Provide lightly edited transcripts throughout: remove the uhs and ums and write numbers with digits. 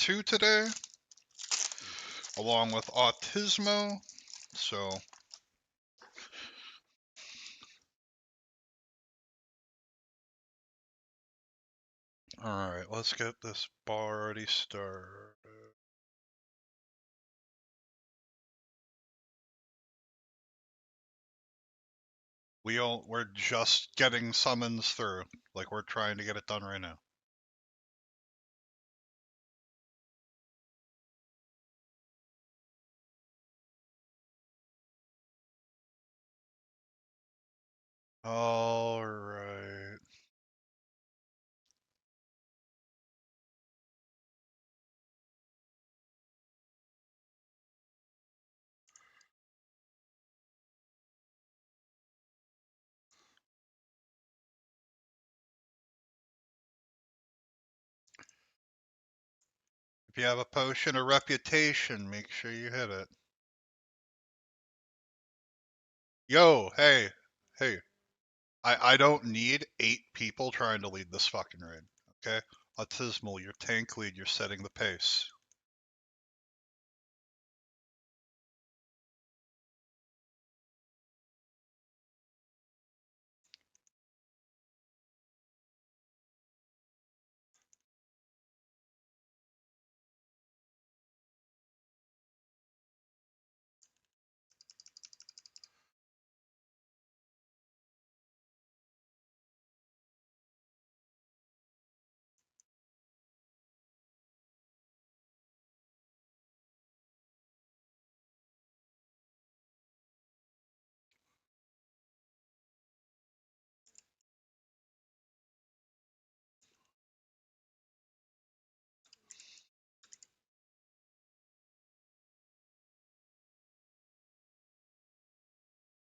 2 today, along with Autismo. So, alright, let's get this party started. We're just getting summons through. Like, we're trying to get it done right now. Alright. If you have a potion of reputation, make sure you hit it. Yo, hey, hey. I don't need 8 people trying to lead this fucking raid, okay? Autismal, you're tank lead, you're setting the pace.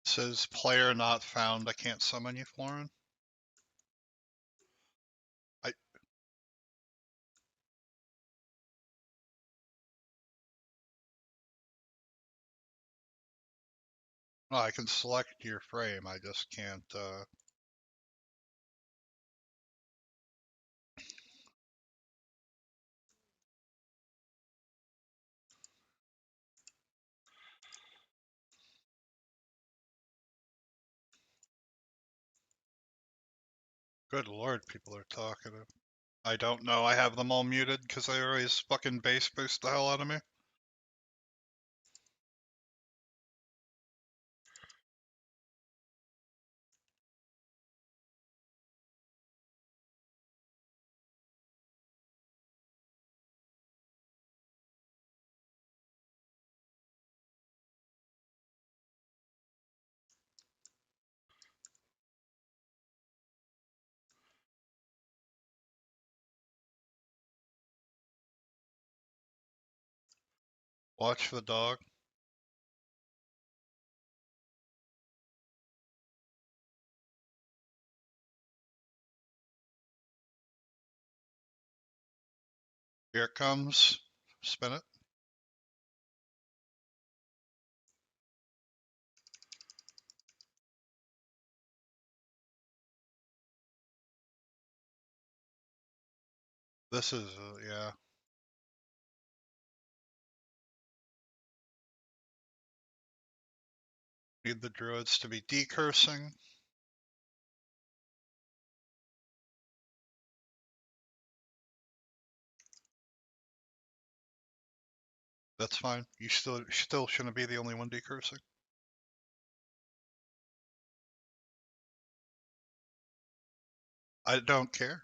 It says player not found. I can't summon you, Florin. Well, I can select your frame. I just can't. Good lord, people are talking. I don't know. I have them all muted because they always fucking base boost the hell out of me. Watch the dog. Here it comes. Spin it. This is, yeah. Need the druids to be decursing. That's fine. You still shouldn't be the only one decursing. I don't care.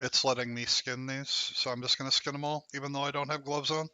It's letting me skin these, so I'm just gonna skin them all, even though I don't have gloves on.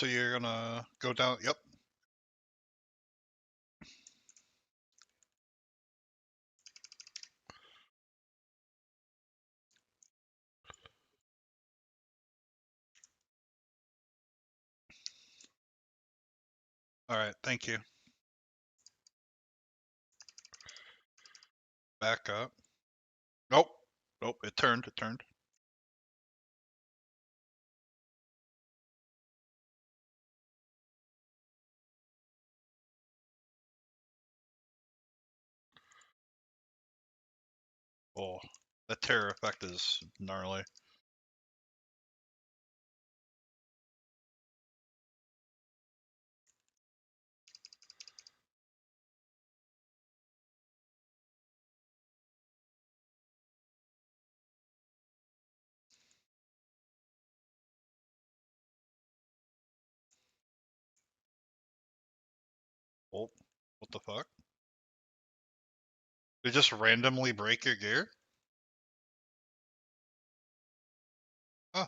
so you're gonna go down. Yep. All right. Thank you. Back up. Nope. Nope. It turned. It turned. Oh, that terror effect is gnarly. Oh, what the fuck? They just randomly break your gear? Huh.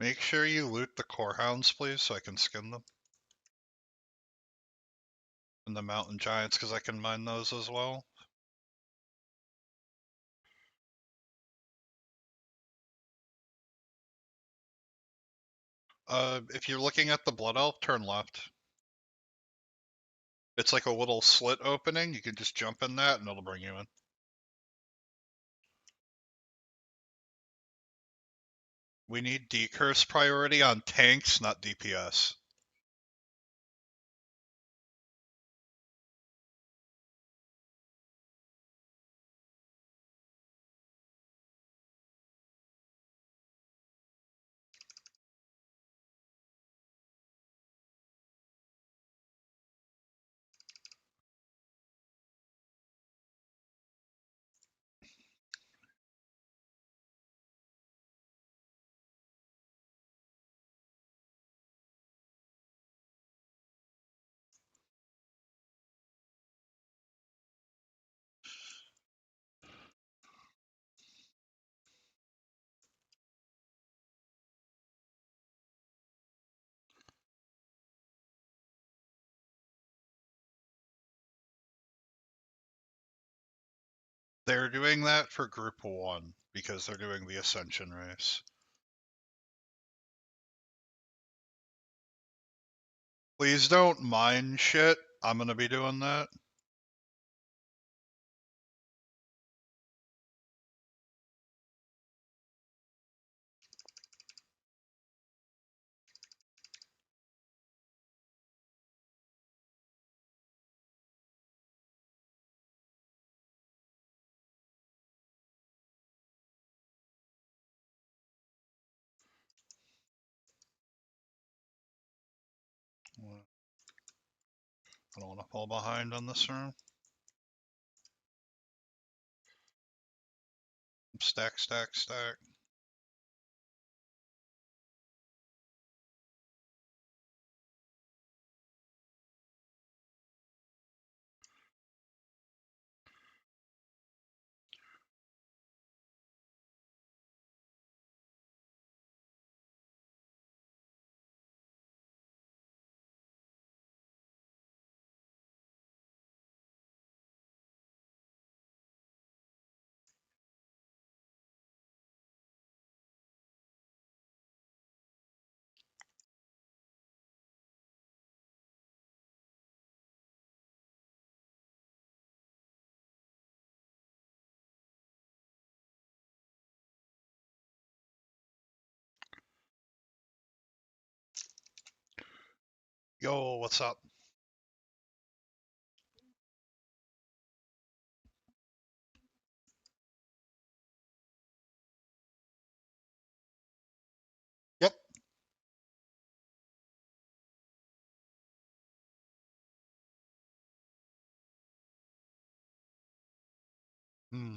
Make sure you loot the core hounds, please, so I can skin them. And the mountain giants, because I can mine those as well. If you're looking at the blood elf, turn left. It's like a little slit opening. You can just jump in that, and it'll bring you in. We need decurse priority on tanks, not DPS. They're doing that for group 1 because they're doing the Ascension race. Please don't mine shit. I'm gonna be doing that. I don't want to fall behind on this room. Stack, stack, stack. Yo, what's up? Yep. Hmm.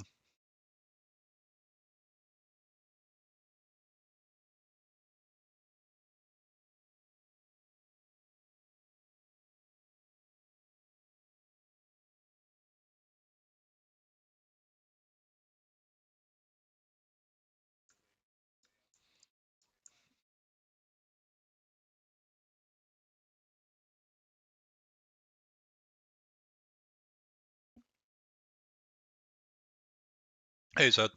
Hey, Zed.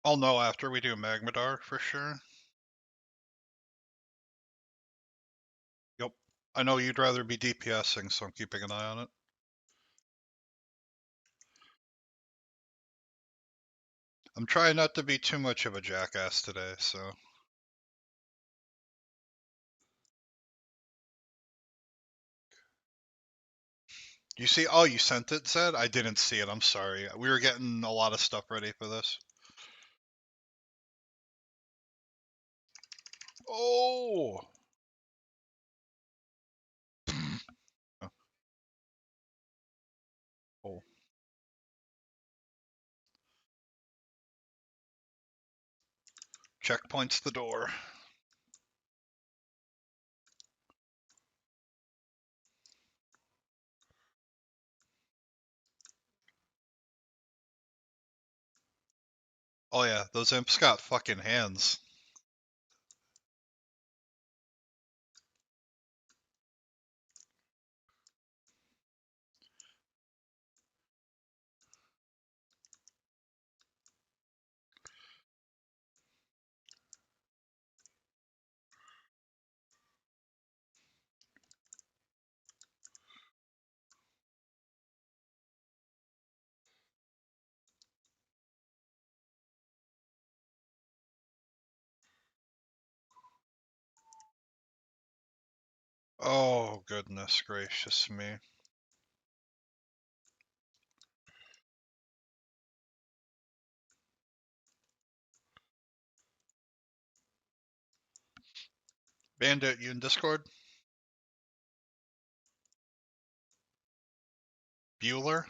I'll know after we do Magmadar for sure. Yep. I know you'd rather be DPSing, so I'm keeping an eye on it. I'm trying not to be too much of a jackass today, so. You see? Oh, you sent it, Zed? I didn't see it. I'm sorry. We were getting a lot of stuff ready for this. Oh! Oh. Checkpoint's the door. Oh yeah, those imps got fucking hands. Oh, goodness gracious me. Bandit, you in Discord? Bueller?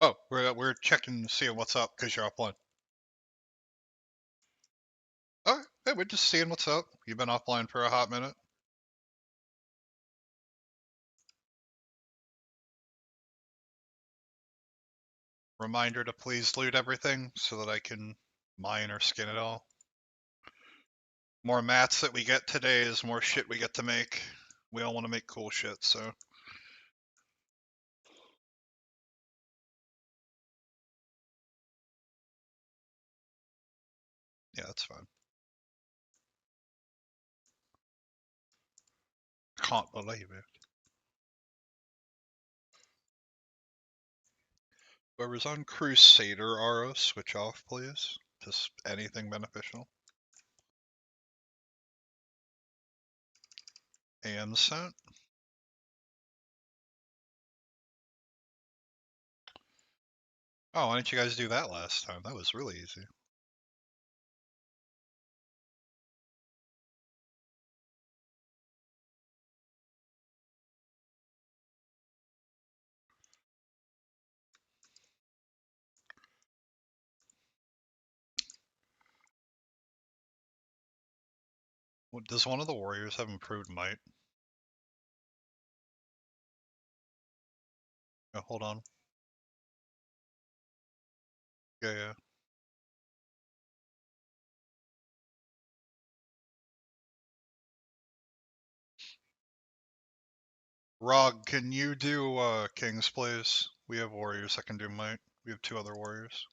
Oh, we're checking, seeing what's up because you're offline. Oh, hey, we're just seeing what's up. You've been offline for a hot minute. Reminder to please loot everything so that I can mine or skin it all. More mats that we get today is more shit we get to make. We all want to make cool shit, so. Yeah, that's fine. Can't believe it. Whoever's on Crusader RO, switch off, please. Just anything beneficial. And sent. Oh, why didn't you guys do that last time? That was really easy. Does one of the warriors have improved might? Oh, hold on. Yeah, yeah. Rog, can you do Kings, please? We have warriors that can do might. We have two other warriors.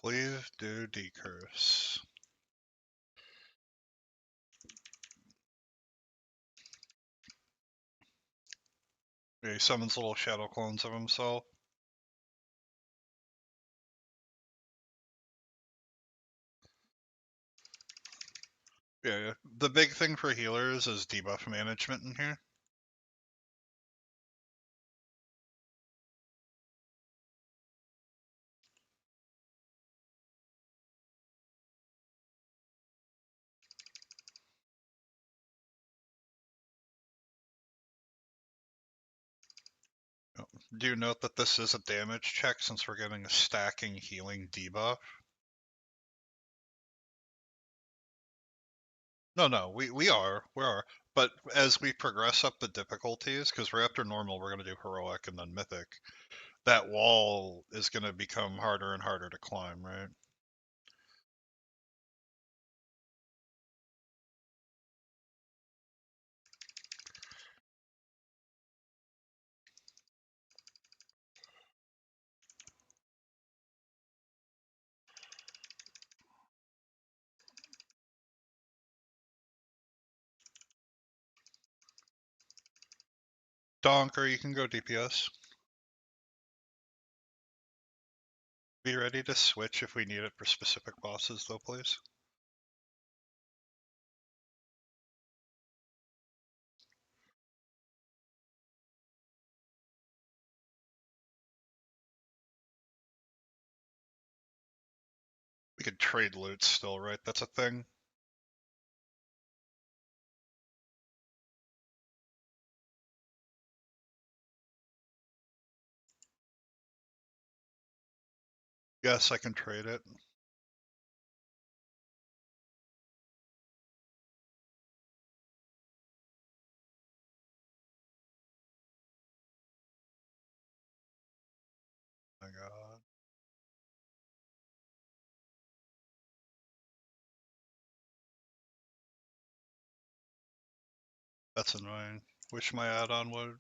Please do decurse. Yeah, he summons little shadow clones of himself. Yeah, the big thing for healers is debuff management in here. Do note that this is a damage check since we're getting a stacking healing debuff. No, we are. But as we progress up the difficulties, because we're after normal, we're going to do heroic and then mythic, that wall is going to become harder and harder to climb, right? Donker, you can go DPS. Be ready to switch if we need it for specific bosses, though, please. We could trade loot still, right? That's a thing. Yes, I can trade it. Oh my god. That's annoying. Wish my add-on would.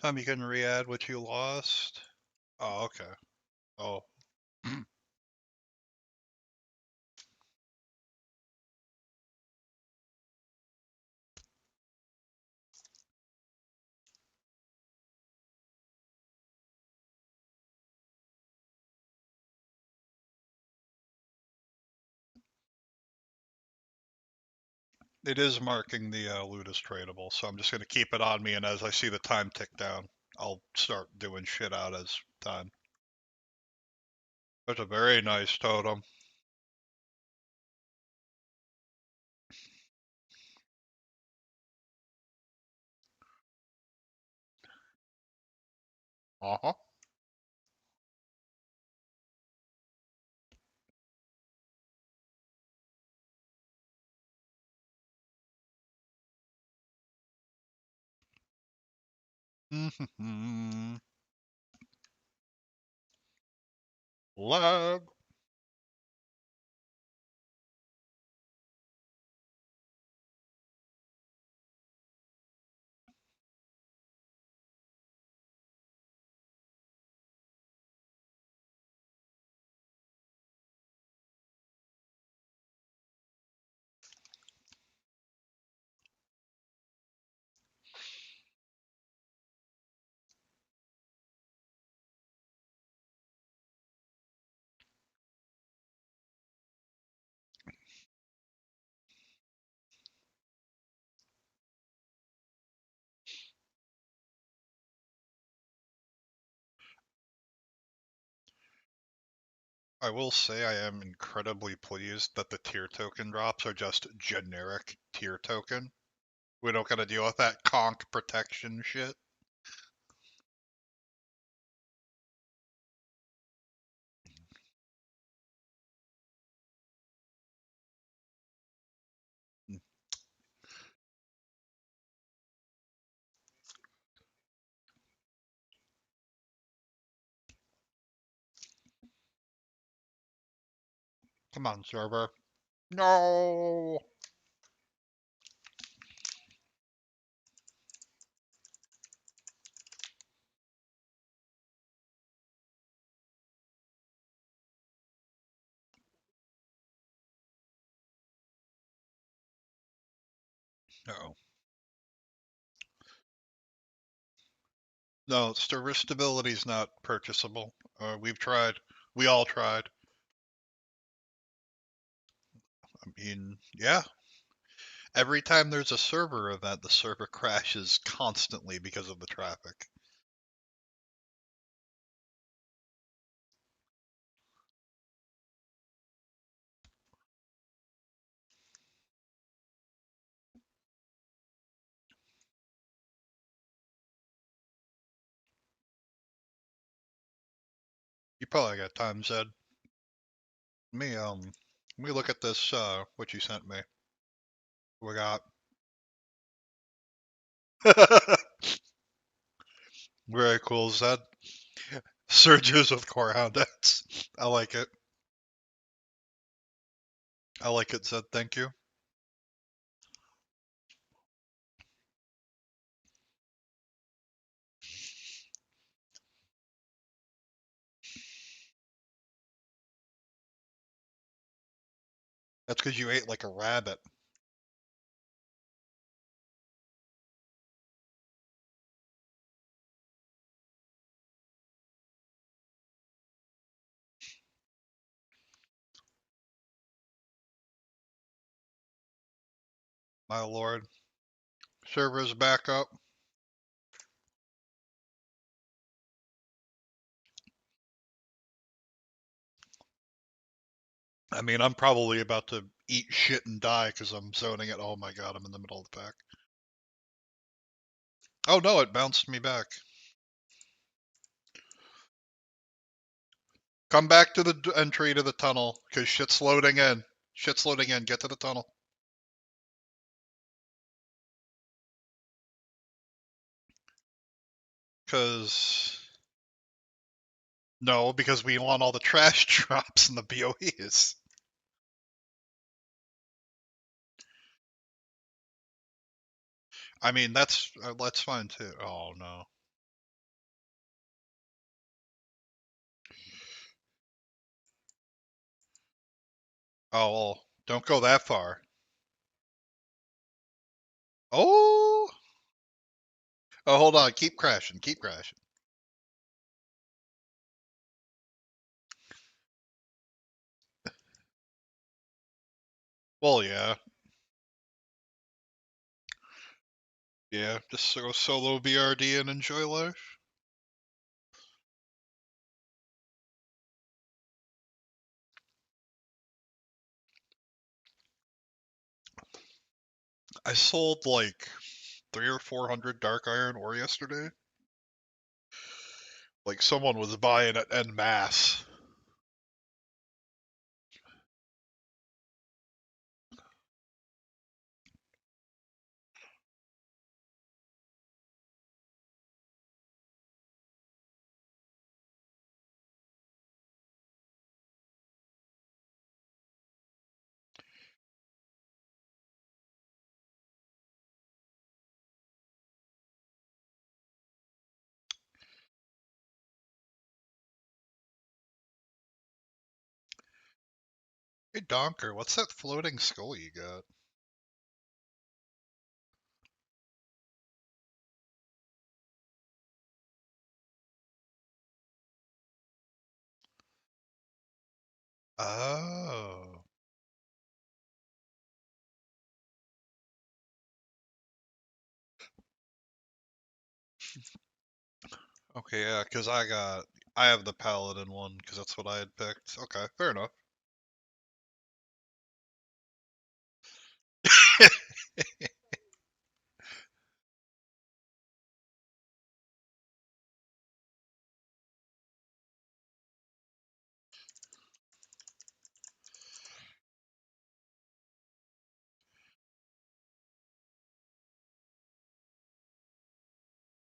Tom, you can re-add what you lost? Oh, okay. Oh. It is marking the loot as tradable, so I'm just going to keep it on me, and as I see the time tick down, I'll start doing shit out as time. That's a very nice totem. Uh-huh. Lag. I will say I am incredibly pleased that the tier token drops are just generic tier token. We don't gotta deal with that conch protection shit. Come on, server. No! Uh-oh. No, server stability is not purchasable. We've tried. We all tried. I mean, yeah. Every time there's a server event, the server crashes constantly because of the traffic. You probably got time, Zed. Let me look at this, what you sent me. We got. Very cool, Zed. Surges with core houndets. I like it. I like it, Zed. Thank you. That's because you ate like a rabbit. My lord. Servers back up. I mean, I'm probably about to eat shit and die because I'm zoning it. Oh my god, I'm in the middle of the pack. Oh no, it bounced me back. Come back to the entry to the tunnel because shit's loading in. Shit's loading in. Get to the tunnel. Because. No, because we want all the trash drops and the POEs. I mean, that's fine too. Oh no. Oh, well, don't go that far. Oh! Oh, hold on. Keep crashing. Keep crashing. Well, yeah. Yeah, just go solo BRD and enjoy life. I sold like 300 or 400 dark iron ore yesterday. Like someone was buying it en masse. Hey, Donker, what's that floating skull you got? Oh. Okay, yeah, because I have the Paladin one, because that's what I had picked. Okay, fair enough.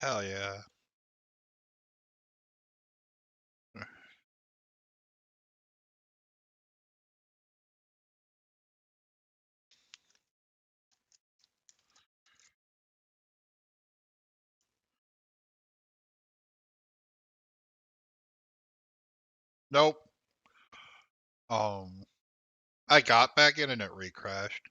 Hell yeah. Nope. Um, I got back in and it recrashed.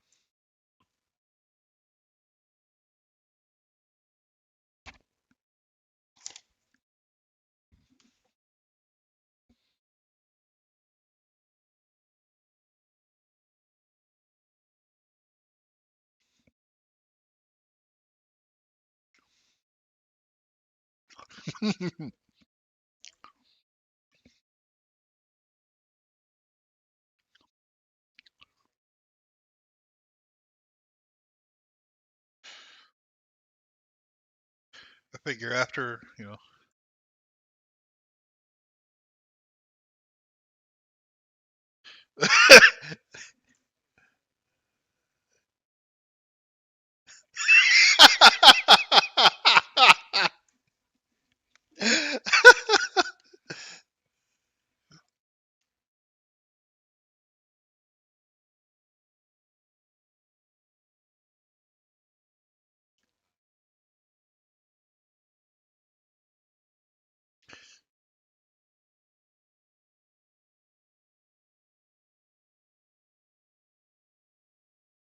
I figure after,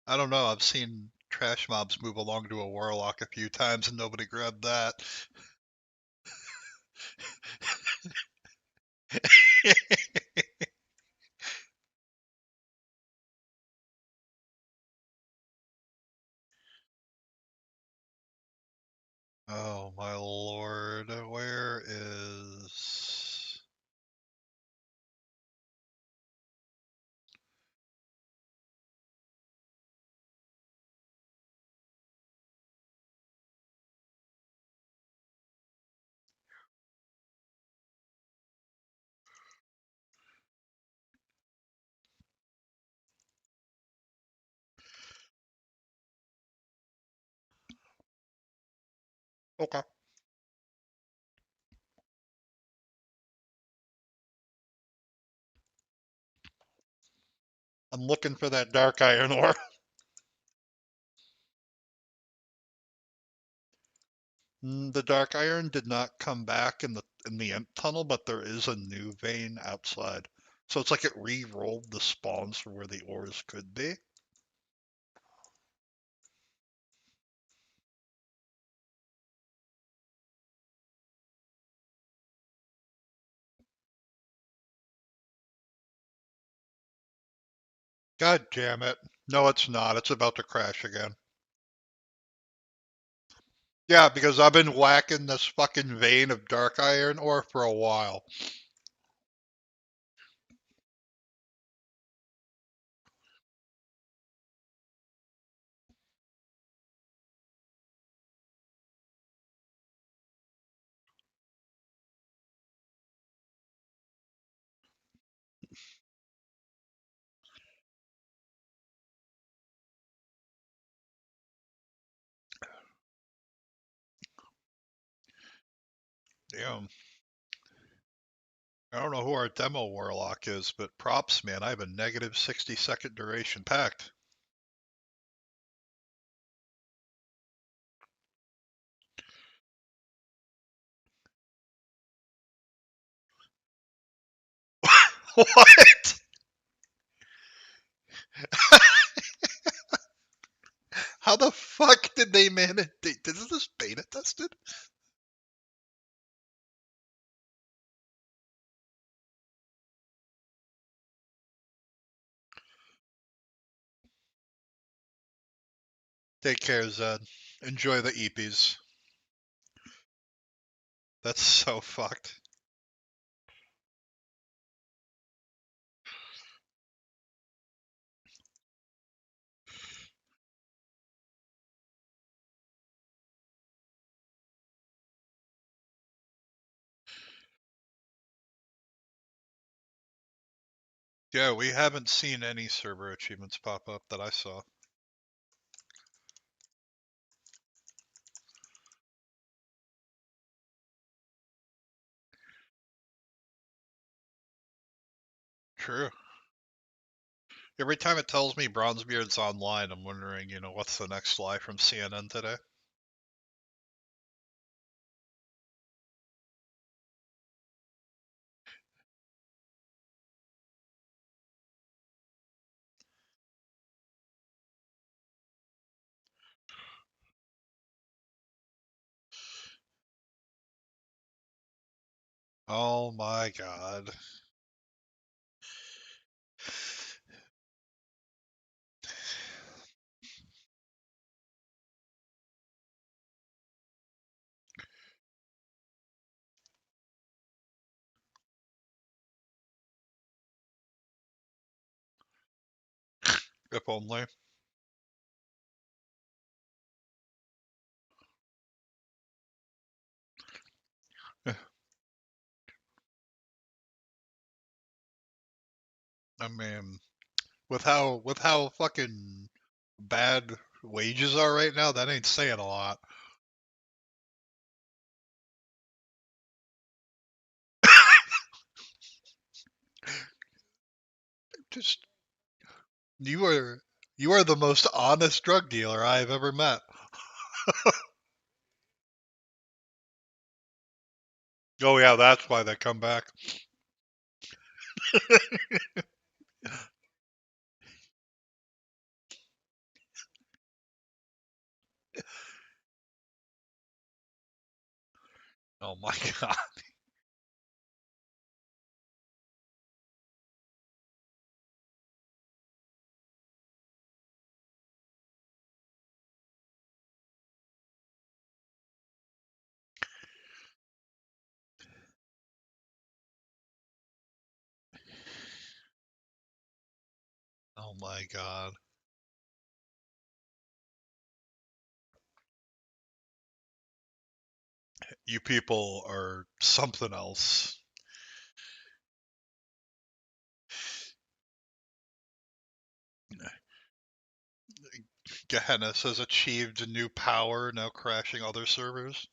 I don't know. I've seen trash mobs move along to a warlock a few times and nobody grabbed that. Oh my lord, where is... Okay. I'm looking for that dark iron ore. The dark iron did not come back in the end tunnel, but there is a new vein outside. So it's like it re-rolled the spawns for where the ores could be. God damn it. No, it's not. It's about to crash again. Yeah, because I've been whacking this fucking vein of dark iron ore for a while. Damn. I don't know who our demo warlock is, but props, man. I have a negative 60-second duration pact. What? How the fuck did they manage? Did this beta tested? Take care, Zed. Enjoy the EPs. That's so fucked. Yeah, we haven't seen any server achievements pop up that I saw. True. Every time it tells me Bronzebeard's online, I'm wondering, what's the next lie from CNN today? Oh my god. If only. I mean, with how fucking bad wages are right now, that ain't saying a lot. Just you are the most honest drug dealer I've ever met. Oh yeah, that's why they come back. Oh my god. Oh my god. You people are something else. Gehenna has achieved a new power, now crashing other servers.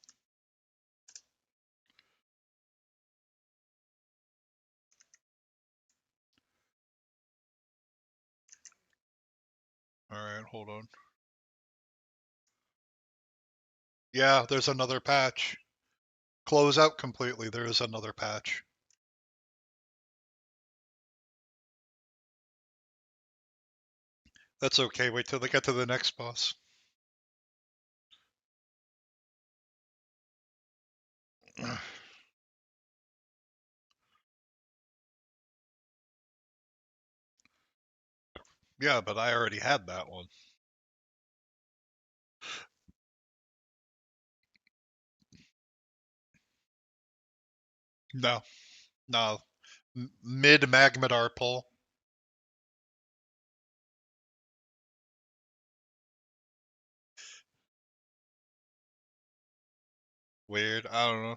Alright, hold on. Yeah, there's another patch. Close out completely, there is another patch. That's okay, wait till they get to the next boss. Yeah, but I already had that one. No, no. Mid Magmadar pull. Weird, I don't know.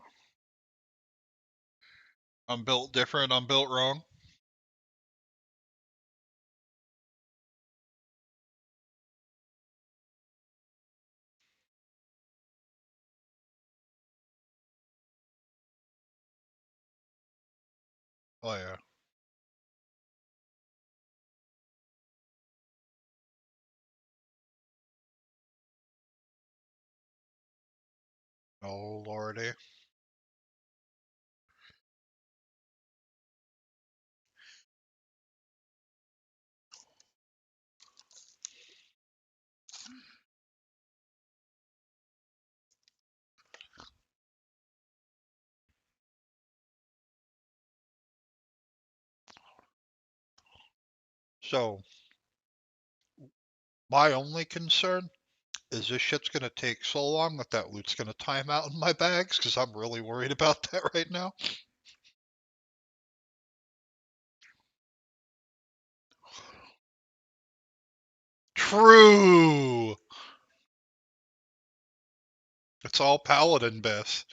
I'm built different, I'm built wrong. Oh yeah. Oh lordy. So, my only concern is this shit's gonna take so long that that loot's gonna time out in my bags, because I'm really worried about that right now. True! It's all Paladin best.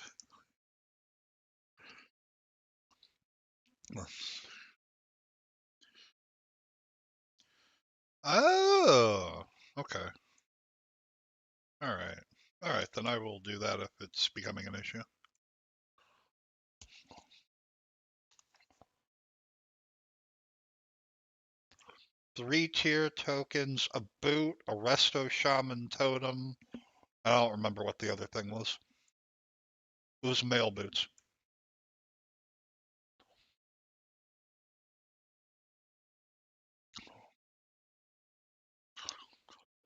Oh, okay. Alright. Alright, then I will do that if it's becoming an issue. 3-tier tokens, a boot, a resto shaman totem. I don't remember what the other thing was. It was mail boots.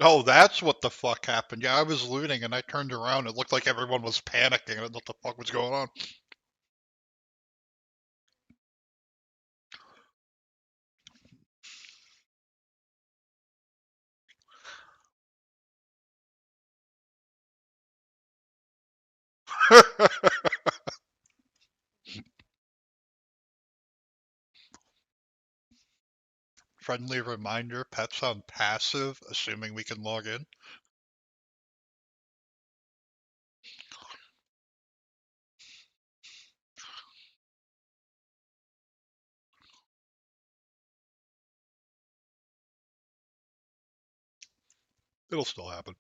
Oh, that's what the fuck happened. Yeah, I was looting and I turned around. It looked like everyone was panicking. I didn't know what the fuck was going on. Friendly reminder, pets on passive, assuming we can log in. It'll still happen.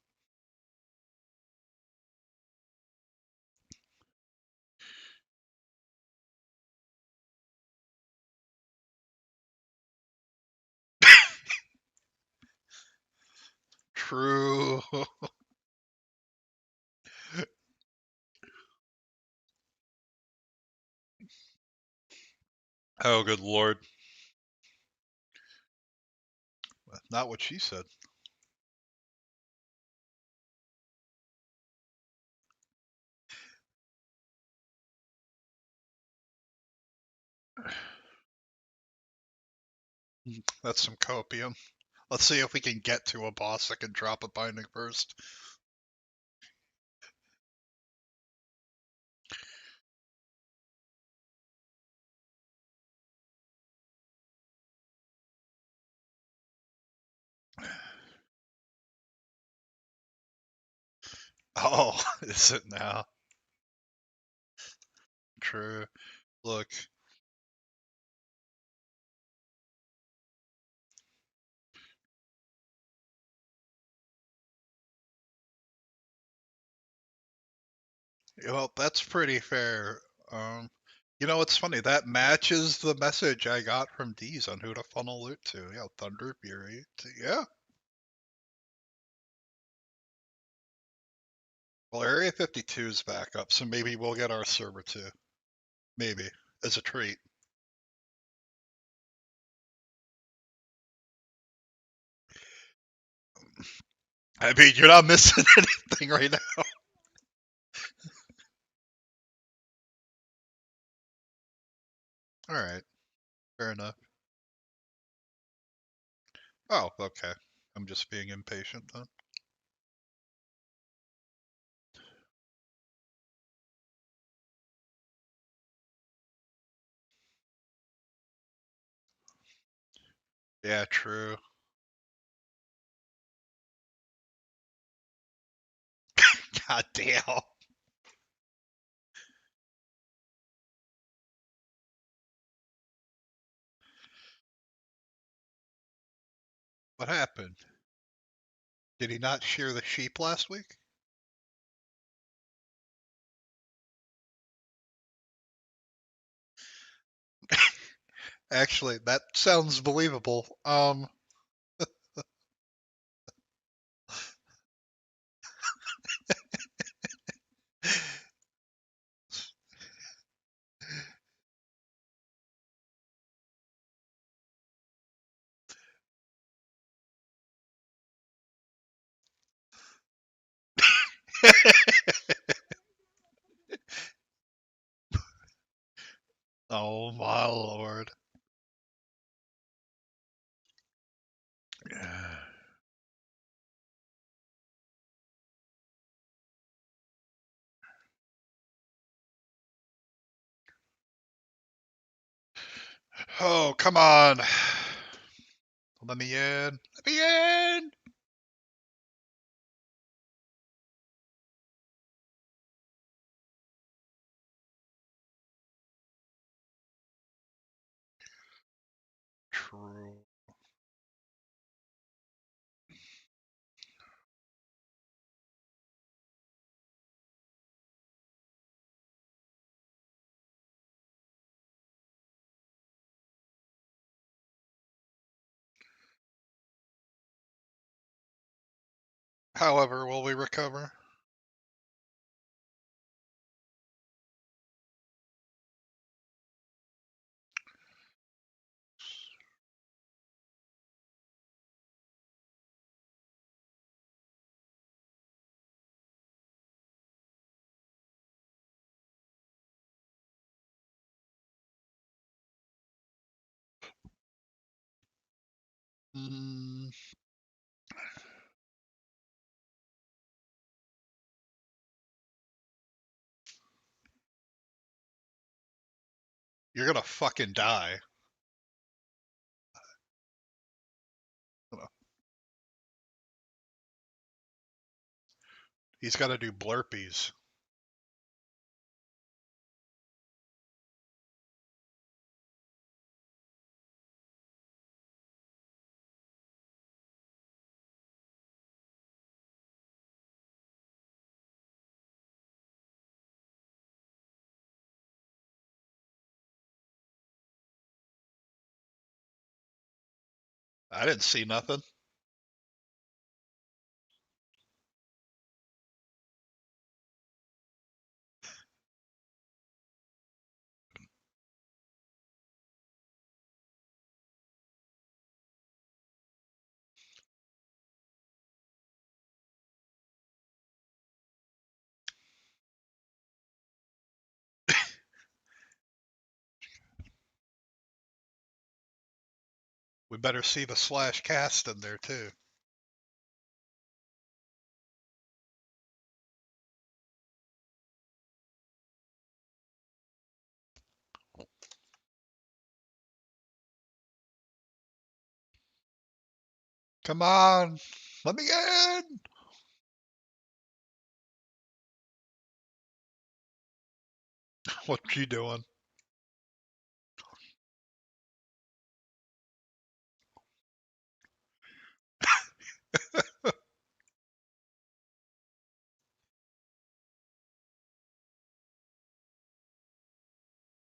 True. Oh, good lord. Not what she said. That's some copium. Let's see if we can get to a boss that can drop a binding first. Oh, is it now? True. Look. Well, that's pretty fair. Um, it's funny. That matches the message I got from Deez on who to funnel loot to. Yeah, Thunder Fury. Yeah. Well, Area 52 is back up, so maybe we'll get our server too. Maybe. As a treat. I mean, you're not missing anything right now. Alright. Fair enough. Oh, okay. I'm just being impatient then. Yeah, true. God damn. What happened? Did he not shear the sheep last week? Actually, that sounds believable. Oh my lord. Oh, come on. Let me in. Let me in. True. However, will we recover? Mm, you're gonna fucking die. He's got to do blurpees. I didn't see nothing. We better see the slash cast in there too. Come on, let me in. What you doing?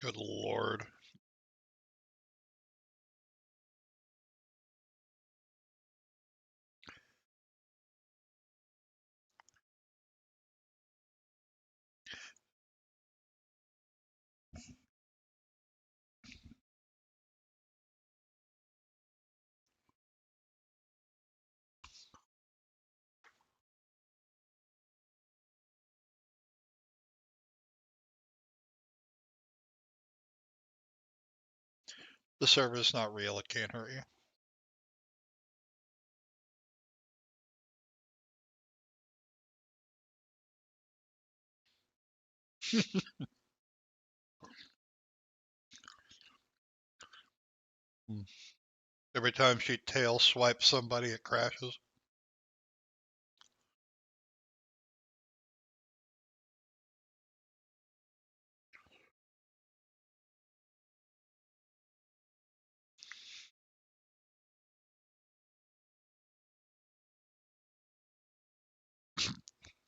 Good lord. The server's not real, it can't hurt you. Every time she tail swipes somebody, it crashes.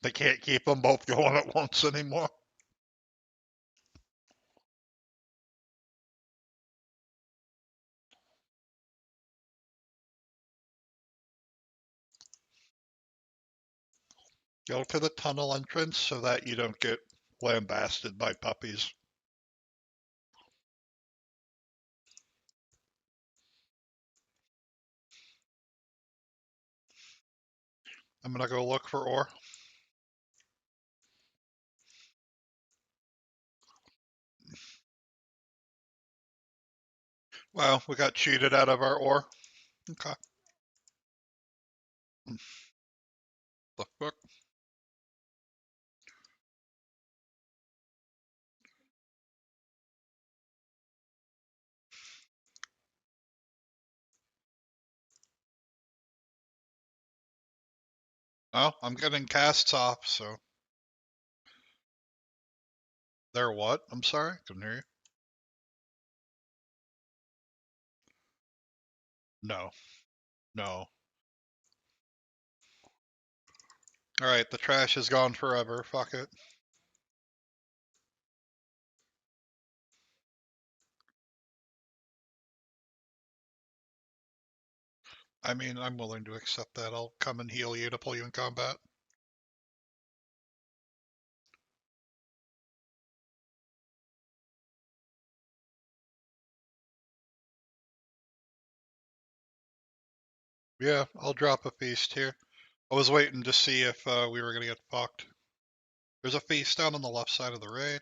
They can't keep them both going at once anymore. Go to the tunnel entrance so that you don't get lambasted by puppies. I'm gonna go look for ore. Well, we got cheated out of our ore. Okay. The fuck? Oh, I'm getting casts off, so. They're what? I'm sorry, couldn't hear you. No. No. Alright, the trash is gone forever. Fuck it. I mean, I'm willing to accept that. I'll come and heal you to pull you in combat. Yeah, I'll drop a feast here. I was waiting to see if we were gonna get fucked. There's a feast down on the left side of the raid.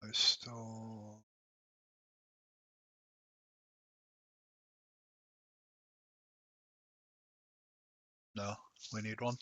I still... We need one.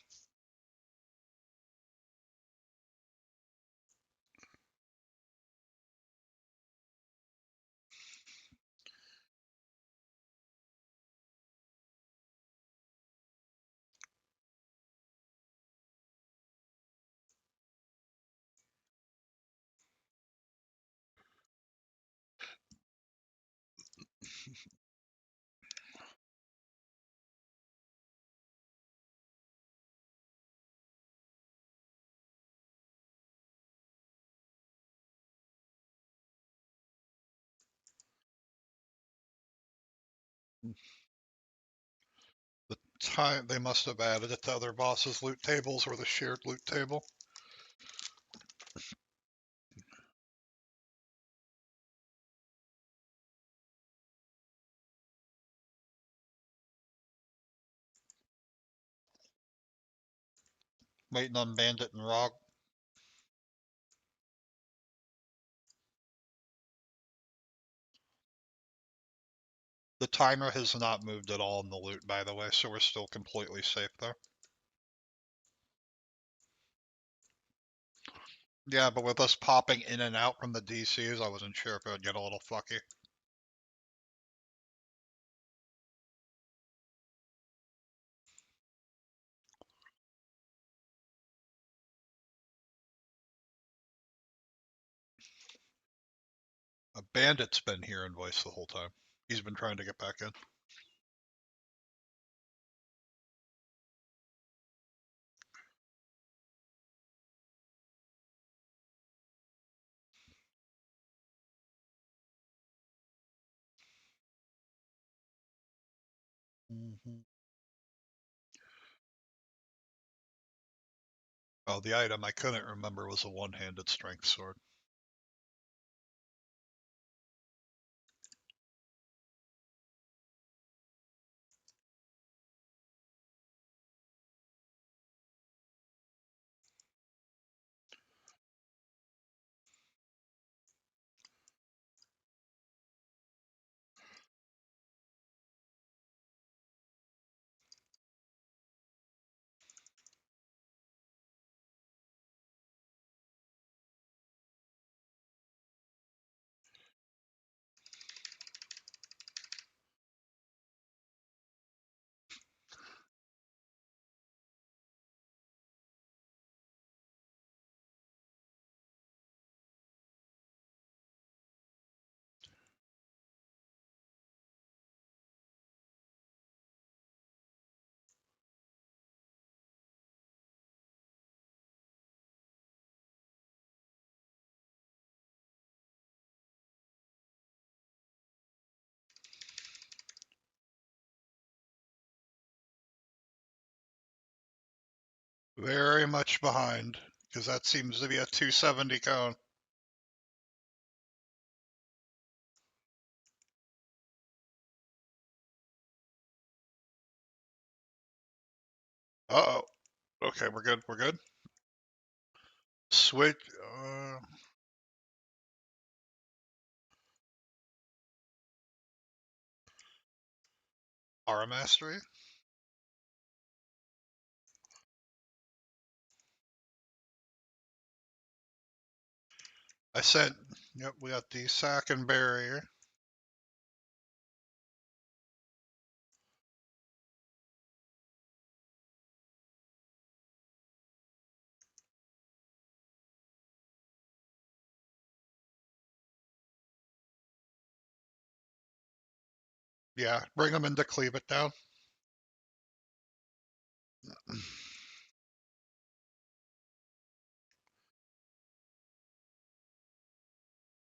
The time they must have added it to other bosses' loot tables or the shared loot table. Waiting on Bandit and Rock. The timer has not moved at all in the loot, by the way, so we're still completely safe there. Yeah, but with us popping in and out from the DCs, I wasn't sure if it would get a little fucky. A Bandit's been here in voice the whole time. He's been trying to get back in. Oh, the item I couldn't remember was a one-handed strength sword. Very much behind, because that seems to be a 270 cone. Uh-oh. Okay, we're good. We're good. Switch. Aura Mastery. I said, yep, we got the sack and barrier. Yeah, bring them in to cleave it down.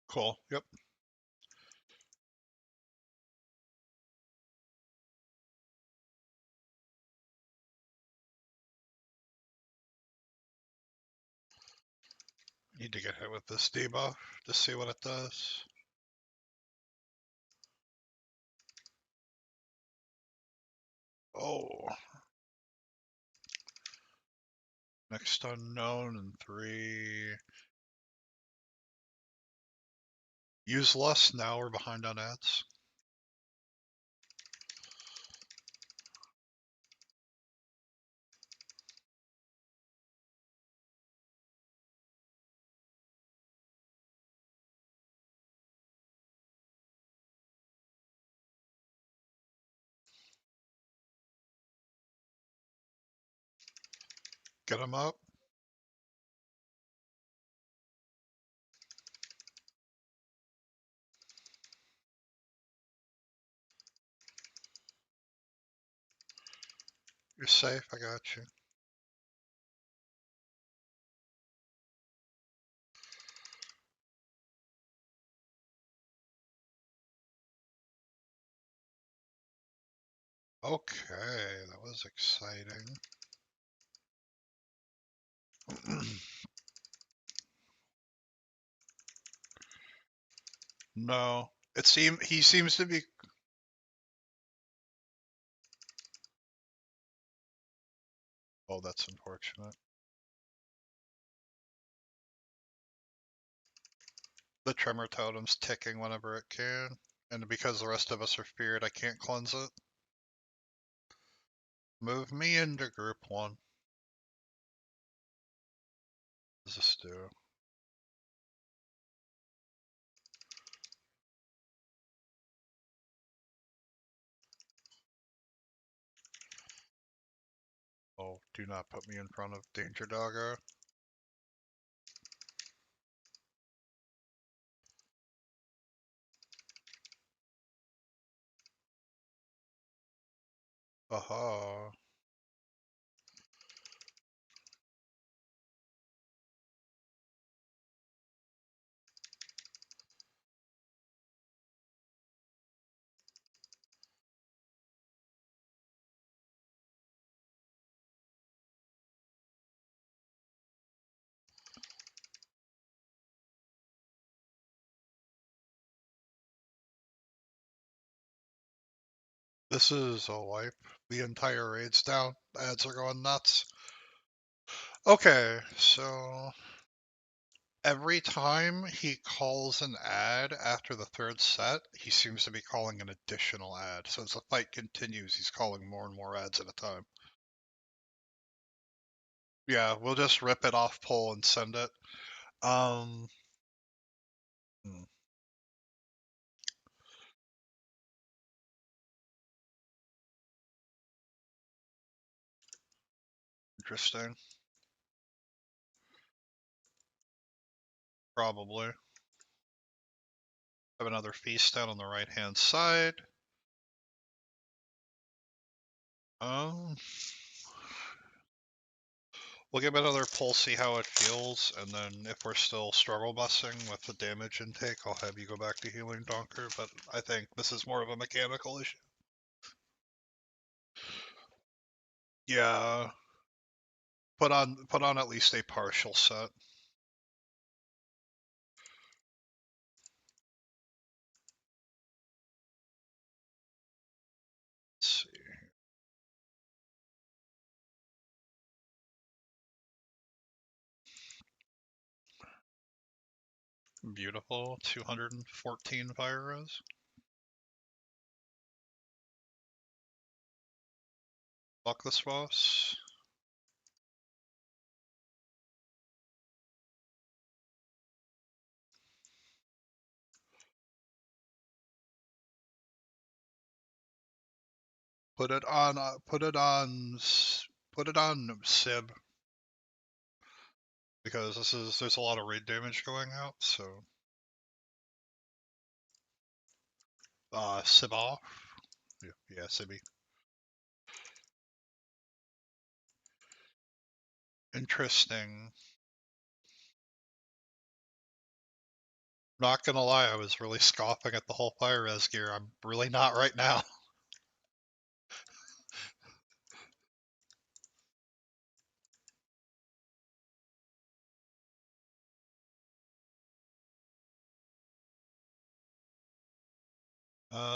Cool. Yep. Need to get hit with this debuff to see what it does. Oh. Next unknown in 3. Use less. Now we're behind on ads. Get him up. You're safe, I got you. Okay, that was exciting. No, he seems to be. Oh, that's unfortunate. The tremor totem's ticking whenever it can, and because the rest of us are feared, I can't cleanse it. Move me into group 1. What does this do? Oh, do not put me in front of Danger Doggo. Aha. This is a wipe. The entire raid's down. Ads are going nuts. Okay, so every time he calls an ad after the third set, he seems to be calling an additional ad. So as the fight continues, he's calling more and more ads at a time. Yeah, we'll just rip it off poll and send it. Hmm. Interesting. Probably. Have another feast down on the right-hand side. Um, we'll give it another pull, see how it feels, and then if we're still struggle busing with the damage intake, I'll have you go back to healing Donker, but I think this is more of a mechanical issue. Yeah. Put on at least a partial set. Let's see. Beautiful. 214 fire res. Fuck this boss. Put it on. Put it on. Put it on Sib, because there's a lot of raid damage going out. So Sib off. Yeah, Sibby. Interesting. Not gonna lie, I was really scoffing at the whole fire res gear. I'm really not right now.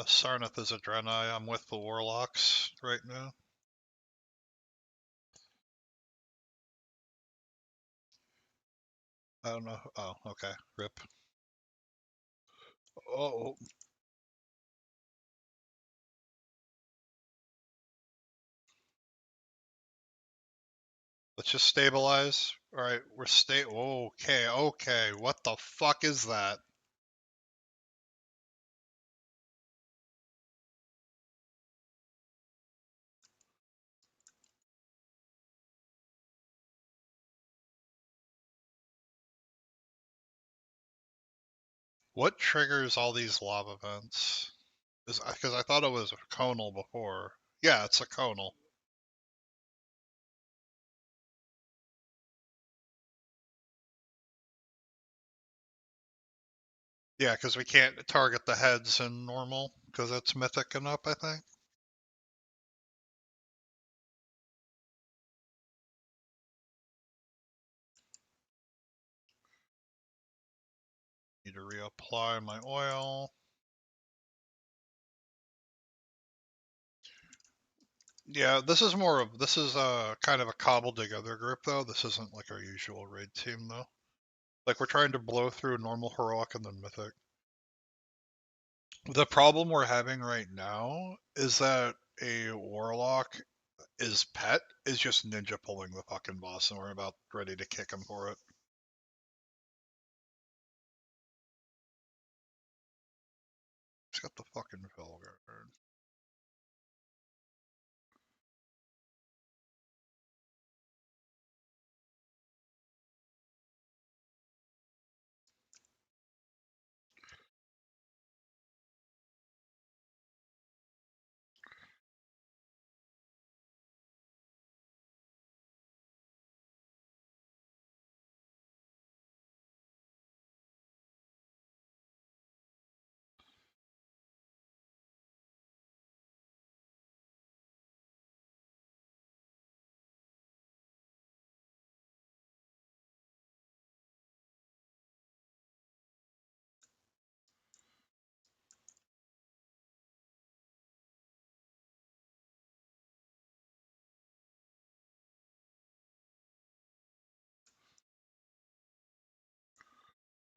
Sarnath is a Draenei. I'm with the Warlocks right now. I don't know. Oh, okay. Rip. Oh, let's just stabilize. All right, we're Okay, okay. What the fuck is that? What triggers all these lava vents? Because I thought it was a conal before. Yeah, it's a conal. Yeah, because we can't target the heads in normal, because it's mythic and up, I think. Need to reapply my oil. Yeah, this is kind of a cobbled together group though. This isn't like our usual raid team though. Like we're trying to blow through normal heroic and then mythic. The problem we're having right now is that a warlock is pet is just ninja pulling the fucking boss and we're about ready to kick him for it. He's got the fucking Velguard.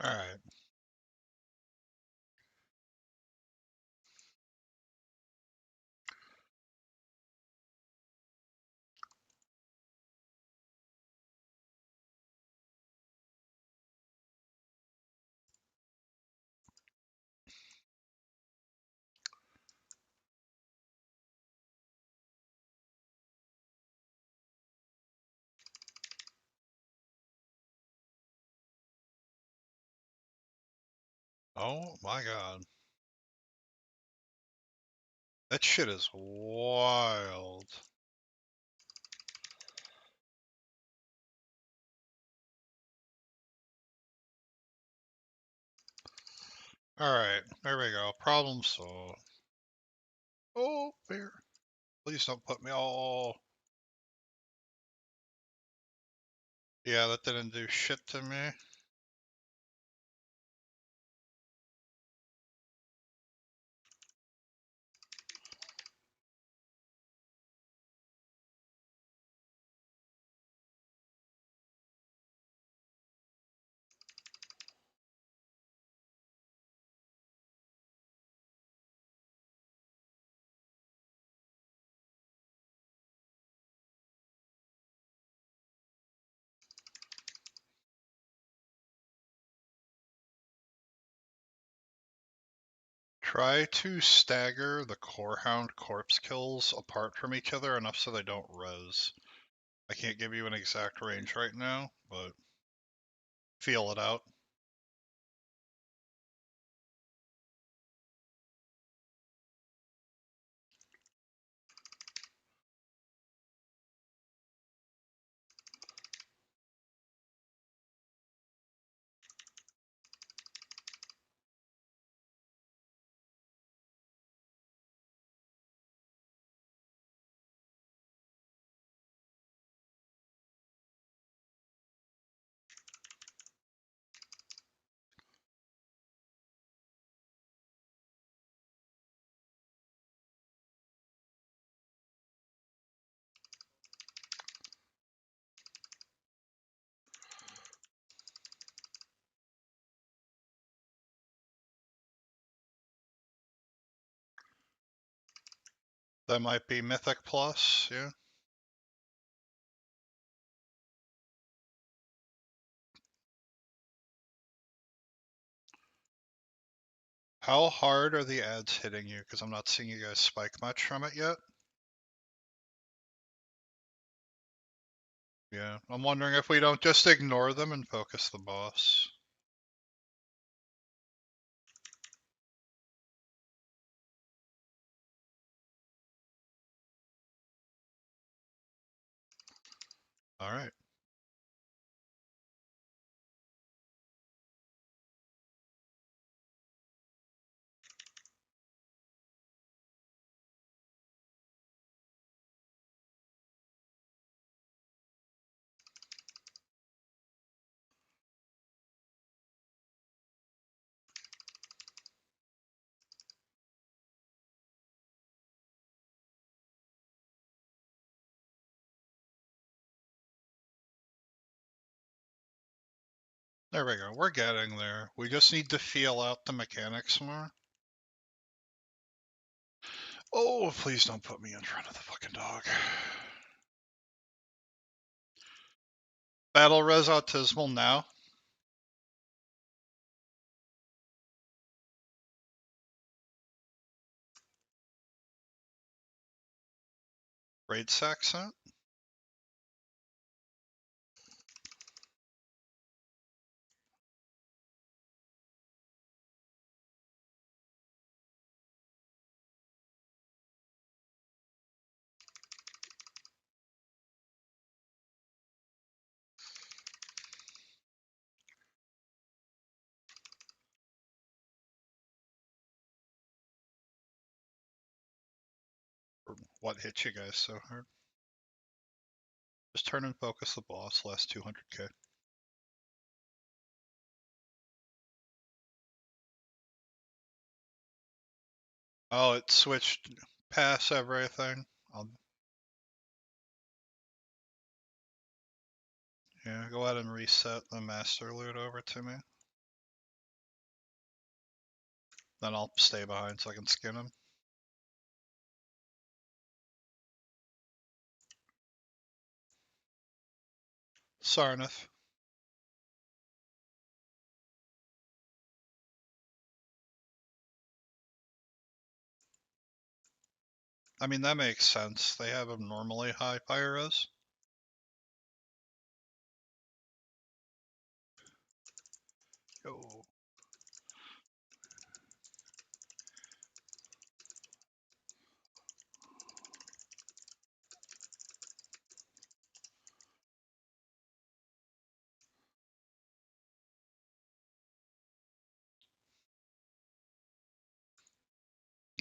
Alright. Oh my god. That shit is wild. Alright, there we go. Problem solved. Oh, bear. Please don't put me all. Yeah, that didn't do shit to me. Try to stagger the Corehound corpse kills apart from each other enough so they don't res. I can't give you an exact range right now, but feel it out. That might be Mythic Plus, yeah. How hard are the ads hitting you? Because I'm not seeing you guys spike much from it yet. Yeah, I'm wondering if we don't just ignore them and focus the boss. All right. There we go. We're getting there. We just need to feel out the mechanics more. Oh, please don't put me in front of the fucking dog. Battle res autismal now. Raid Saxon. What hit you guys so hard? Just turn and focus the boss, last 200k. Oh, it switched past everything. Yeah, go ahead and reset the master loot over to me. Then I'll stay behind so I can skin him. Sarnath. I mean, that makes sense. They have abnormally high fire res. Yo.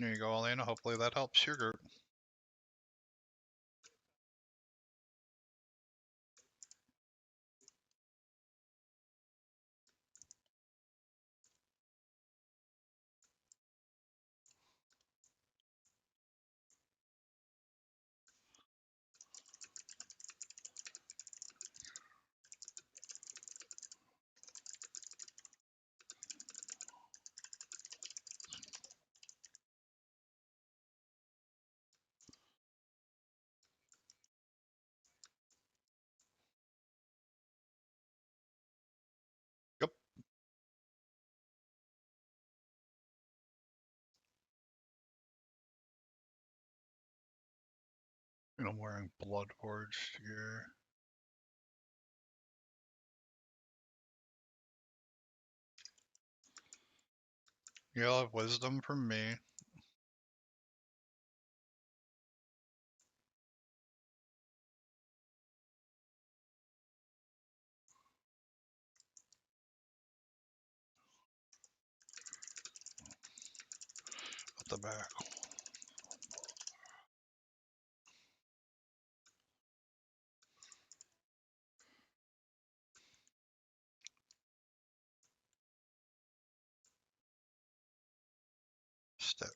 There you go, Elena. Hopefully that helps your group. Yep. And I'm wearing blood forged gear. You'll have wisdom from me. At the back. Step.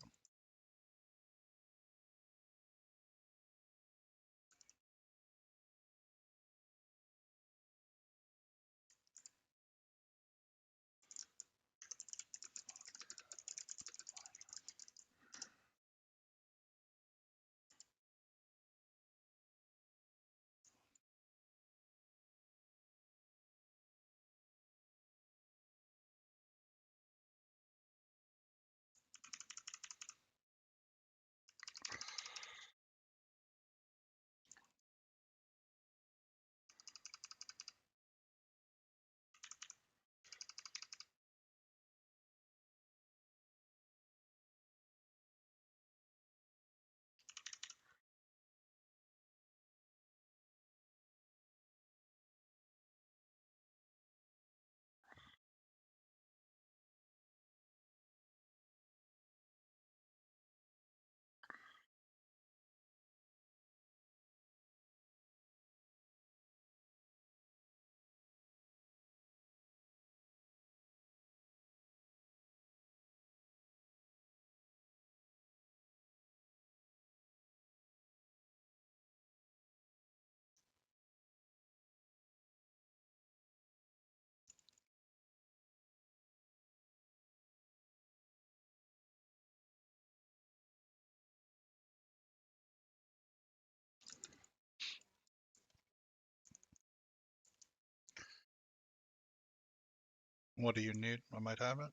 What do you need? I might have it.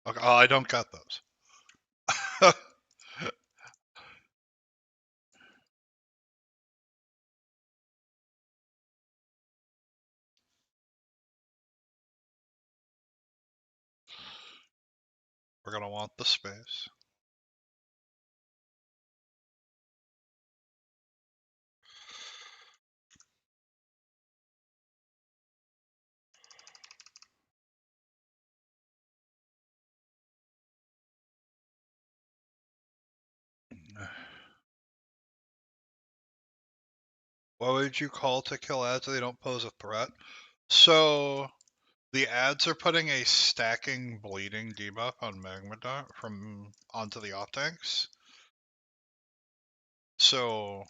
Okay. Oh, I don't got those. We're gonna want the space. What would you call to kill ads if they don't pose a threat? So the ads are putting a stacking bleeding debuff on Magma Dart from onto the off tanks. So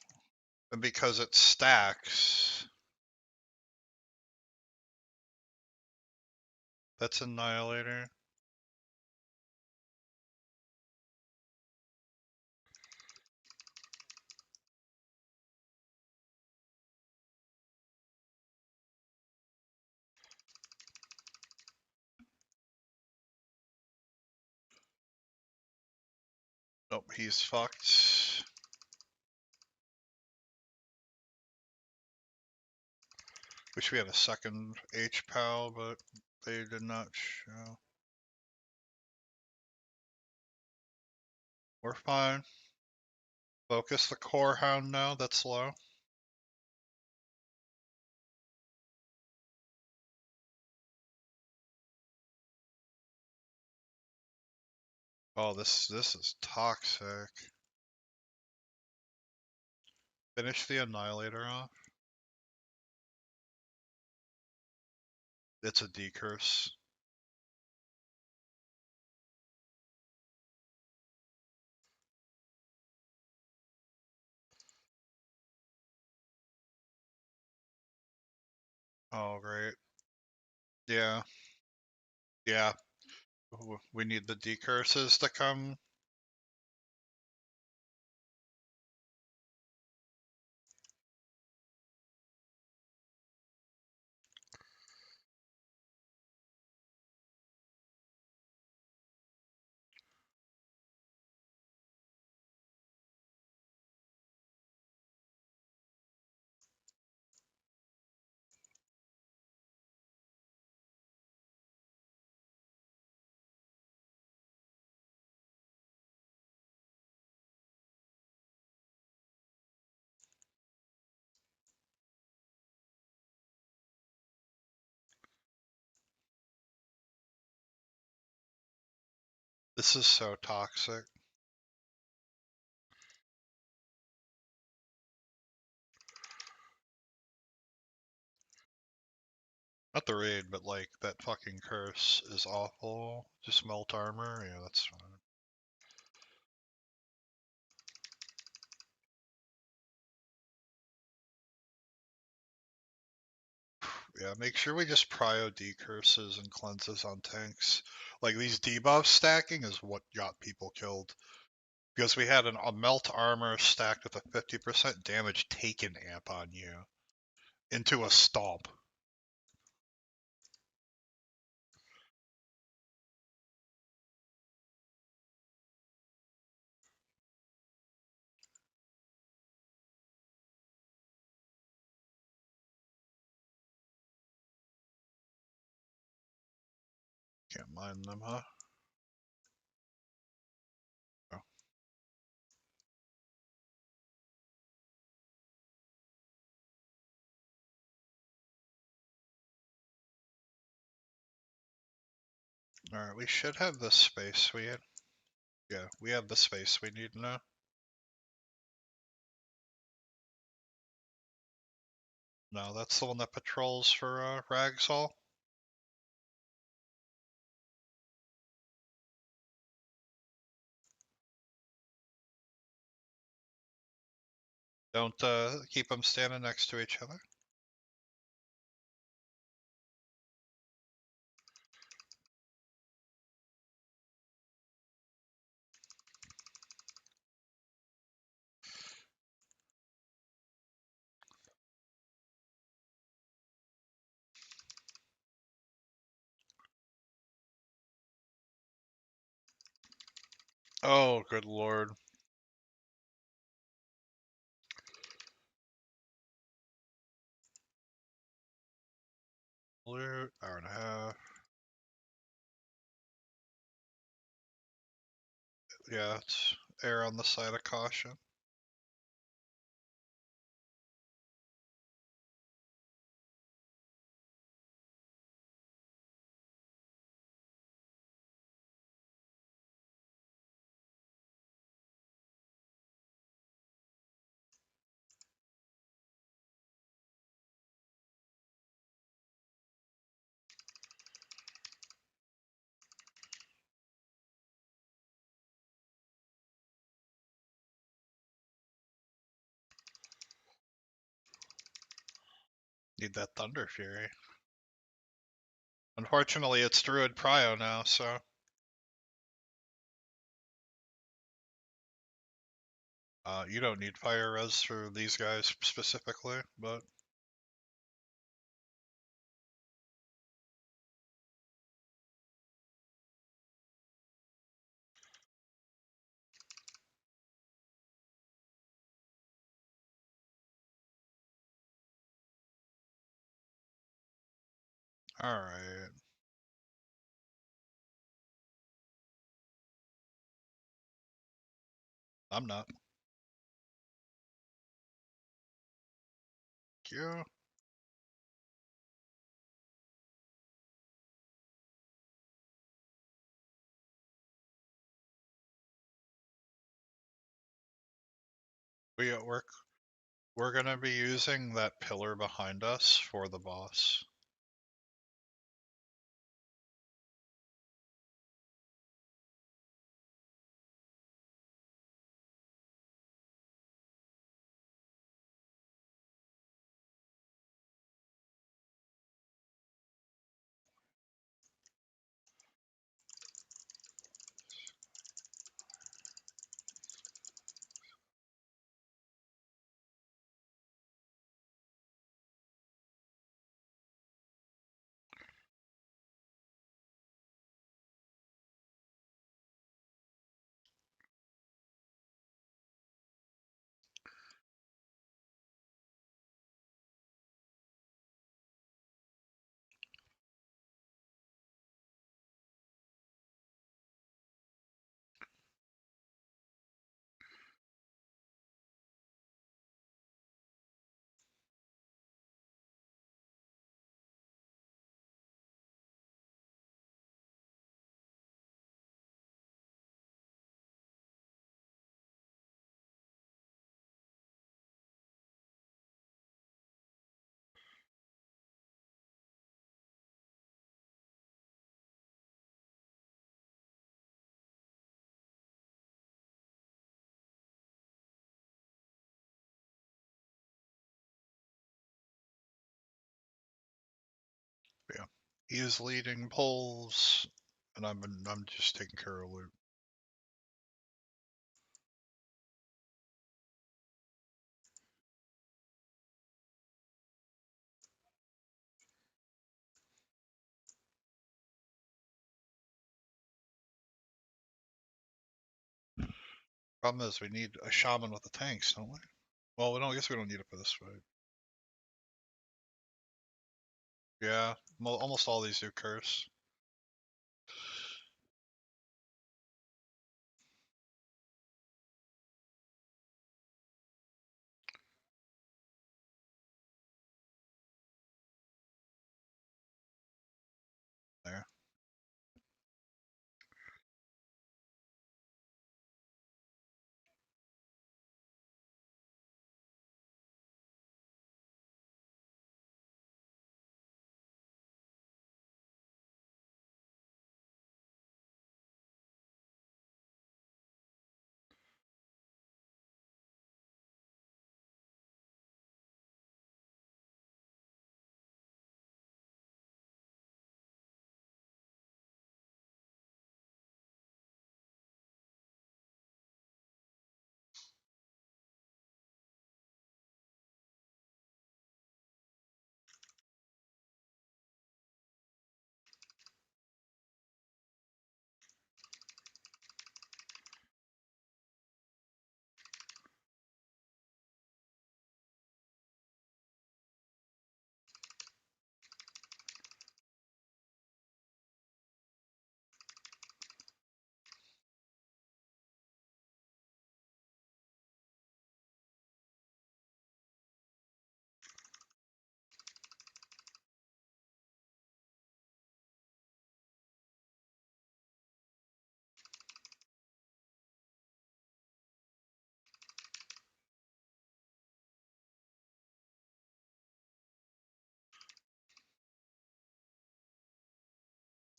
because it stacks, that's Annihilator. Nope, he's fucked. Wish we had a second H-PAL, but they did not show. We're fine. Focus the core hound now, that's low. Oh, this is toxic. Finish the Annihilator off. It's a decurse. Oh, great. Yeah. Yeah. We need the decurses to come. This is so toxic. Not the raid, but like that fucking curse is awful. Just melt armor, yeah, that's fine. Yeah, make sure we just prio decurses and cleanses on tanks. Like these debuffs stacking is what got people killed. Because we had a melt armor stacked with a 50% damage taken amp on you into a stomp. Can't mind them, huh? Oh. Alright, we should have the space we had. Yeah, we have the space we need now. No, that's the one that patrols for Ragsall. Don't keep them standing next to each other. Oh, good lord. Loot, hour and a half. Yeah, it's err on the side of caution. Need that Thunder Fury. Unfortunately, it's Druid Prio now, so... you don't need Fire Res for these guys specifically, but... Alright. I'm not. Thank you. We're gonna be using that pillar behind us for the boss. Yeah. He is leading polls, and I'm just taking care of loot. Problem is, we need a shaman with the tanks, don't we? Well, I guess we don't need it for this fight. Yeah, almost all these do curse. There.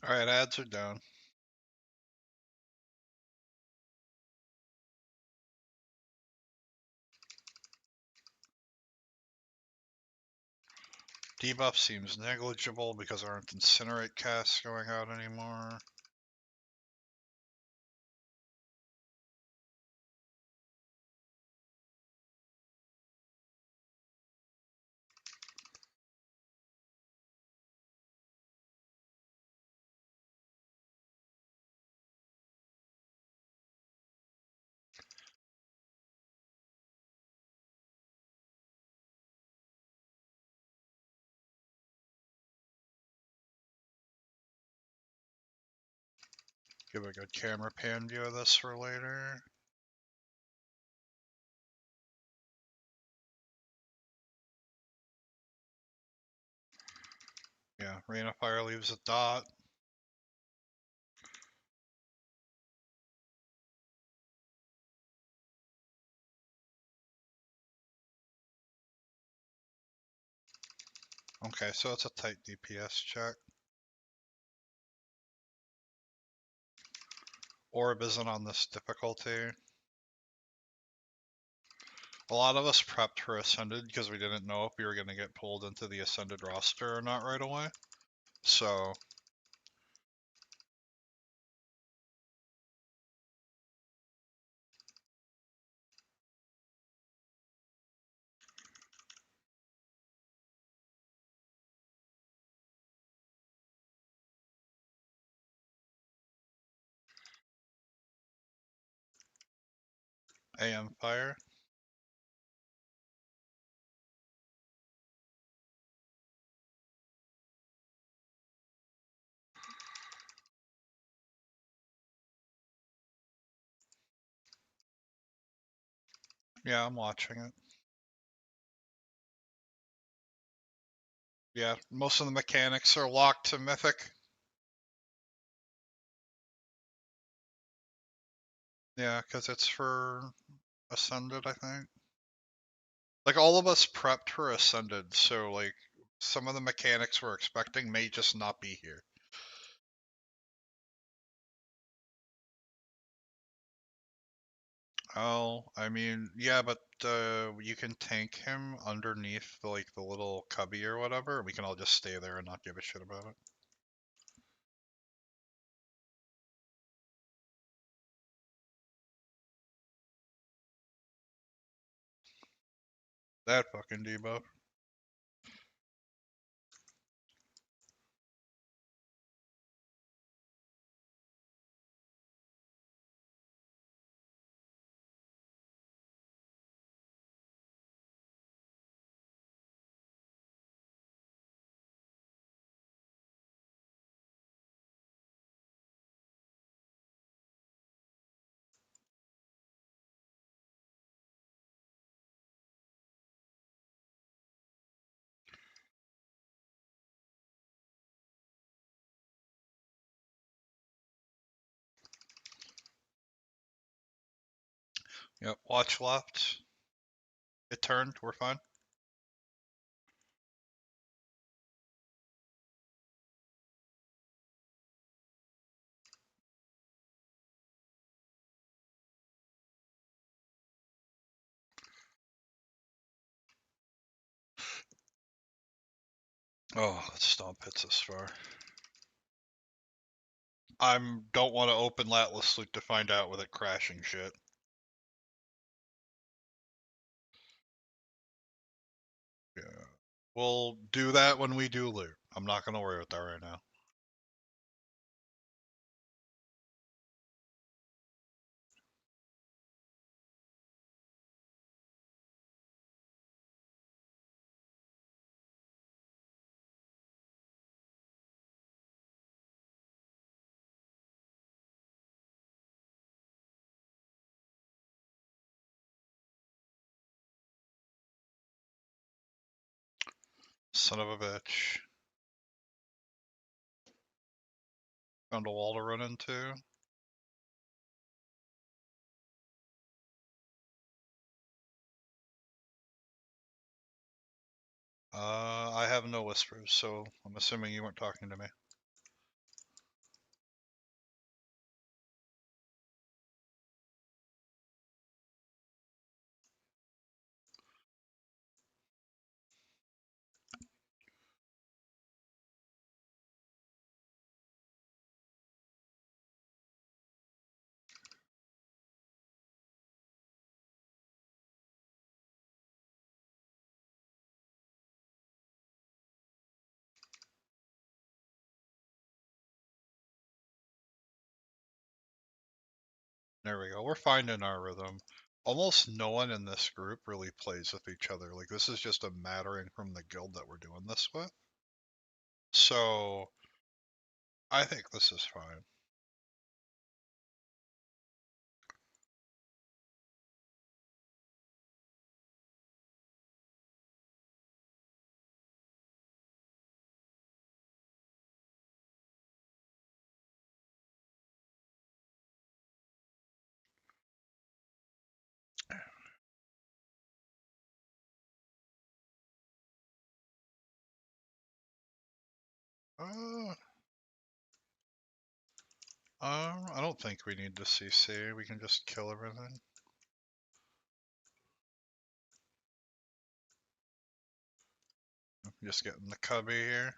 Alright, ads are down. Debuff seems negligible because there aren't incinerate casts going out anymore. Give a good camera pan view of this for later. Yeah, Rain of Fire leaves a dot. Okay, so it's a tight DPS check. Orb isn't on this difficulty. A lot of us prepped for Ascended because we didn't know if we were going to get pulled into the Ascended roster or not right away. So, AM Fire. Yeah, I'm watching it. Yeah, most of the mechanics are locked to Mythic. Yeah, because it's for Ascended, I think. Like, all of us prepped for Ascended, so, like, some of the mechanics we're expecting may just not be here. Oh, I mean, yeah, but you can tank him underneath the, like, the little cubby or whatever. We can all just stay there and not give a shit about it. That fucking debuff. Yep, watch left. It turned, we're fine. Oh, that stomp hits us far. Don't want to open Latless Loot to find out with it crashing shit. Yeah. We'll do that when we do loot. I'm not gonna worry about that right now. Son of a bitch. Found a wall to run into. I have no whispers, so I'm assuming you weren't talking to me. There we go. We're finding our rhythm. Almost no one in this group really plays with each other. Like, this is just a mattering from the guild that we're doing this with. So, I think this is fine. Uh, I don't think we need to CC. We can just kill everything. Just getting the cubby here.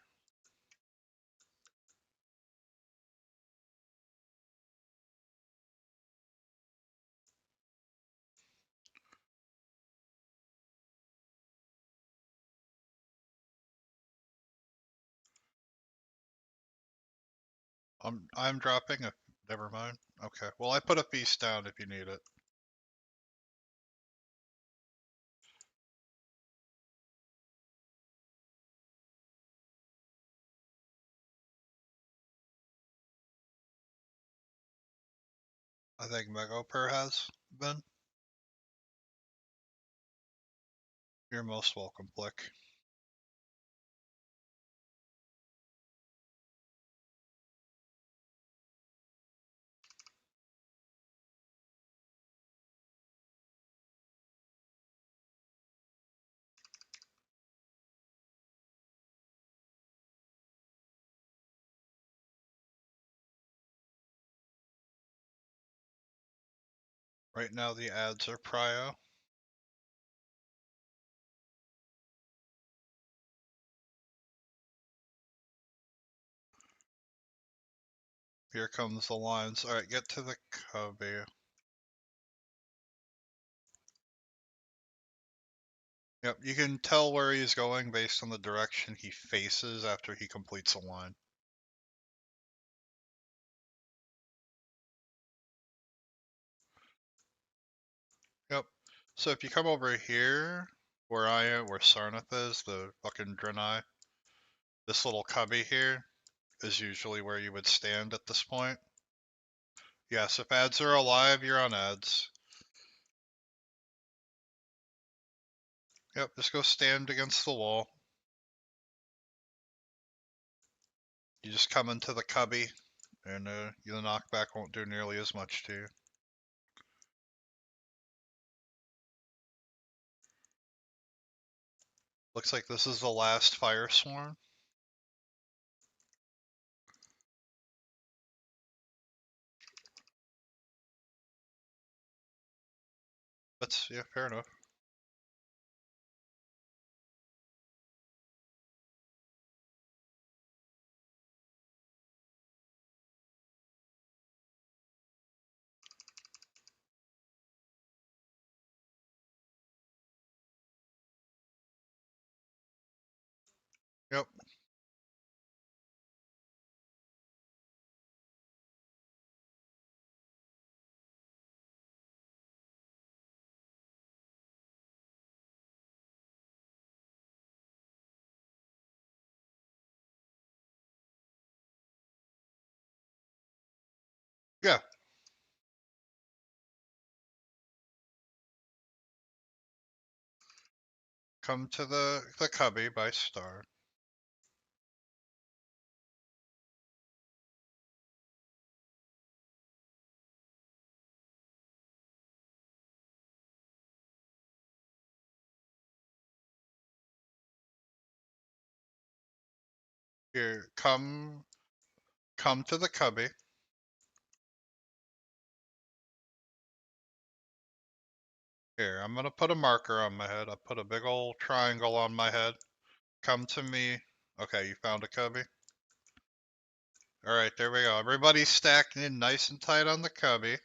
I'm dropping a. Never mind. Okay. Well, I put a feast down if you need it. I think Megoper has been. You're most welcome, Blick. Right now the ads are prio. Here comes the lines. Alright, get to the cubby. Yep, you can tell where he's going based on the direction he faces after he completes a line. Yep. So if you come over here, where I am, where Sarnath is, the fucking Draenei, this little cubby here is usually where you would stand at this point. Yes, if ads are alive, you're on ads. Yep, just go stand against the wall. You just come into the cubby, and the knockback won't do nearly as much to you. Looks like this is the last fire swarm. That's, yeah, fair enough. Yep. Yeah. Come to the cubby by star. Here, come to the cubby. Here, I'm gonna put a marker on my head. I put a big old triangle on my head. Come to me. Okay, you found a cubby? Alright, there we go. Everybody's stacked in nice and tight on the cubby.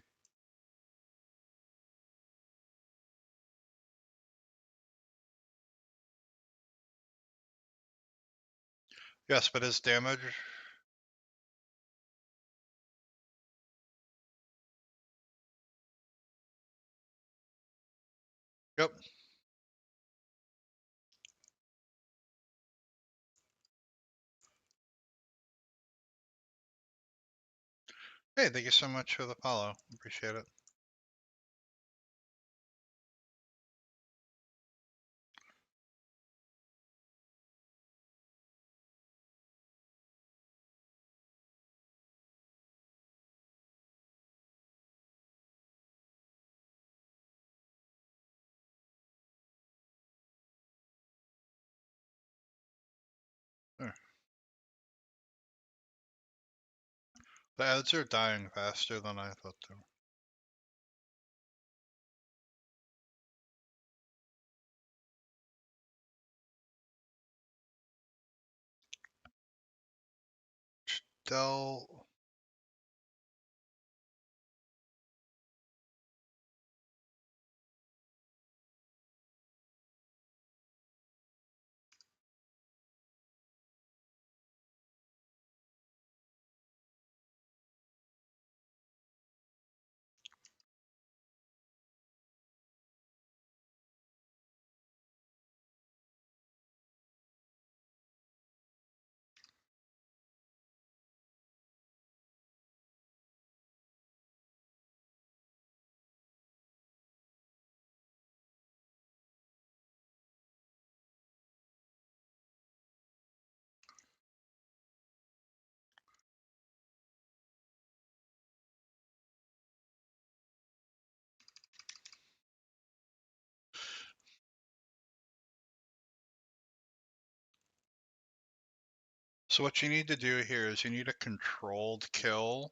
Yes, but his damage... Yep. Hey, thank you so much for the follow. Appreciate it. There. The ads are dying faster than I thought they were. Dell. So what you need to do here is you need a controlled kill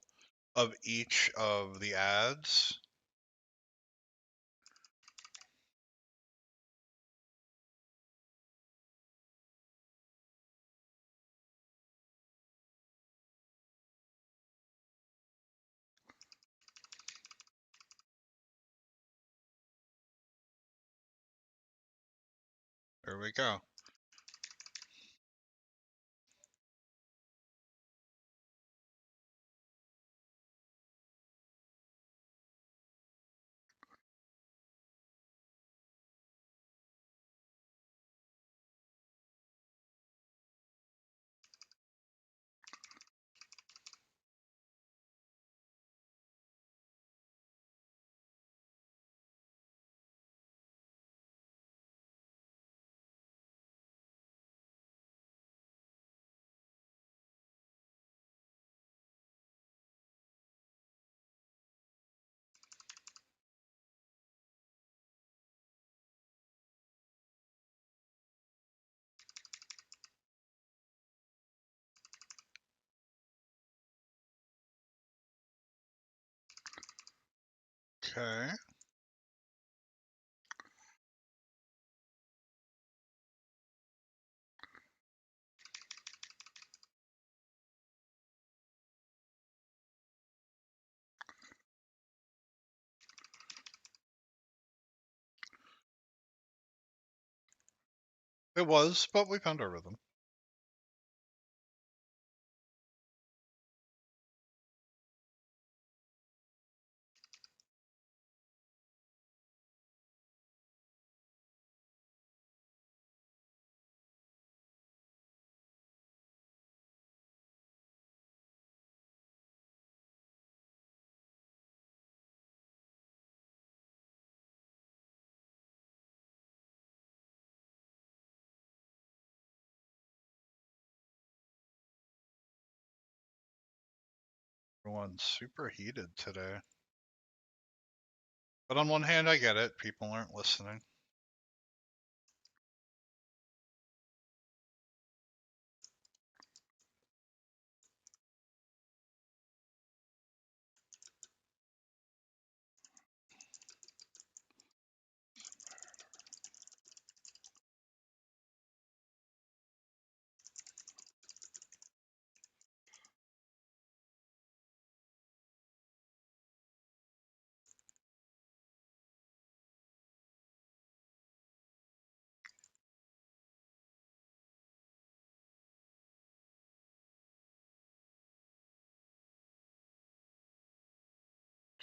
of each of the ads. There we go. Okay. It was, but we found our rhythm. Everyone's super heated today. But on one hand, I get it. People aren't listening.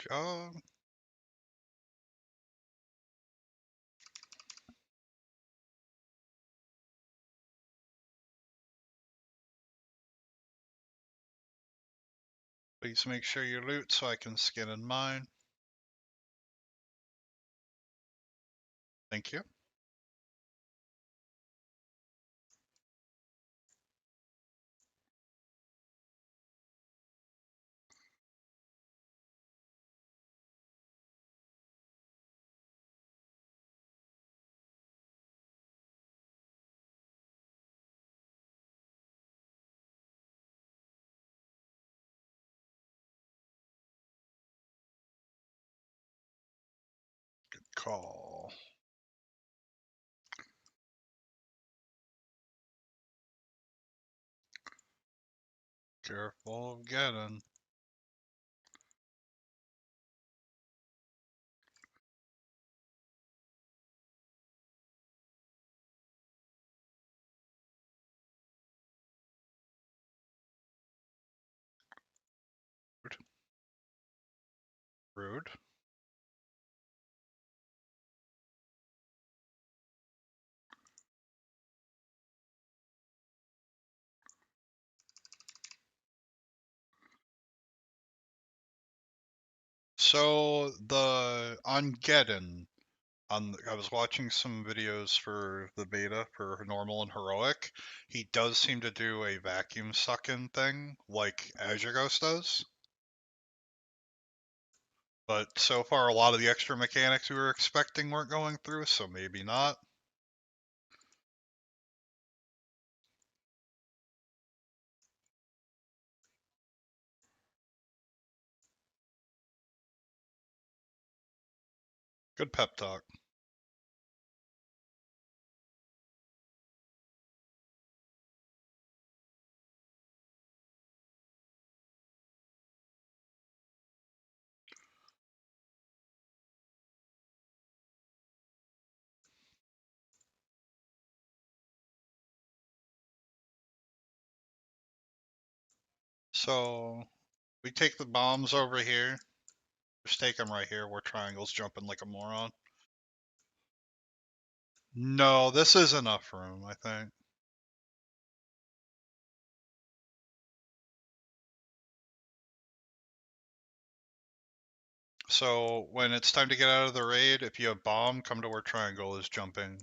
Job. Please make sure you loot so I can skin and mine. Thank you. Good call. Careful of getting. Rude. So on Geddon, I was watching some videos for the beta for normal and heroic. He does seem to do a vacuum suck-in thing like Azure Ghost does. But so far, a lot of the extra mechanics we were expecting weren't going through, so maybe not. Good pep talk. So we take the bombs over here. Just take them right here where Triangle's jumping like a moron. No, this is enough room, I think. So when it's time to get out of the raid, if you have bomb, come to where Triangle is jumping.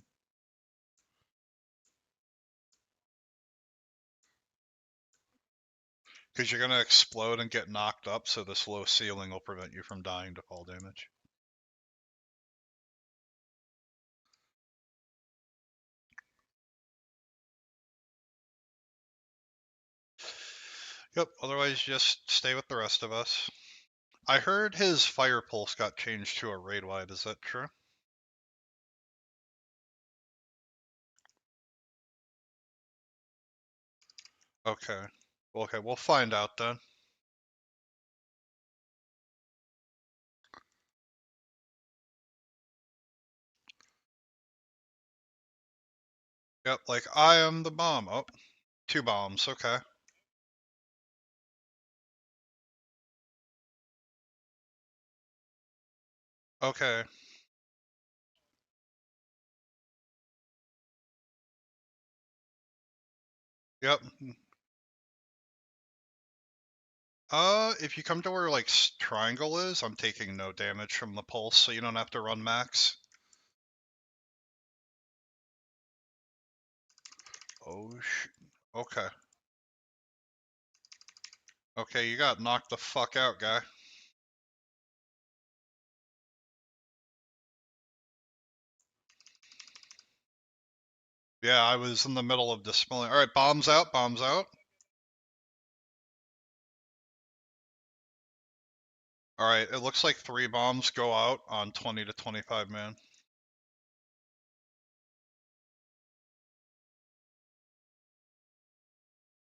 Because you're going to explode and get knocked up, so this low ceiling will prevent you from dying to fall damage. Yep, otherwise just stay with the rest of us. I heard his fire pulse got changed to a raid wide, is that true? Okay. Okay, we'll find out then. Yep, like I am the bomb. Oh, 2 bombs, okay. Okay. Yep. If you come to where like triangle is, I'm taking no damage from the pulse, so you don't have to run max. Oh okay. Okay, you got knocked the fuck out, guy. Yeah, I was in the middle of dispelling. All right, bombs out, bombs out. All right, it looks like 3 bombs go out on 20 to 25 man.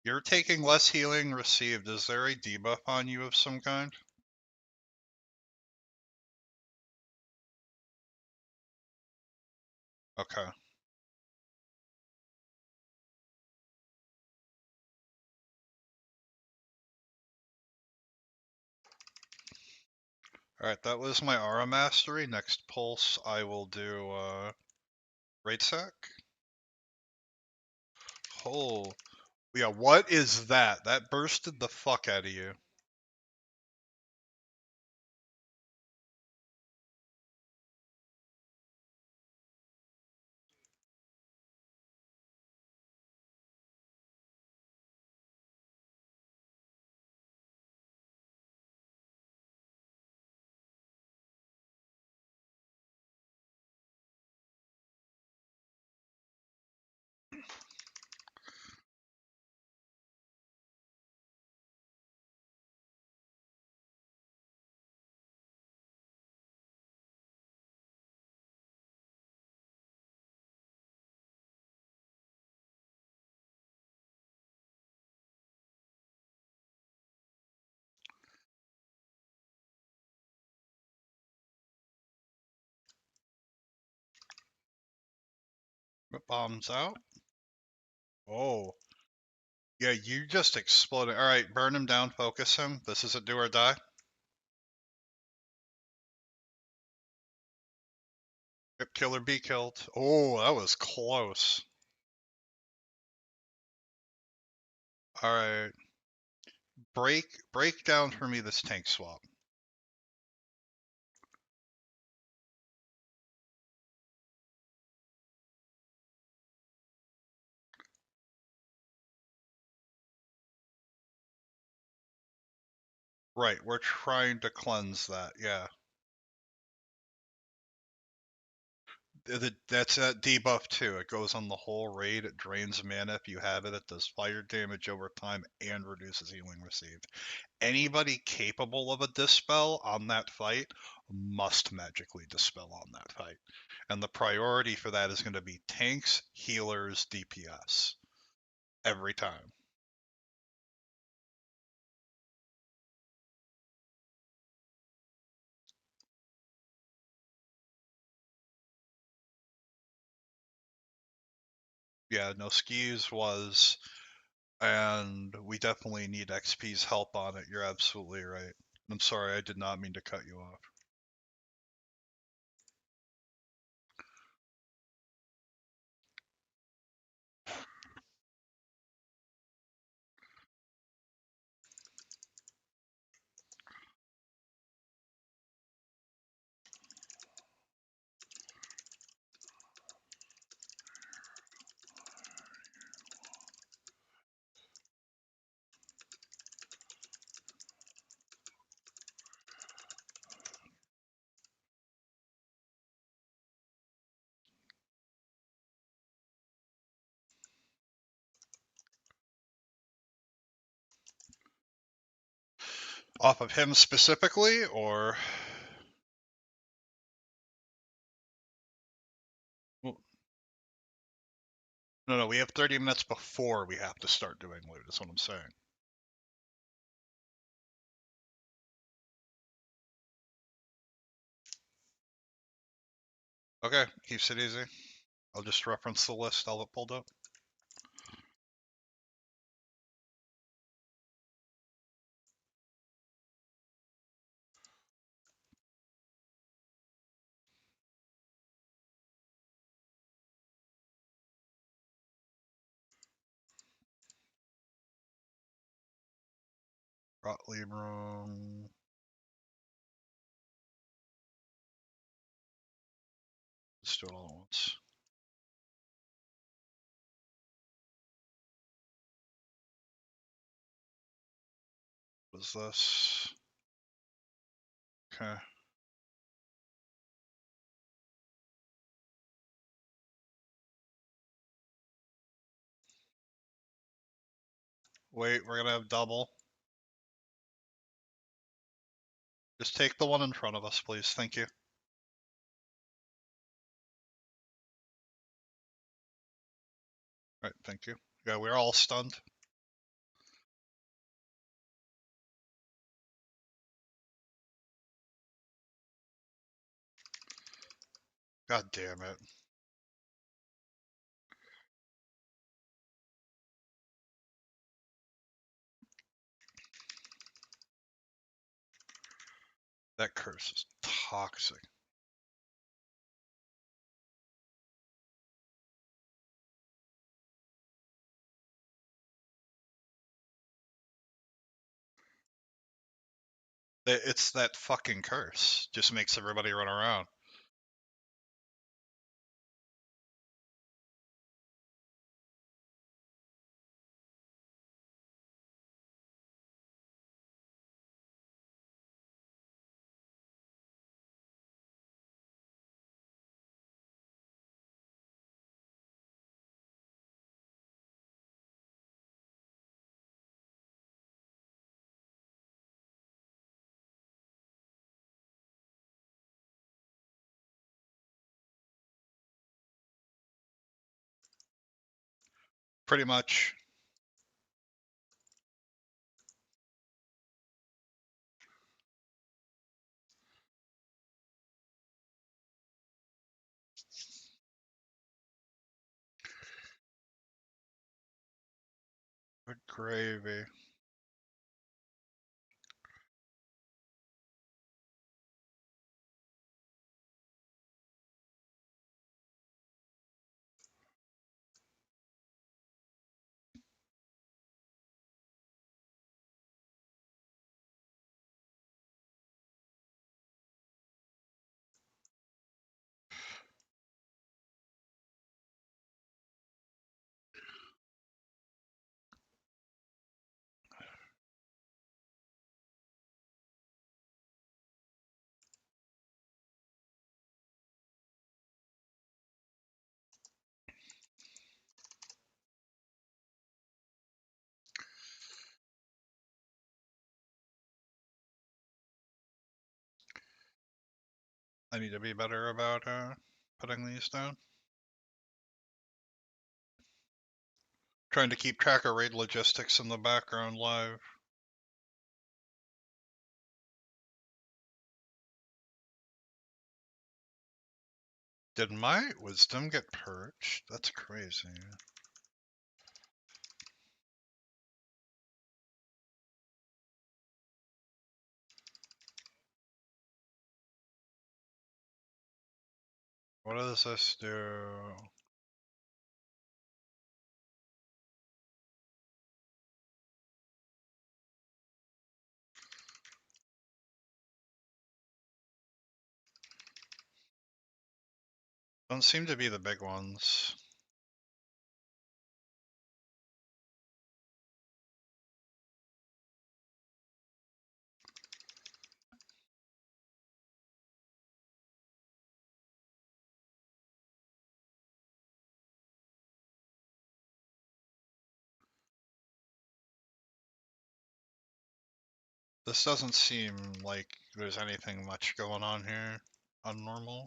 You're taking less healing received. Is there a debuff on you of some kind? Okay. Alright, that was my aura mastery. Next pulse, I will do, raid sack. Oh, yeah, what is that? That bursted the fuck out of you. Bombs out. Oh. Yeah, you just exploded. Alright, burn him down, focus him. This is a do or die. Yep, kill or be killed. Oh, that was close. Alright. Break down for me this tank swap. Right, we're trying to cleanse that, yeah. That's that debuff too. It goes on the whole raid. It drains mana if you have it. It does fire damage over time and reduces healing received. Anybody capable of a dispel on that fight must magically dispel on that fight. And the priority for that is going to be tanks, healers, DPS. Every time. Yeah, no skis was, and we definitely need XP's help on it. You're absolutely right. I'm sorry, I did not mean to cut you off. Off of him specifically, or no, we have 30 minutes before we have to start doing loot, is what I'm saying. Okay, keeps it easy. I'll just reference the list I'll have pulled up. Gottlieb room. Let's do it all at once. What is this? Okay. Wait, we're gonna have double. Just take the one in front of us, please. Thank you. Alright, thank you. Yeah, we're all stunned. God damn it. That curse is toxic. It's that fucking curse. Just makes everybody run around. Pretty much. Good gravy. I need to be better about putting these down. Trying to keep track of raid logistics in the background live. Did my wisdom get purged? That's crazy. What does this do? Don't seem to be the big ones. This doesn't seem like there's anything much going on here. Unnormal.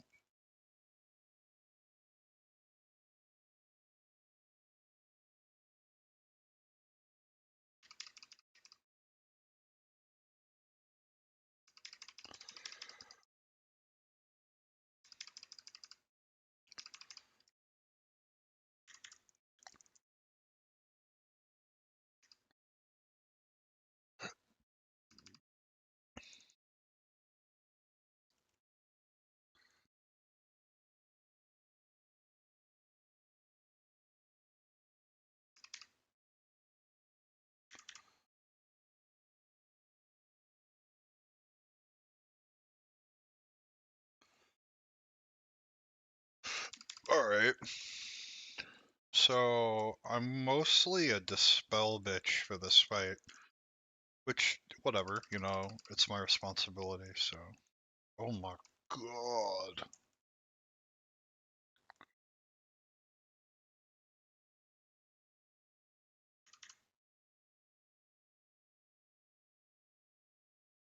Alright. So, I'm mostly a dispel bitch for this fight. Which, whatever, you know, it's my responsibility, so. Oh my god.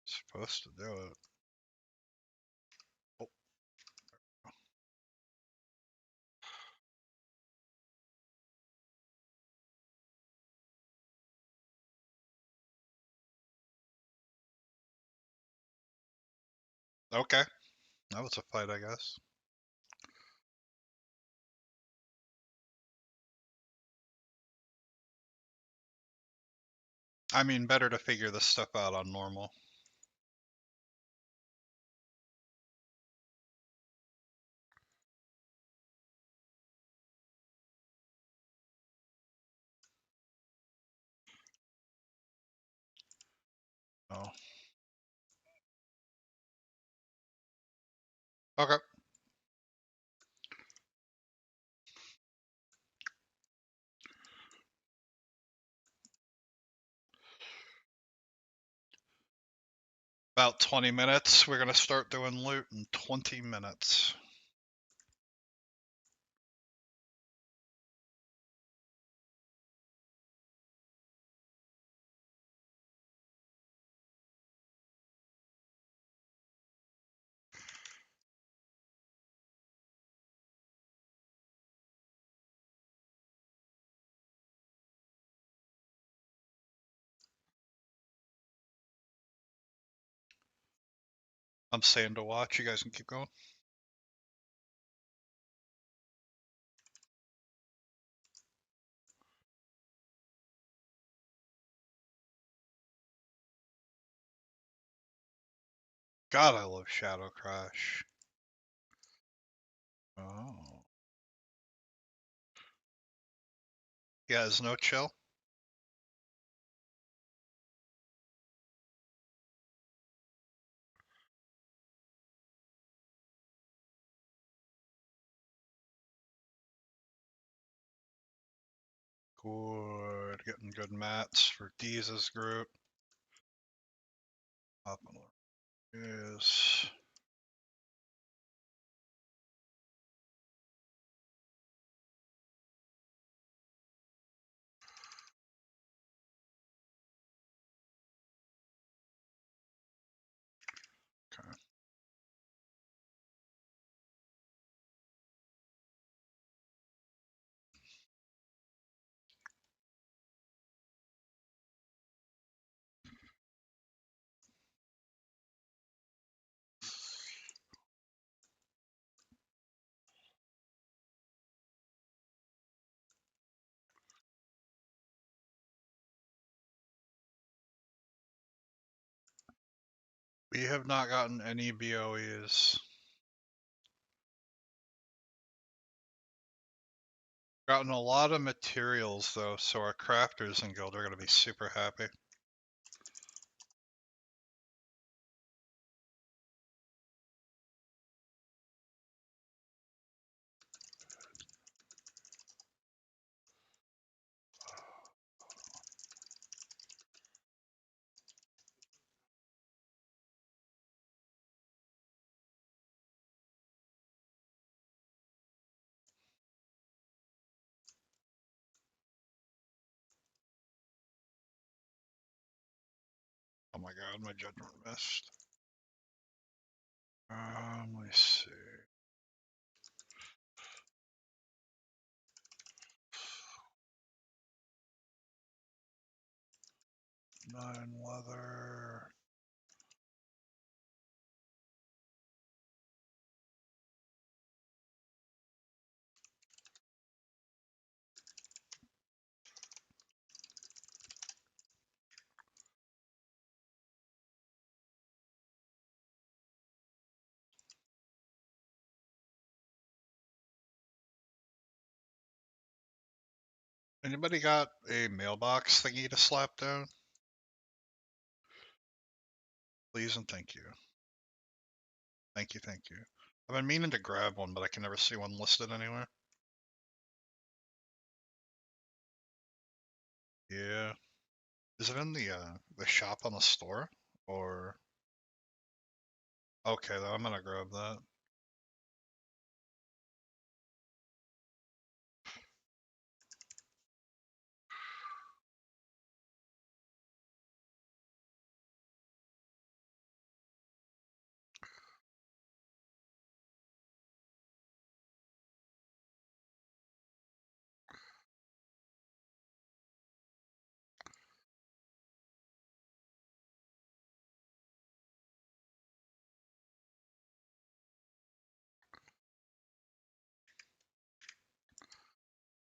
Supposed to do it. Oh, okay. That was a fight, I guess. I mean, better to figure this stuff out on normal. Oh. Okay. About 20 minutes. We're gonna start doing loot in 20 minutes. I'm staying to watch. You guys can keep going. God, I love Shadow Crash. Oh. Yeah, there's no chill. Good. Getting good mats for Deeze's group. Up on is. Okay. We have not gotten any BOEs. Gotten a lot of materials though, so our crafters in guild are gonna be super happy. Oh my god, my judgment missed. Let me see. Nine leather. Anybody got a mailbox thingy to slap down? Please and thank you. Thank you, thank you. I've been meaning to grab one, but I can never see one listed anywhere. Yeah. Is it in the shop on the store? Or okay, then I'm gonna grab that.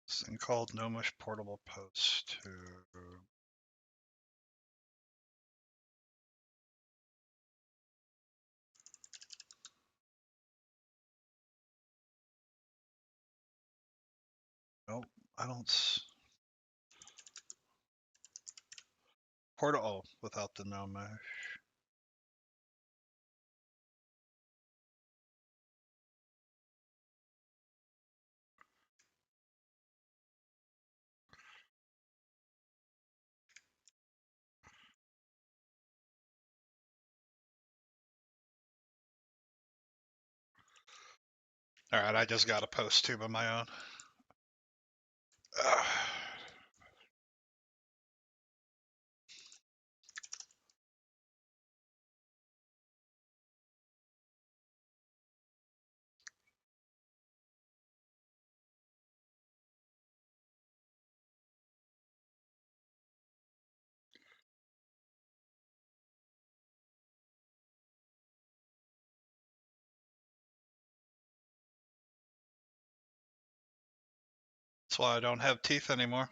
This thing called Gnomish Portable Post to nope, I don't portal without the Gnomish. Alright, I just got a post tube of my own. That's why I don't have teeth anymore.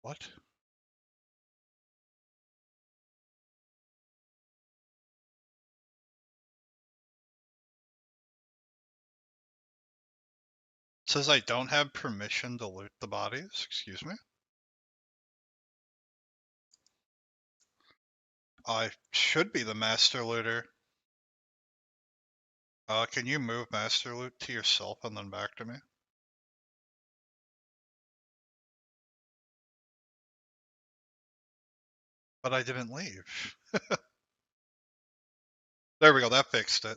What? It says I don't have permission to loot the bodies. Excuse me? I should be the master looter. Can you move master loot to yourself and then back to me? But I didn't leave. There we go, that fixed it.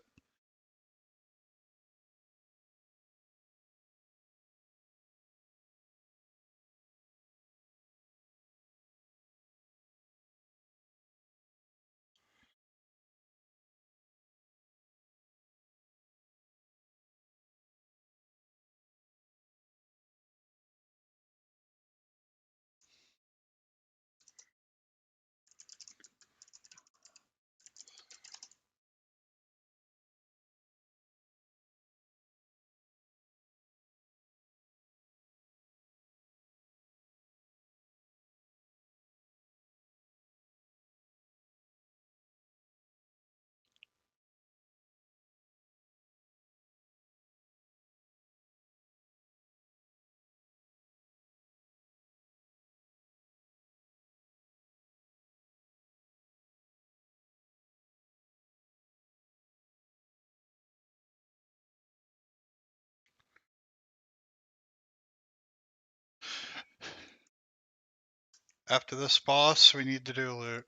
After this boss, we need to do loot.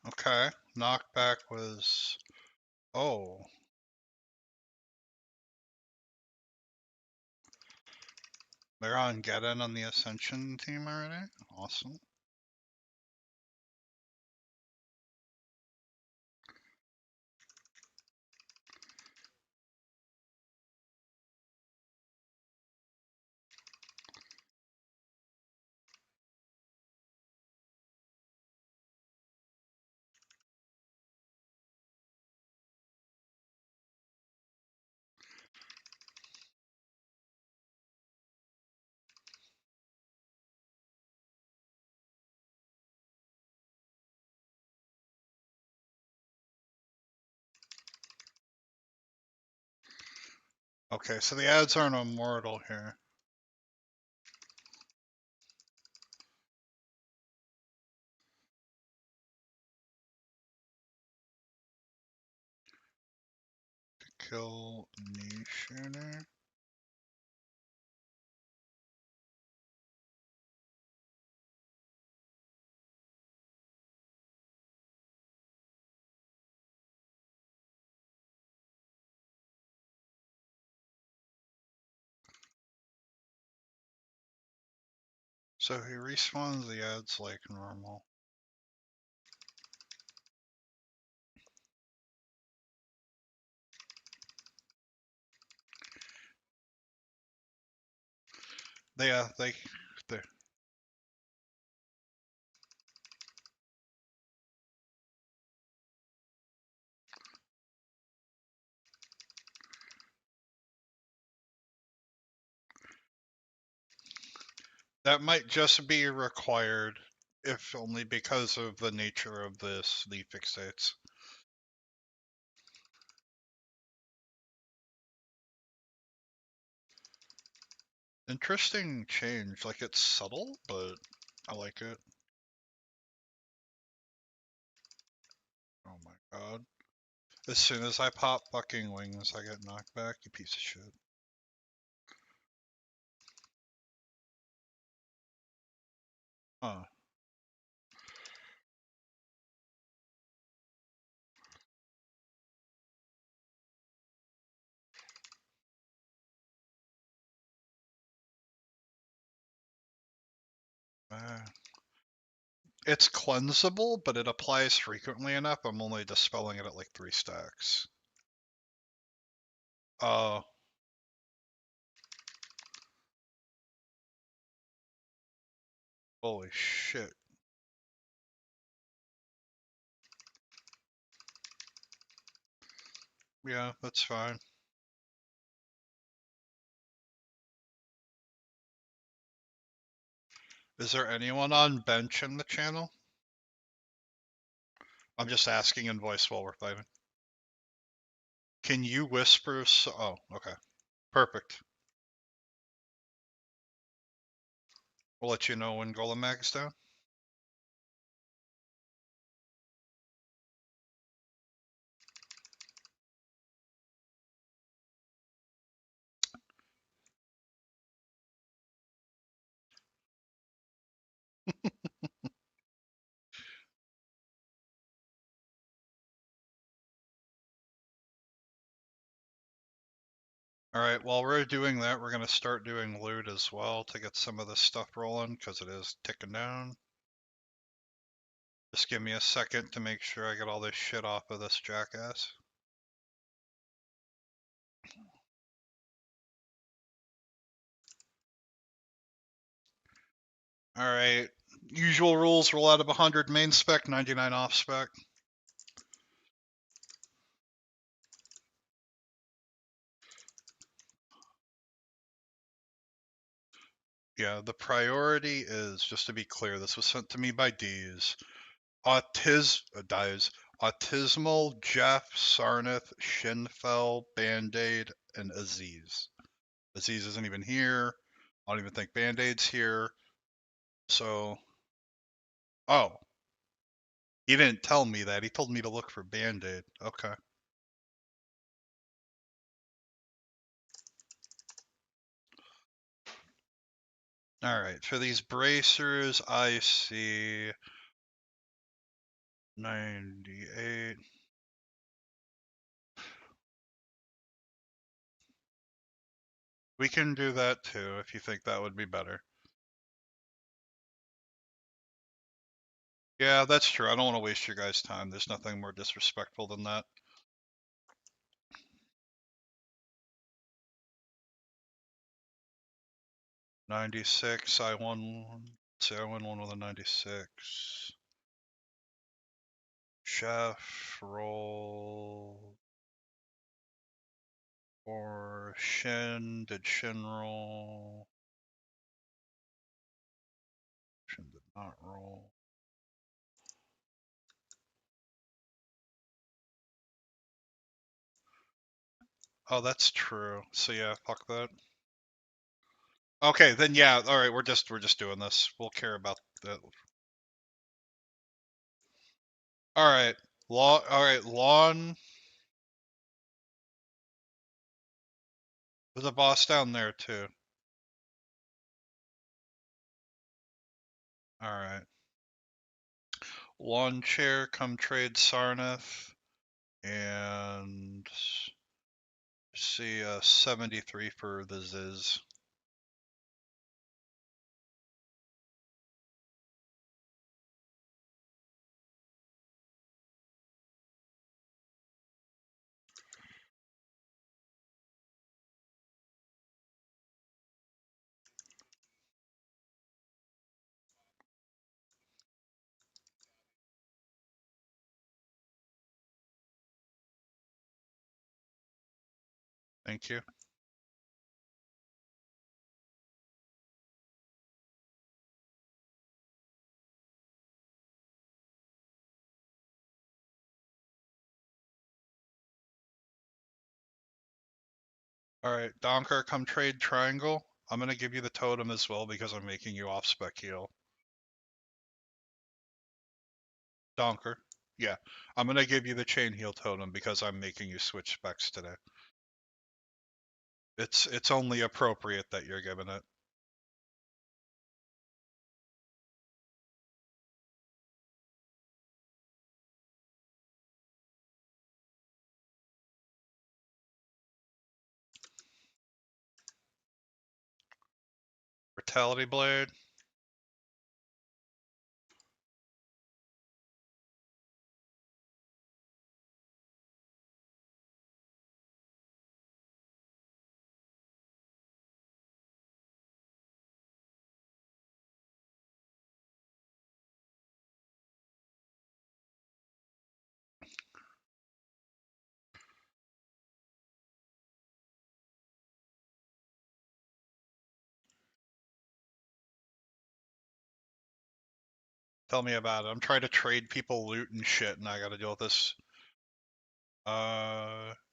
Okay, knockback was... Oh. They're on Get In on the Ascension team already? Awesome. Okay, so the ads aren't immortal here. Kill knee shooter. So he respawns the ads like normal. They're that might just be required, if only because of the nature of this, the fixates. Interesting change, like it's subtle, but I like it. Oh my god. As soon as I pop fucking wings, I get knocked back, you piece of shit. Huh. It's cleansable, but it applies frequently enough, I'm only dispelling it at like 3 stacks. Oh. Holy shit. Yeah, that's fine. Is there anyone on bench in the channel? I'm just asking in voice while we're fighting. Can you whisper? Oh, okay. Perfect. We'll let you know when Golem Mag's down. Alright, while we're doing that, we're going to start doing loot as well to get some of this stuff rolling, because it is ticking down. Just give me a second to make sure I get all this shit off of this jackass. Alright, usual rules, roll out of 100 main spec, 99 off spec. Yeah, the priority is, just to be clear, this was sent to me by D's. Autismal, Jeff, Sarnath, Shinfell, Band-Aid, and Aziz. Aziz isn't even here. I don't even think Band-Aid's here. So, oh, he didn't tell me that. He told me to look for Band-Aid. Okay. All right, for these bracers, I see 98. We can do that too, if you think that would be better. Yeah, that's true. I don't want to waste your guys' time. There's nothing more disrespectful than that. 96, I won one. See, I won one with a 96. Chef, roll. Or Shin, did Shin roll? Shin did not roll. Oh, that's true. So yeah, fuck that. Okay, then yeah, all right, we're just doing this. We'll care about that. All right. Lawn. There's a boss down there too. All right. Lawn chair, come trade Sarnath and see 73 for the Ziz. Thank you. All right, Donker, come trade triangle. I'm gonna give you the totem as well because I'm making you off spec heal. Donker. Yeah, I'm gonna give you the chain heal totem because I'm making you switch specs today. It's only appropriate that you're giving it. Brutality blade. Tell me about it. I'm trying to trade people loot and shit, and I gotta deal with this.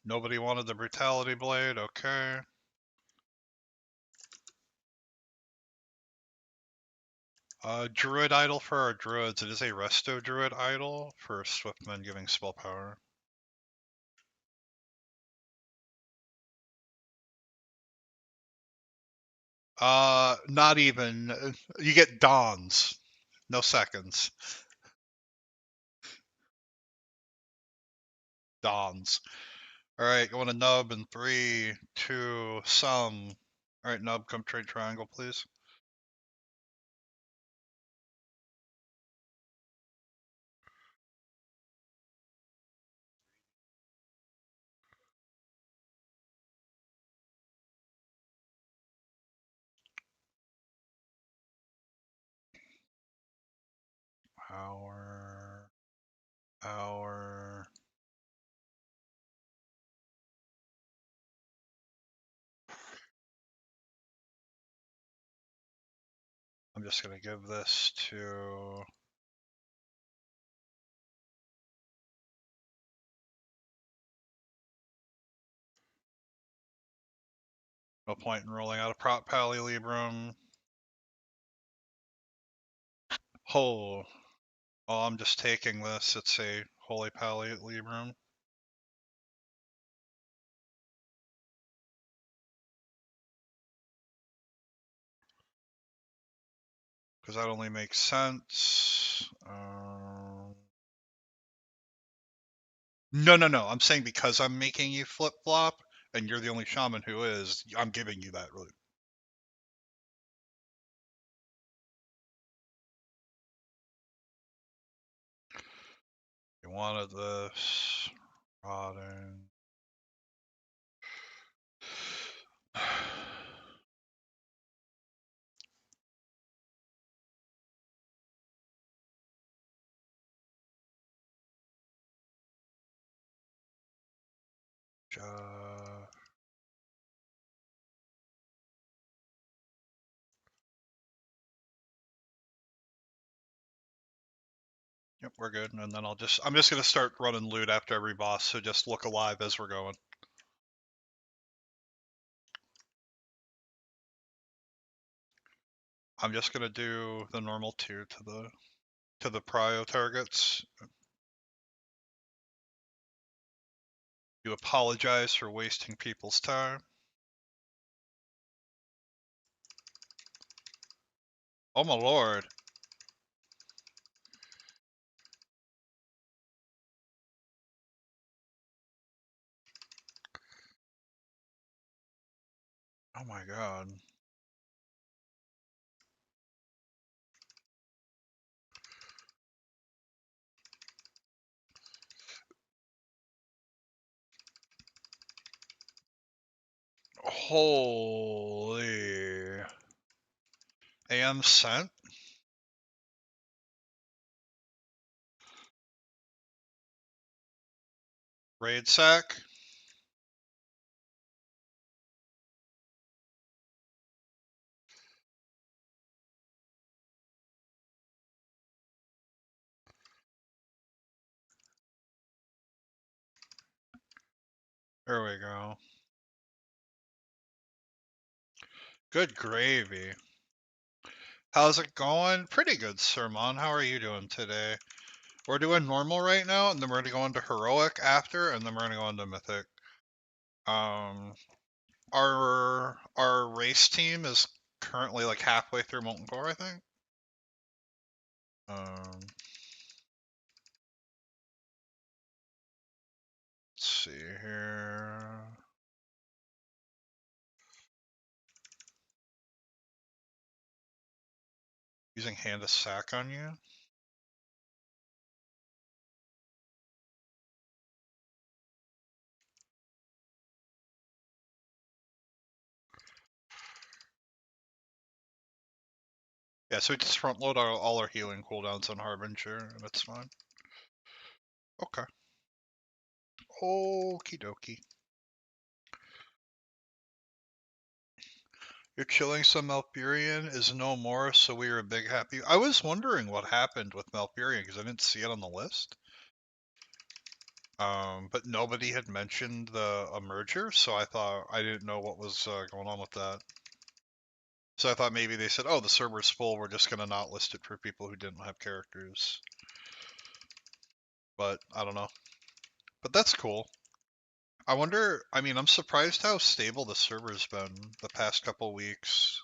Nobody wanted the brutality blade. Okay. Druid idol for our druids. It is a resto druid idol for swiftmen giving spell power. Not even. You get dawns. No seconds. Dawns. Alright, going to Nub in 3, 2, some. Alright, Nub, come trade triangle, please. Hour. I'm just gonna give this to... No point in rolling out a prop pally librum. Oh. Oh, I'm just taking this. It's a holy pally librum. Because that only makes sense. No. I'm saying because I'm making you flip flop, and you're the only shaman who is, I'm giving you that route. You wanted this. Rotting. Yep, we're good. And then I'm just gonna start running loot after every boss, so just look alive as we're going. I'm just gonna do the normal 2 to the prio targets. You apologize for wasting people's time. Oh my lord. Oh my god. Holy. AM sent? Raid sack? There we go. Good gravy. How's it going? Pretty good, Sermon. How are you doing today? We're doing normal right now, and then we're gonna go into heroic after, and then we're gonna go into mythic. Our race team is currently like halfway through Molten Core, I think. Let's see here. Using hand to sack on you. Yeah, so we just front load all our healing cooldowns on Harbinger, and that's fine. Okay. Okie dokie. You're killing some Malperion is no more, so we are big happy. I was wondering what happened with Malperion because I didn't see it on the list. But nobody had mentioned a merger, so I thought I didn't know what was going on with that. So I thought maybe they said, "Oh, the server's full. We're just gonna not list it for people who didn't have characters." But I don't know. But that's cool. I wonder. I mean, I'm surprised how stable the server's been the past couple weeks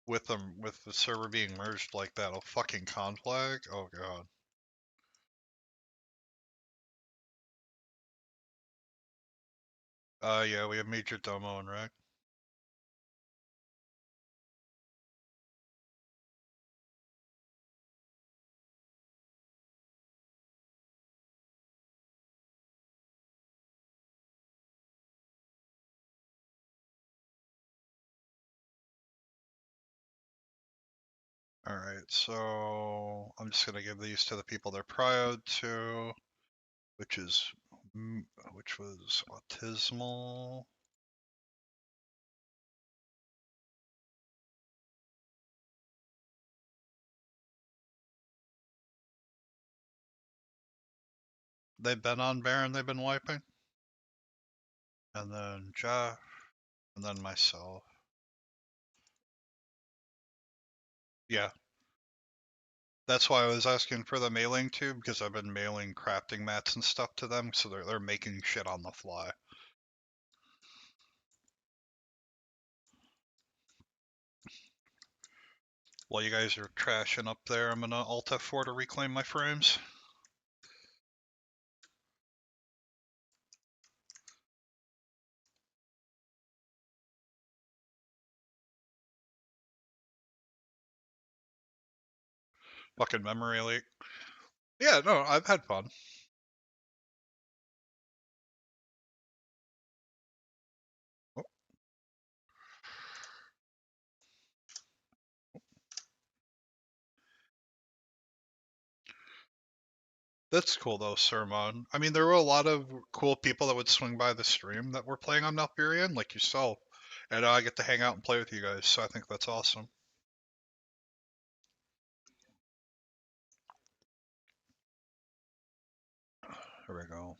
with the server being merged like that. A fucking conflag. Oh god. Yeah, we have Major Domo and Rag. Alright, so I'm just gonna give these to the people they're proud to, which was Autismal. They've been on Baron, they've been wiping. And then Jeff, and then myself. Yeah. That's why I was asking for the mailing too, because I've been mailing crafting mats and stuff to them, so they're making shit on the fly. While you guys are trashing up there, I'm gonna Alt F4 to reclaim my frames. Fucking memory leak. Yeah, no, I've had fun. Oh, that's cool though, Sermon. I mean, there were a lot of cool people that would swing by the stream that were playing on Malfurion, like yourself, and I get to hang out and play with you guys, so I think that's awesome. Here we go.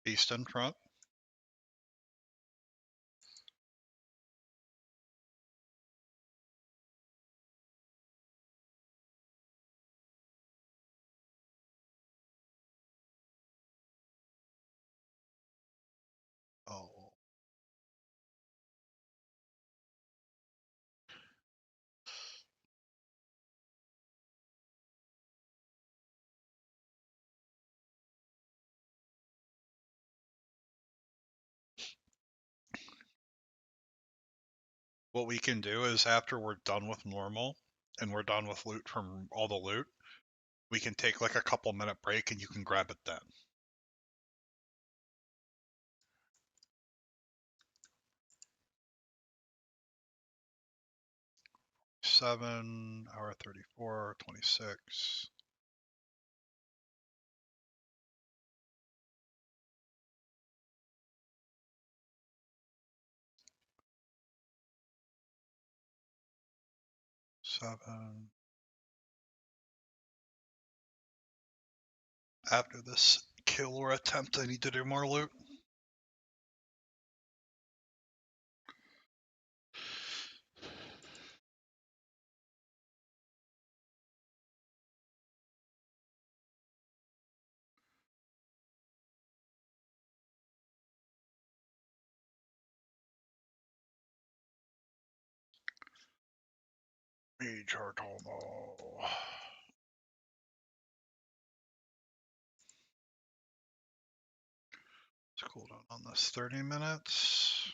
Beast in front. Oh. What we can do is after we're done with normal and we're done with loot from all the loot, we can take like a couple minute break and you can grab it then. 7 hour 34, 26. Seven. After this kill or attempt, I need to do more loot. Major Domo. Let's cool down on this? 30 minutes?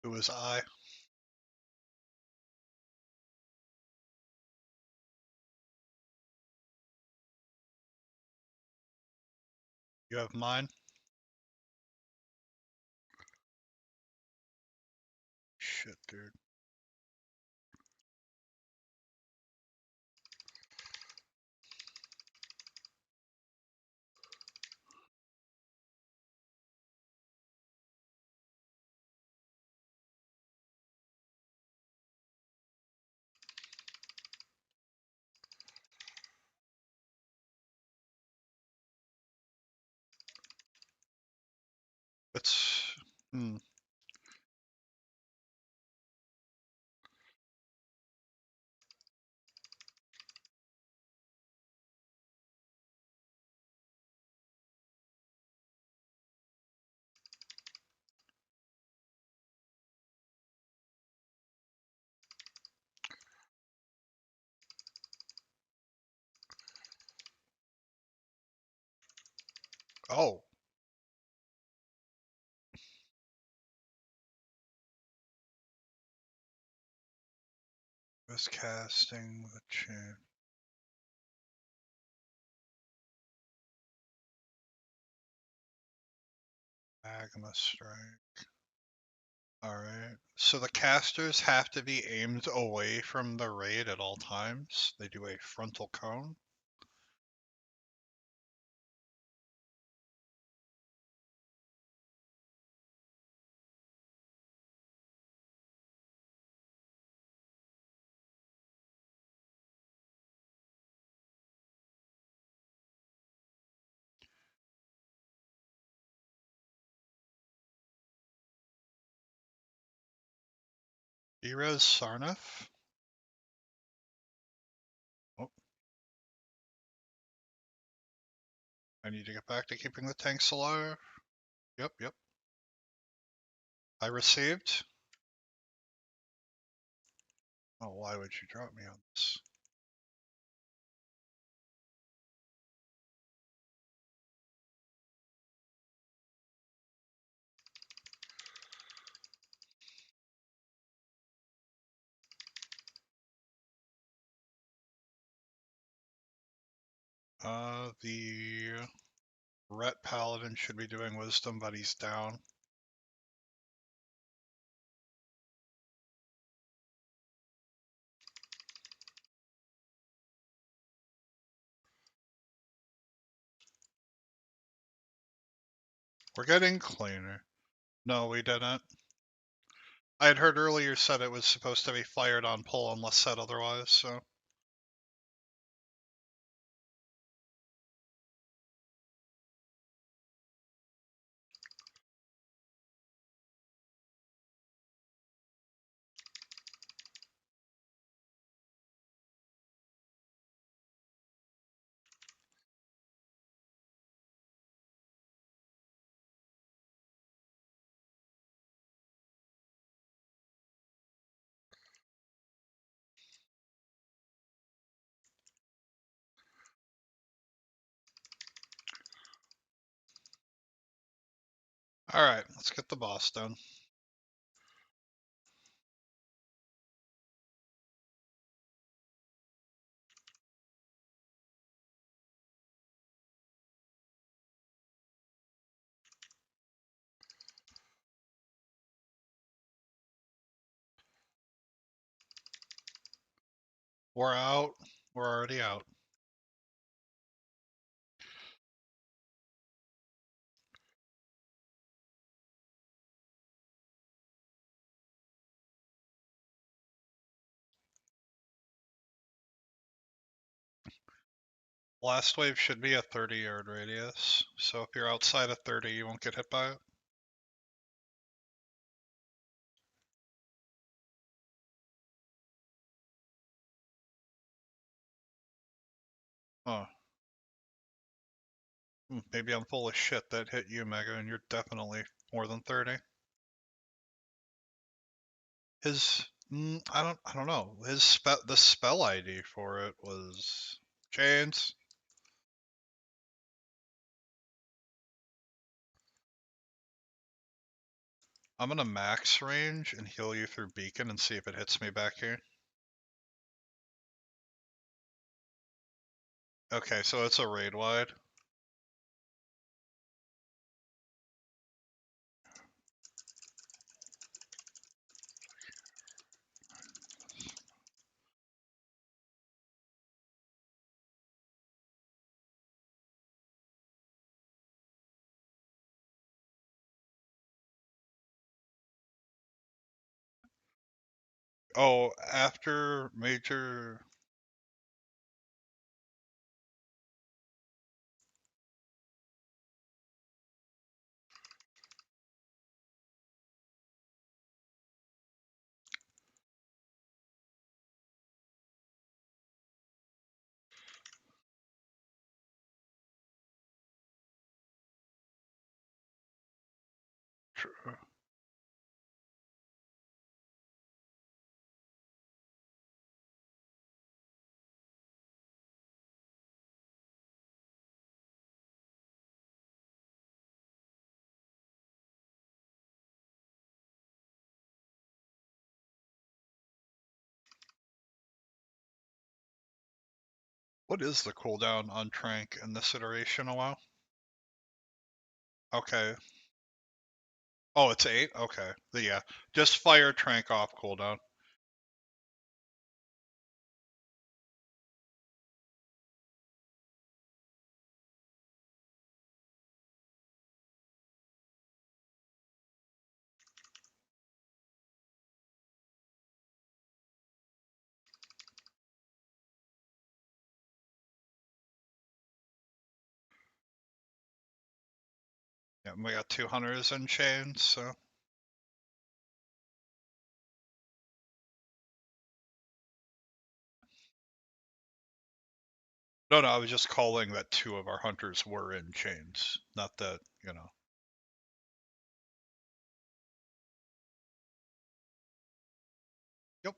It was I. You have mine? Shit, dude. It's... Hmm. Oh. Was casting the chain. Magma Strike. Alright. So the casters have to be aimed away from the raid at all times. They do a frontal cone. Erez Sarnath? Oh, I need to get back to keeping the tanks alive. Yep, yep. I received. Oh, why would you drop me on this? The Ret Paladin should be doing wisdom, but he's down. We're getting cleaner. No, we didn't. I had heard earlier said it was supposed to be fired on pull unless said otherwise, so. Alright, let's get the boss done. We're out. We're already out. Last wave should be a 30-yard radius, so if you're outside of 30, you won't get hit by it. Huh. Maybe I'm full of shit that hit you, Mega, and you're definitely more than 30. His, I don't know. The spell ID for it was chains. I'm gonna max range and heal you through beacon and see if it hits me back here. Okay, so it's a raid wide. Oh, after major. What is the cooldown on Trank in this iteration a while? Okay. Oh, it's 8? Okay. Yeah. Just fire Trank off cooldown. Yeah, we got 2 hunters in chains, so. No, I was just calling that 2 of our hunters were in chains. Not that, you know. Yep.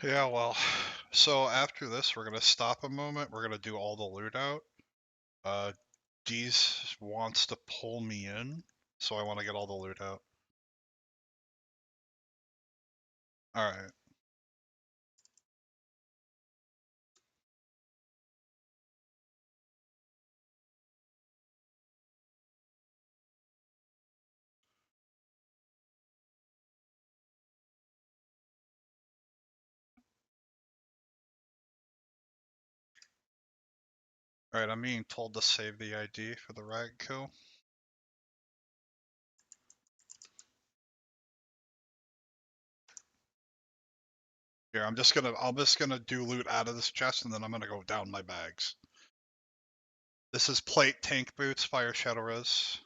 Yeah, well, so after this, we're gonna stop a moment. We're gonna do all the loot out. Deez wants to pull me in, so I want to get all the loot out. All right. All right, I'm being told to save the ID for the rag kill. Here, I'm just gonna do loot out of this chest, and then I'm gonna go down my bags. This is plate, tank boots, fire shadow res.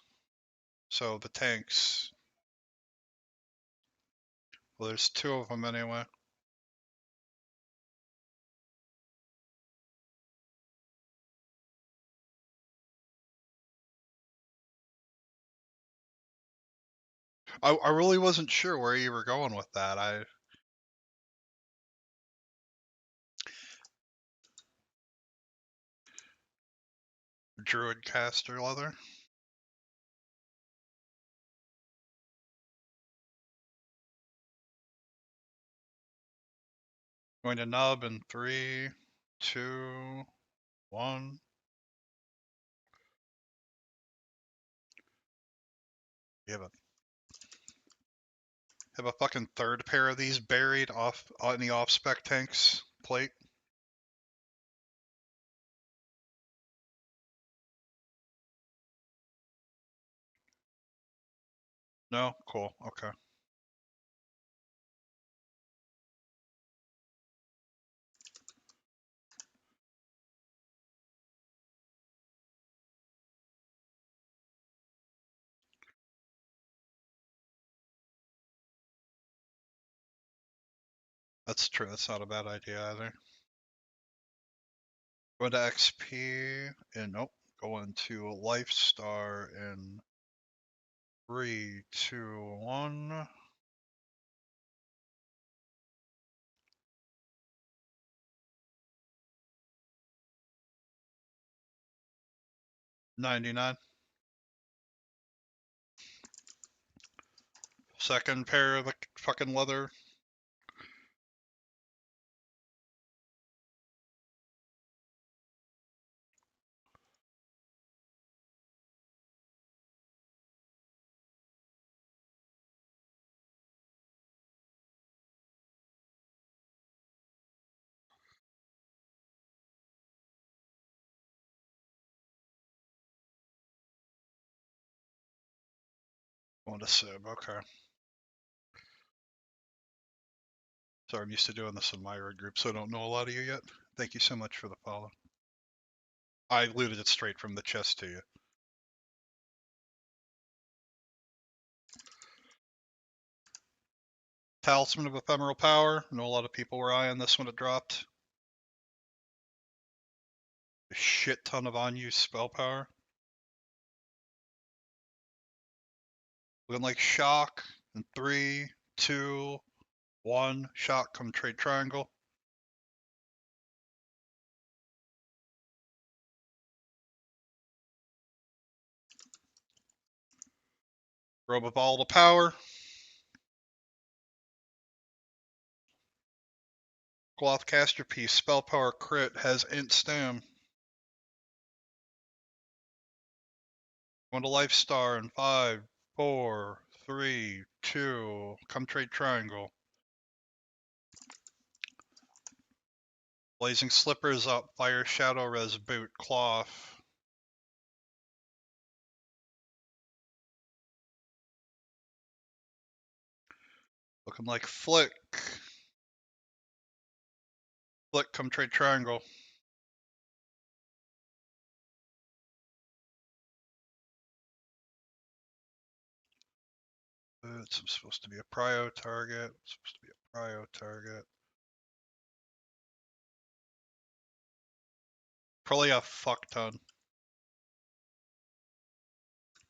So the tanks. Well, there's 2 of them anyway. I really wasn't sure where you were going with that. Druid caster leather. Going to nub in 3, 2, 1. You have a fucking third pair of these buried off on the off spec tanks plate. No? Cool. Okay. That's true. That's not a bad idea either. Go into XP and nope. Go into Life Star in 3, 2, 1. $99. Second pair of the fucking leather. Going to Sib. Okay. Sorry, I'm used to doing this in my group, so I don't know a lot of you yet. Thank you so much for the follow. I looted it straight from the chest to you. Talisman of Ephemeral Power. I know a lot of people were eyeing this when it dropped. A shit ton of unused spell power. Looking like Shock in 3, 2, 1. Shock, come trade triangle. Robe of Volatile Power. Cloth Caster Piece. Spell power crit. Has int stam. Going to Life Star in 5, 4, 3, 2. Come trade triangle. Blazing Slippers up. Fire Shadow Res boot. Cloth. Looking like Flick. Flick, come trade triangle. It's supposed to be a prio target. It's supposed to be a prio target. Probably a fuck ton.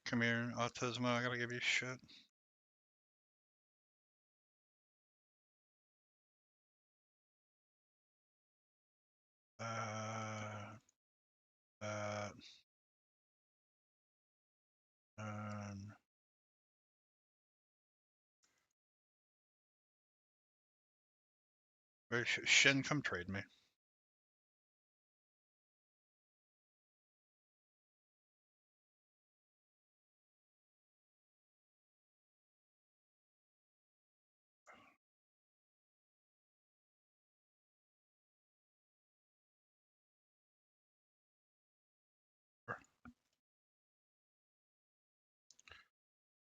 Come here, Autismo, I gotta give you shit. And Shin, come trade me.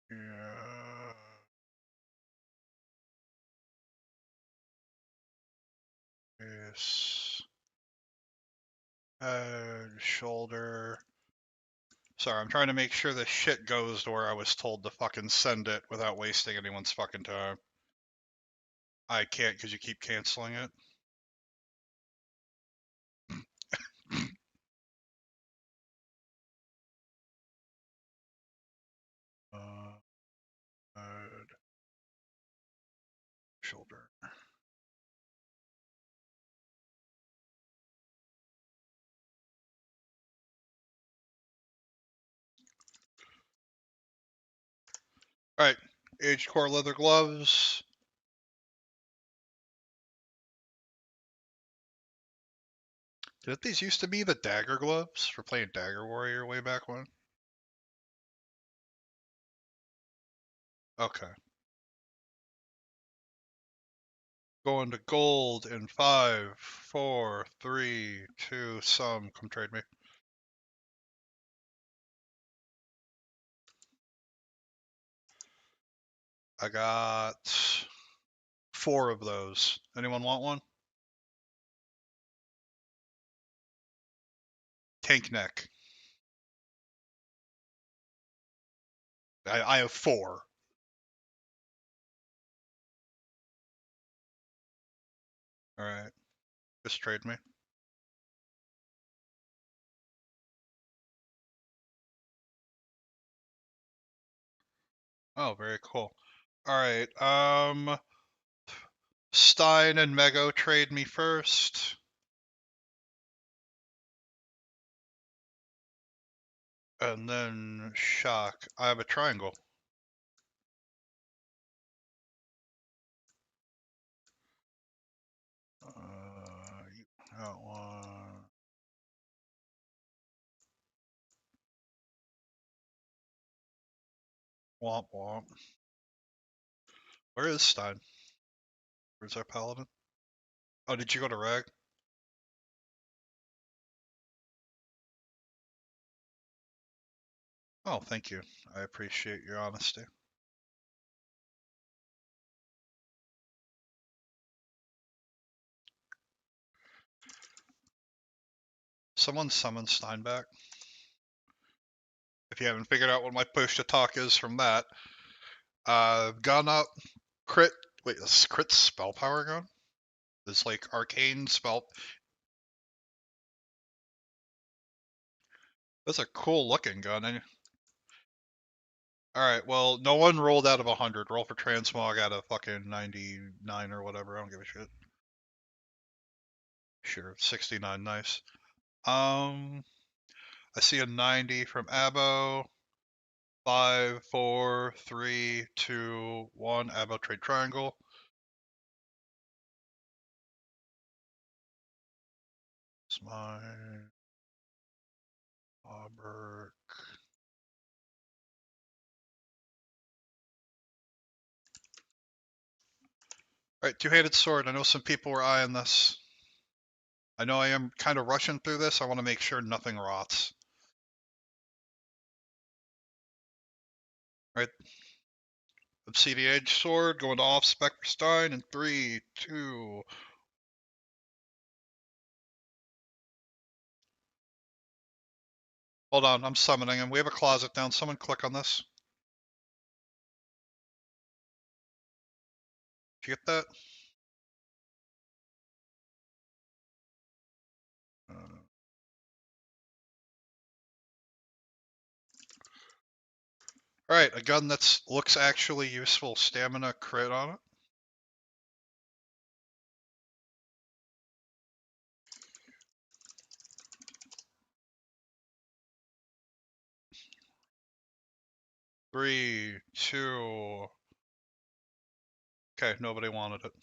Yeah. Yes. Shoulder. Sorry, I'm trying to make sure this shit goes to where I was told to fucking send it without wasting anyone's fucking time. I can't because you keep canceling it. Shoulder. Alright, aged core leather gloves. Did these used to be the dagger gloves for playing Dagger Warrior way back when? Okay. Going to gold in 5, 4, 3, 2, some. Come trade me. I got 4 of those. Anyone want one? Tank neck. I have 4. Alright. Just trade me. Oh, very cool. Alright, Stein and Mego trade me first. And then Shock. I have a triangle. That one. Womp womp. Where is Stein? Where's our Paladin? Oh, did you go to Rag? Oh, thank you. I appreciate your honesty. Someone summon Stein back. If you haven't figured out what my push to talk is from that. Gun up, crit. Wait, is crit spell power gun? It's like arcane spell. That's a cool looking gun. Alright, well, no one rolled out of 100. Roll for transmog out of fucking 99 or whatever. I don't give a shit. Sure, 69, nice. I see a 90 from Abo. 5, 4, 3, 2, 1. Abo trade triangle. It's mine. Robert. Alright, two-handed sword. I know some people were eyeing this. I know I am kind of rushing through this. I want to make sure nothing rots. Alright. Obsidian Edge Sword going to off Spectre Stein in 3, 2. Hold on, I'm summoning him. We have a closet down. Someone click on this. Did you get that? Alright, a gun that looks actually useful. Stamina crit on it. Three, two. Okay, nobody wanted it.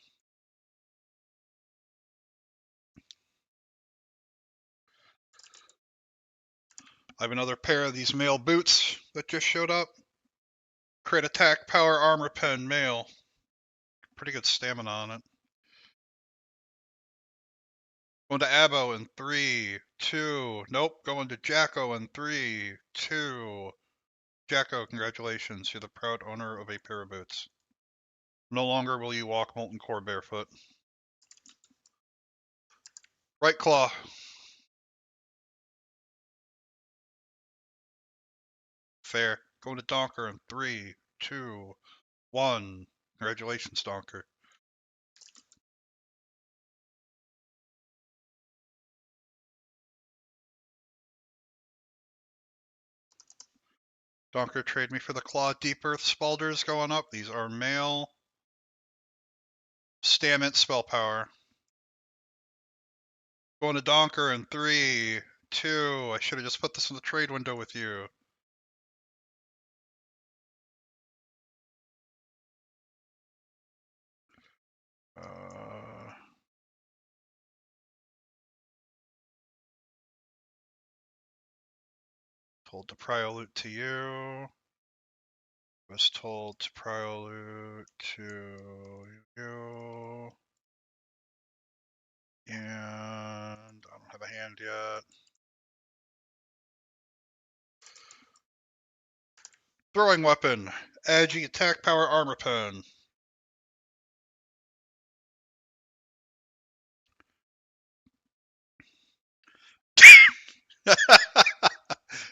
I have another pair of these male boots that just showed up. Crit attack, power armor pen, male. Pretty good stamina on it. Going to Abo in 3, 2. Nope, going to Jacko in 3, 2. Jacko, congratulations. You're the proud owner of a pair of boots. No longer will you walk Molten Core barefoot. Right claw. Fair. Going to Donker in 3, 2, 1. Congratulations, Donker. Donker, trade me for the claw. Deep Earth Spalders going up. These are male. Stamina spell power. Going to Donker in 3, 2. I should have just put this in the trade window with you. Told to prio loot to you. Was told to prio loot to you. And I don't have a hand yet. Throwing weapon. Agi attack power armor pen.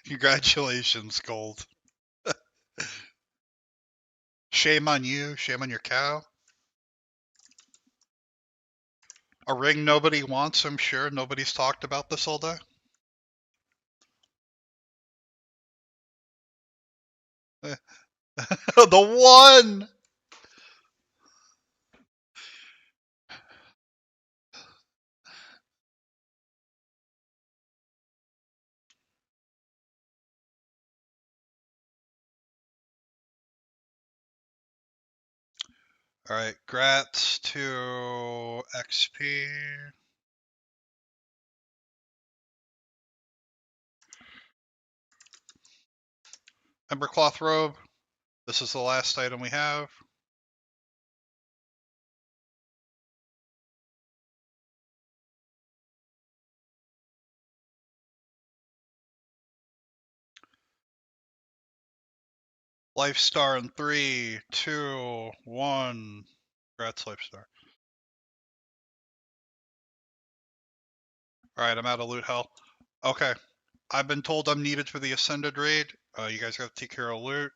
Congratulations, Gold. Shame on you. Shame on your cow. A ring nobody wants, I'm sure. Nobody's talked about this all day. The one! Alright, grats to XP. Embercloth robe. This is the last item we have. Life Star in 3, 2, 1. Congrats, Life Star. Alright, I'm out of loot hell. Okay. I've been told I'm needed for the Ascended raid. You guys gotta take care of loot.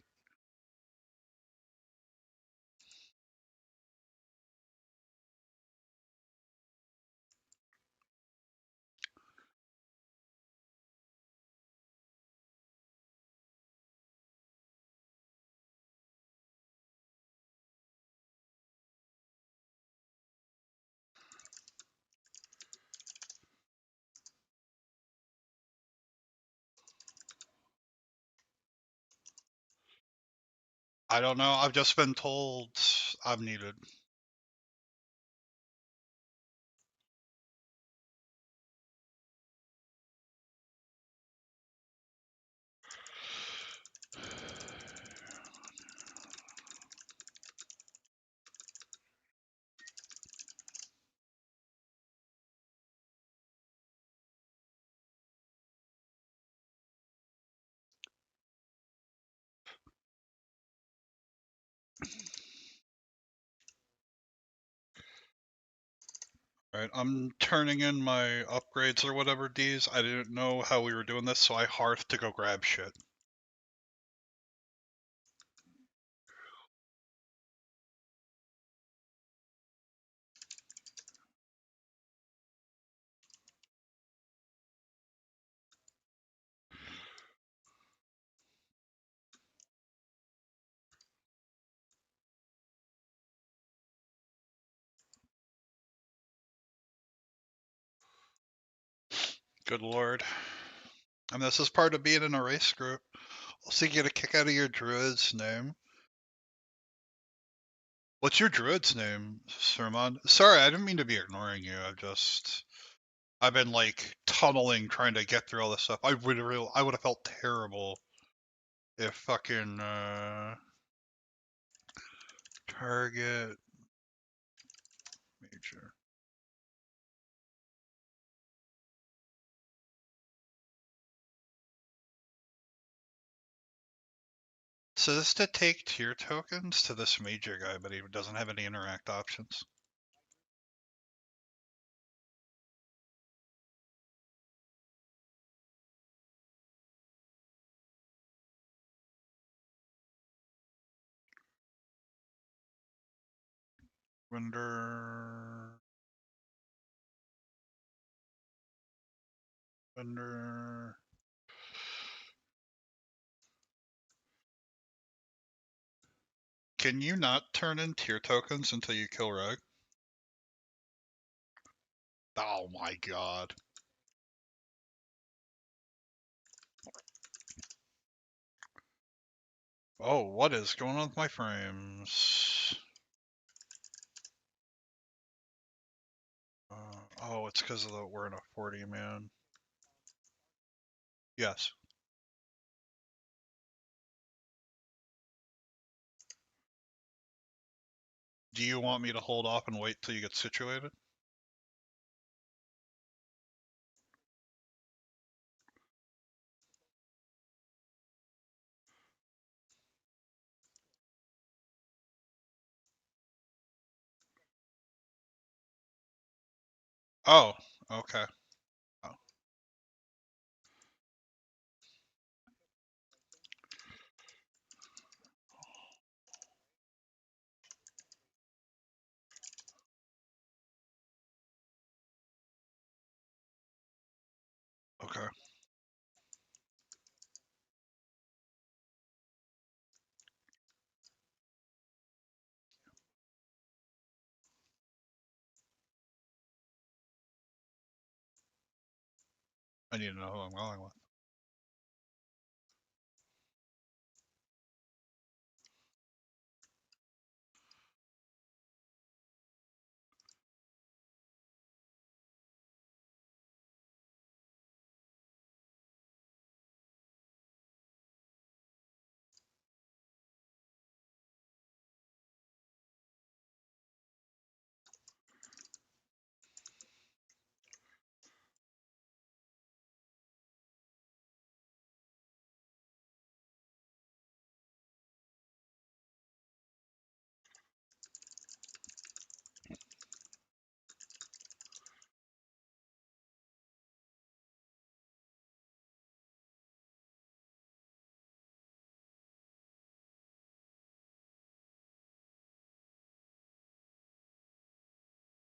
I don't know. I've just been told I'm needed. Alright, I'm turning in my upgrades or whatever D's. I didn't know how we were doing this, so I hearthed to go grab shit. Good lord. And this is part of being in a race group. Also, you get a kick out of your druid's name. What's your druid's name, Sermon? Sorry, I didn't mean to be ignoring you. I've been like tunneling trying to get through all this stuff. I would have felt terrible if fucking target major. So this to take tier tokens to this major guy, but he doesn't have any interact options. Vendor. Can you not turn in tier tokens until you kill Rag? Oh my god. Oh, what is going on with my frames? Oh, it's because of the we're in a 40, man. Yes. Do you want me to hold off and wait till you get situated? Oh, okay. Oh, okay. I need to know who I'm going with.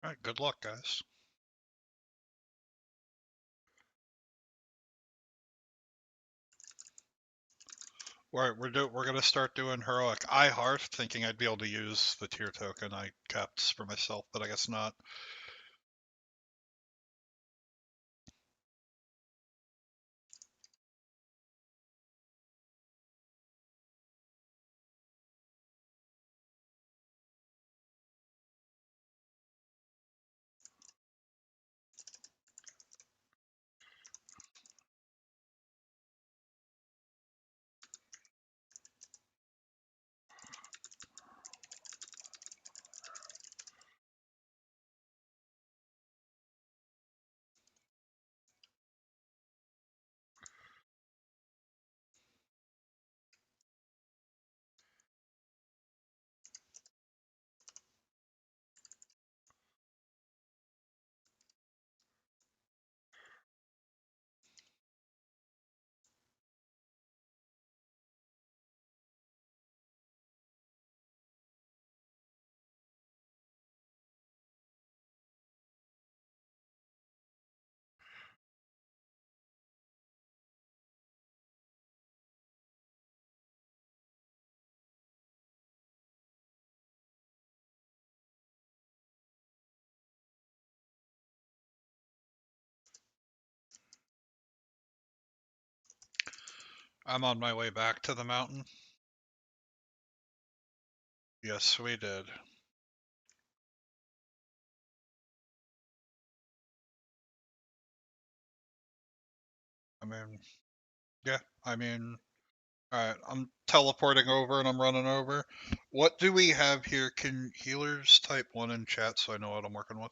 Alright, good luck, guys. We're gonna start doing heroic I heart, thinking I'd be able to use the tier token I kept for myself, but I guess not. I'm on my way back to the mountain. Yes, we did. I mean, yeah, I mean, alright, I'm teleporting over and I'm running over. What do we have here? Can healers type 1 in chat so I know what I'm working with?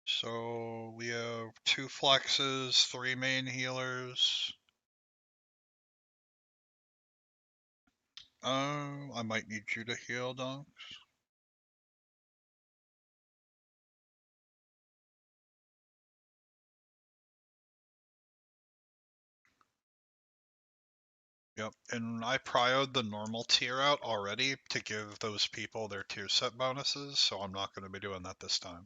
So we have 2 flexes, 3 main healers. I might need you to heal, Dunk. Yep, and I prioed the normal tier out already to give those people their tier set bonuses, so I'm not going to be doing that this time.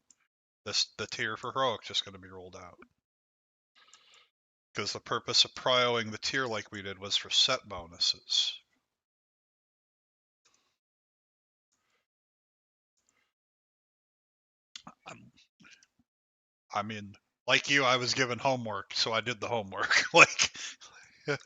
The tier for heroic just going to be rolled out. Because the purpose of prioing the tier like we did was for set bonuses. I mean, like you, I was given homework, so I did the homework. Like, it's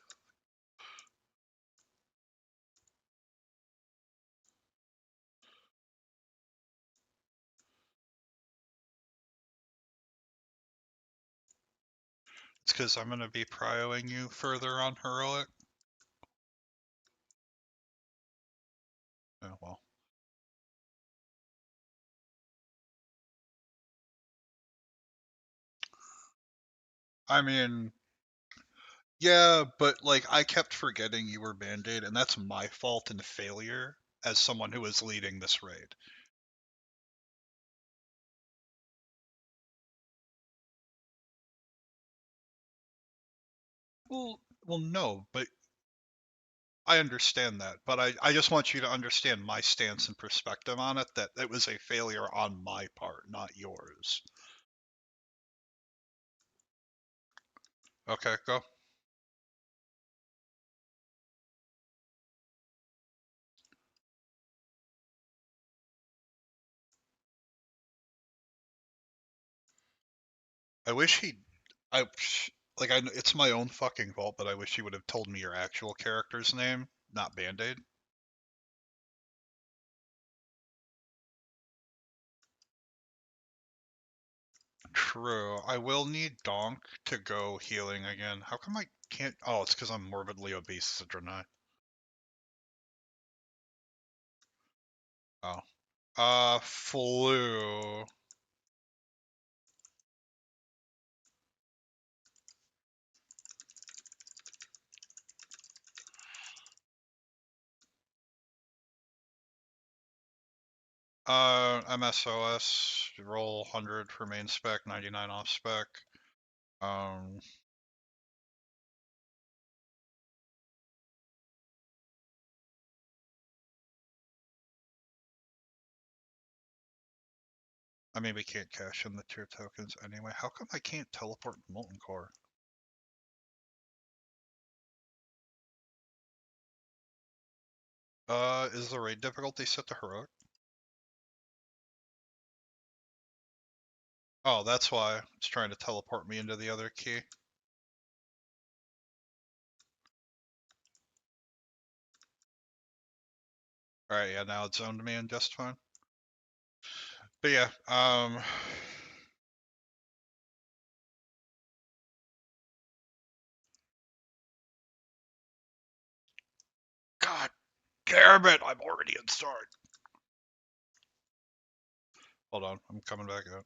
because I'm gonna be prioing you further on heroic. Oh, well. I mean, yeah, but like I kept forgetting you were Band-Aid, and that's my fault and failure as someone who is leading this raid. Well, no, but I understand that. But I just want you to understand my stance and perspective on it, that it was a failure on my part, not yours. Okay, go. I wish he, I, like, it's my own fucking fault, but I wish he would have told me your actual character's name, not Band-Aid. True. I will need Donk to go healing again. How come I can't? Oh, it's because I'm morbidly obese, Adrenai. Oh. Flu. MSOS, roll 100 for main spec, 99 off spec. Um, I mean, we can't cash in the tier tokens anyway. How come I can't teleport Molten Core? Is the raid difficulty set to heroic? Oh, that's why it's trying to teleport me into the other key. Alright, yeah, now it's zoned me in just fine. But yeah, God damn it, I'm already in start. Hold on, I'm coming back out.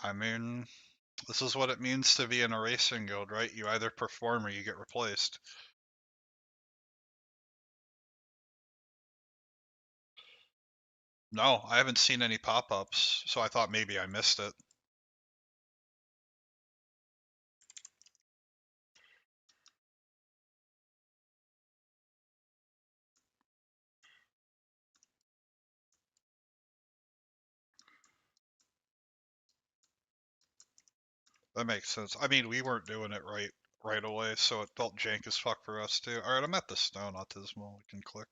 I mean, this is what it means to be in a racing guild, right? You either perform or you get replaced. No, I haven't seen any pop-ups, so I thought maybe I missed it. That makes sense. I mean, we weren't doing it right away, so it felt jank as fuck for us too. Alright, I'm at the stone autismal. We can click.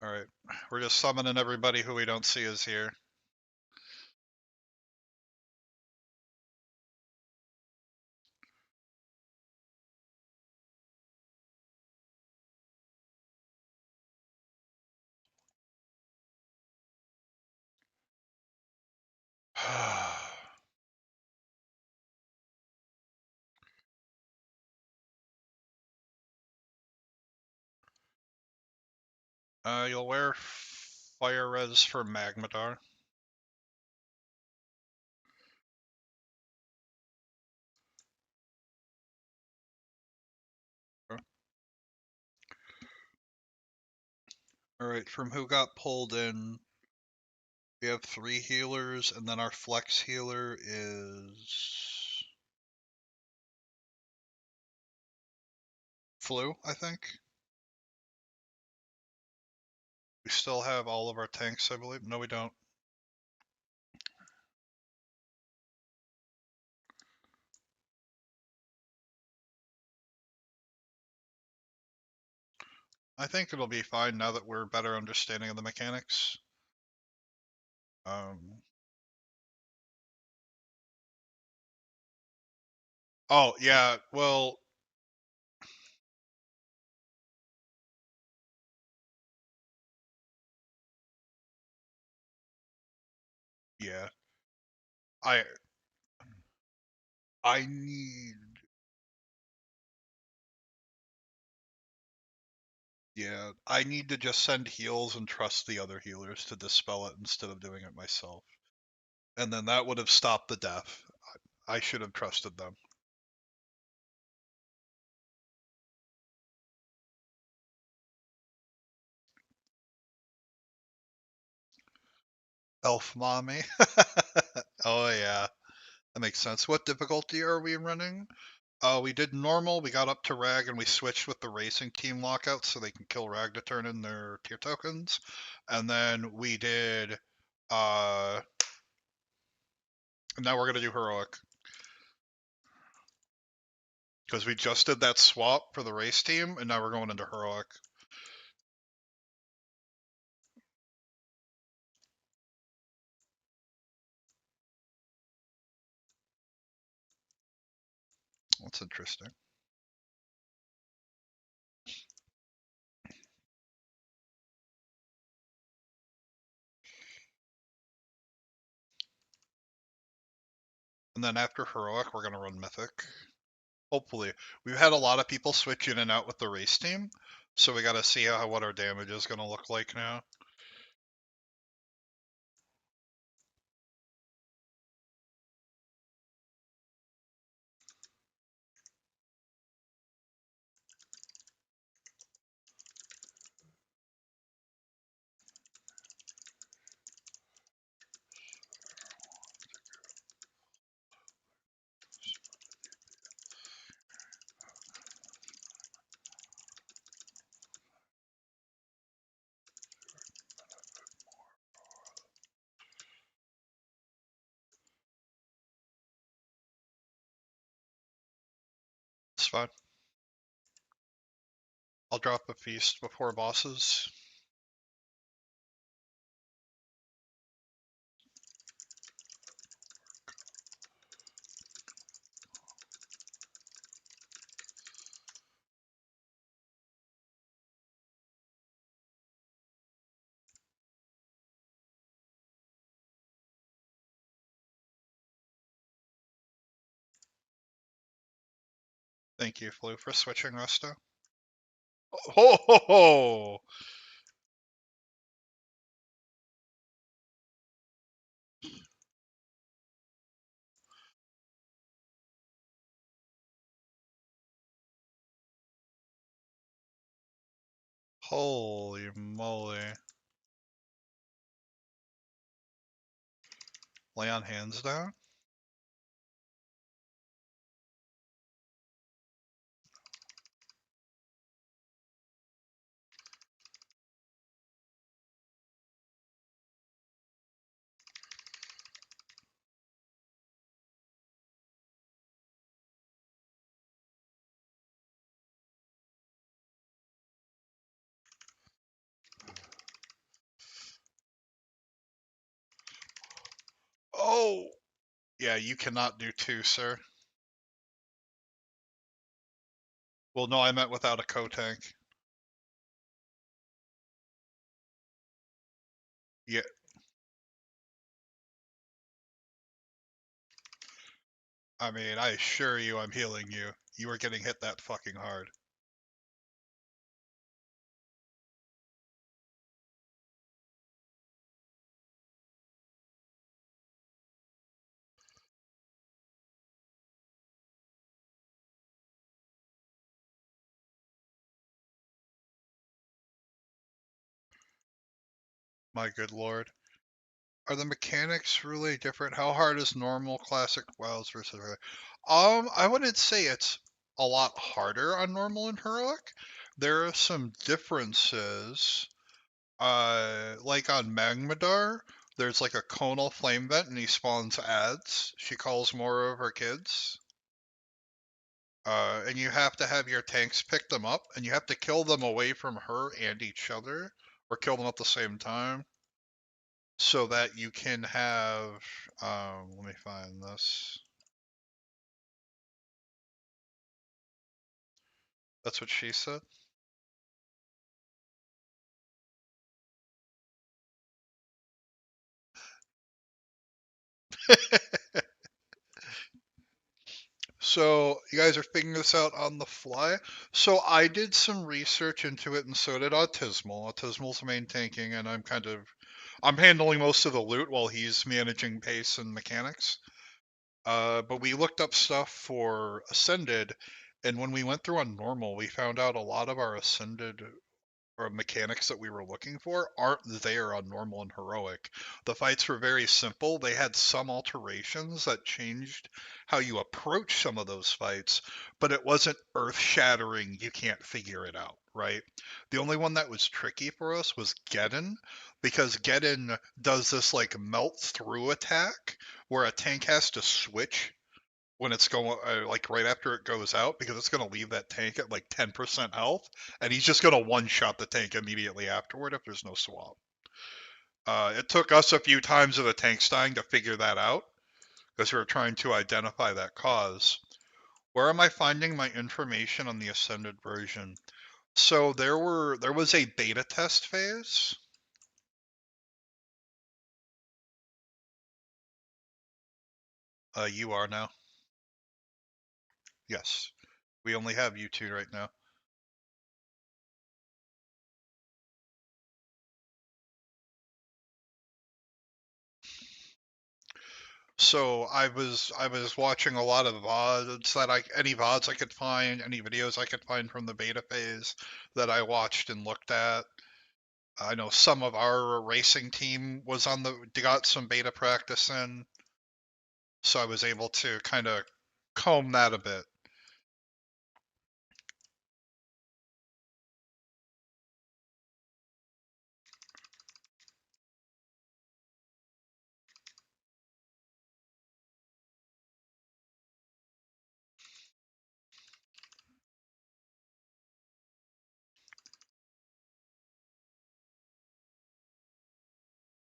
Alright. We're just summoning everybody who we don't see is here. You'll wear fire res for Magmadar. Alright, from who got pulled in, we have 3 healers, and then our flex healer is Flu, I think. We still have all of our tanks, I believe. No, we don't. I think it'll be fine now that we're better understanding of the mechanics. Oh, yeah, well, yeah. I I need yeah, I need to just send heals and trust the other healers to dispel it instead of doing it myself. And then that would have stopped the death. I should have trusted them. Elf mommy. Oh yeah, that makes sense. What difficulty are we running? We did normal, we got up to Rag, and we switched with the racing team lockout so they can kill Rag to turn in their tier tokens. And then we did, uh, now we're gonna do heroic. Because we just did that swap for the race team, and now we're going into heroic. That's interesting. And then after heroic, we're gonna run mythic. Hopefully, we've had a lot of people switch in and out with the race team, so we got to see how what our damage is gonna look like now. It's fine. I'll drop a feast before bosses. Thank you, Flu, for switching Resto. Ho ho ho! Holy moly. Lay on hands down? Oh! Yeah, you cannot do two, sir. Well, no, I meant without a co-tank. Yeah, I mean, I assure you I'm healing you. You were getting hit that fucking hard. My good lord. Are the mechanics really different? How hard is normal classic WoWs versus heroic? I wouldn't say it's a lot harder on normal and heroic. There are some differences. Like on Magmadar, there's like a conal flame vent and he spawns ads. She calls more of her kids. And you have to have your tanks pick them up, and you have to kill them away from her and each other, or kill them at the same time, so that you can have. Let me find this. That's what she said. So you guys are figuring this out on the fly. So I did some research into it, and so did Autismal. Autismal's main tanking, and I'm handling most of the loot while he's managing pace and mechanics. But we looked up stuff for Ascended, and when we went through on normal, we found out a lot of our Ascended or mechanics that we were looking for aren't there on normal and heroic. The fights were very simple. They had some alterations that changed how you approach some of those fights, but it wasn't earth shattering. You can't figure it out, right? The only one that was tricky for us was Geddon, because Geddon does this like melt through attack where a tank has to switch when it's going like right after it goes out, because it's going to leave that tank at like 10% health, and he's just going to one shot the tank immediately afterward if there's no swap. It took us a few times of the tanks dying to figure that out because we were trying to identify that cause. Where am I finding my information on the Ascended version? So there was a beta test phase. You are now. Yes, we only have you two right now. So I was watching a lot of VODs that any VODs I could find, any videos I could find from the beta phase that I watched and looked at. I know some of our racing team was on got some beta practice in, so I was able to kind of comb that a bit.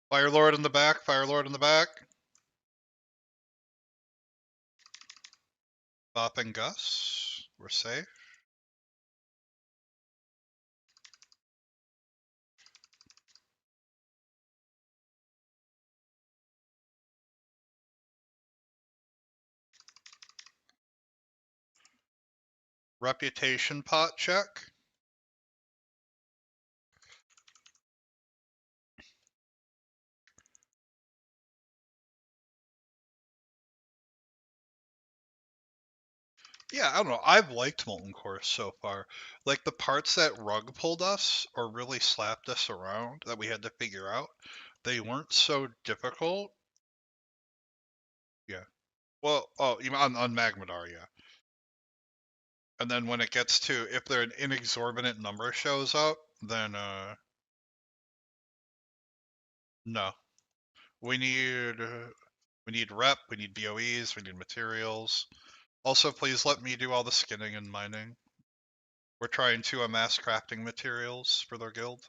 Fire Lord in the back, Fire Lord in the back. Bop and Gus, we're safe. Reputation pot check. Yeah, I don't know. I've liked Molten Core so far. Like the parts that rug pulled us or really slapped us around that we had to figure out, they weren't so difficult. Yeah. Well, oh, you mean on Magmadar, yeah. And then when it gets to if there an inexorbitant number shows up, then no. We need we need rep, we need BOEs, we need materials. Also, please let me do all the skinning and mining. We're trying to amass crafting materials for their guild.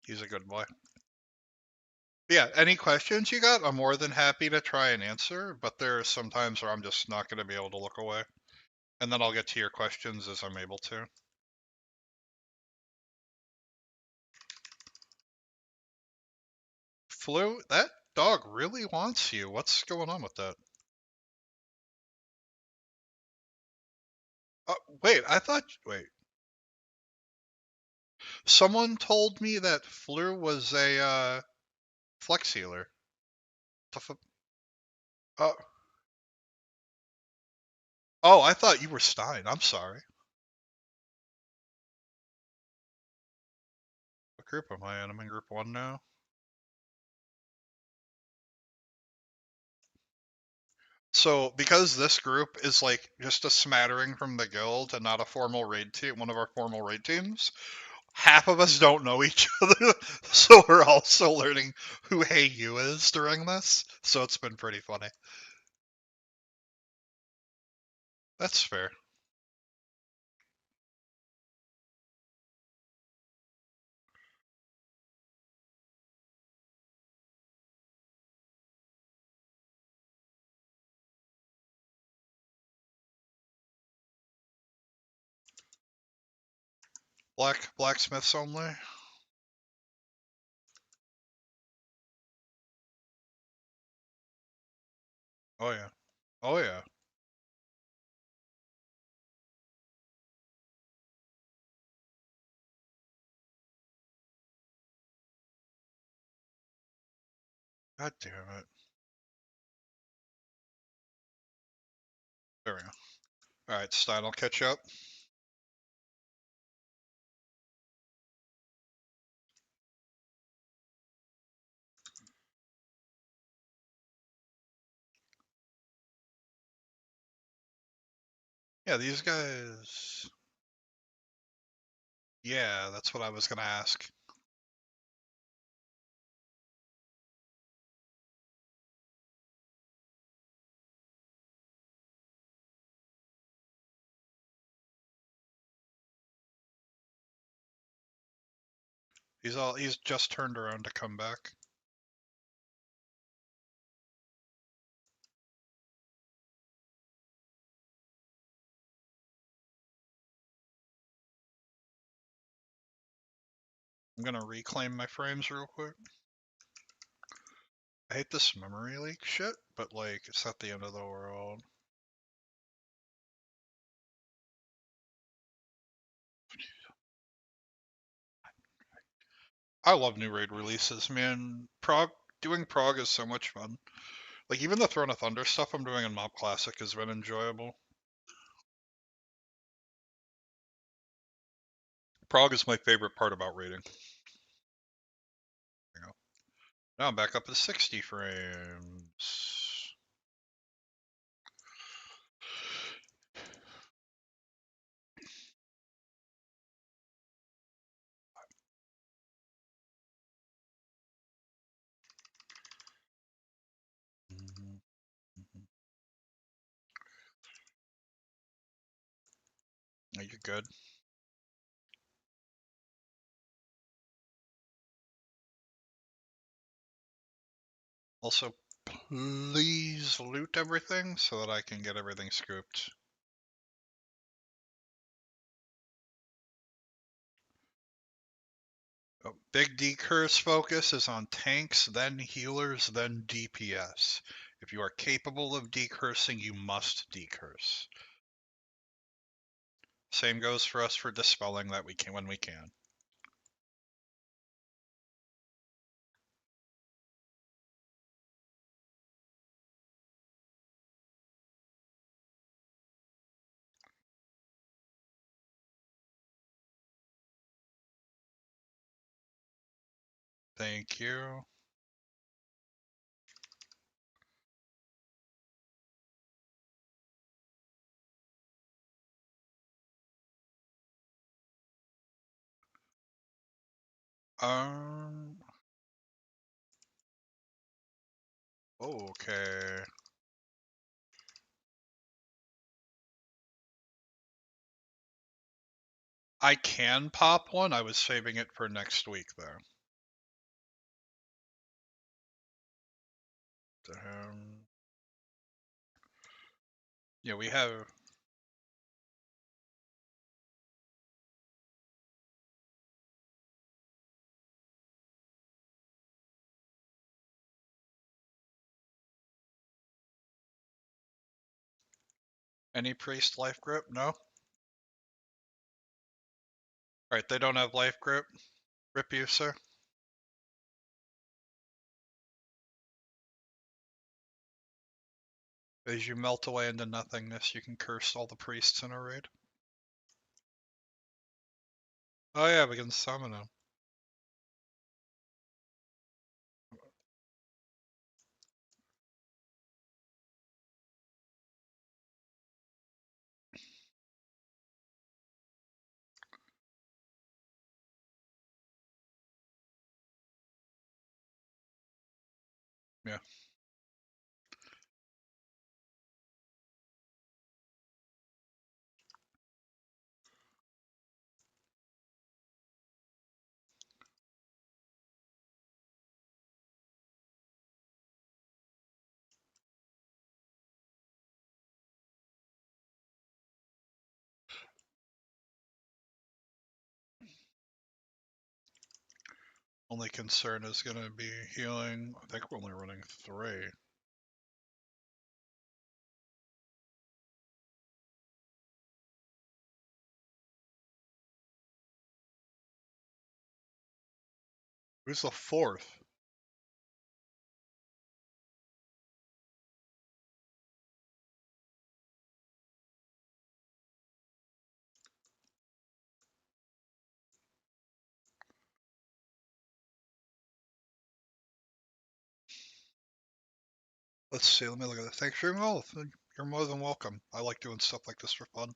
He's a good boy. Yeah, any questions you got, I'm more than happy to try and answer, but there are some times where I'm just not going to be able to look away. And then I'll get to your questions as I'm able to. Flu, that dog really wants you. What's going on with that? Wait, wait. Someone told me that Flu was a flex healer. Uh, oh, I thought you were Stein. I'm sorry. What group am I in? I'm in group 1 now. So because this group is like just a smattering from the guild and not a formal raid team, one of our formal raid teams, half of us don't know each other. So we're also learning who Hey You is during this. So it's been pretty funny. That's fair. Blacksmiths only. Oh yeah. Oh yeah. God damn it. There we go. Alright, Stein, I'll catch up. Yeah, these guys. Yeah, that's what I was gonna ask. He's just turned around to come back. I'm gonna reclaim my frames real quick. I hate this memory leak shit, but like, it's not the end of the world. I love new raid releases, man. Doing Prague is so much fun. Like, even the Throne of Thunder stuff I'm doing in Mob Classic has been enjoyable. Prague is my favorite part about raiding. You know. Now I'm back up to 60 frames. Are you good? Also, please loot everything so that I can get everything scooped. Oh, big decurse focus is on tanks, then healers, then DPS. If you are capable of decursing, you must decurse. Same goes for us for dispelling that we can when we can. Thank you. Um. Okay. I can pop one. I was saving it for next week, though. Yeah, we have. Any priest life grip? No? Alright, they don't have life grip. Rip you, sir. As you melt away into nothingness, you can curse all the priests in a raid. Oh yeah, we can summon them. Yeah. Only concern is going to be healing. I think we're only running 3. Who's the 4th? Let's see. Let me look at it. Thanks for your help. You're more than welcome. I like doing stuff like this for fun.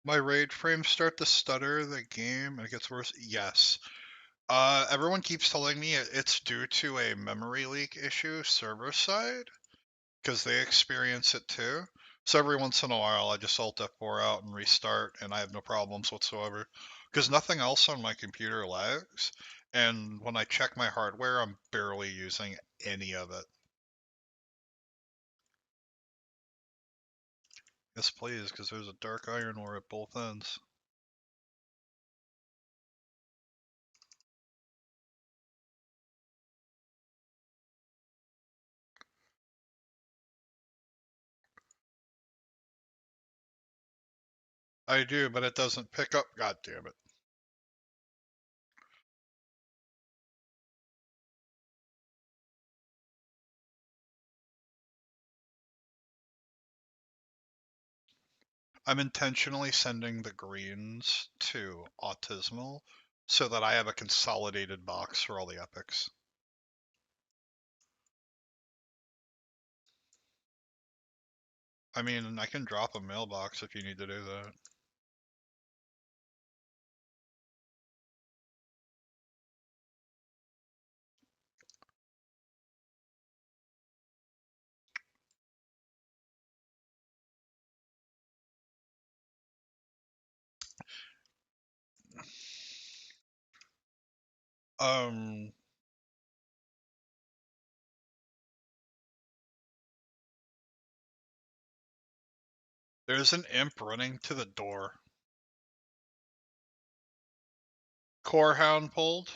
My raid frames start to stutter the game and it gets worse. Yes. Everyone keeps telling me it's due to a memory leak issue server side because they experience it too. So every once in a while, I just alt F4 out and restart, and I have no problems whatsoever because nothing else on my computer lags. And when I check my hardware, I'm barely using any of it. Yes, please, because there's a dark iron ore at both ends. I do, but it doesn't pick up. God damn it. I'm intentionally sending the greens to Autismal so that I have a consolidated box for all the epics. I mean, I can drop a mailbox if you need to do that. Um, there's an imp running to the door. Core hound pulled.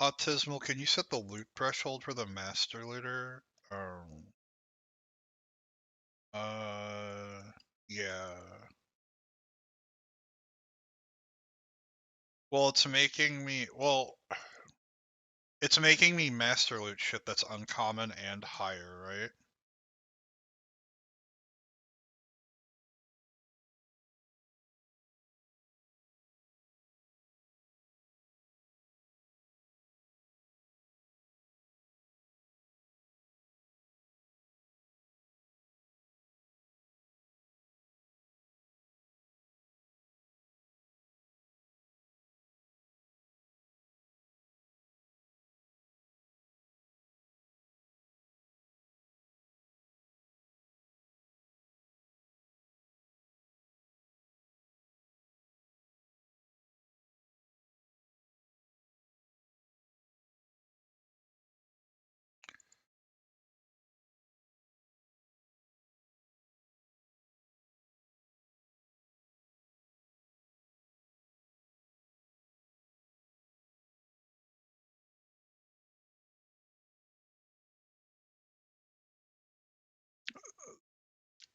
Autismal, can you set the loot threshold for the master looter? Uh, yeah. Well, it's making me master loot shit that's uncommon and higher, right?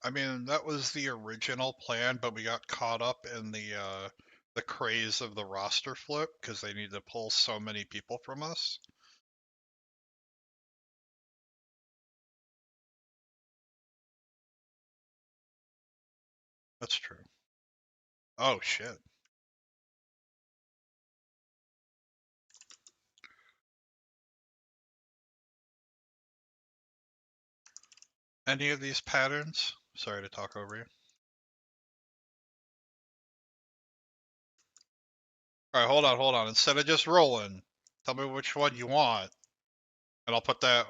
I mean, that was the original plan, but we got caught up in the craze of the roster flip because they need to pull so many people from us. That's true. Oh shit. Any of these patterns? Sorry to talk over you. All right, hold on. Instead of just rolling, tell me which one you want. And I'll put that.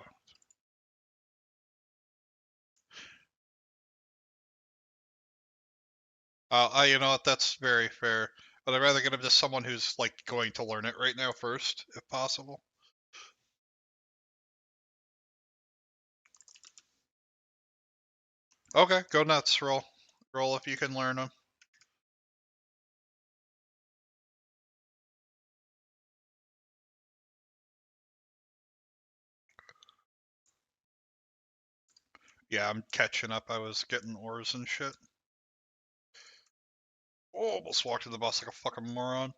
You know what? That's very fair. But I'd rather get him to someone who's like going to learn it right now first, if possible. Okay, go nuts. Roll. Roll if you can learn them. Yeah, I'm catching up. I was getting ores and shit. Oh, almost walked to the bus like a fucking moron.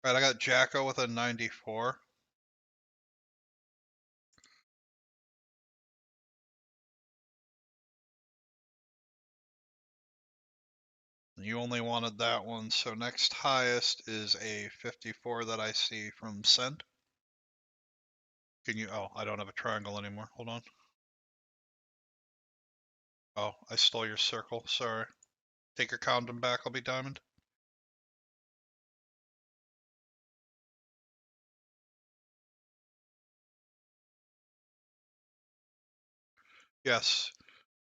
Alright, I got Jacko with a 94. You only wanted that one, so next highest is a 54 that I see from Send. Can you? Oh, I don't have a triangle anymore. Hold on. Oh, I stole your circle. Sorry. Take your condom back. I'll be diamond. Yes.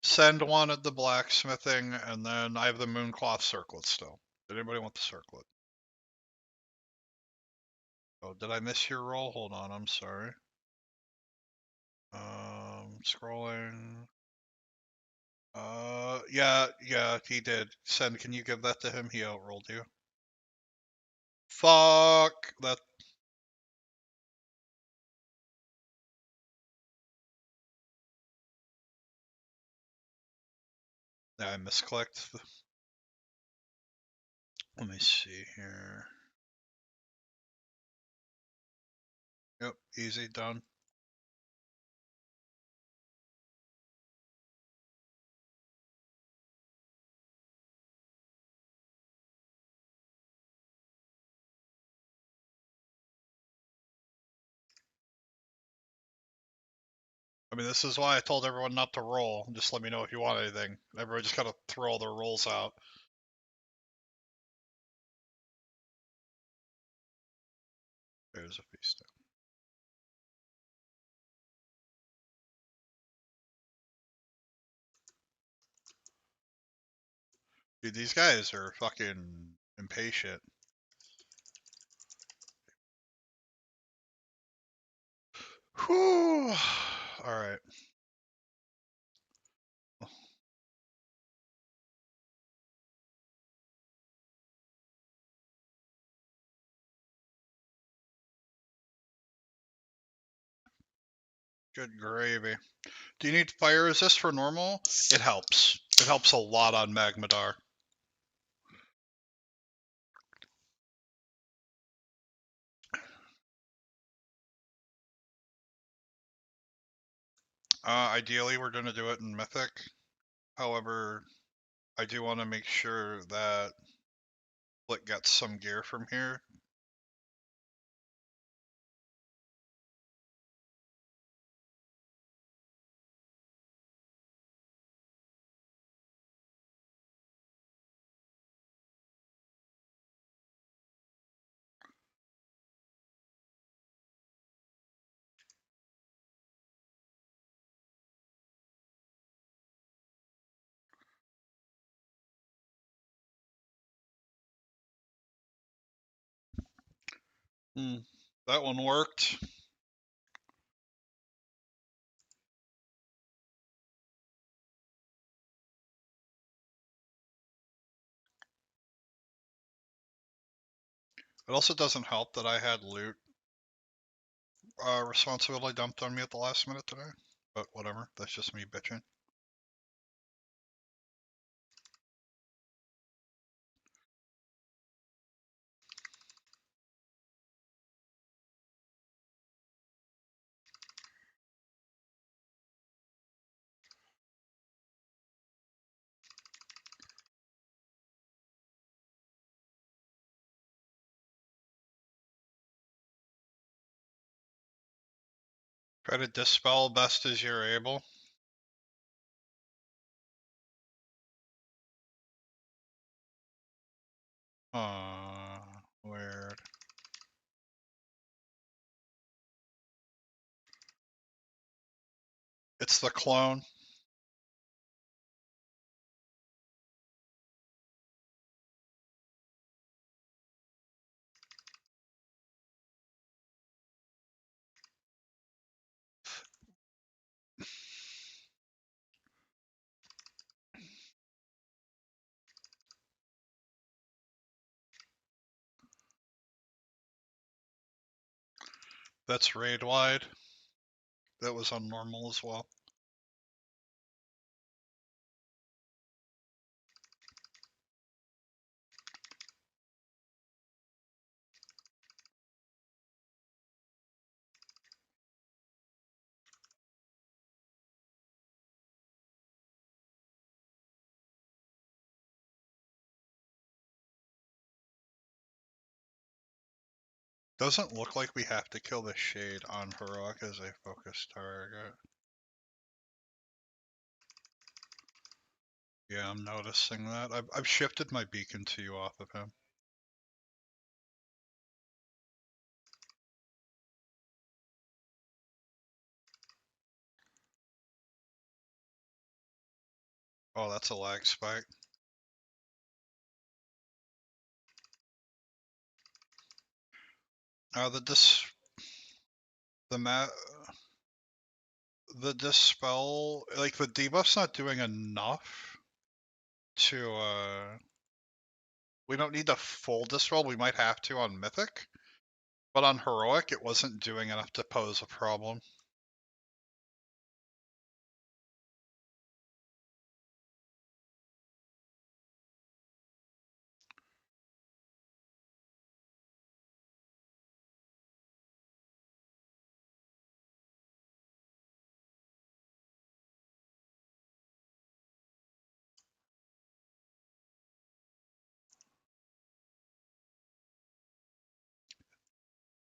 Send wanted the blacksmithing, and then I have the mooncloth circlet still. Did anybody want the circlet? Oh, did I miss your roll? Hold on. I'm sorry. Scrolling. Yeah, he did. Send, can you give that to him? He outrolled you. Fuck that. Yeah, I misclicked. Let me see here. Yep, easy, done. I mean, this is why I told everyone not to roll. Just let me know if you want anything. Everyone just gotta throw all their rolls out. There's a feast. Dude, these guys are fucking impatient. Whew. Alright. Good gravy. Do you need fire resist for normal? It helps. It helps a lot on Magmadar. Ideally, we're going to do it in Mythic. However, I do want to make sure that Flick gets some gear from here. That one worked. It also doesn't help that I had loot responsibility dumped on me at the last minute today. But whatever, that's just me bitching. Try to dispel best as you're able. Weird. It's the clone. That's raid wide. That was on normal as well. Doesn't look like we have to kill the shade on heroic as a focus target. Yeah, I'm noticing that. I've shifted my beacon to you off of him. Oh, that's a lag spike. The dispel, like the debuff's not doing enough to we don't need the full dispel. We might have to on mythic, but on heroic it wasn't doing enough to pose a problem.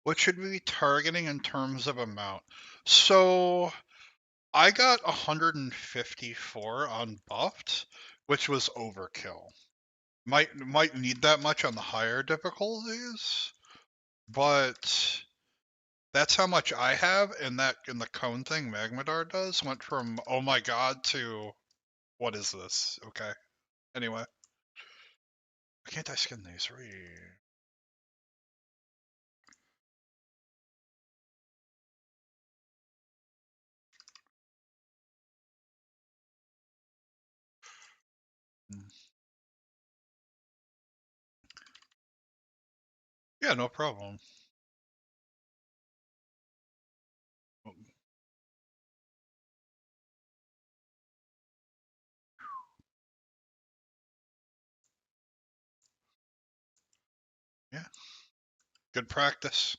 What should we be targeting in terms of amount? So I got 154 on buffed, which was overkill. Might need that much on the higher difficulties, but that's how much I have, and that in the cone thing Magmadar does went from oh my god to what is this? Okay. Anyway, why can't I skin these? Yeah, no problem. Yeah, good practice.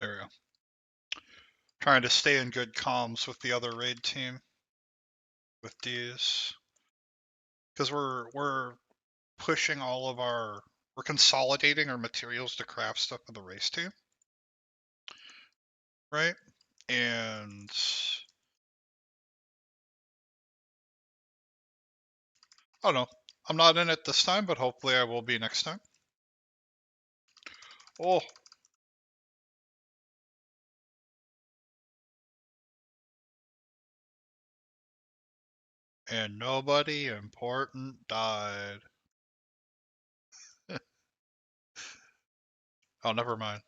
There we go. Trying to stay in good comms with the other raid team with these, because we're pushing all of we're consolidating our materials to craft stuff for the race team, right? And oh no, I'm not in it this time, but hopefully I will be next time. Oh, and nobody important died. Oh, never mind.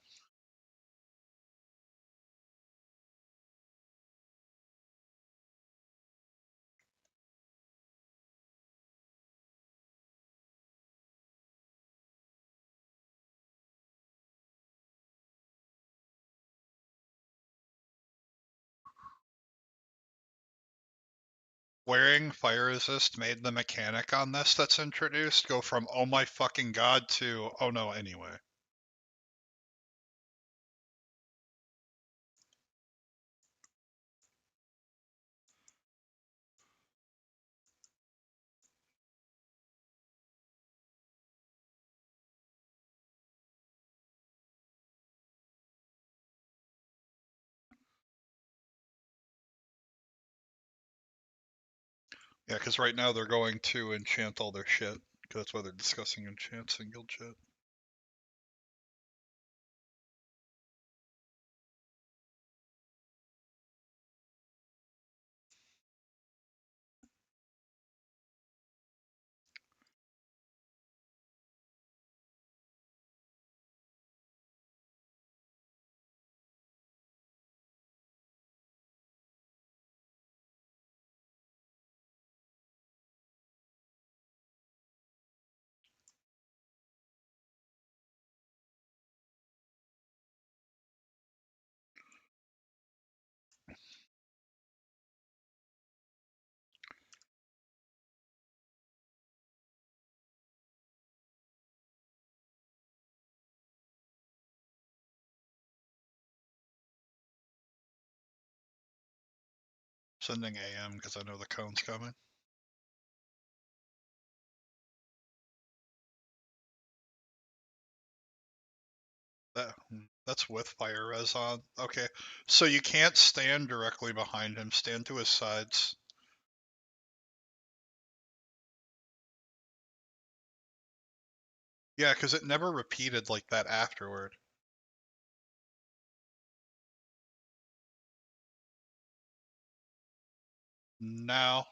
Wearing fire resist made the mechanic on this that's introduced go from oh my fucking god to oh no anyway. Yeah, because right now they're going to enchant all their shit. Because that's why they're discussing enchants and guild shit. Sending AM because I know the cone's coming. That's with fire res on. Okay, so you can't stand directly behind him. Stand to his sides. Yeah, because it never repeated like that afterward. Now,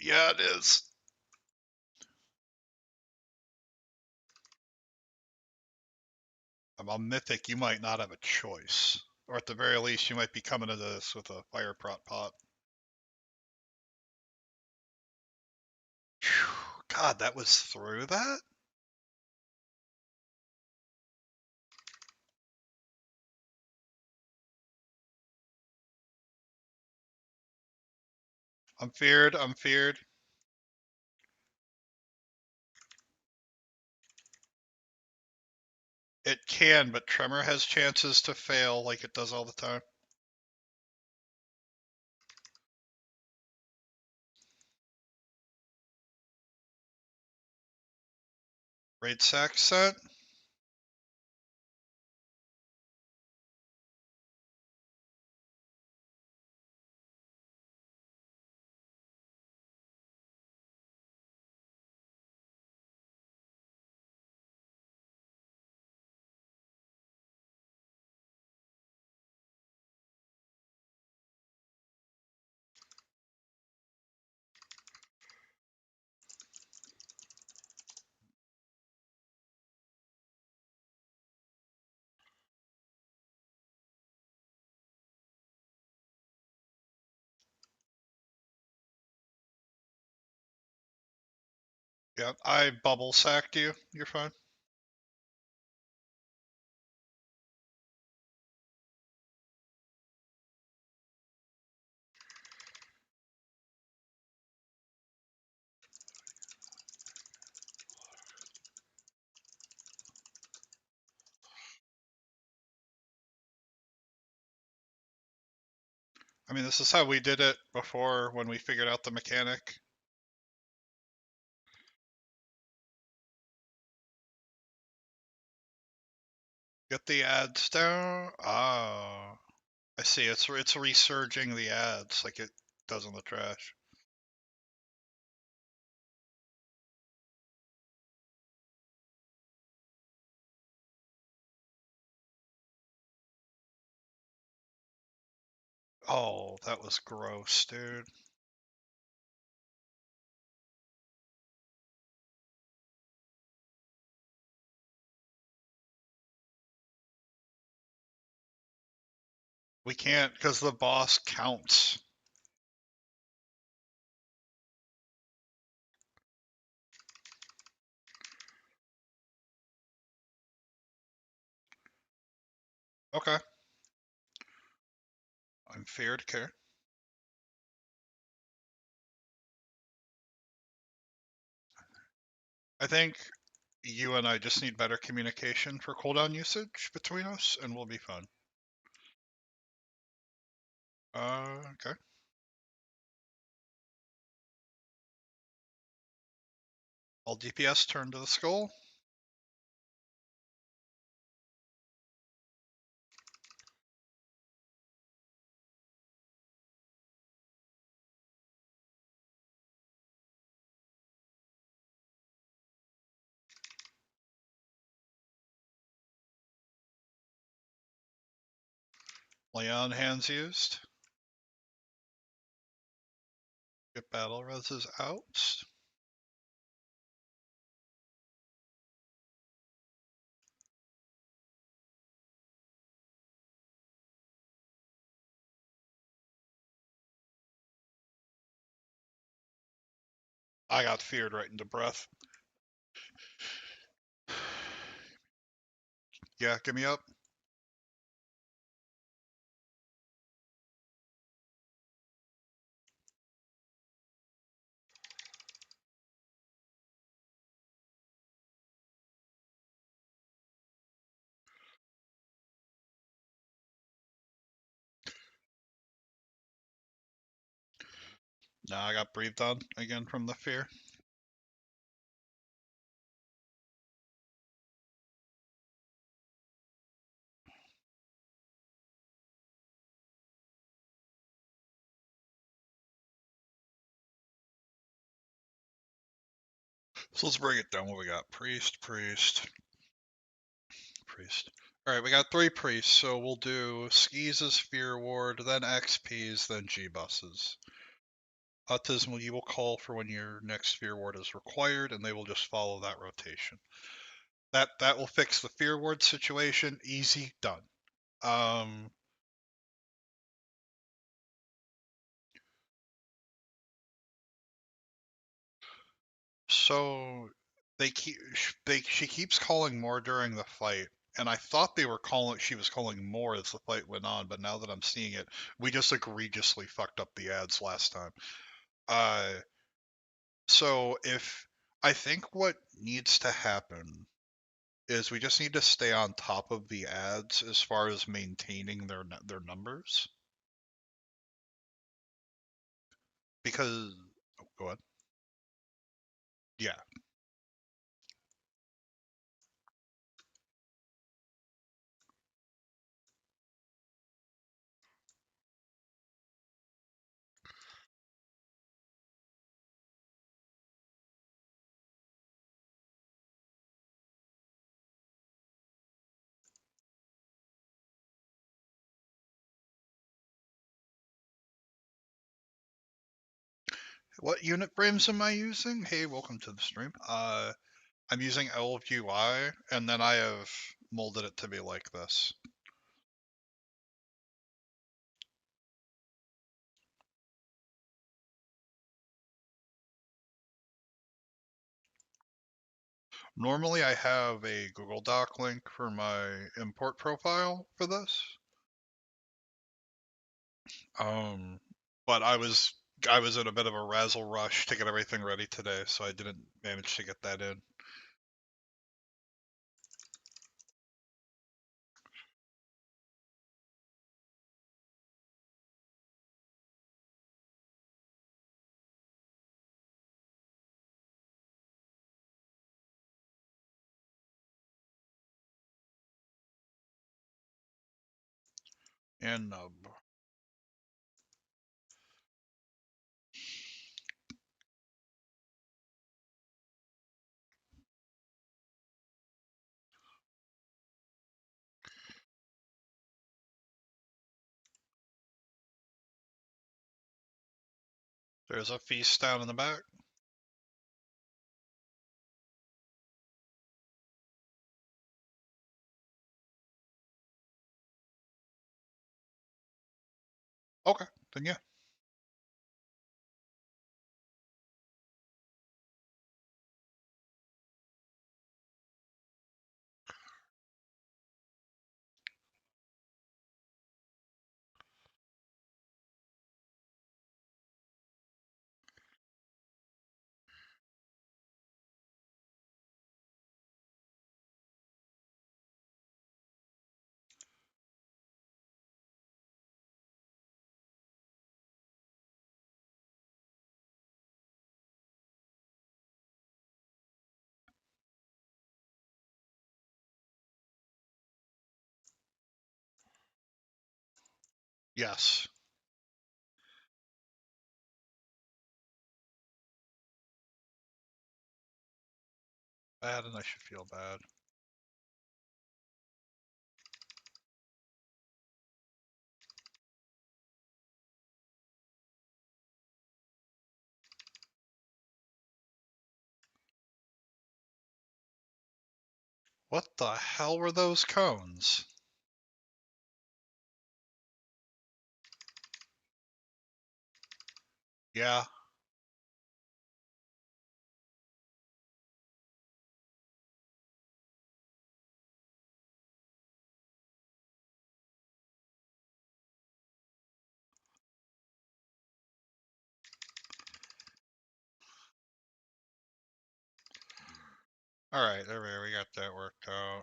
yeah, it is. I'm a mythic. You might not have a choice, or at the very least, you might be coming to this with a fire prot pot. Whew, God, that was through that. I'm feared. I'm feared. It can, but Tremor has chances to fail like it does all the time. Raid sack sent. Yep, I bubble sacked you. You're fine. I mean, this is how we did it before when we figured out the mechanic. Get the ads down. Ah, I see. It's resurging the ads like it does in the trash. Oh, that was gross, dude. We can't because the boss counts. Okay. I'm feared care. I think you and I just need better communication for cooldown usage between us, and we'll be fine. Okay. All DPS turn to the skull. Lay on hands used. Get battle reses out. I got feared right into breath. Yeah, give me up. Now I got breathed on again from the fear. So let's bring it down. What we got? Priest, priest, priest. All right, we got 3 priests, so we'll do skis as fear ward, then XPs, then G buses. Autism, you will call for when your next fear ward is required, and they will just follow that rotation. That will fix the fear ward situation. Easy, done. So she keeps calling more during the fight, and I thought they were calling she was calling more as the fight went on, but now that I'm seeing it, we just egregiously fucked up the ads last time. Uh, so if I think what needs to happen is we just need to stay on top of the ads as far as maintaining their numbers because go ahead. Yeah. What unit frames am I using? Hey, welcome to the stream. I'm using LVUI, and then I have molded it to be like this. Normally I have a Google Doc link for my import profile for this. Um, but I was in a bit of a razzle rush to get everything ready today, so I didn't manage to get that in. And there's a feast down in the back. Okay, then yeah. Yes. Bad, and I should feel bad. What the hell were those cones? Yeah. Alright, there we got that worked out.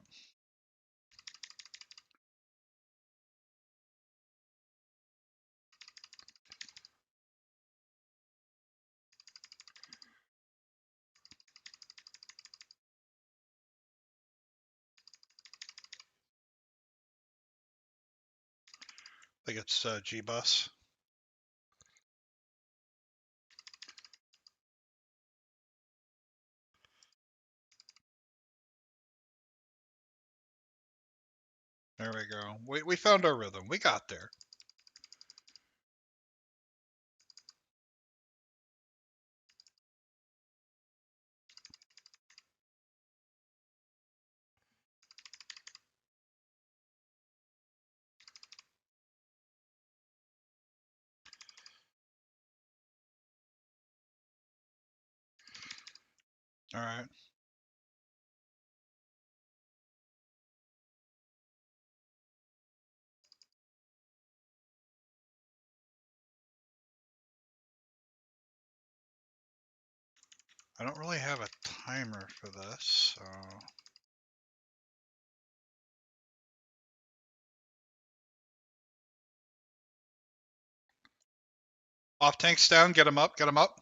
I think it's G-Bus. There we go. We found our rhythm. We got there. Alright. I don't really have a timer for this, so... Off tanks down, get him up, get him up.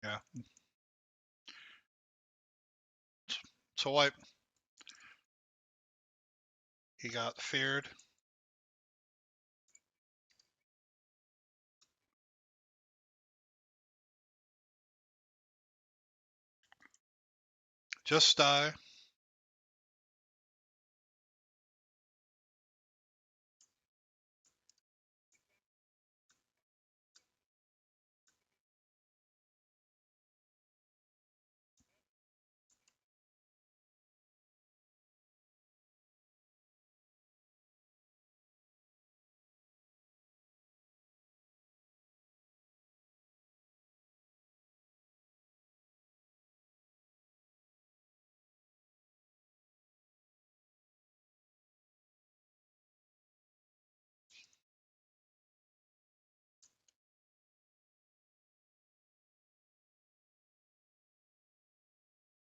Yeah. So wipe. He got feared. Just die.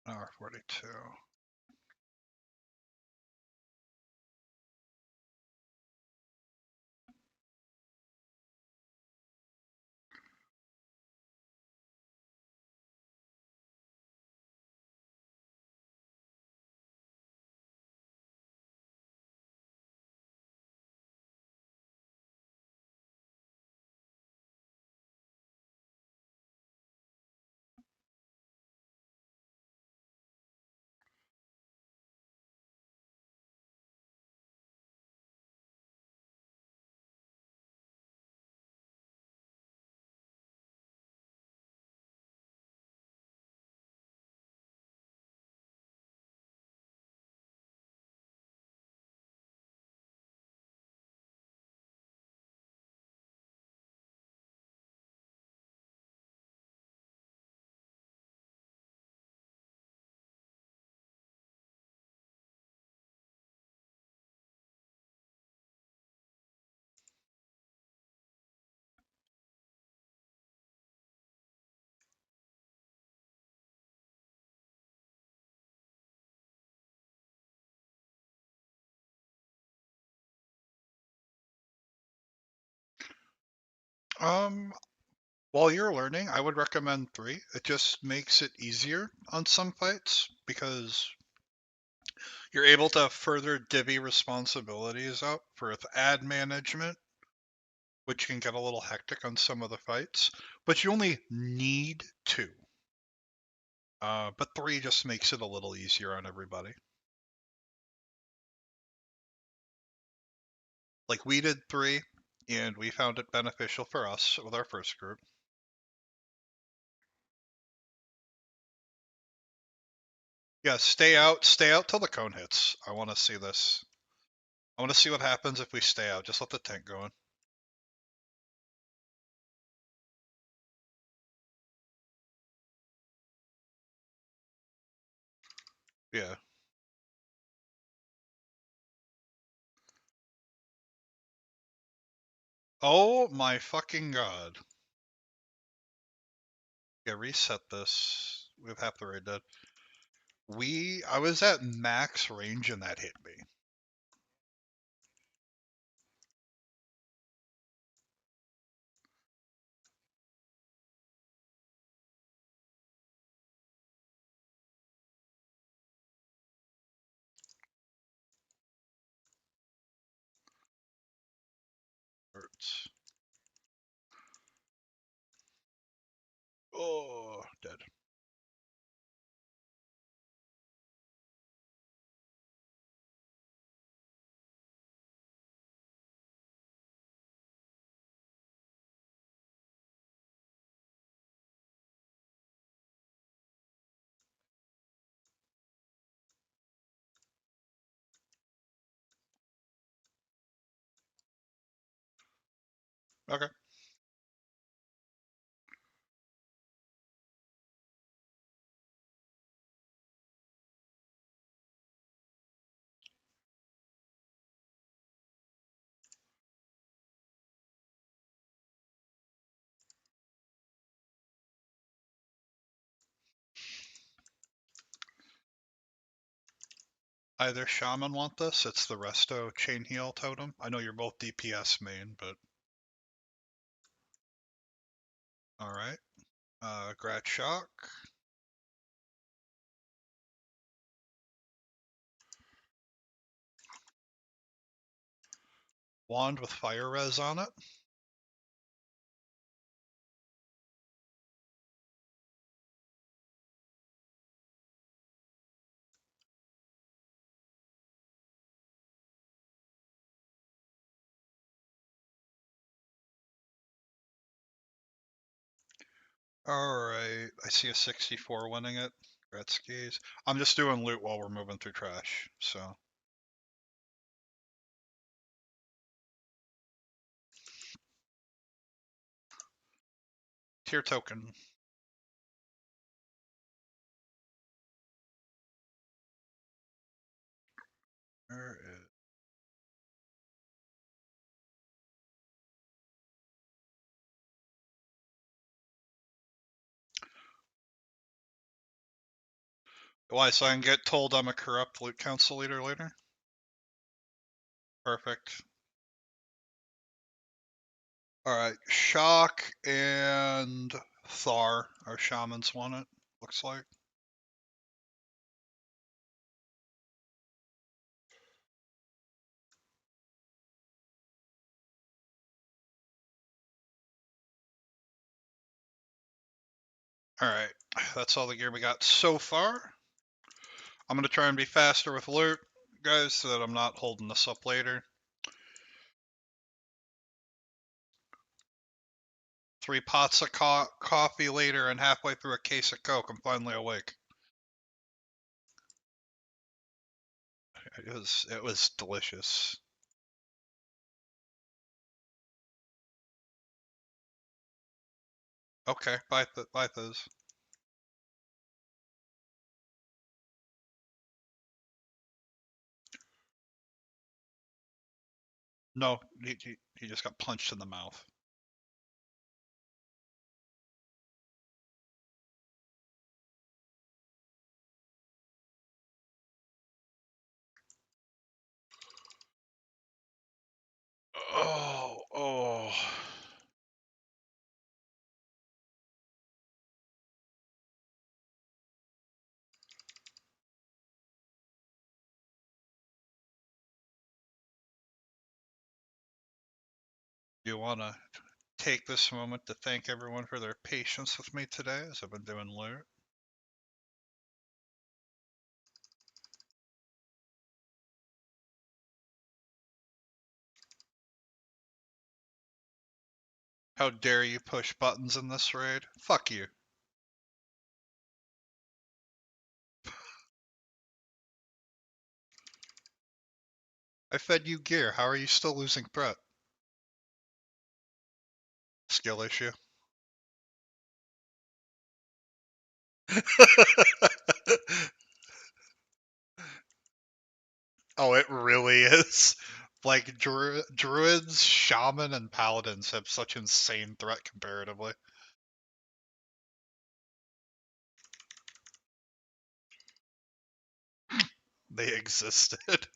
Hour 42. Um, while you're learning, I would recommend 3. It just makes it easier on some fights because you're able to further divvy responsibilities up for ad management, which can get a little hectic on some of the fights. But you only need 2. But 3 just makes it a little easier on everybody. Like we did 3, and we found it beneficial for us with our first group. Yeah, stay out till the cone hits. I want to see this. I want to see what happens if we stay out. Just let the tank go in. Yeah. Oh my fucking god. Yeah, reset this. We have half the raid dead. I was at max range and that hit me. Hurts. Oh, dead. Okay. Either Shaman want this, it's the Resto Chain Heal Totem. I know you're both DPS main, but... Alright. Grat Shock. Wand with Fire Res on it. Alright, I see a 64 winning it. Gretzky's. I'm just doing loot while we're moving through trash, so. Tier token. Where is... Why, so I can get told I'm a corrupt loot council leader later? Perfect. Alright, Shock and Thar, our shamans want it, looks like. Alright, that's all the gear we got so far. I'm gonna try and be faster with loot, guys, so that I'm not holding this up later. 3 pots of coffee later and halfway through a case of Coke, I'm finally awake. It was delicious. Okay, buy those. No, he just got punched in the mouth. Oh. Do you want to take this moment to thank everyone for their patience with me today as I've been doing loot? How dare you push buttons in this raid? Fuck you. I fed you gear. How are you still losing threat? Skill issue. Oh, it really is. Like, druids, shaman, and paladins have such insane threat comparatively. They existed.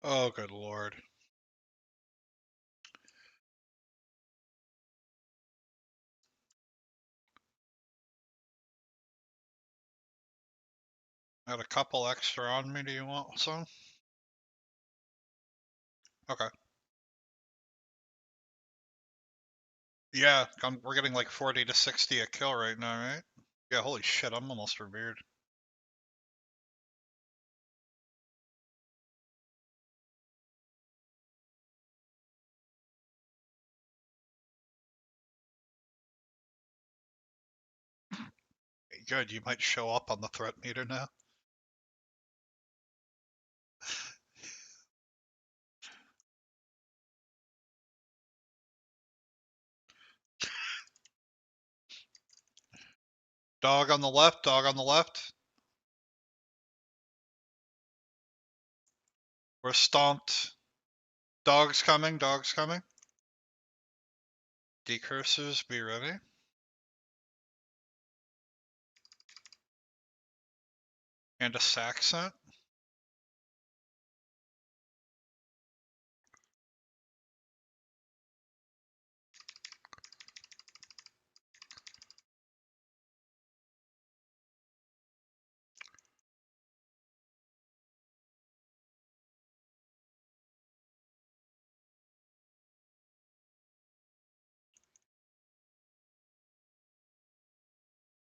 Oh, good lord. Got a couple extra on me. Do you want some? Okay. Yeah, we're getting like 40 to 60 a kill right now, right? Yeah, holy shit, I'm almost revered. Good, you might show up on the threat meter now. Dog on the left, dog on the left. We're stomped. Dog's coming, dog's coming. Decursors, be ready. And a Saxon.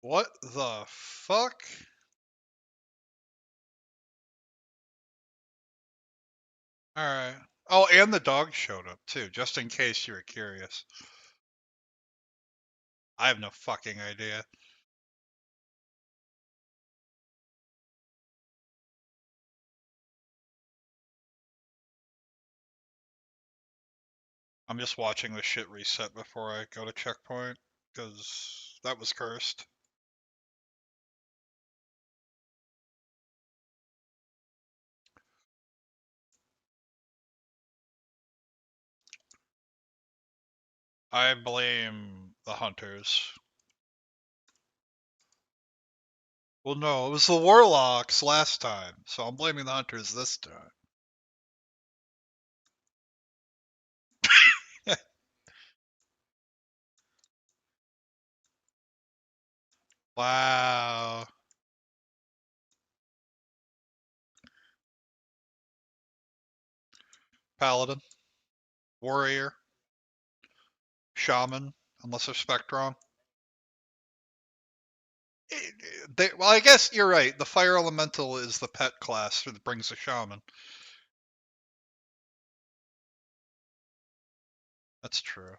What the fuck? Alright. Oh, and the dog showed up too, just in case you were curious. I have no fucking idea. I'm just watching the shit reset before I go to checkpoint, because that was cursed. I blame the hunters. Well, no, it was the warlocks last time, so I'm blaming the hunters this time. Wow. Paladin, warrior, shaman, unless they're spectron. Well, I guess you're right. The fire elemental is the pet class that brings a shaman. That's true.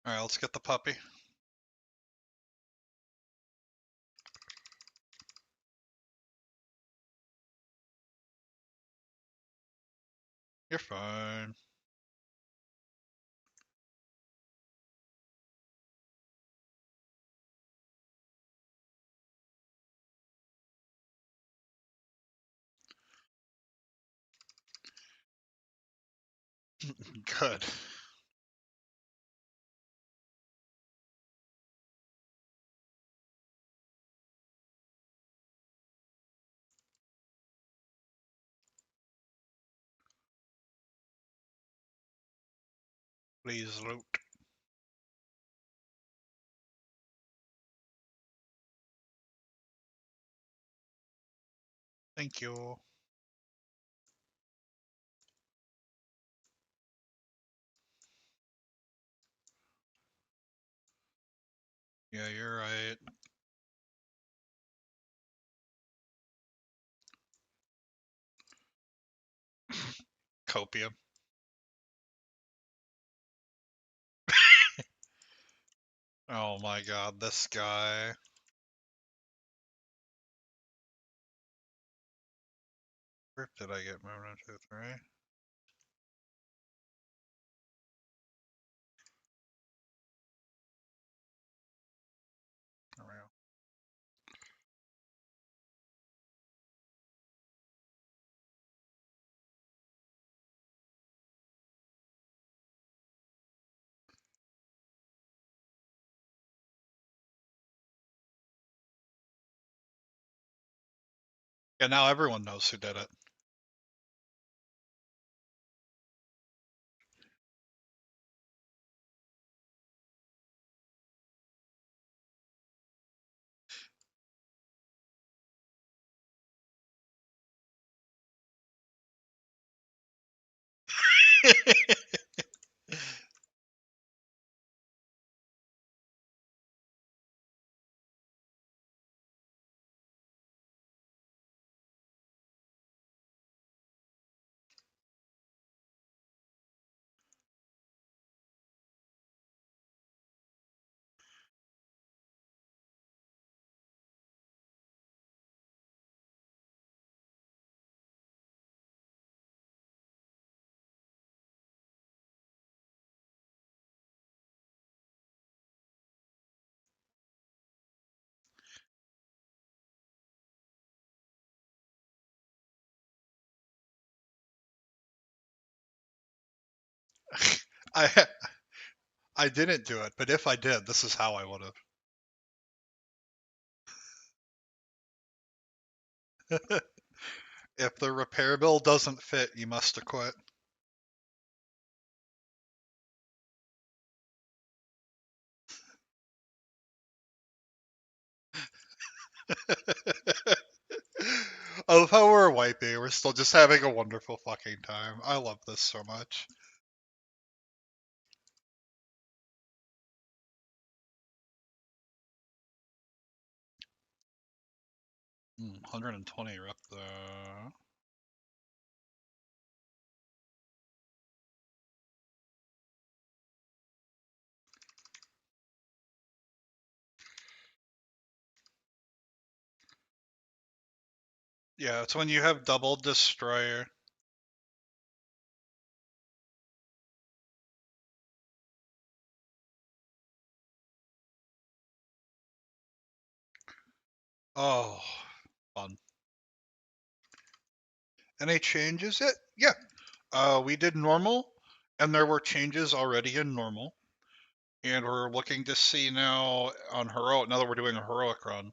Alright, let's get the puppy. You're fine. Good. Please loot. Thank you. Yeah, you're right. Copium. Oh my god, this guy. Where did I get moved into? 3? There we go. Yeah, now everyone knows who did it. I I didn't do it, but if I did, this is how I would have. If the repair bill doesn't fit, you must acquit. I love how we're wiping. We're still just having a wonderful fucking time. I love this so much. Mm, 120 rep though. Yeah, it's when you have double destroyer. Oh, fun. Any changes? Yeah. We did normal, and there were changes already in normal, and we're looking to see now on heroic. Now that we're doing a heroic run,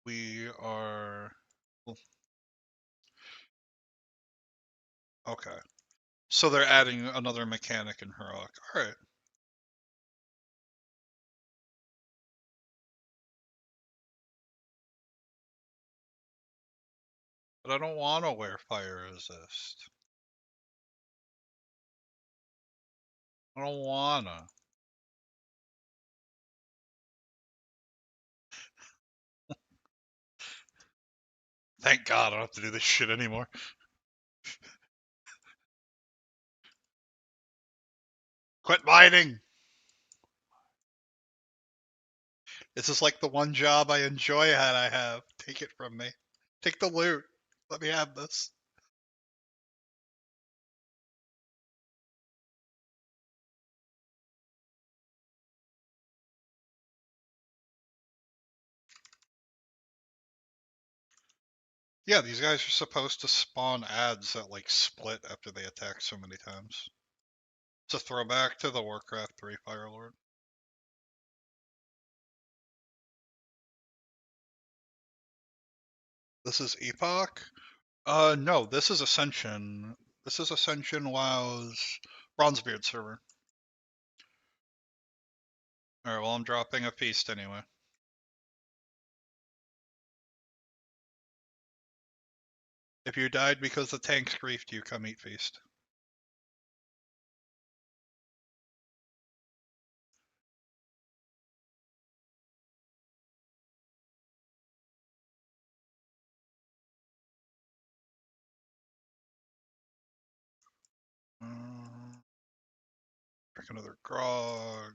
we are okay. So they're adding another mechanic in heroic. All right. But I don't want to wear fire resist. I don't wanna. Thank God I don't have to do this shit anymore. Quit mining! This is like the one job I enjoy that I have. Take it from me. Take the loot. Let me have this. Yeah, these guys are supposed to spawn ads that like split after they attack so many times. It's a throwback to the Warcraft 3 Firelord. This is Epoch? No, this is Ascension. This is Ascension WoW's Bronzebeard server. Alright, well I'm dropping a feast anyway. If you died because the tanks griefed you, come eat feast. Drink another grog.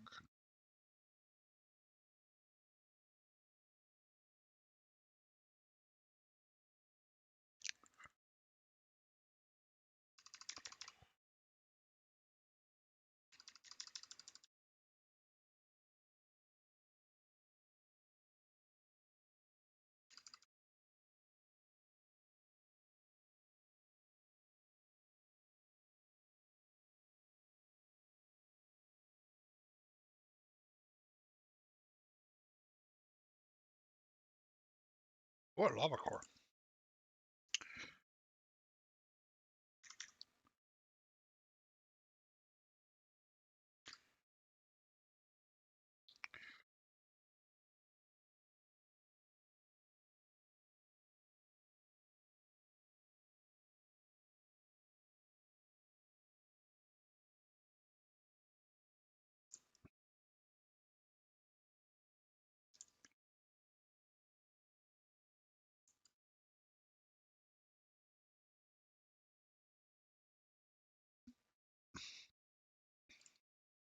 What lava core?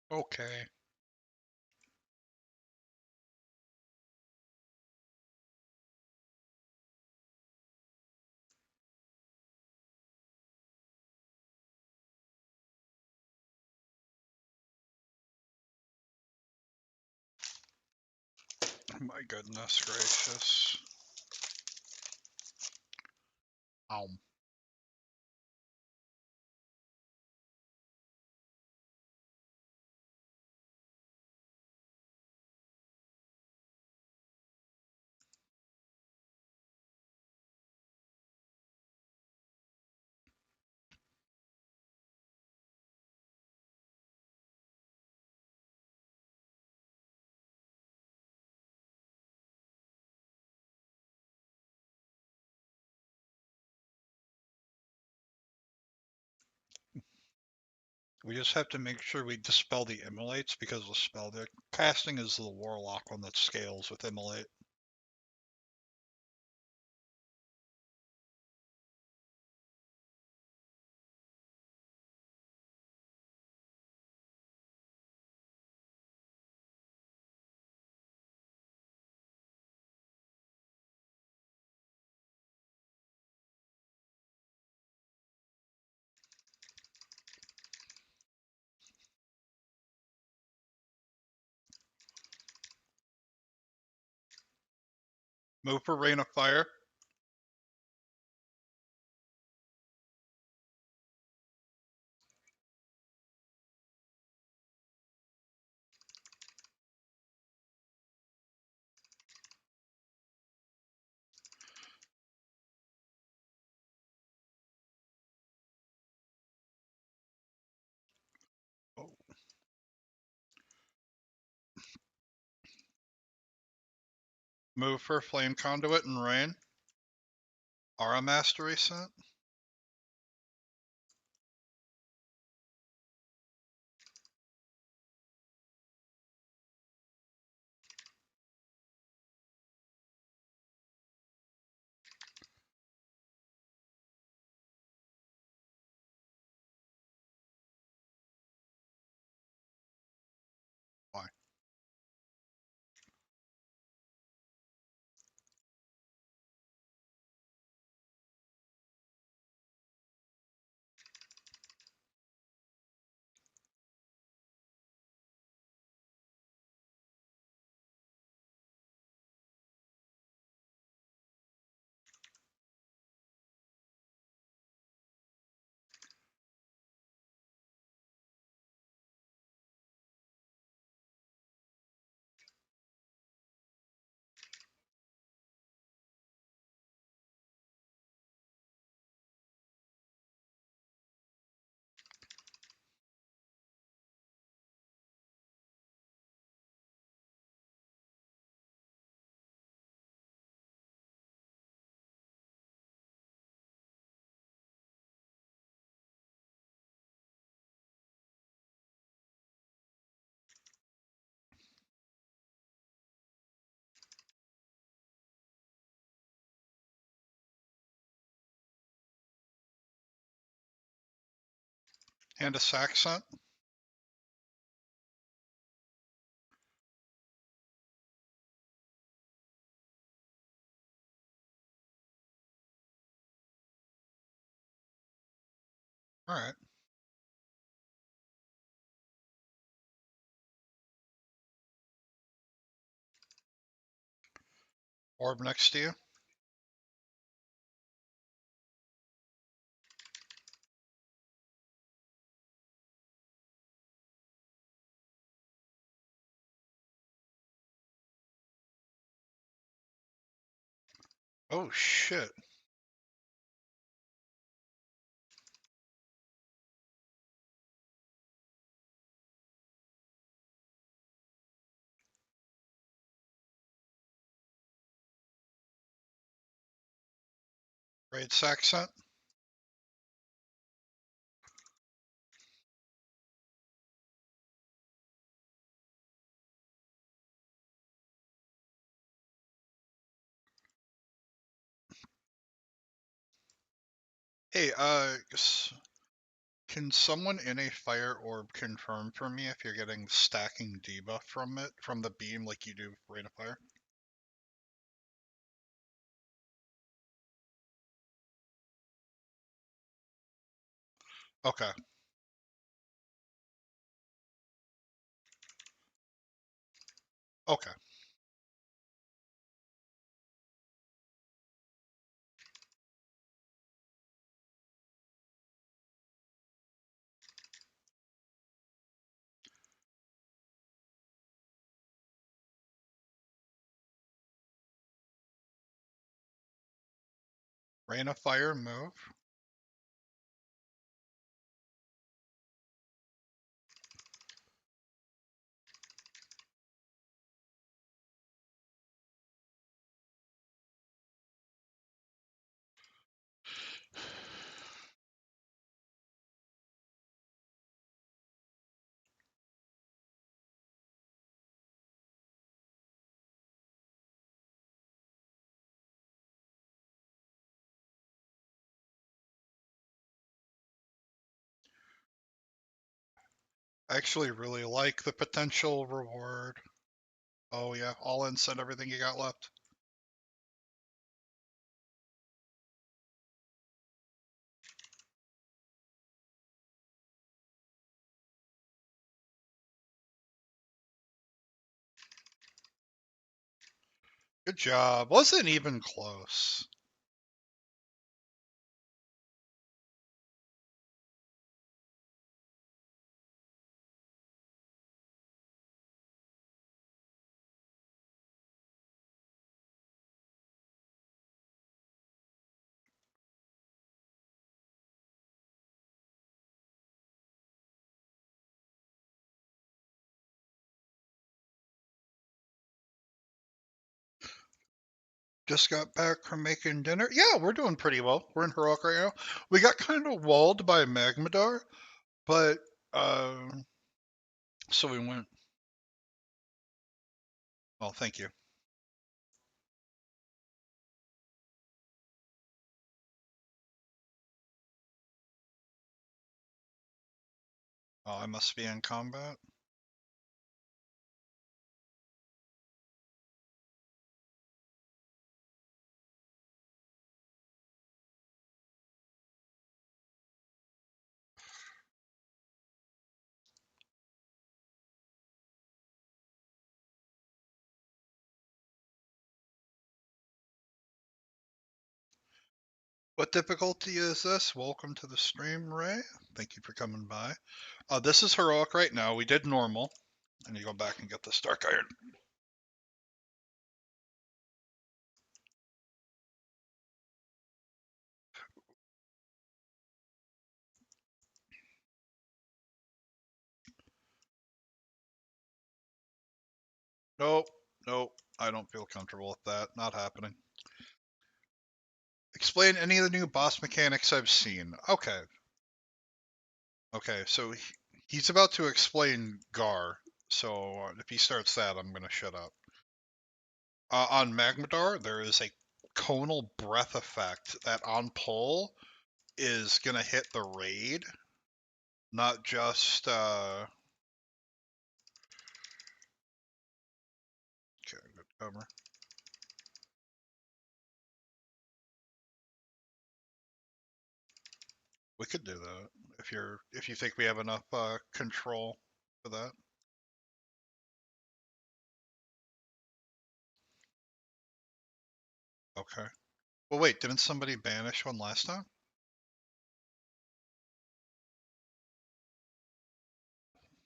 Okay. My goodness gracious. Ow. We just have to make sure we dispel the immolates because the spell they're casting is the warlock one that scales with immolate. Move for Rain of Fire. Oh. Move for Flame Conduit and Rain. Aura Mastery set. Why? And a accent. Alright. Orb next to you. Oh shit. Raid accent. Hey, can someone in a fire orb confirm for me if you're getting stacking debuff from it, from the beam like you do for Rain of Fire? Okay. Okay. Rain of Fire move. I actually really like the potential reward. Oh yeah, all in, send everything you got left. Good job. Wasn't even close. Just got back from making dinner. Yeah, we're doing pretty well. We're in Heroic right now. We got kind of walled by Magmadar, but so we went. Oh, thank you. Oh, I must be in combat. What difficulty is this? Welcome to the stream, Ray. Thank you for coming by. This is Heroic right now. We did normal. And you go back and get this Dark Iron. Nope, nope. I don't feel comfortable with that. Not happening. Explain any of the new boss mechanics I've seen. Okay. Okay, so he's about to explain Gar. So if he starts that, I'm going to shut up. On Magmadar, there is a conal breath effect that on pull is going to hit the raid. not just okay, good cover. We could do that if you think we have enough control for that. Okay. Well, wait, didn't somebody banish one last time?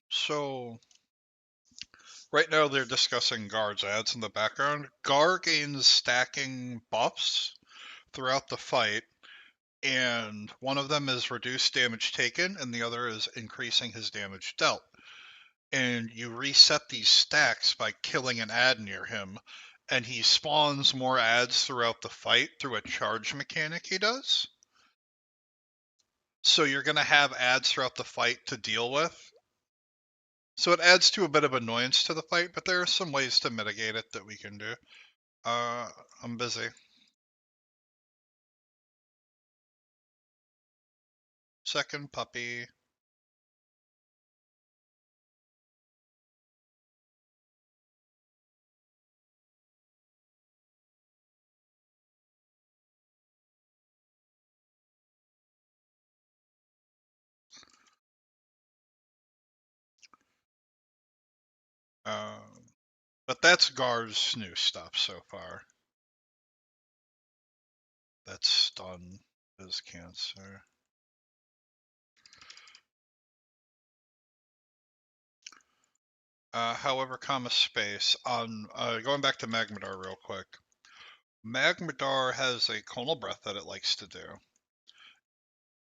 So right now they're discussing Guard's ads in the background. Gar gains stacking buffs throughout the fight, and one of them is reduced damage taken, and the other is increasing his damage dealt. And you reset these stacks by killing an ad near him, and he spawns more ads throughout the fight through a charge mechanic he does. So you're going to have ads throughout the fight to deal with. So it adds to a bit of annoyance to the fight, but there are some ways to mitigate it that we can do. I'm busy. Second puppy. But that's Gar's new stuff so far. That's stun is cancer. However, comma space on going back to Magmadar real quick. Magmadar has a conal breath that it likes to do.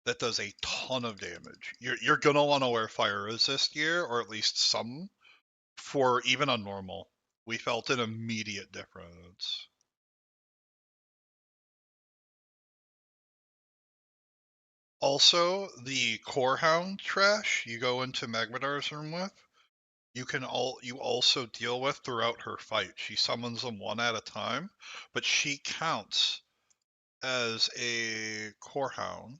That does a ton of damage. You're gonna want to wear fire resist gear, or at least some, for even on normal. We felt an immediate difference. Also, the Core Hound trash you go into Magmadar's room with, you also deal with throughout her fight. She summons them one at a time, but she counts as a Core Hound.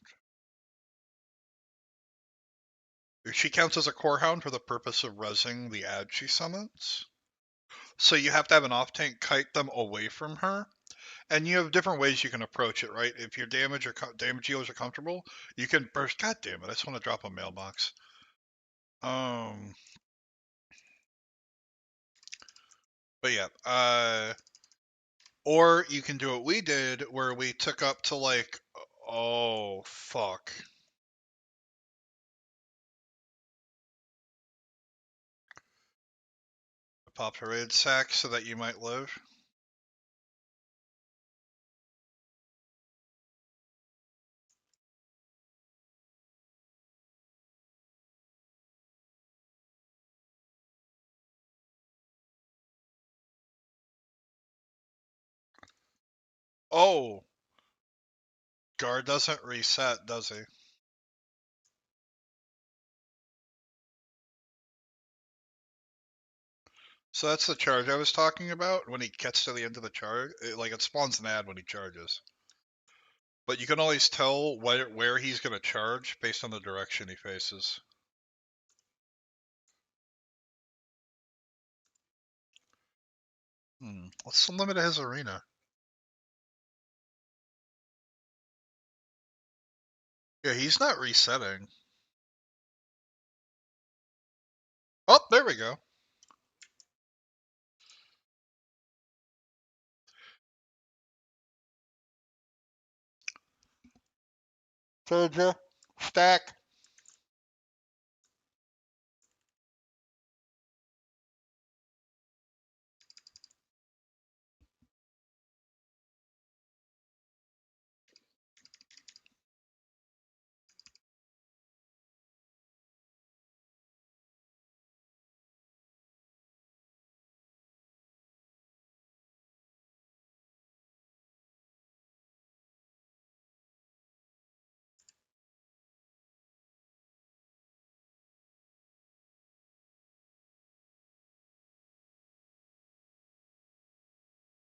She counts as a Core Hound for the purpose of rezzing the ad she summons. So you have to have an off tank kite them away from her, and you have different ways you can approach it, right? If your damage dealers are comfortable, you can burst. God damn it! I just want to drop a mailbox. Um, but yeah, or you can do what we did, where we took up to like, oh fuck, pop a raid sack so that you might live. Oh, guard doesn't reset, does he? So that's the charge I was talking about. When he gets to the end of the charge, it spawns an ad when he charges. But you can always tell where he's going to charge based on the direction he faces. What's the limit of his arena? Yeah, he's not resetting. Oh, there we go. Told ya. Stack.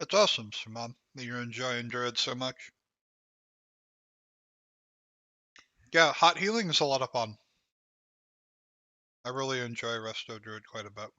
It's awesome, Simon, that you're enjoying Druid so much. Yeah, hot healing is a lot of fun. I really enjoy Resto Druid quite a bit.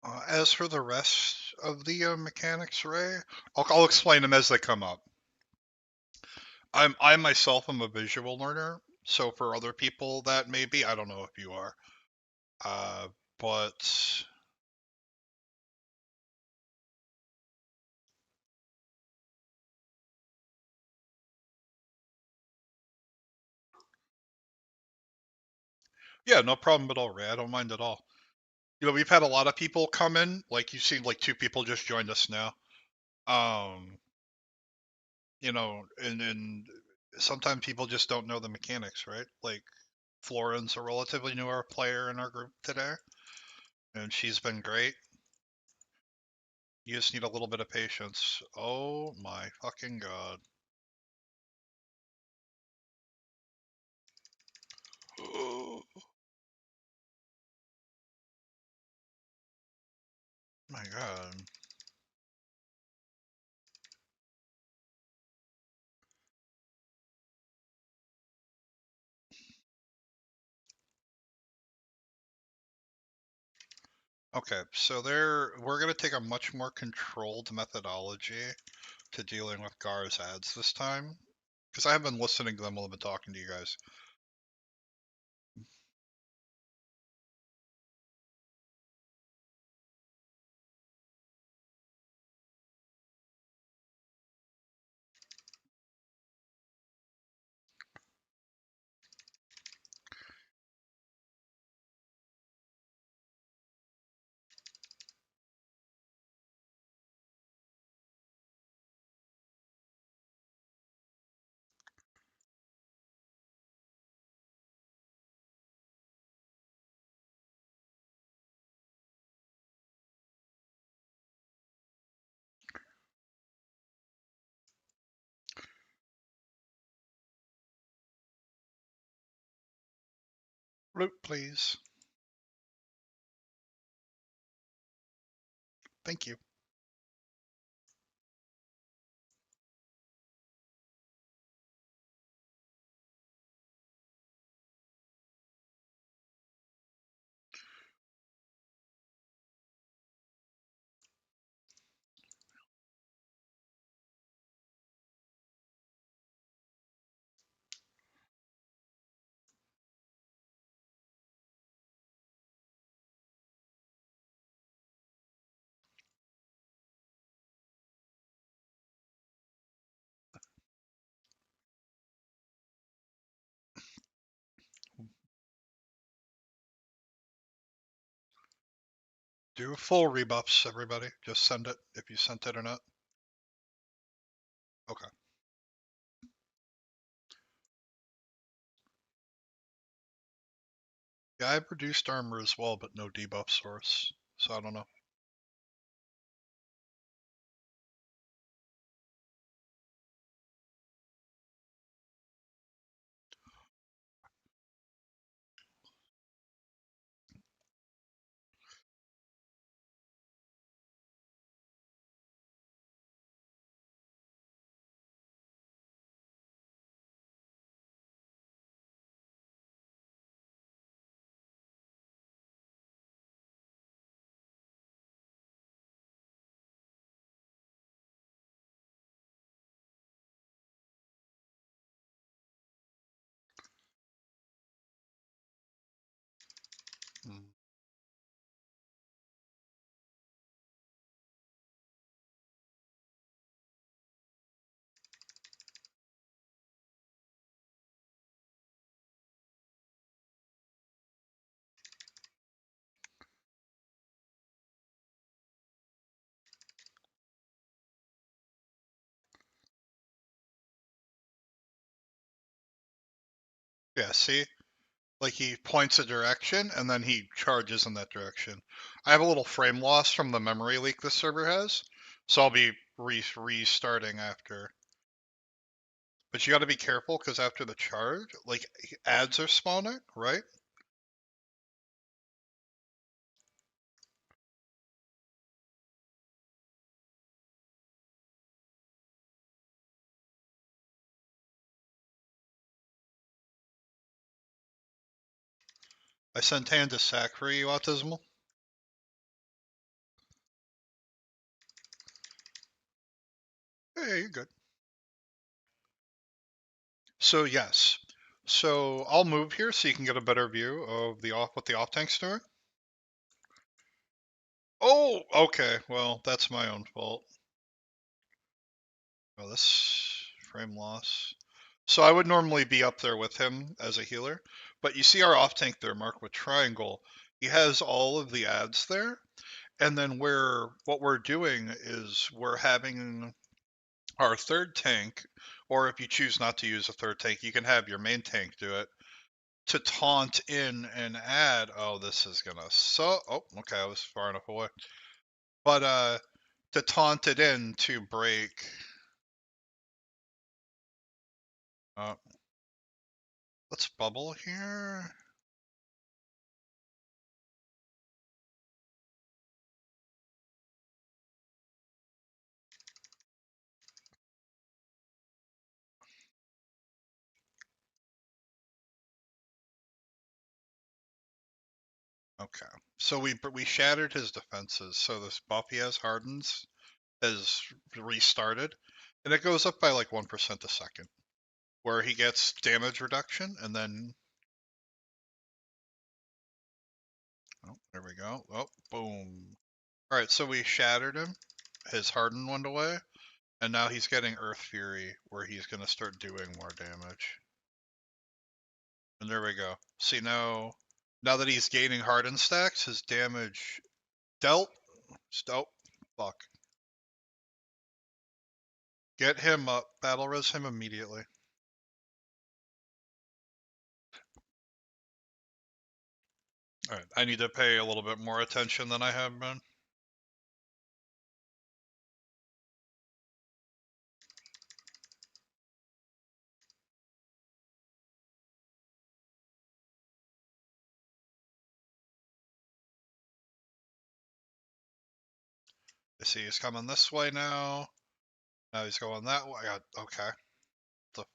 Well, as for the rest of the mechanics, Ray, I'll explain them as they come up. I myself am a visual learner, so for other people that may be, I don't know if you are, uh, but yeah, no problem at all, Ray. I don't mind at all. We've had a lot of people come in, like you've seen, like 2 people just joined us now. Um, and sometimes people just don't know the mechanics, right? Like Floren's a relatively newer player in our group today, and she's been great. You just need a little bit of patience. Oh my fucking god. Oh my god. Okay, so we're gonna take a much more controlled methodology to dealing with Gar's ads this time. Because I have been listening to them while I've been talking to you guys. Root, please. Thank you. Do full rebuffs, everybody. Just send it if you sent it or not. Okay. Yeah, I've reduced armor as well, but no debuff source. So I don't know. Mm. Yeah, see? Like he points a direction and then he charges in that direction. I have a little frame loss from the memory leak this server has, so I'll be restarting after. But you got to be careful because after the charge, like ads are spawning, right? I sent hand to sack for you, Autismal. Hey, you're good. So yes, so I'll move here so you can get a better view of the off what the off tank's doing. Oh, okay. Well, that's my own fault. Oh, this frame loss. So I would normally be up there with him as a healer, but you see our off tank there marked with triangle. He has all of the ads there, and then what we're doing is we're having our third tank, or if you choose not to use a third tank, you can have your main tank do it to taunt in and add. Oh, this is gonna oh, okay, I was far enough away. But to taunt it in to break. Uh, let's bubble here. Okay, so we shattered his defenses. So this buff he has hardens has restarted, and it goes up by like 1% a second, where he gets damage reduction, and then oh, there we go. Oh, boom. All right, so we shattered him. His harden went away, and now he's getting Earth Fury, where he's gonna start doing more damage. And there we go. See now that he's gaining harden stacks, his damage dealt. Oh, fuck. Get him up. Battle res him immediately. Alright, I need to pay a little bit more attention than I have been. I see he's coming this way now. Now he's going that way. Okay. The,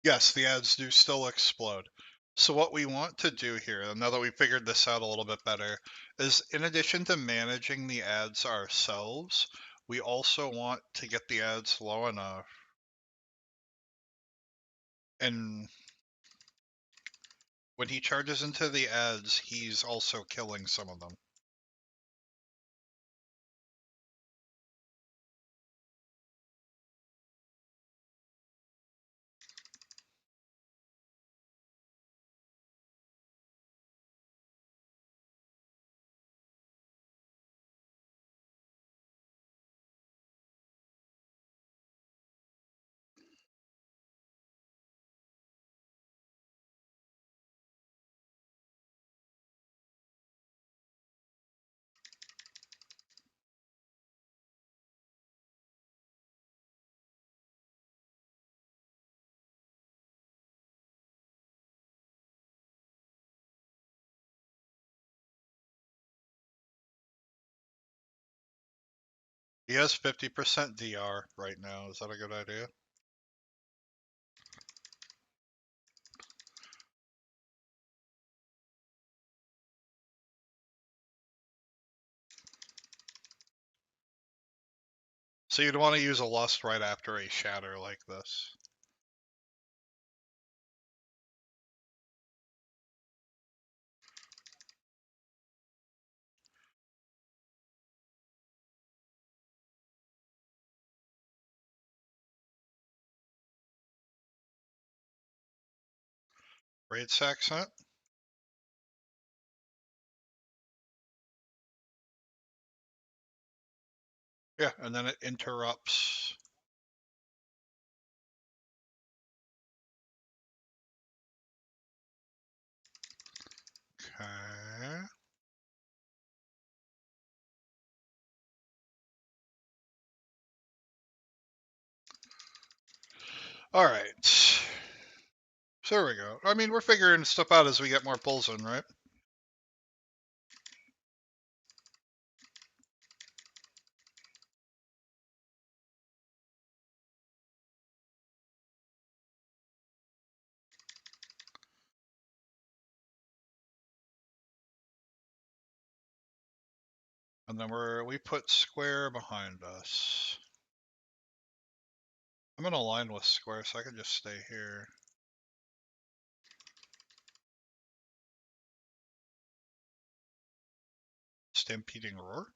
yes, the ads do still explode. So what we want to do here, now that we figured this out a little bit better, is in addition to managing the ads ourselves, we also want to get the ads low enough and when he charges into the ads, he's also killing some of them. He has 50% DR right now. Is that a good idea? So you'd want to use a Lust right after a Shatter like this. Raid's accent? Yeah, and then it interrupts. Okay. Alright. So there we go. I mean, we're figuring stuff out as we get more pulls in, right? And then we put square behind us. I'm in a line with square, so I can just stay here. Stampeding roar?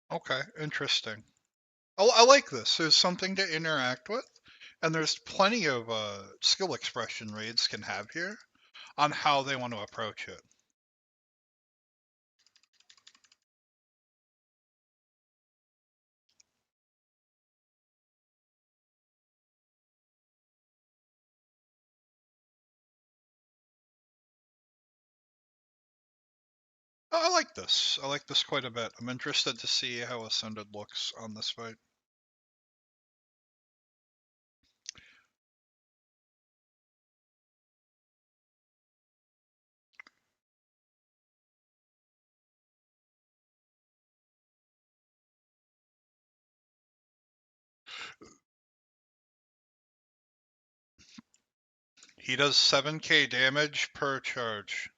Okay, interesting. I like this. There's something to interact with, and there's plenty of skill expression raids can have here on how they want to approach it. I like this. I like this quite a bit. I'm interested to see how Ascended looks on this fight. He does 7k damage per charge.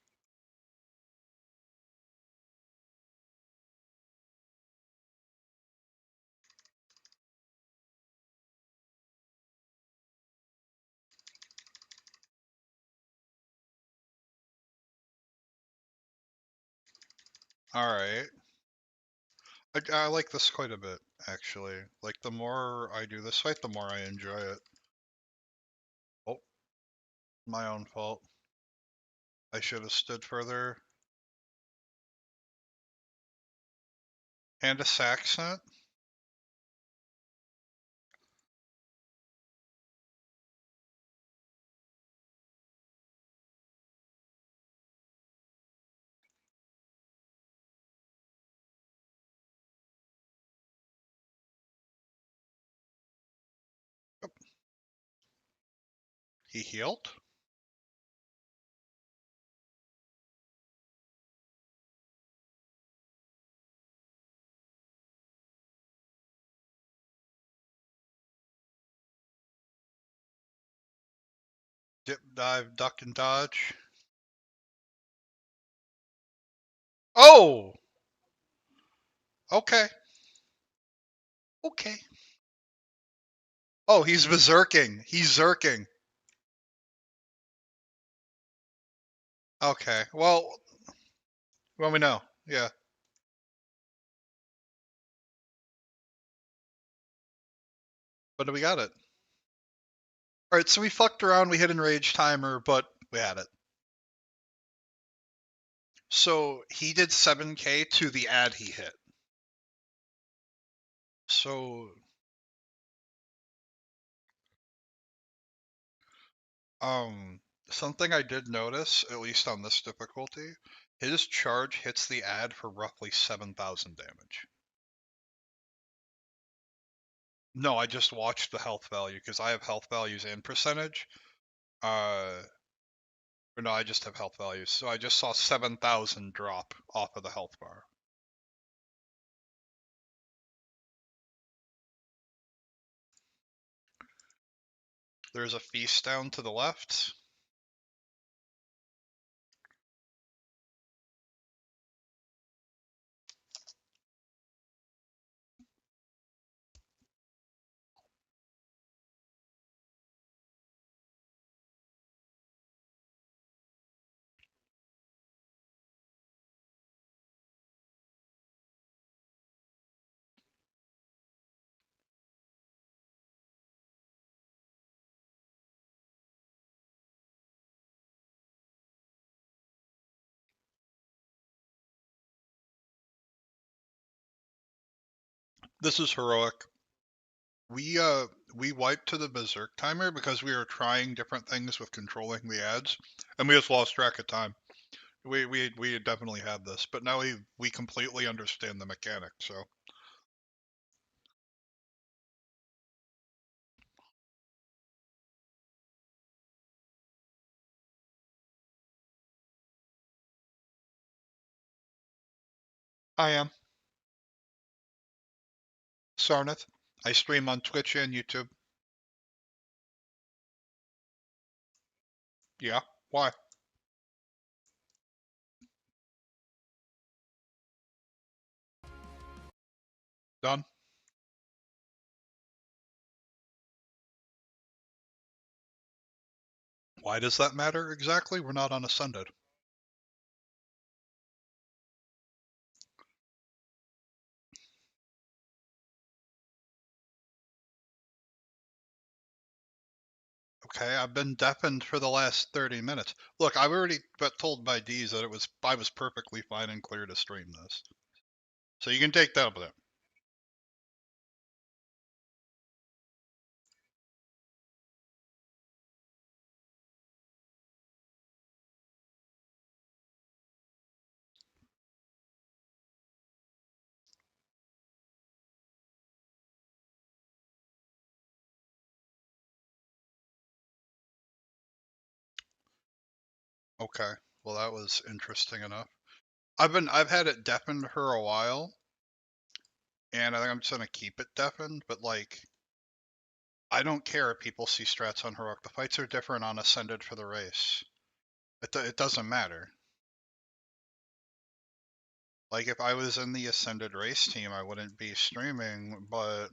Alright. I like this quite a bit, actually. Like, the more I do this fight, the more I enjoy it. Oh, my own fault. I should have stood further. And a Saxon. He healed. Dip, dive, duck, and dodge. Oh! Okay. Okay. Oh, he's berserking. He's zerking. Okay. Well, we know. Yeah. But we got it. Alright, so we fucked around, we hit enrage timer, but we had it. So he did 7k to the ad he hit. So something I did notice, at least on this difficulty, his charge hits the ad for roughly 7,000 damage. No, I just watched the health value because I have health values and percentage. Or no, I just have health values. So I just saw 7,000 drop off of the health bar. There's a feast down to the left. This is heroic. We wiped to the berserk timer because we were trying different things with controlling the ads, and we just lost track of time. We definitely had this, but now we completely understand the mechanic. So I am Sarnath. I stream on Twitch and YouTube. Yeah. Why? Done. Why does that matter exactly? We're not on Ascended. Okay, I've been deafened for the last 30 minutes. Look, I've already got told by Deez that I was perfectly fine and clear to stream this. So you can take that up with it. Okay. Well, that was interesting enough. I've had it deafened for a while, and I think I'm just gonna keep it deafened, but like I don't care if people see strats on heroic. The fights are different on Ascended for the race. It doesn't matter. Like if I was in the Ascended race team, I wouldn't be streaming, but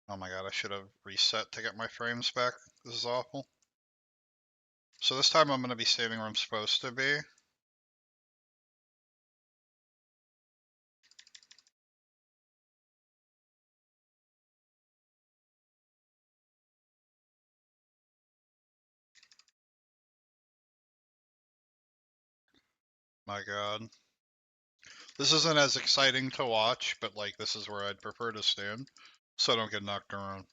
oh my god, I should have reset to get my frames back. This is awful. So this time I'm going to be standing where I'm supposed to be. My god. This isn't as exciting to watch, but like this is where I'd prefer to stand, so I don't get knocked around.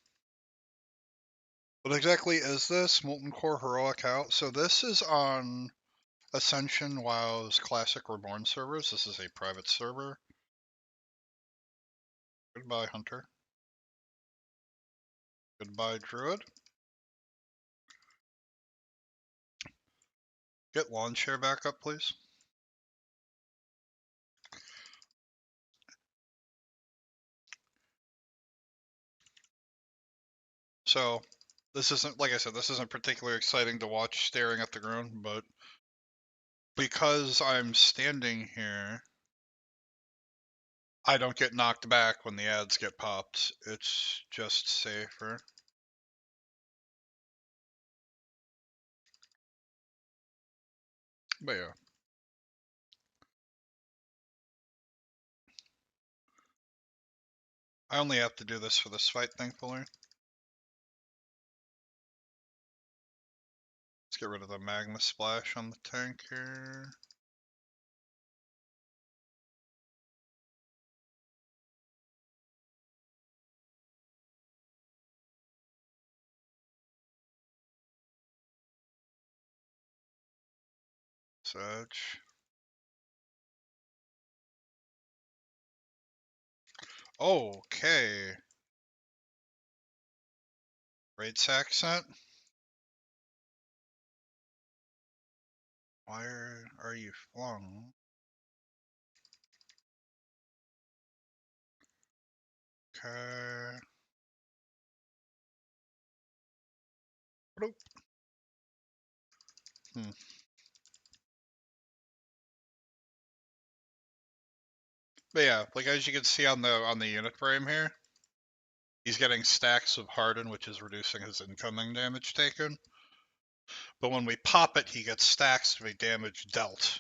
What exactly is this? Molten Core Heroic out? So this is on Ascension WoW's Classic Reborn servers. This is a private server. Goodbye, Hunter. Goodbye, Druid. Get lawn chair back up, please. So, this isn't, like I said, this isn't particularly exciting to watch staring at the ground, but because I'm standing here, I don't get knocked back when the ads get popped. It's just safer. But yeah. I only have to do this for this fight, thankfully. Let's get rid of the magma splash on the tank here. Sedge. Okay. Raid's accent. Why are you flung? Okay. Bloop. Hmm. But yeah, like as you can see on the unit frame here, he's getting stacks of harden, which is reducing his incoming damage taken. But when we pop it, he gets stacks of a damage dealt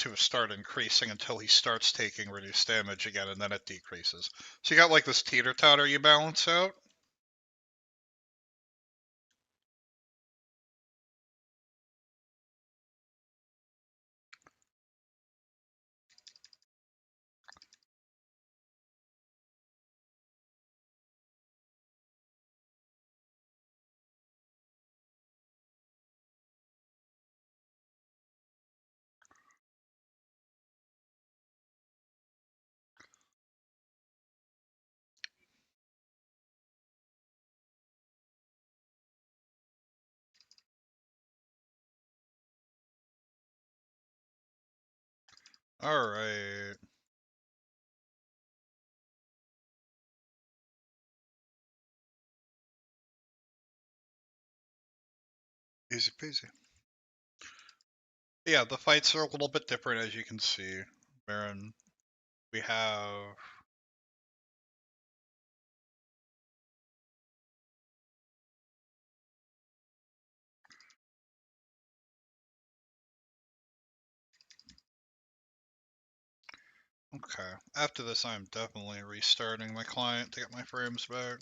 to start increasing until he starts taking reduced damage again, and then it decreases. So you got like this teeter-totter you balance out. Alright. Easy peasy. Yeah, the fights are a little bit different, as you can see. Wherein we have... Okay. After this, I'm definitely restarting my client to get my frames back.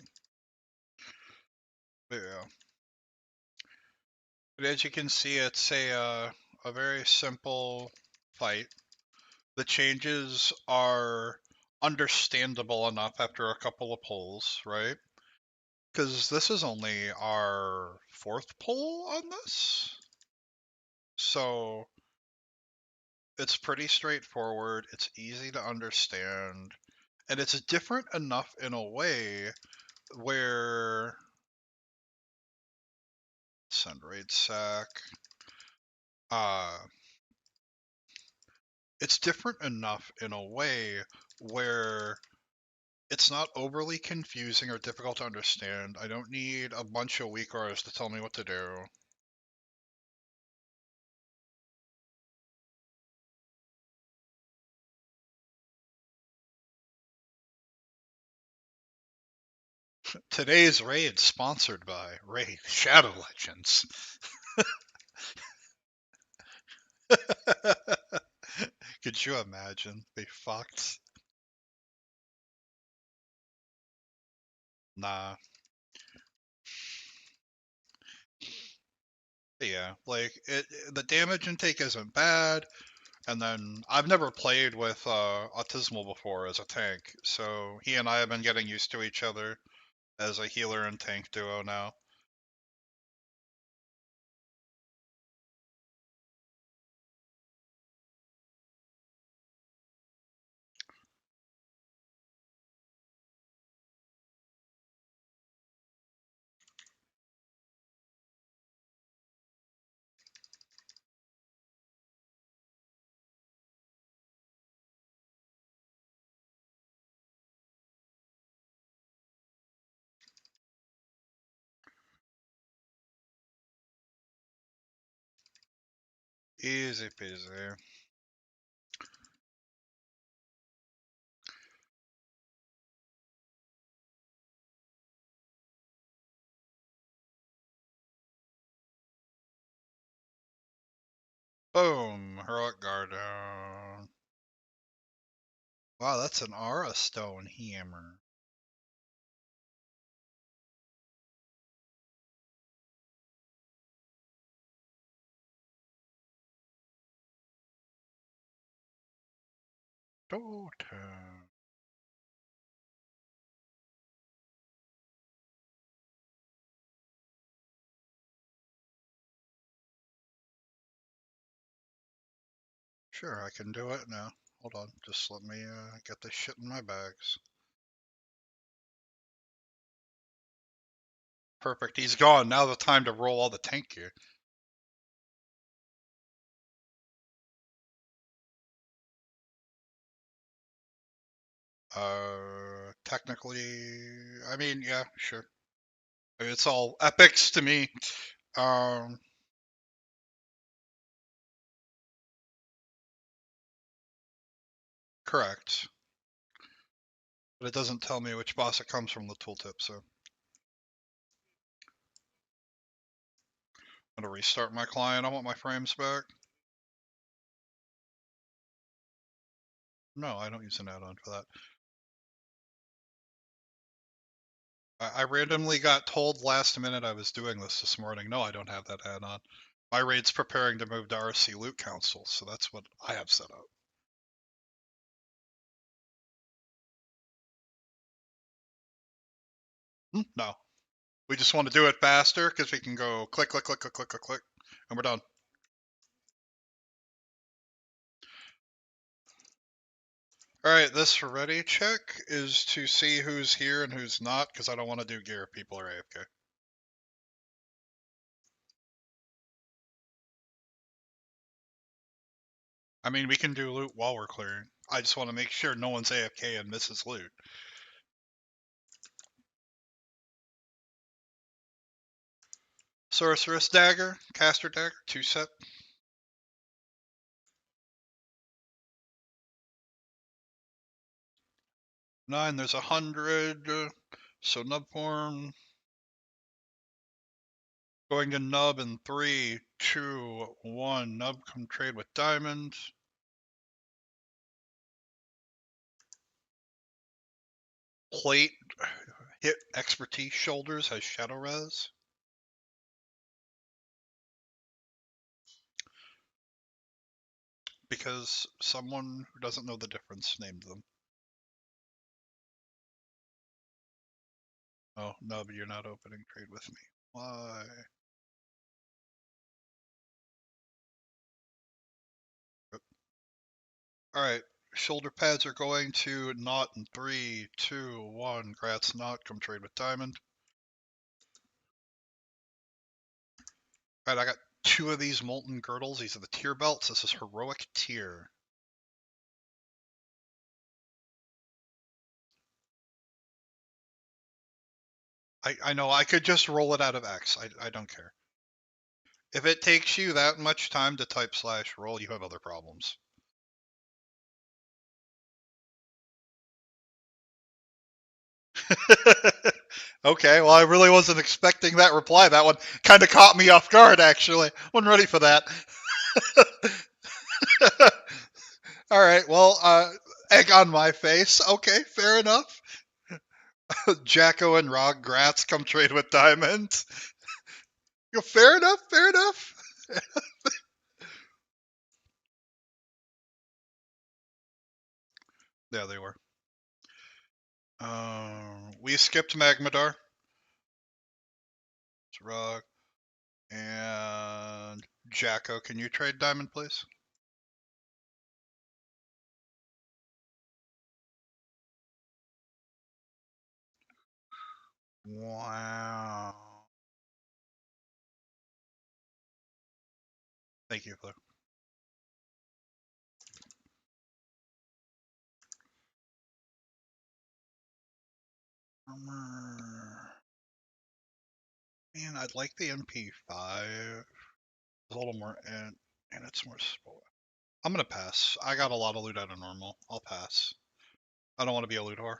But yeah. But as you can see, it's a very simple fight. The changes are understandable enough after a couple of pulls, right? Because this is only our fourth pull on this. So it's pretty straightforward, it's easy to understand, and it's different enough in a way where send raid sack. It's different enough in a way where it's not overly confusing or difficult to understand. I don't need a bunch of weak auras to tell me what to do. Today's raid sponsored by Raid Shadow Legends. Could you imagine? They fucked. Nah. Yeah, like the damage intake isn't bad, and then I've never played with Autismal before as a tank, so he and I have been getting used to each other as a healer and tank duo now. Easy peasy. Boom! Heroic Guard down. Wow, that's an Aura Stone Hammer. Daughter. Sure, I can do it now. Hold on, just let me get this shit in my bags. Perfect, he's gone. Now the time to roll all the tank gear. Technically, I mean, yeah, sure. It's all epics to me. Correct. But it doesn't tell me which boss it comes from the tooltip, so I'm gonna restart my client. I want my frames back. No, I don't use an add-on for that. I randomly got told last minute I was doing this morning. No, I don't have that add-on. My raid's preparing to move to RC Loot Council, so that's what I have set up. No, we just want to do it faster because we can go click, click, click, click, click, click, click, and we're done. All right, this ready check is to see who's here and who's not, because I don't want to do gear if people are AFK. I mean, we can do loot while we're clearing. I just want to make sure no one's AFK and misses loot. Sorceress Dagger, Caster Dagger, 2 set. 9, there's 100. So nub form. Going to nub in 3, 2, 1. Nub come trade with diamond. Plate, hit expertise shoulders, has shadow res. Because someone who doesn't know the difference named them. Oh, nub, you're not opening trade with me. Why? Alright, shoulder pads are going to not in 3, 2, 1. Grats not, come trade with diamond. Alright, I got 2 of these molten girdles. These are the tier belts. This is heroic tier. I know, I could just roll it out of X. I don't care. If it takes you that much time to type /roll, you have other problems. Okay, well, I really wasn't expecting that reply. That one kind of caught me off guard, actually. Wasn't ready for that. All right, well, egg on my face. Okay, fair enough. Jacko and Rog Gratz come trade with Diamond. Fair enough, fair enough. Yeah, they were. We skipped Magmadar. It's Rog. And Jacko, can you trade Diamond, please? Wow. Thank you, Blue. Man, I'd like the MP5. It's a little more, and it's more spoiled. I'm gonna pass. I got a lot of loot out of normal. I'll pass. I don't want to be a loot whore.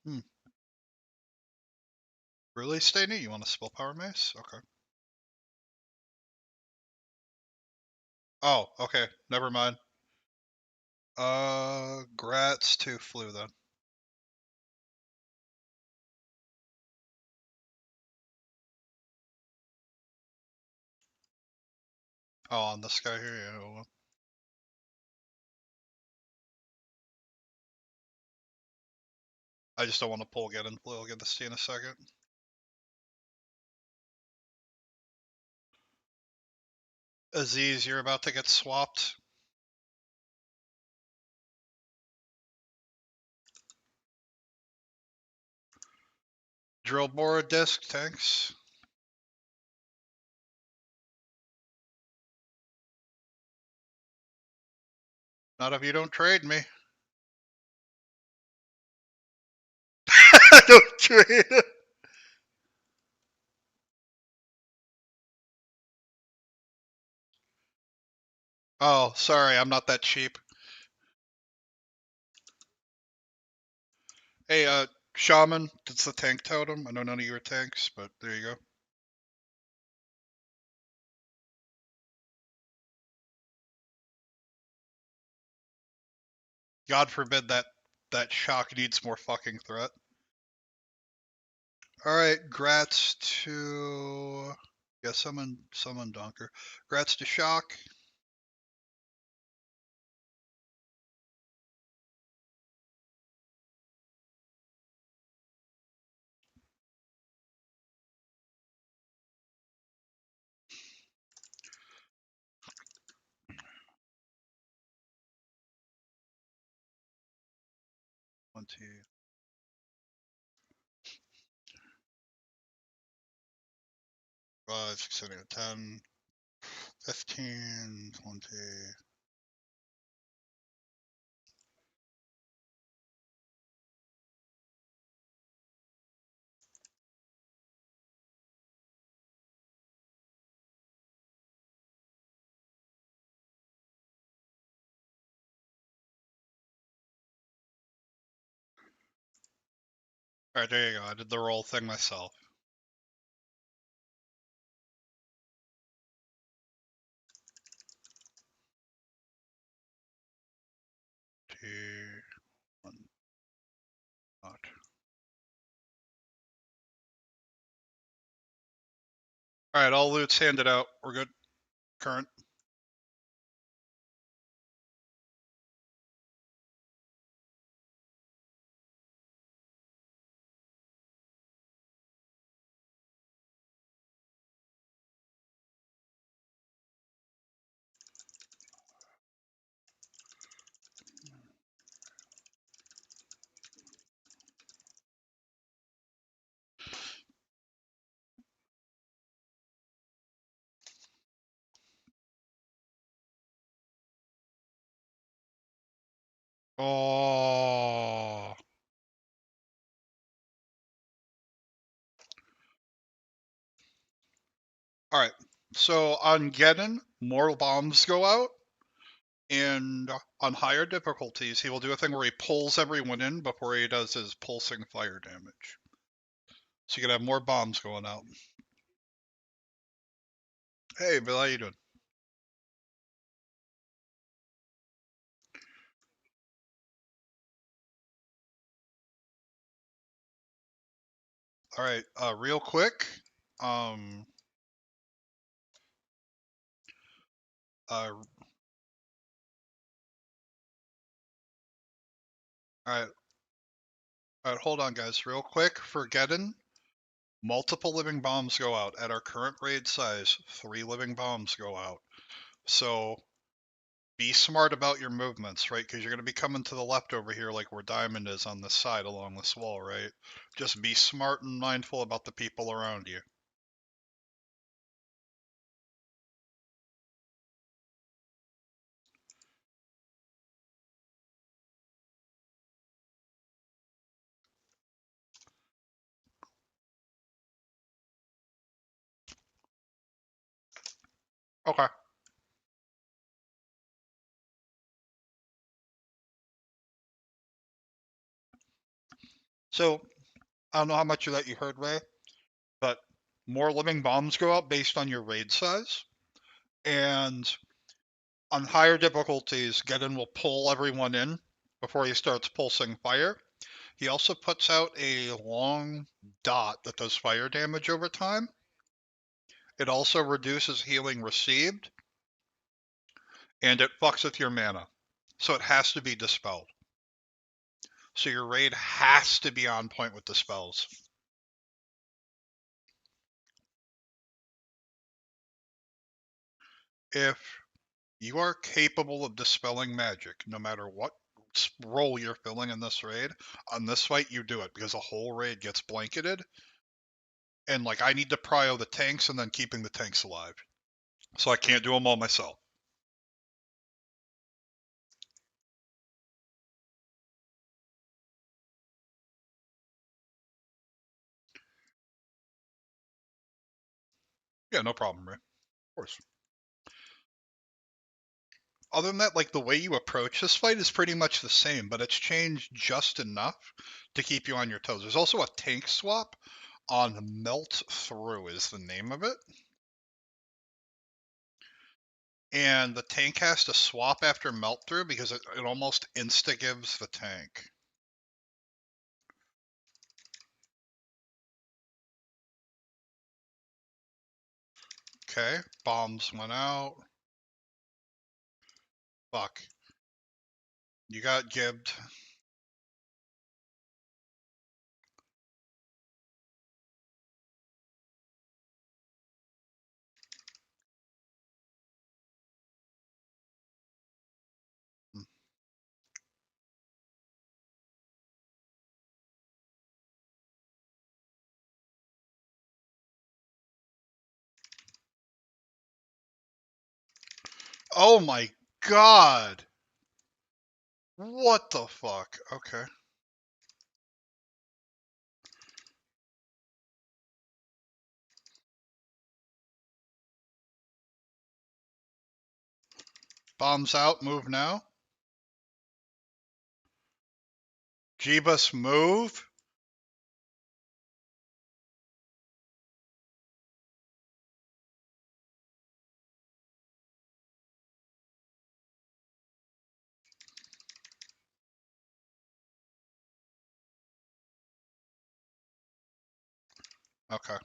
Hmm. Really, Staney? You want to spell power mace? Okay. Oh, okay. Never mind. Grats to flu then. Oh, on this guy here, yeah. Well, I just don't want to pull get in. We'll get this to you in a second. Aziz, you're about to get swapped. Drill bore disc, thanks. Not if you don't trade me. I don't trade. Oh, sorry, I'm not that cheap. Hey, Shaman, that's the tank totem. I know none of you are tanks, but there you go. God forbid that shock needs more fucking threat. Alright, grats to... Yeah, summon Donker. Grats to shock. One, two, 5, 6, 7, 8, 10, 15, 20. Alright, there you go. I did the roll thing myself. Two, one, not. Alright, all loot's handed out. We're good. Current. Oh. Alright, so on Geddon, more bombs go out, and on higher difficulties, he will do a thing where he pulls everyone in before he does his pulsing fire damage. So you can have more bombs going out. Hey, Bill, how you doing? Alright, real quick, um, alright, hold on, guys, real quick, for Geddon, multiple living bombs go out. At our current raid size, 3 living bombs go out. So be smart about your movements, right? Because you're going to be coming to the left over here like where Diamond is on this side along this wall, right? Just be smart and mindful about the people around you. Okay. So, I don't know how much of that you heard, Ray, but more living bombs go out based on your raid size. And on higher difficulties, Geddon will pull everyone in before he starts pulsing fire. He also puts out a long dot that does fire damage over time. It also reduces healing received. and it fucks with your mana. So it has to be dispelled. So your raid has to be on point with the spells. If you are capable of dispelling magic, no matter what role you're filling in this raid, on this fight you do it, because a whole raid gets blanketed. And like I need to prio the tanks and then keeping the tanks alive. So I can't do them all myself. Yeah, no problem, Ray. Of course. Other than that, like the way you approach this fight is pretty much the same, but it's changed just enough to keep you on your toes. There's also a tank swap on Melt Through is the name of it. And the tank has to swap after Melt Through because it almost insta-gives the tank. Okay, bombs went out. Fuck. You got gibbed. Oh my god! What the fuck? Okay. Bombs out, move now. Jeebus, move. Okay.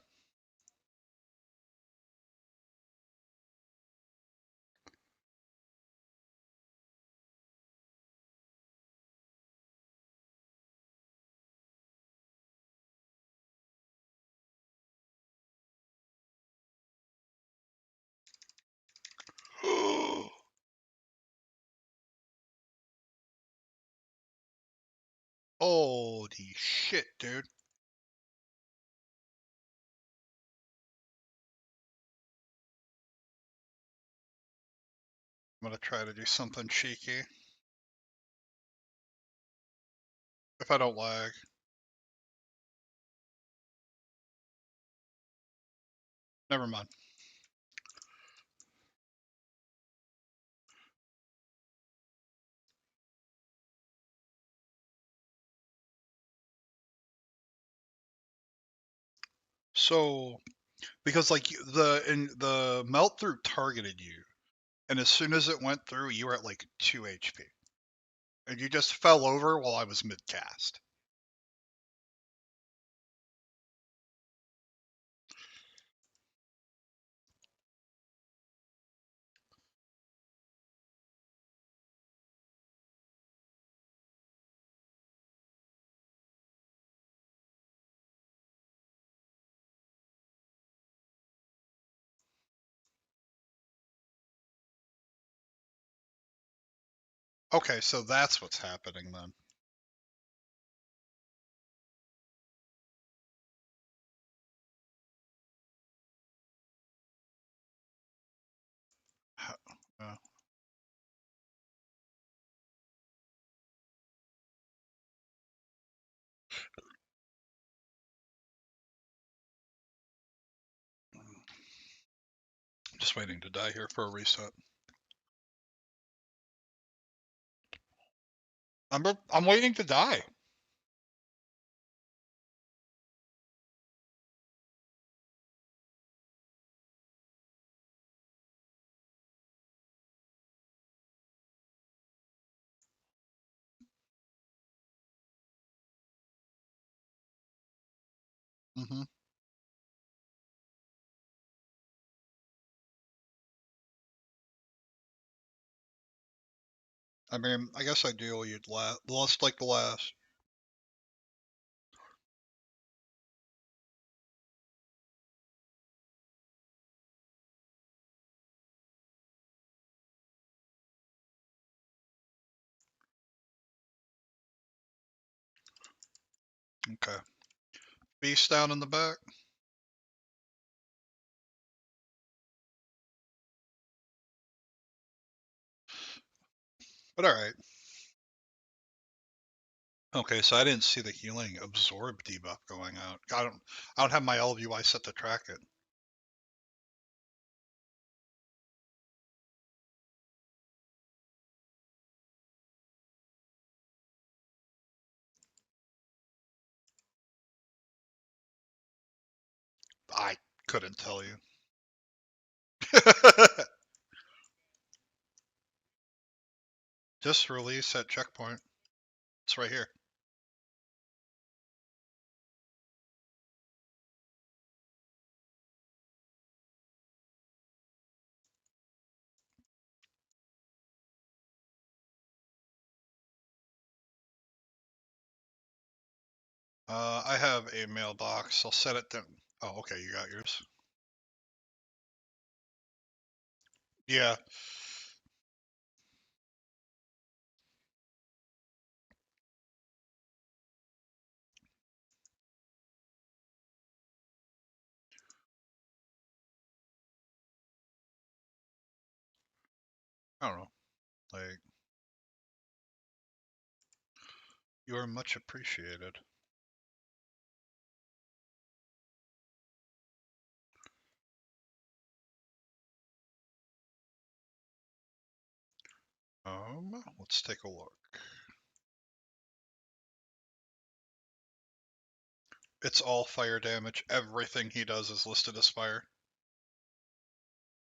Holy shit, dude. I'm gonna try to do something cheeky. If I don't lag. Never mind. So, because like the melt through targeted you, and as soon as it went through, you were at like 2 HP, and you just fell over while I was mid cast. Okay, so that's what's happening then. Uh, just waiting to die here for a reset. I'm waiting to die. Mm-hmm. I mean, I guess ideally you'd last like the last. Okay. Beast down in the back. But alright. Okay, so I didn't see the healing absorb debuff going out. I don't have my LVY set to track it. I couldn't tell you. Just release at checkpoint. It's right here. I have a mailbox. I'll set it down. Oh, okay, you got yours. Yeah. I don't know. Like, you are much appreciated. Let's take a look. It's all fire damage. Everything he does is listed as fire.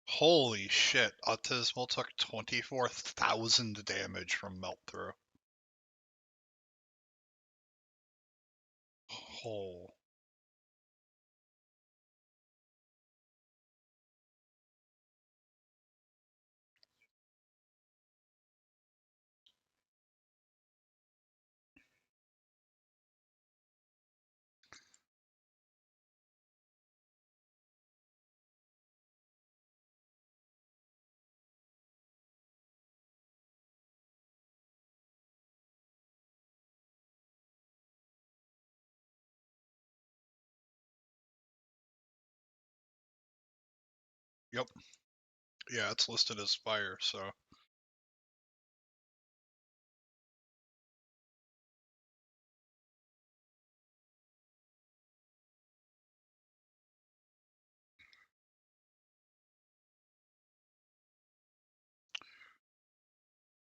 Holy shit. Autismal took 24,000 damage from Melt Through. Oh. Yep. Yeah, it's listed as fire, so.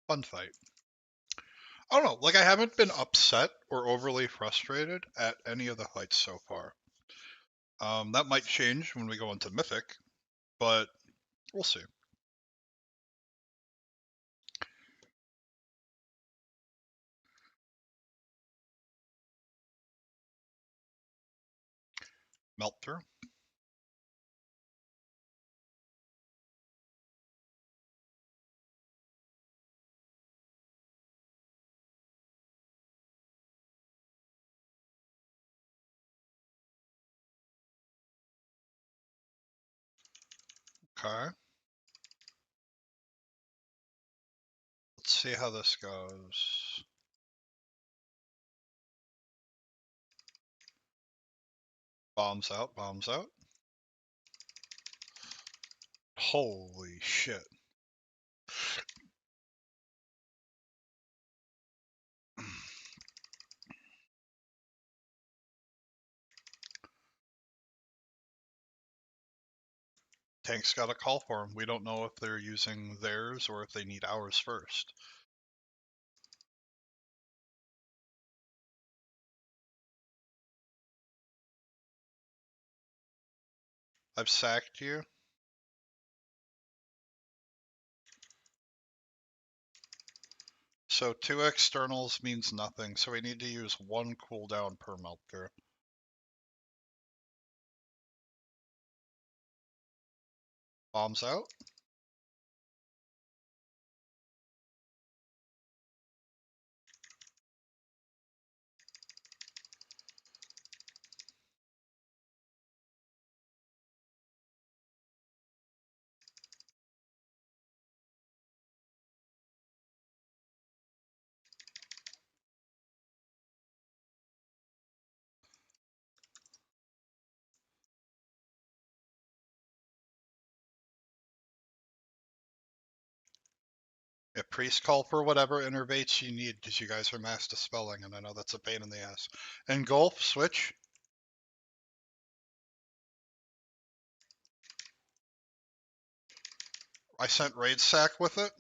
Fun fight. I don't know, like I haven't been upset or overly frustrated at any of the fights so far. That might change when we go into Mythic, but we'll see. Melt Through. Okay. Let's see how this goes. Bombs out, bombs out. Holy shit. Tank's got a call for him. We don't know if they're using theirs or if they need ours first. I've sacked you. So 2 externals means nothing, so we need to use 1 cooldown per Meltger. Bombs out. Yeah, priest call for whatever innervates you need, because you guys are mass dispelling, and I know that's a pain in the ass. Engulf, switch. I sent raid sack with it.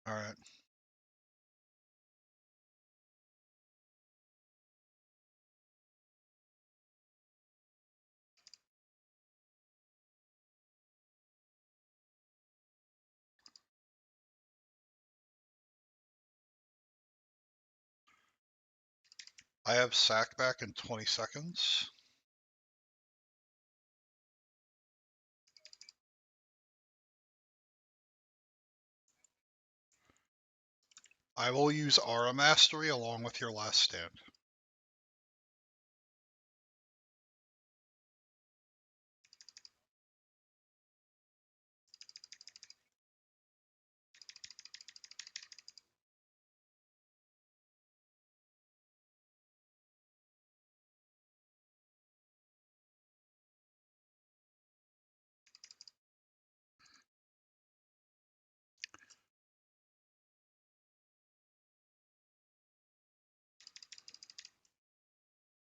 Alright. I have sack back in 20 seconds. I will use Aura Mastery along with your last stand.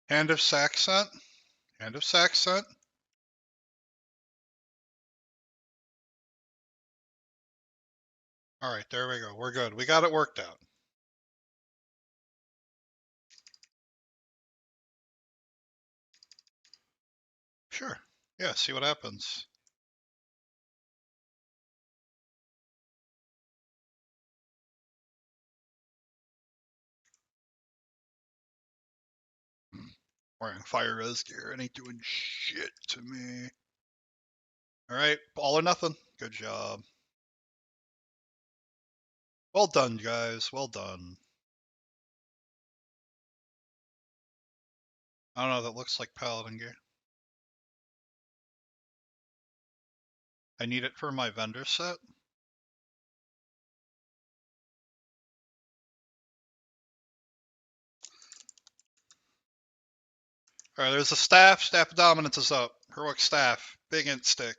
Hand of sack sent. Hand of sack sent. Alright, there we go. We're good. We got it worked out. Sure. Yeah, see what happens. Wearing fire res gear and ain't doing shit to me. Alright, all or nothing. Good job. Well done, guys. Well done. I don't know, that looks like Paladin gear. I need it for my vendor set. Alright, there's a staff. Staff of Dominance is up. Heroic staff. Big int stick.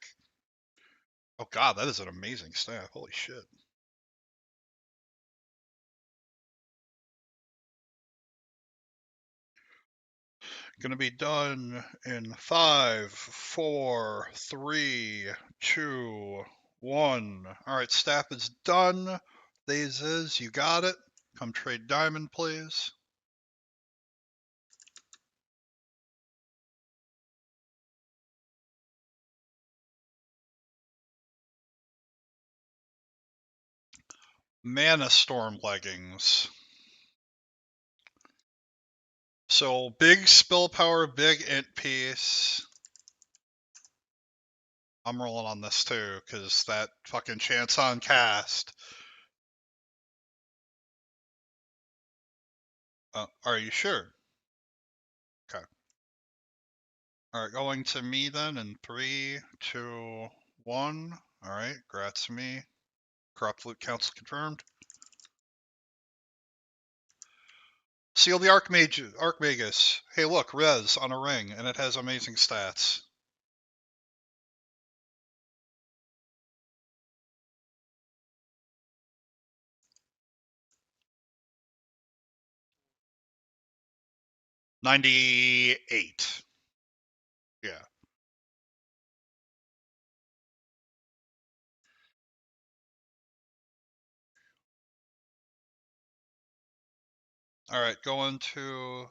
Oh god, that is an amazing staff. Holy shit. Gonna be done in 5, 4, 3, 2, 1. Alright, staff is done. These is, you got it. Come trade diamond, please. Mana Storm leggings. So big spill power, big int piece. I'm rolling on this too, because that fucking chance on cast. Are you sure? Okay. Alright, going to me then in 3, 2, 1. Alright, grats me. Corrupt Loot Council confirmed. Seal the Archmagus. Hey look, res on a ring, and it has amazing stats. $98. Yeah. Alright, going to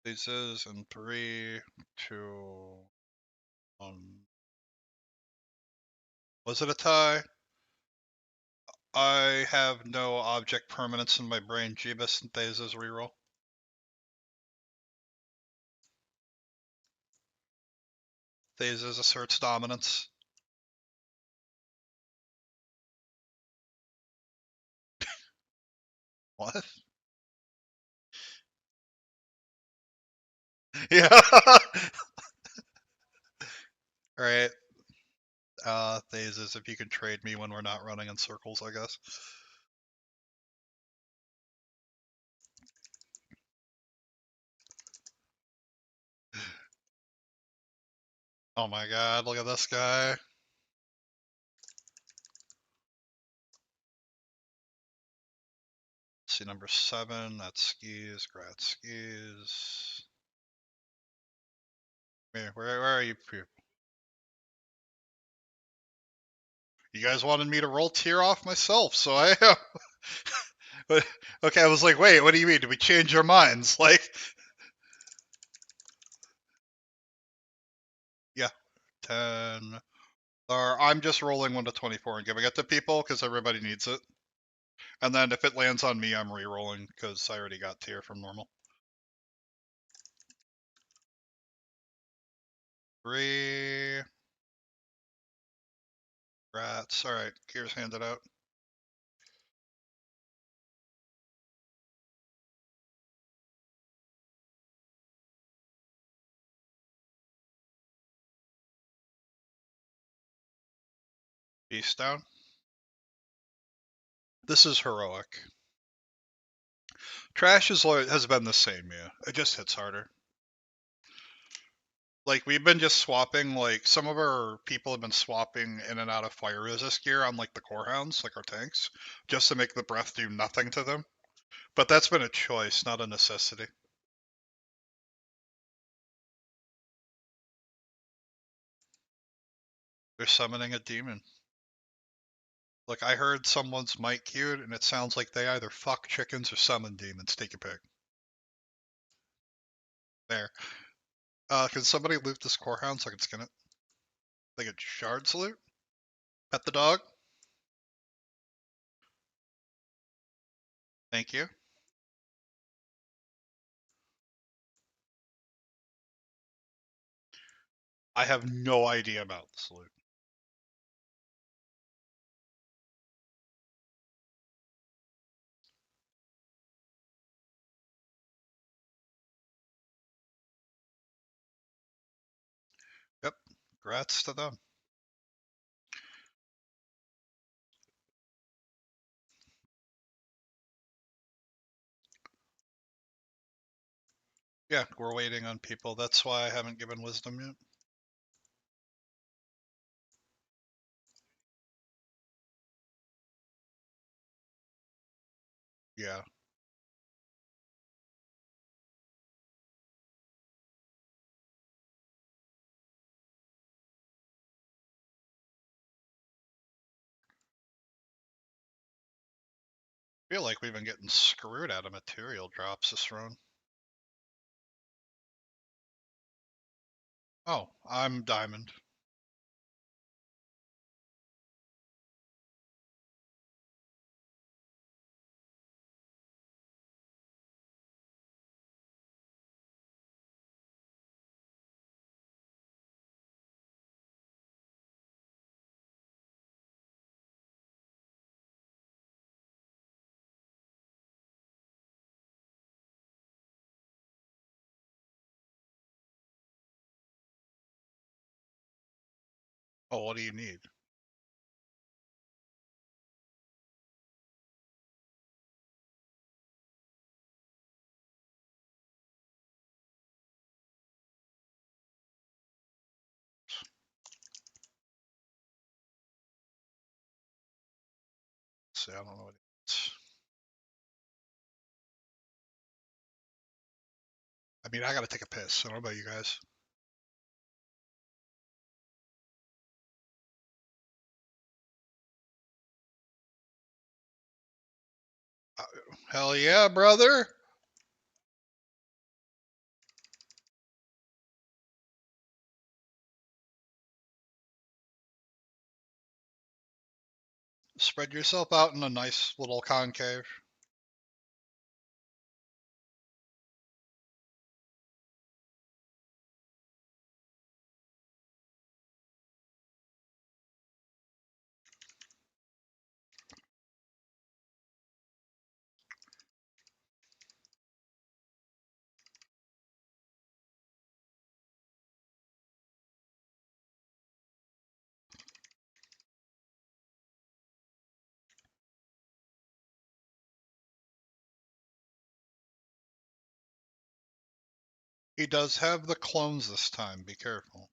these is in 3, 2, 1. Was it a tie? I have no object permanence in my brain. Jeebus and Thesa's reroll. Thesa's asserts dominance. What? Yeah. Alright. Thesa's, if you can trade me when we're not running in circles, I guess. Oh my god, look at this guy. See number 7, that's skis, Grat skis. Where are you? You guys wanted me to roll tier off myself, so I am. Okay, I was like, wait, what do you mean? Did we change our minds? Like, yeah, 10. Or I'm just rolling 1 to 24 and giving it to people because everybody needs it. And then if it lands on me, I'm re-rolling because I already got tier from normal. 3. Rats. Alright, gears handed out. Beast down. This is heroic. Trash has been the same, yeah. It just hits harder. Like, we've been just swapping, like, some of our people have been swapping in and out of fire resist gear on, like, the core hounds, like our tanks, just to make the breath do nothing to them. But that's been a choice, not a necessity. They're summoning a demon. Look, I heard someone's mic cued, and it sounds like they either fuck chickens or summon demons. Take your pick. There. Can somebody loot this core hound so I can skin it? They get shards loot? Pet the dog? Thank you. I have no idea about this loot. Yep. Congrats to them. Yeah, we're waiting on people. That's why I haven't given wisdom yet. Yeah. I feel like we've been getting screwed out of material drops this run. Oh, I'm diamond. Oh, what do you need? Let's see, I don't know what it is. I mean, I gotta take a piss. I don't know about you guys. Uh, Hell yeah, brother. Spread yourself out in a nice little concave. He does have the clones this time. Be careful.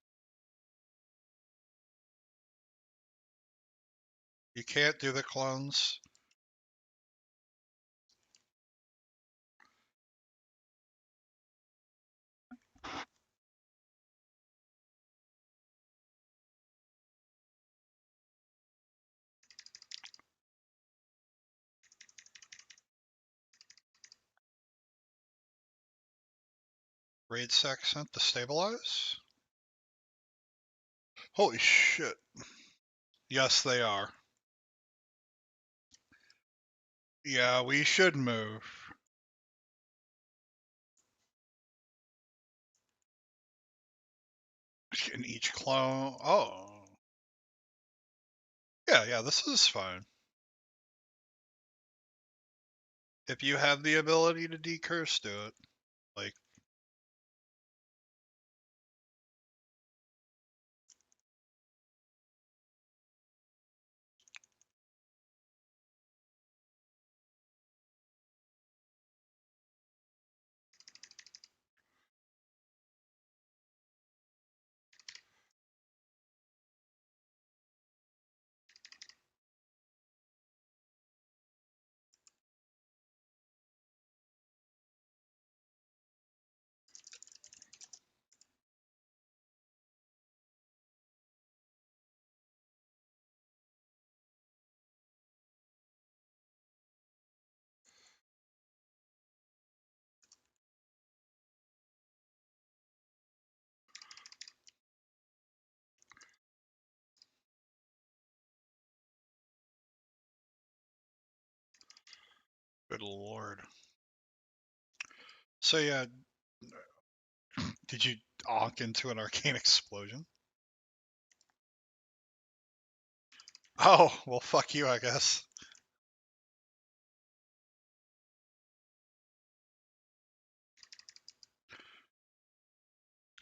You can't do the clones. Raid sec sent to stabilize? Holy shit. Yes, they are. Yeah, we should move. In each clone. Oh. Yeah, this is fine. If you have the ability to decurse, do it. Like, good lord. So yeah, did you onk into an arcane explosion? Oh, well fuck you, I guess.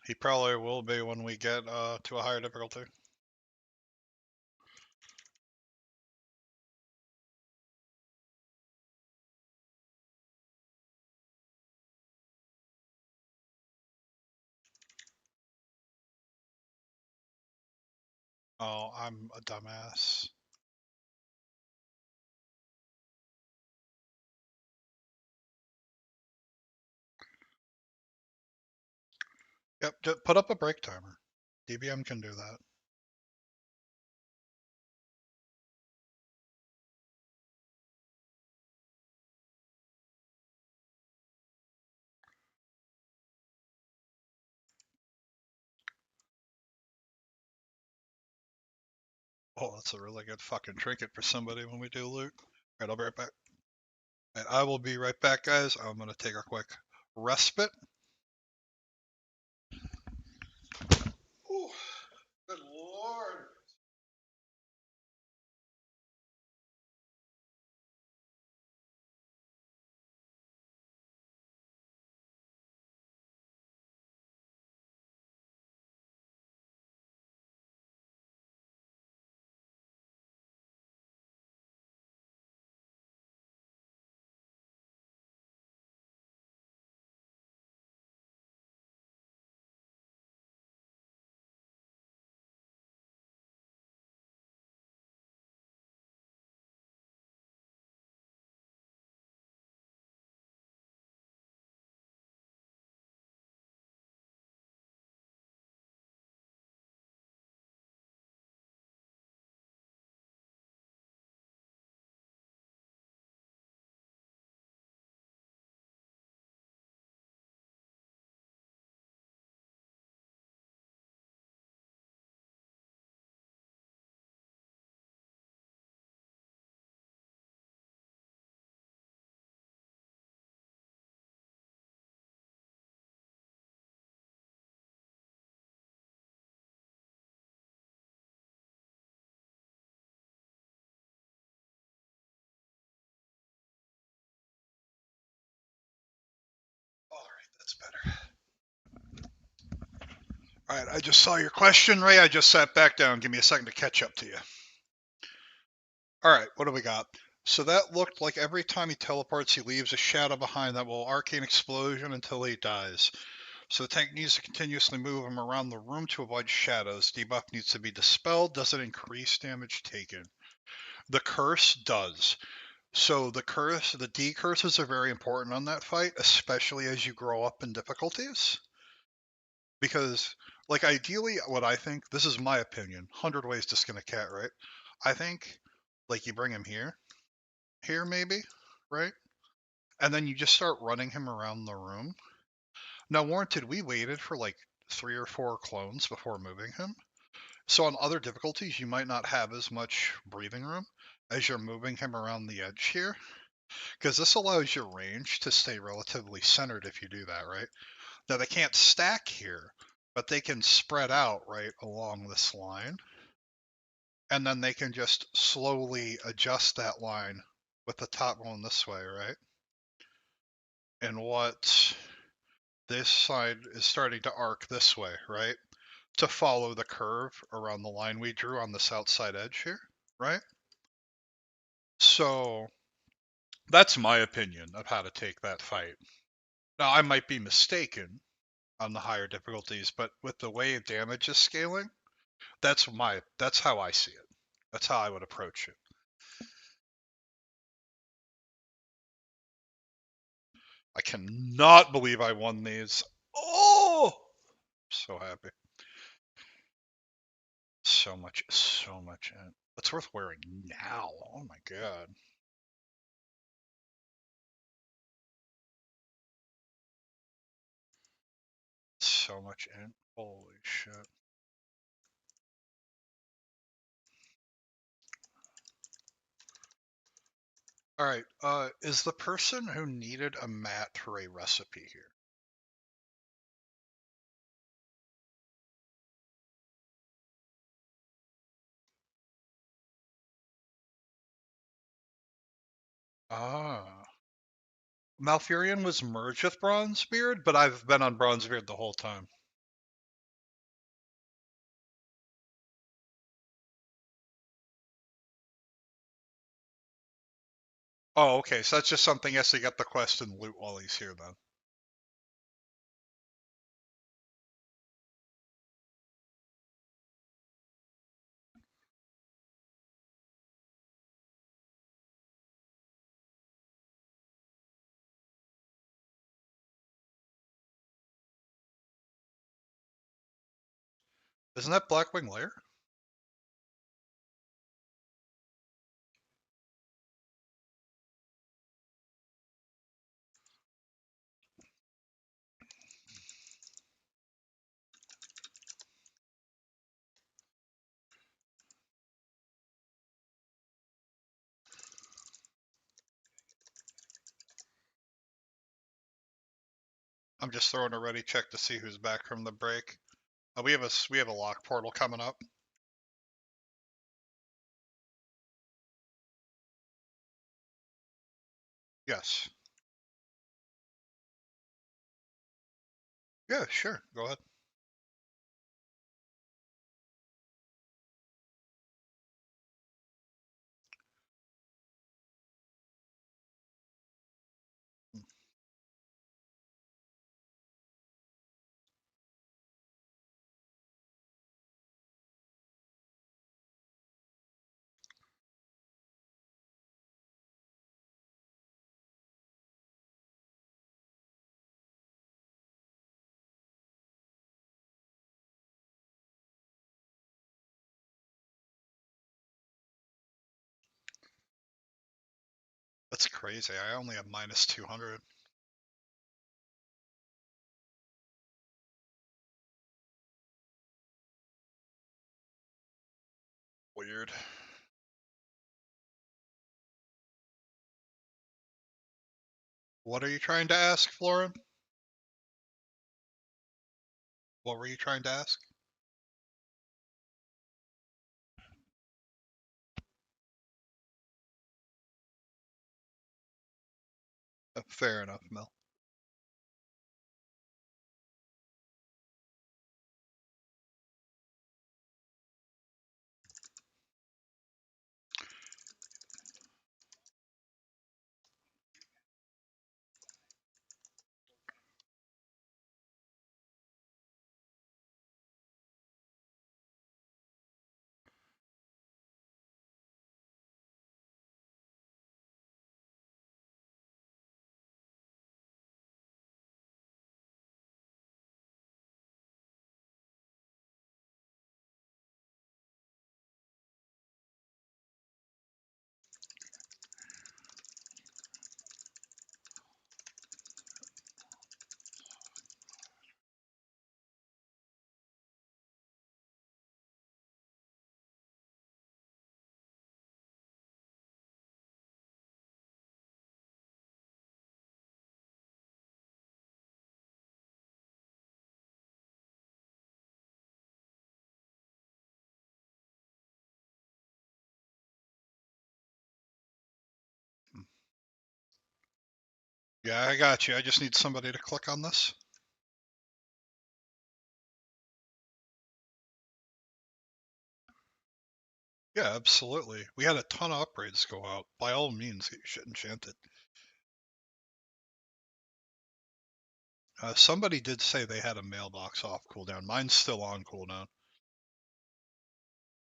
He probably will be when we get to a higher difficulty. Oh, I'm a dumbass. Yep, just put up a break timer. DBM can do that. Oh, that's a really good fucking trinket for somebody when we do loot. Alright, I'll be right back. And I will be right back, guys. I'm gonna take a quick respite. Ooh, good lord. Alright, that's better. Alright, I just saw your question, Ray. I just sat back down. Give me a second to catch up to you. Alright, what do we got? So that looked like every time he teleports, he leaves a shadow behind that will arcane explosion until he dies. So the tank needs to continuously move him around the room to avoid shadows. Debuff needs to be dispelled. Doesn't increase damage taken. The curse does. So the D curses are very important on that fight, especially as you grow up in difficulties. Because, like, ideally, what I think, this is my opinion, 100 ways to skin a cat, right? I think, like, you bring him here maybe, right? And then you just start running him around the room. Now, warranted, we waited for like 3 or 4 clones before moving him. So on other difficulties, you might not have as much breathing room as you're moving him around the edge here, because this allows your range to stay relatively centered if you do that, right? Now, they can't stack here, but they can spread out right along this line, and then they can just slowly adjust that line with the top going this way, right? And what this side is starting to arc this way, right? To follow the curve around the line we drew on this outside edge here, right? So that's my opinion of how to take that fight. Now, I might be mistaken on the higher difficulties, but with the way damage is scaling, that's how I see it. That's how I would approach it. I cannot believe I won these. Oh, so happy. So much. It's worth wearing now. Oh my god. So much in. Holy shit. All right. Is the person who needed a mat for a recipe here? Ah. Malfurion was merged with Bronzebeard, but I've been on Bronzebeard the whole time. Oh, okay. So that's just something he has to get the quest and loot while he's here then. Isn't that Blackwing Lair? I'm just throwing a ready check to see who's back from the break. We have a lock portal coming up. Yes. Yeah, sure. Go ahead. That's crazy. I only have minus 200. Weird. What are you trying to ask, Florin? What were you trying to ask? Fair enough, Mel. Yeah, I got you. I just need somebody to click on this. Yeah, absolutely. We had a ton of upgrades go out. By all means, get your shit enchanted. Somebody did say they had a mailbox off cooldown. Mine's still on cooldown.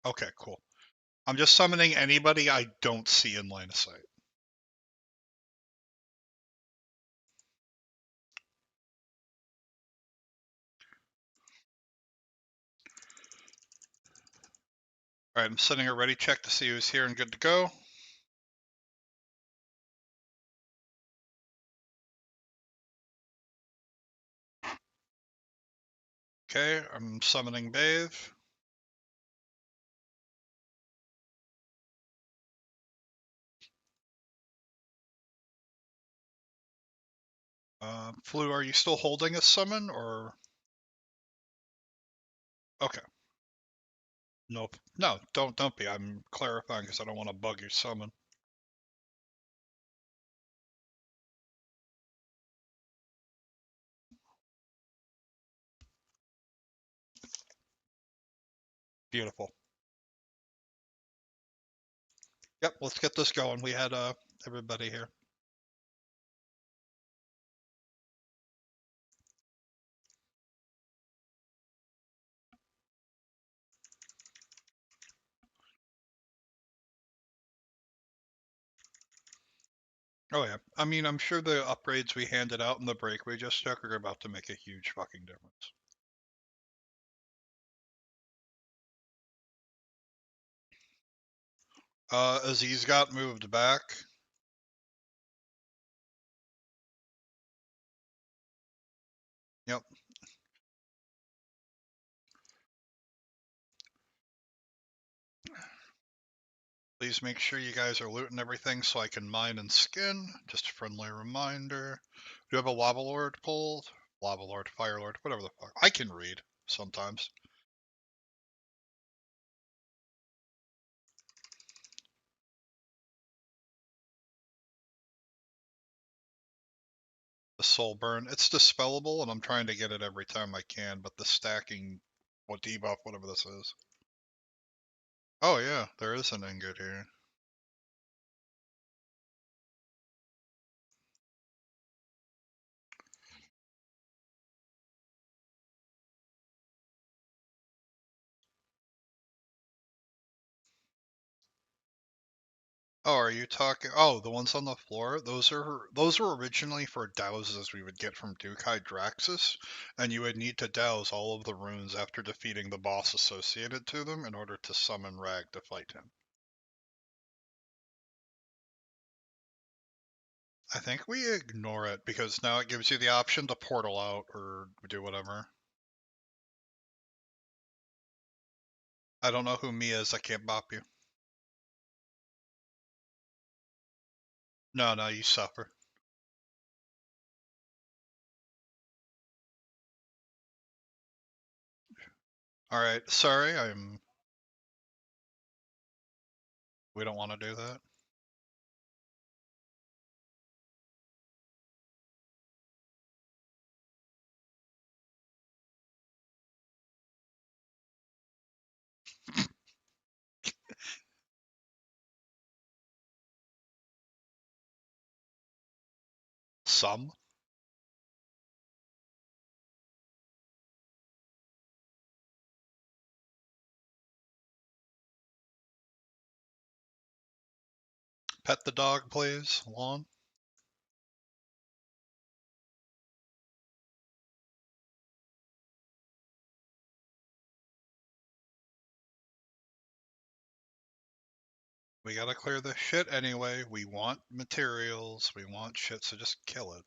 Okay, cool. I'm just summoning anybody I don't see in line of sight. Alright, I'm setting a ready check to see who's here and good to go. Okay, I'm summoning Bathe. Flu, are you still holding a summon, or...? Okay. Nope. No, don't be. I'm clarifying because I don't want to bug your summon. Beautiful. Yep, let's get this going. We had everybody here. Oh yeah. I mean, I'm sure the upgrades we handed out in the break we just took are about to make a huge fucking difference. Aziz got moved back. Yep. Please make sure you guys are looting everything so I can mine and skin. Just a friendly reminder. Do you have a Lava Lord pulled? Lava Lord, Fire Lord, whatever the fuck. I can read sometimes. The Soul Burn. It's dispellable, and I'm trying to get it every time I can, but the stacking, what debuff, whatever this is. Oh yeah, there is an ingot here. Oh, are you talking? Oh, the ones on the floor. Those were originally for dowses we would get from Duke Hydraxis, and you would need to douse all of the runes after defeating the boss associated to them in order to summon Rag to fight him. I think we ignore it because now it gives you the option to portal out or do whatever. I don't know who me is. I can't bop you. No, you suffer. All right, sorry. We don't want to do that. Some. Pet the dog, please. Lawn. We gotta clear this shit anyway. We want materials. We want shit, so just kill it.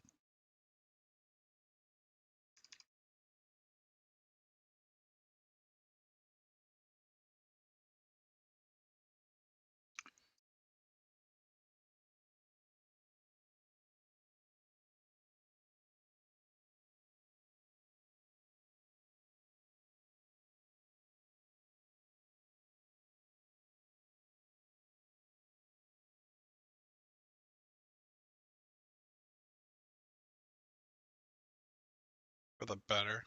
the better.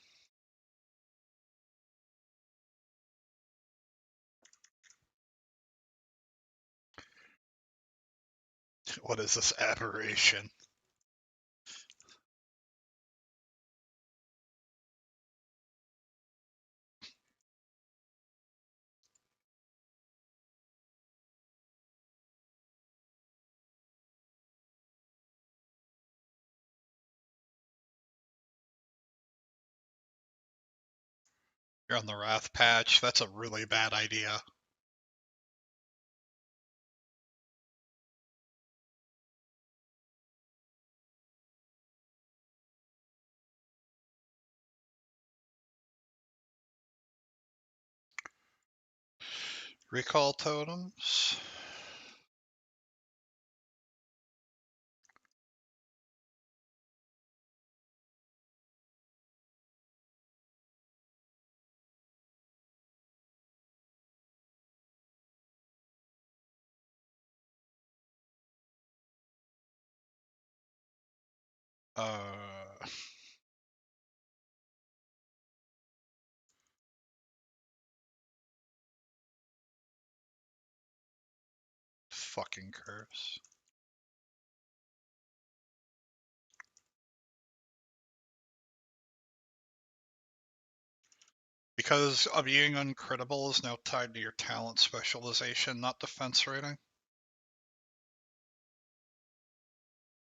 What is this aberration? You're on the Wrath patch. That's a really bad idea. Recall totems. Fucking curse. Because being uncritical is now tied to your talent specialization, not defense rating.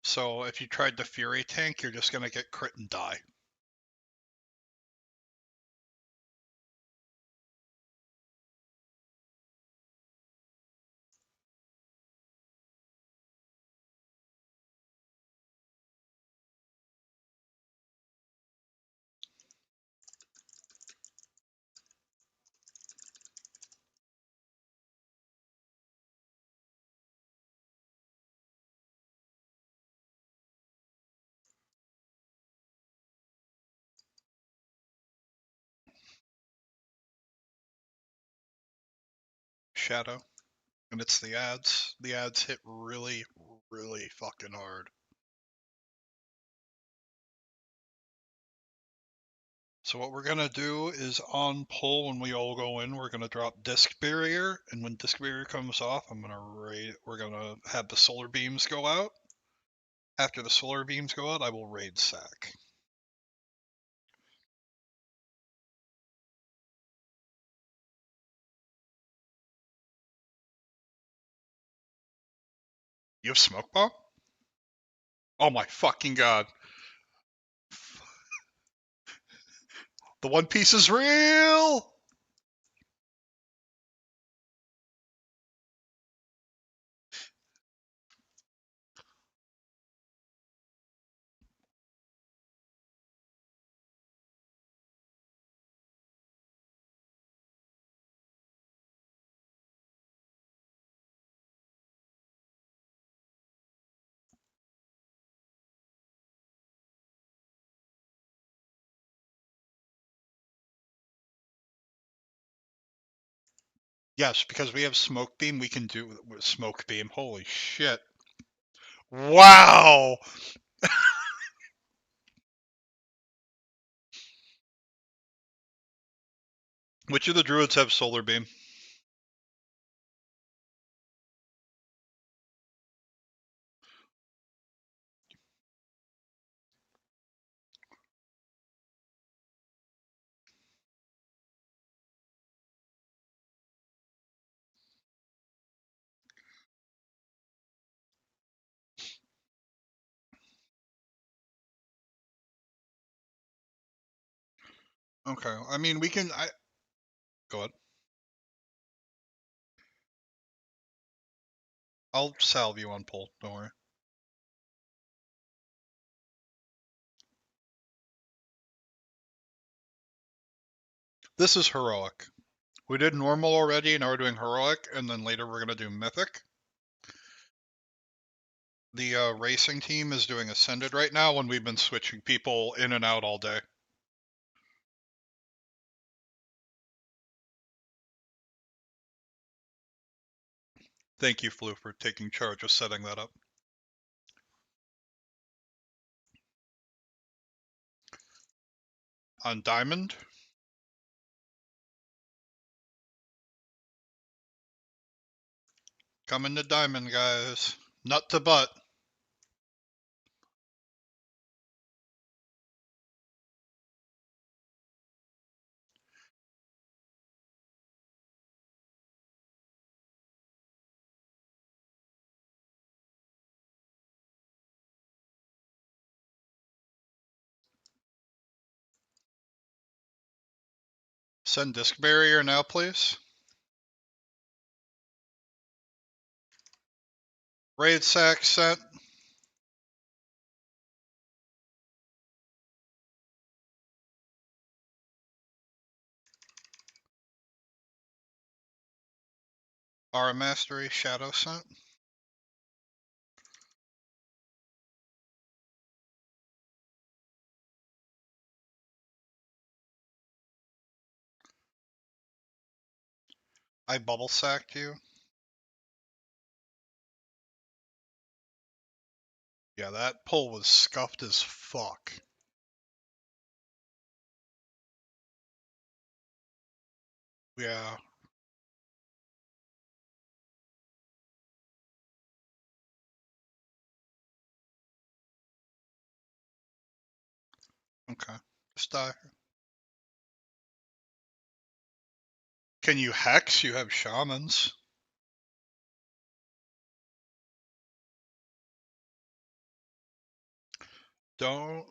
So if you tried the Fury tank, you're just gonna get crit and die. Shadow. And it's the ads. The ads hit really, really fucking hard. So what we're gonna do is on pull when we all go in, we're gonna drop disc barrier, and when disc barrier comes off, we're gonna have the solar beams go out. After the solar beams go out, I will raid sack. You have smoke bomb? Oh my fucking god. The One Piece is real! Yes, because we have smoke beam, we can do smoke beam. Holy shit. Wow! Which of the druids have solar beam? Okay, I mean, we can. Go ahead. I'll salve you on pull, don't worry. This is heroic. We did normal already, now we're doing heroic, and then later we're gonna do mythic. The racing team is doing ascended right now when we've been switching people in and out all day. Thank you, Flu, for taking charge of setting that up. On diamond? Coming to diamond, guys. Nut to butt. Send disc barrier now, please. Raid sack sent. Aura Mastery Shadow sent. I bubble sacked you. Yeah, that pull was scuffed as fuck. Yeah. Okay. Just die. Can you hex? You have shamans. Don't.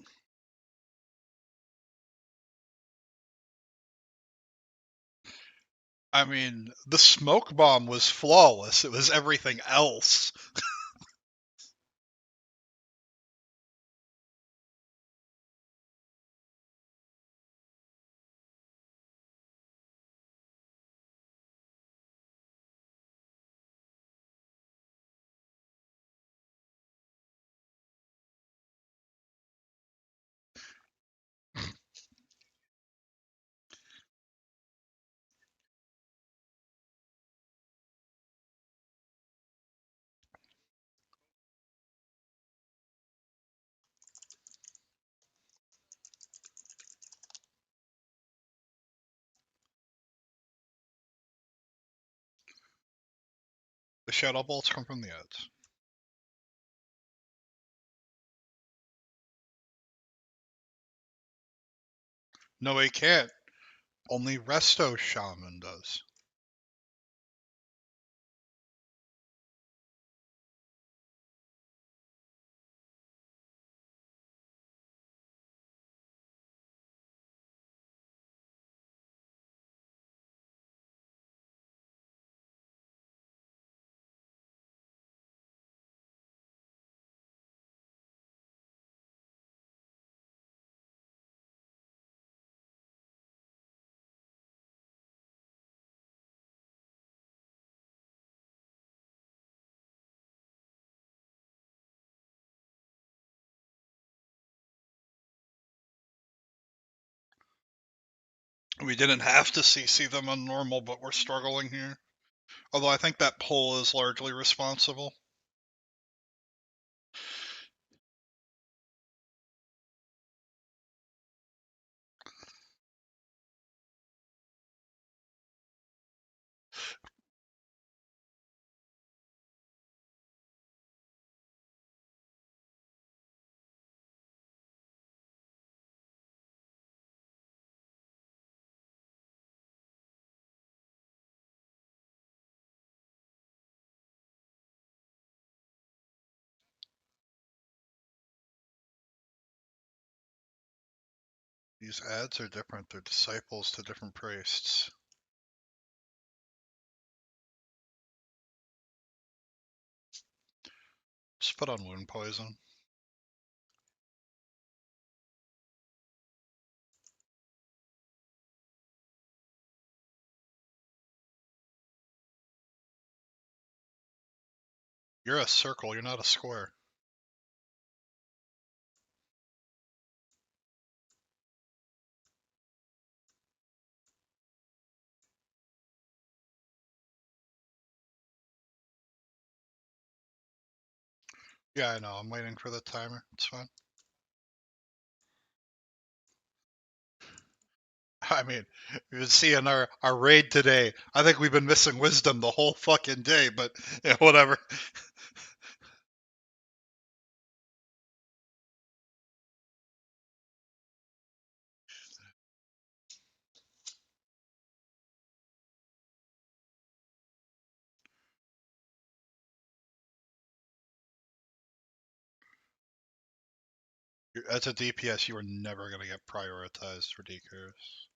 I mean, the smoke bomb was flawless. It was everything else. The shadow bolts come from the edge. No, he can't. Only Resto Shaman does. We didn't have to CC them on normal, but we're struggling here. Although I think that pull is largely responsible. These ads are different. They're disciples to different priests. Just put on wound poison. You're a circle, you're not a square. Yeah, I know. I'm waiting for the timer. It's fine. I mean, you can see in our raid today, I think we've been missing wisdom the whole fucking day, but yeah, whatever. As a DPS, you are never going to get prioritized for decurs.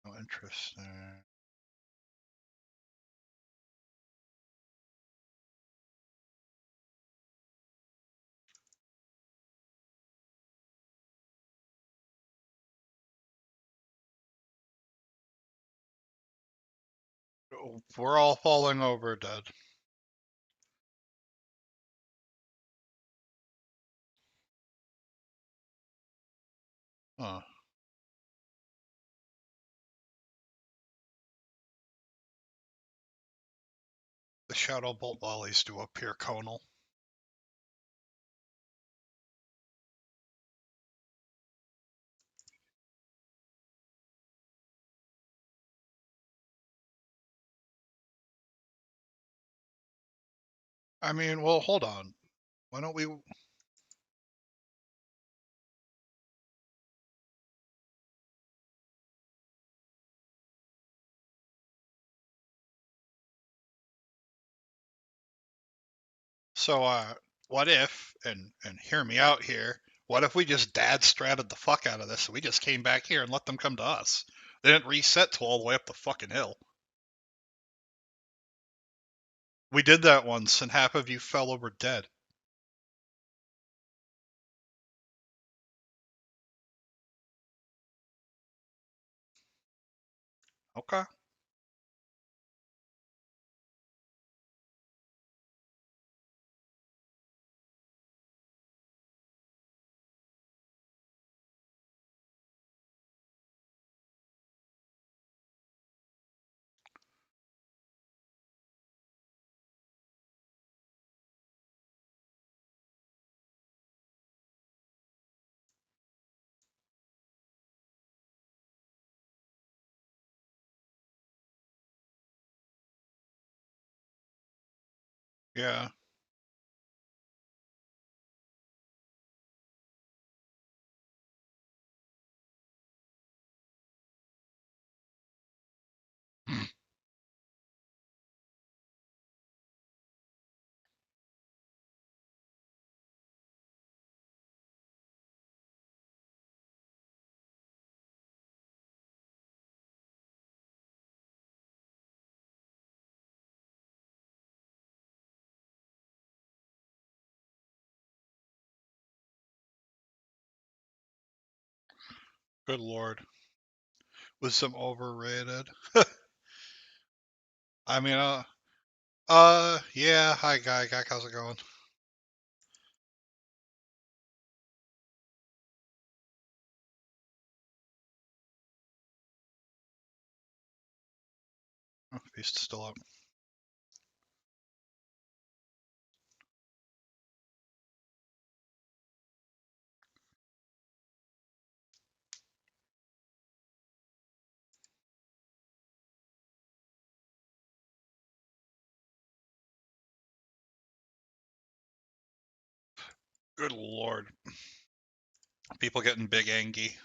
Oh, interesting. We're all falling over dead. Huh. The Shadow Bolt volleys do appear conal. I mean, well, hold on. Why don't we... So, what if, and hear me out here, what if we just dad stratted the fuck out of this and we just came back here and let them come to us? They didn't reset till all the way up the fucking hill. We did that once, and half of you fell over dead. Okay. Yeah. Good lord. Wisdom overrated. I mean, yeah. Hi, Guy. How's it going? Oh, he's still up. Good lord. People getting big angy.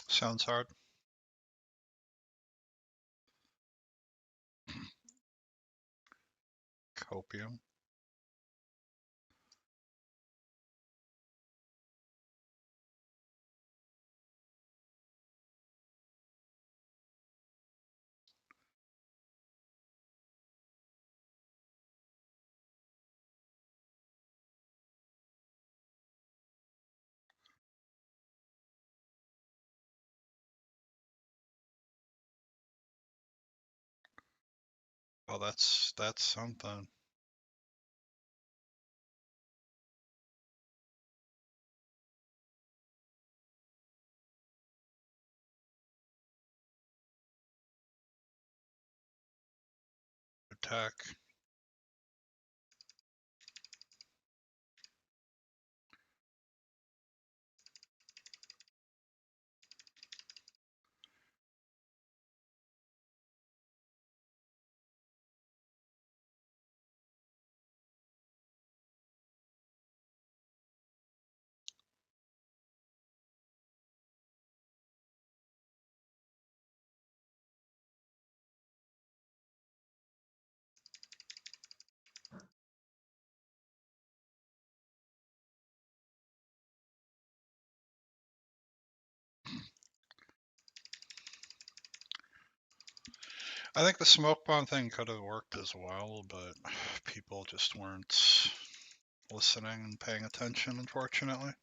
Sounds hard. Copium. Oh, that's something. Attack. I think the smoke bomb thing could have worked as well, but people just weren't listening and paying attention, unfortunately.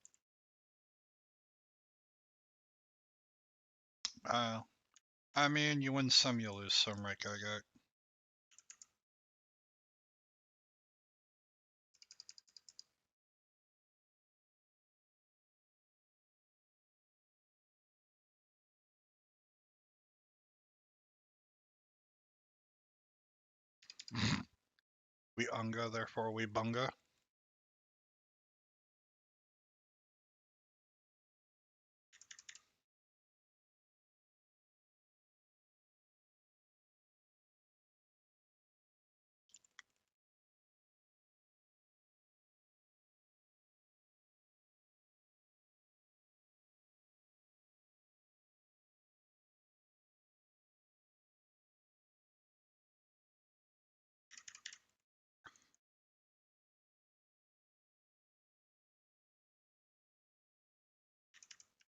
Uh, I mean, you win some, you lose some, right, Gagak? We unga, therefore we bunga.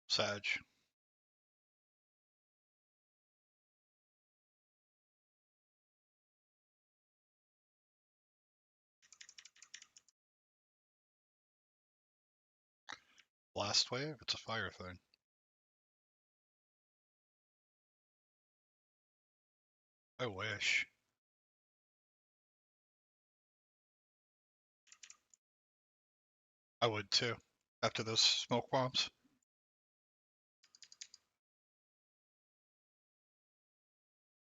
Sag. Blast wave? It's a fire thing. I wish. I would too. After those smoke bombs.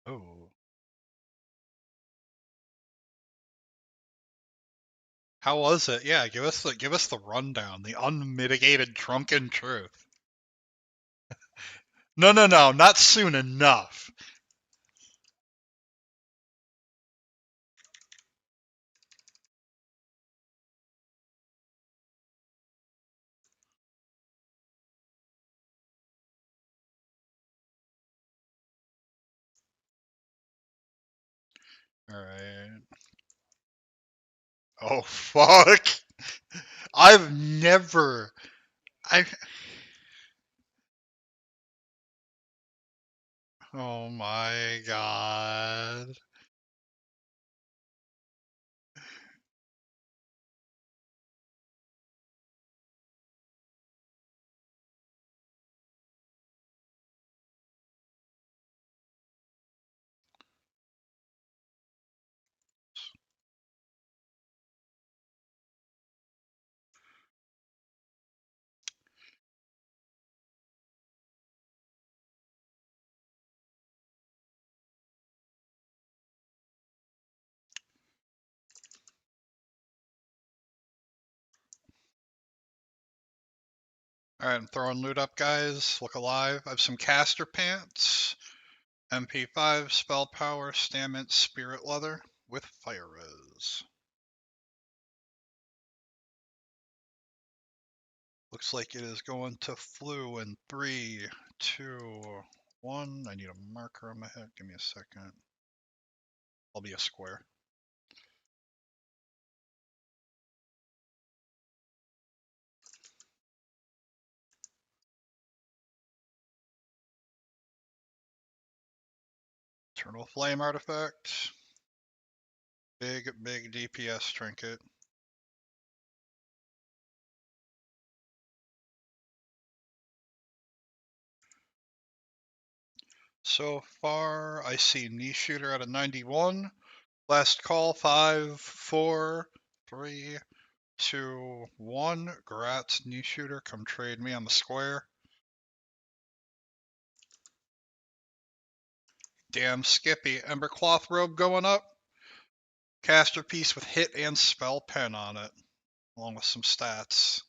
Oh. How was it? Yeah, give us the rundown, the unmitigated drunken truth. No, no, no, not soon enough. All right. Oh fuck! I've never. I. Oh my god. All right, I'm throwing loot up, guys. Look alive. I have some caster pants, MP5, spell power, stamina, spirit leather with fire res. Looks like it is going to flu in 3, 2, 1. I need a marker on my head. Give me a second. I'll be a square. Eternal Flame artifact. Big DPS trinket. So far, I see Knee Shooter at a 91, Last call, 5, 4, 3, 2, 1. Grats, knee shooter, come trade me on the square. Damn Skippy. Embercloth robe going up. Caster piece with hit and spell pen on it, along with some stats.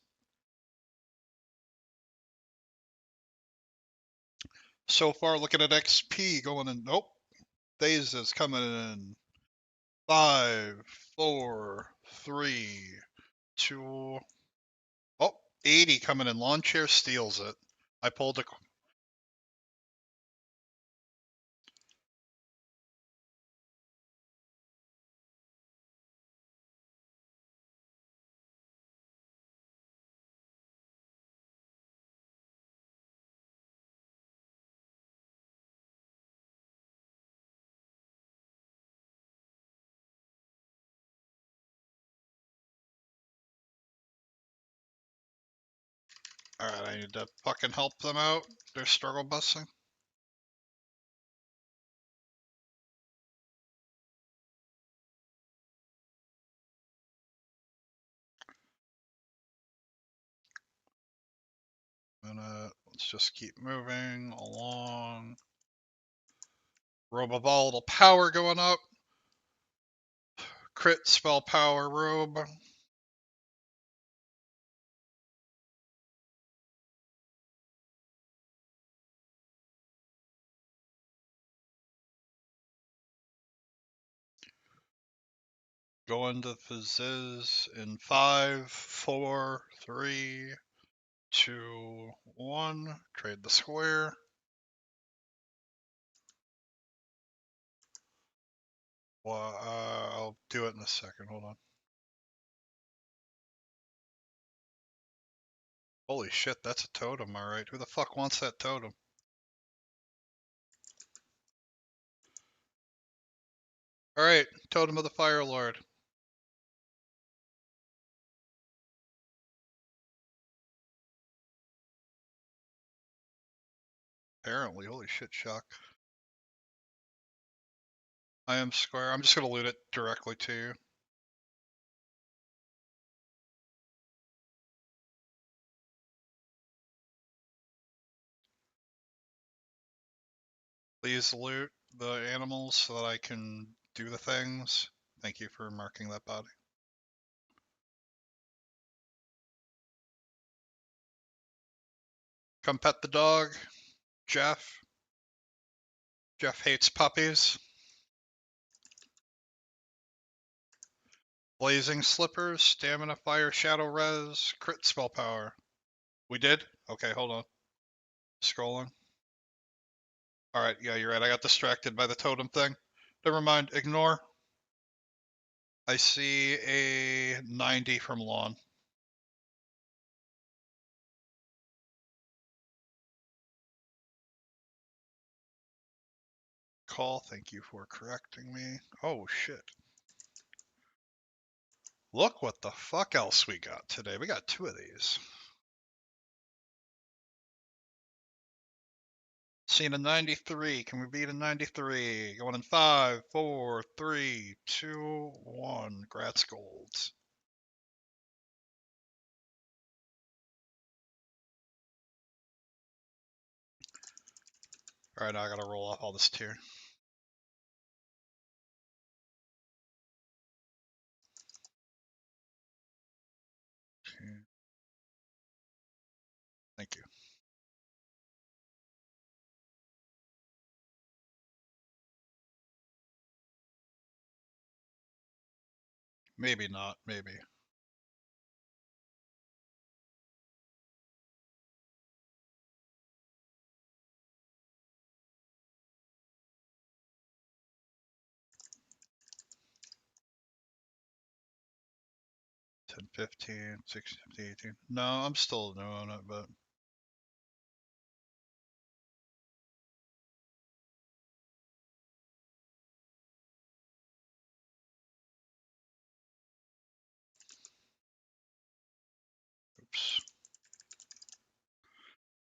So far, looking at XP going in. Nope. Phases coming in. 5, 4, 3, 2. Oh, 80 coming in. Lawn chair steals it. I pulled a. Alright, I need to fucking help them out. They're struggle busing. Let's just keep moving along. Robe of volatile power going up. Crit spell power robe. Going to Fizz in 5, 4, 3, 2, 1. Trade the square. Well, I'll do it in a second. Hold on. Holy shit, that's a totem, alright. Who the fuck wants that totem? Alright, Totem of the Fire Lord. Apparently, holy shit, shock. I am square. I'm just gonna loot it directly to you. Please loot the animals so that I can do the things. Thank you for marking that body. Come pet the dog, Jeff. Jeff hates puppies. Blazing Slippers, Stamina Fire, Shadow Res, Crit Spell Power. We did? Okay, hold on. Scrolling. Alright, yeah, you're right. I got distracted by the totem thing. Never mind, ignore. I see a 90 from lawn. Call, thank you for correcting me. Oh shit. Look what the fuck else we got today. We got 2 of these. Seeing a 93. Can we beat a 93? Going in 5, 4, 3, 2, 1. Gratz Golds. Alright, now I gotta roll off all this tier. Okay. Thank you. Maybe not, maybe. Ten, 15, 16, 17, 18. No, I'm still new on it, but oops.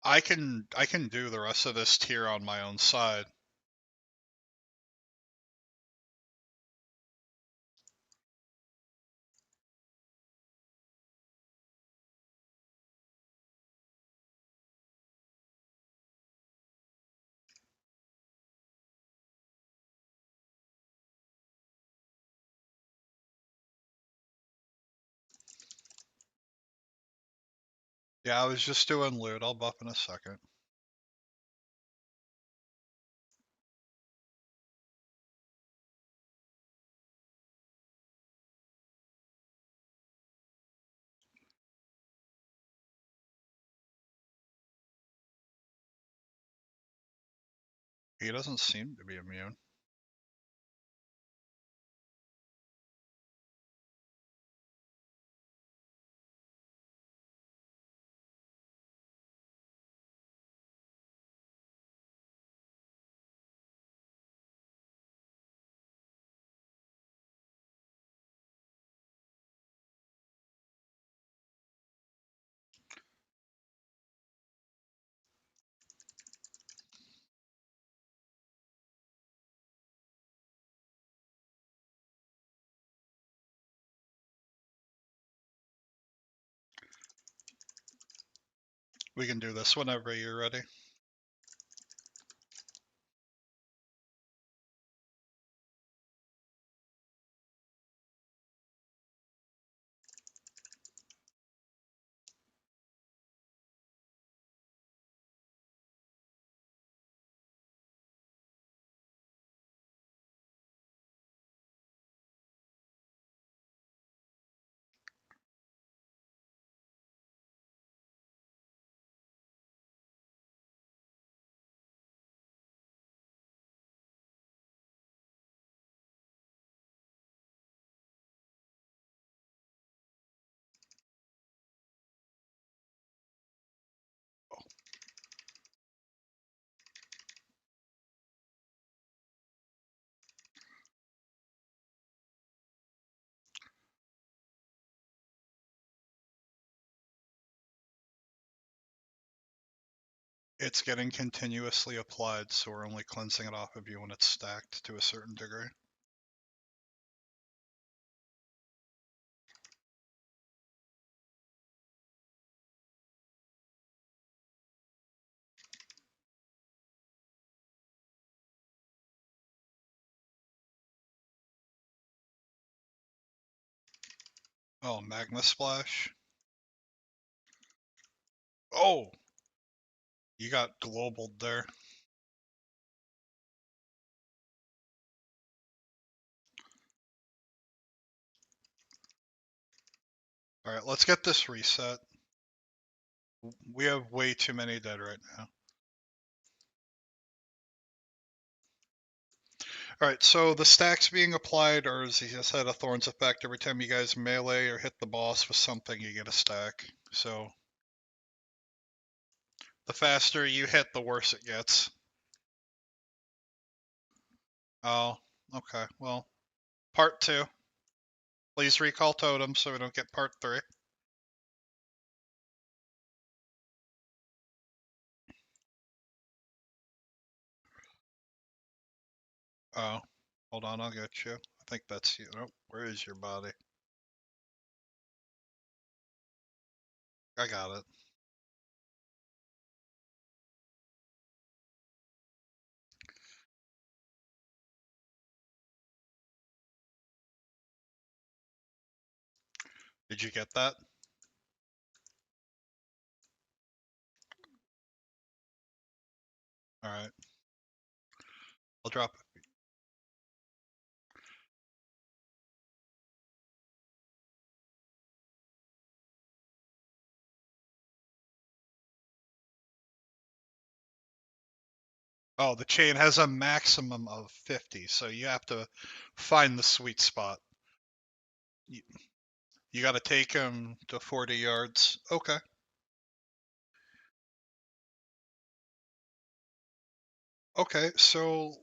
I can do the rest of this tier on my own side. Yeah, I was just doing loot. I'll buff in a second. He doesn't seem to be immune. We can do this whenever you're ready. It's getting continuously applied, so we're only cleansing it off of you when it's stacked to a certain degree. Oh, Magma Splash. Oh! You got globaled there. Alright, let's get this reset. We have way too many dead right now. Alright, so the stacks being applied are, as he just said, a Thorns effect. Every time you guys melee or hit the boss with something, you get a stack. So the faster you hit, the worse it gets. Oh, okay. Well, part 2. Please recall totem so we don't get part 3. Oh, hold on, I'll get you. I think that's you. Oh, where is your body? I got it. Did you get that? Alright. I'll drop it. Oh, the chain has a maximum of 50, so you have to find the sweet spot. You got to take him to 40 yards. Okay. Okay, so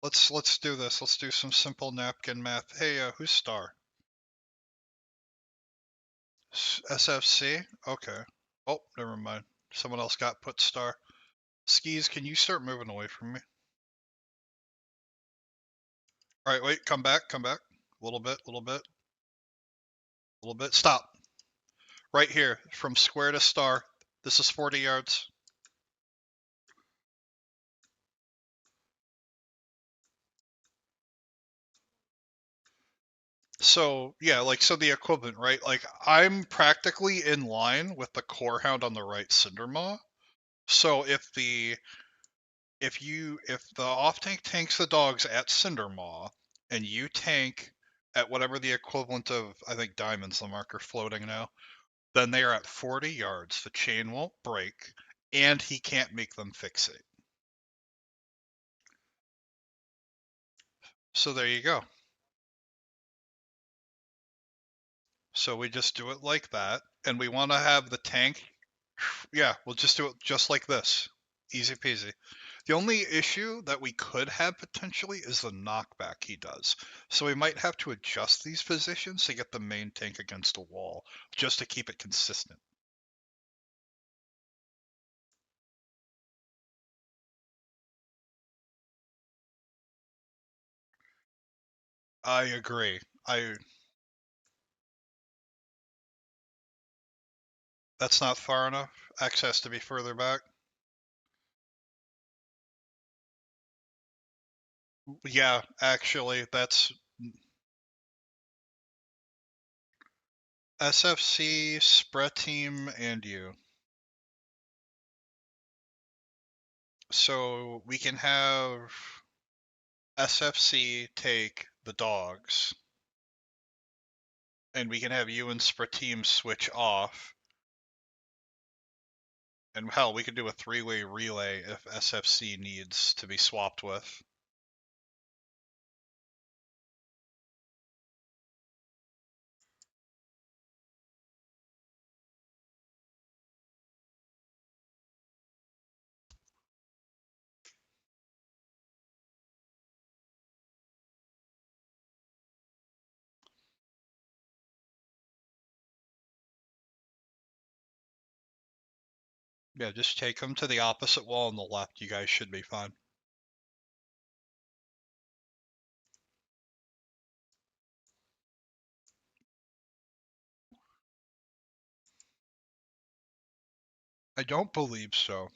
let's do this. Let's do some simple napkin math. Hey, who's star? SFC? Okay. Oh, never mind. Someone else got put star. Skis, can you start moving away from me? All right, wait, come back, come back. A little bit, little bit, little bit. Stop. Right here, from square to star. This is 40 yards. So yeah, like so the equivalent, right? Like I'm practically in line with the core hound on the right Cindermaw. So if the off tank tanks the dogs at Cindermaw and you tank at whatever the equivalent of, I think Diamond's the marker floating now, then they are at 40 yards. The chain won't break, and he can't make them fixate. So there you go. So we just do it like that, and we want to have the tank. Yeah, we'll just do it just like this. Easy peasy. The only issue that we could have potentially is the knockback he does. So we might have to adjust these positions to get the main tank against a wall, just to keep it consistent. I agree. That's not far enough. X has to be further back. Yeah, actually, that's SFC, Spread Team, and you. So we can have SFC take the dogs, and we can have you and Spread Team switch off. And hell, we could do a three-way relay if SFC needs to be swapped with. Yeah, just take them to the opposite wall on the left. You guys should be fine. I don't believe so.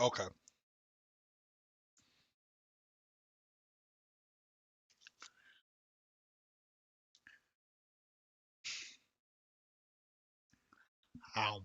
Okay. Ow.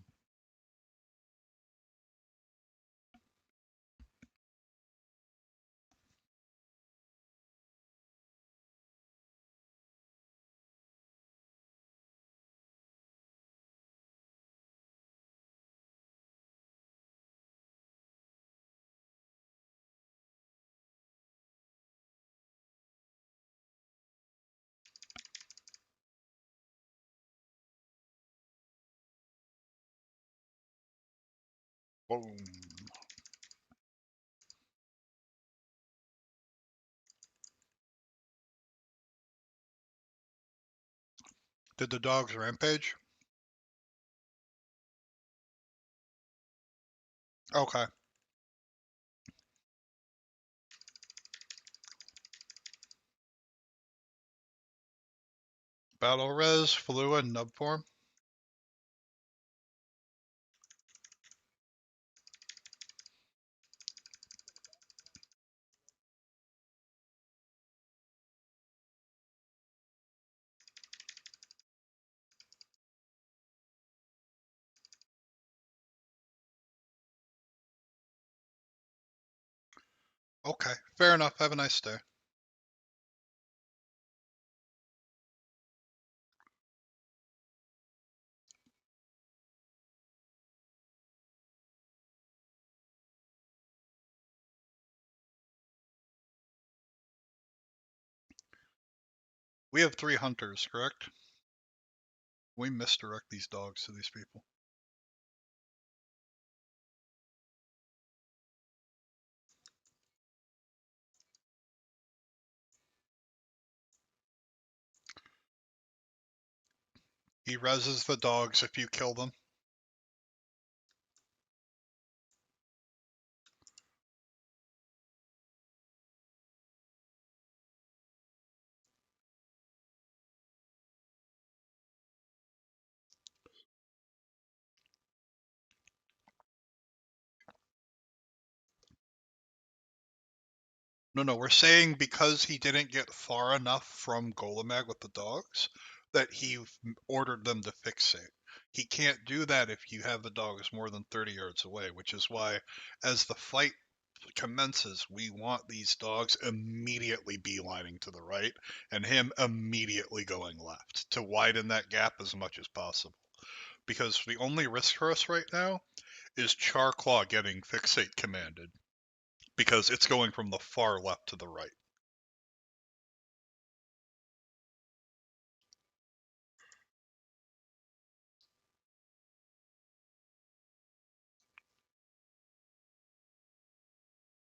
Boom. Did the dogs rampage? Okay. Battle res, Flua, nub form. Okay, fair enough. Have a nice day. We have 3 hunters, correct? We misdirect these dogs to these people. He reses the dogs if you kill them. No, we're saying because he didn't get far enough from Golemag with the dogs, that he ordered them to fixate. He can't do that if you have the dogs more than 30 yards away, which is why, as the fight commences, we want these dogs immediately beelining to the right, and him immediately going left, to widen that gap as much as possible. Because the only risk for us right now is Charclaw getting fixate commanded, because it's going from the far left to the right.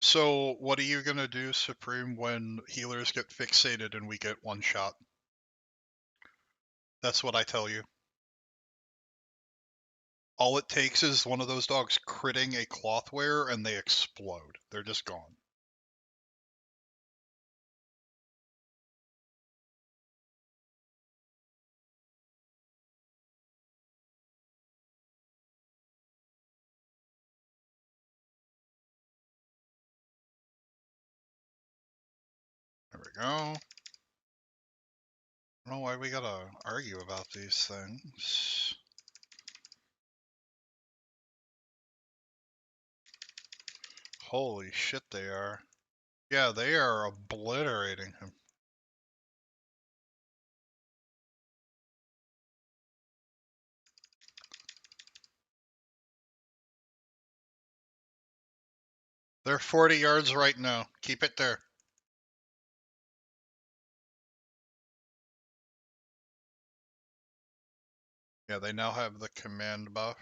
So, what are you gonna do, Supreme, when healers get fixated and we get one shot? That's what I tell you. All it takes is one of those dogs critting a cloth wearer and they explode. They're just gone. There we go. I don't know why we gotta argue about these things. Holy shit, they are. Yeah, they are obliterating him. They're 40 yards right now. Keep it there. Yeah, they now have the command buff.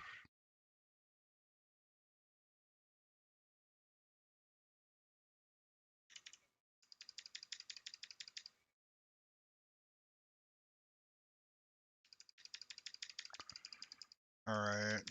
Alright.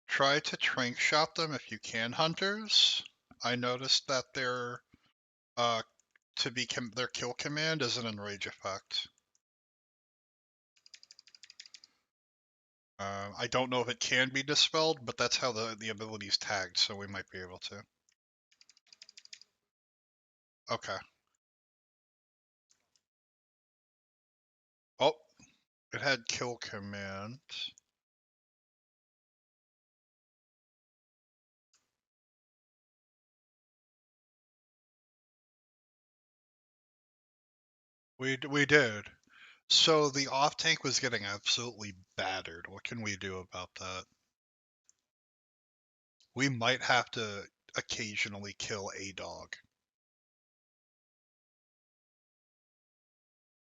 Try to trank shot them if you can, hunters. I noticed that their uh their kill command is an enrage effect. I don't know if it can be dispelled, but that's how the ability's tagged, so we might be able to. Okay. Oh, it had kill command. We did. So the off tank was getting absolutely battered. What can we do about that? We might have to occasionally kill a dog.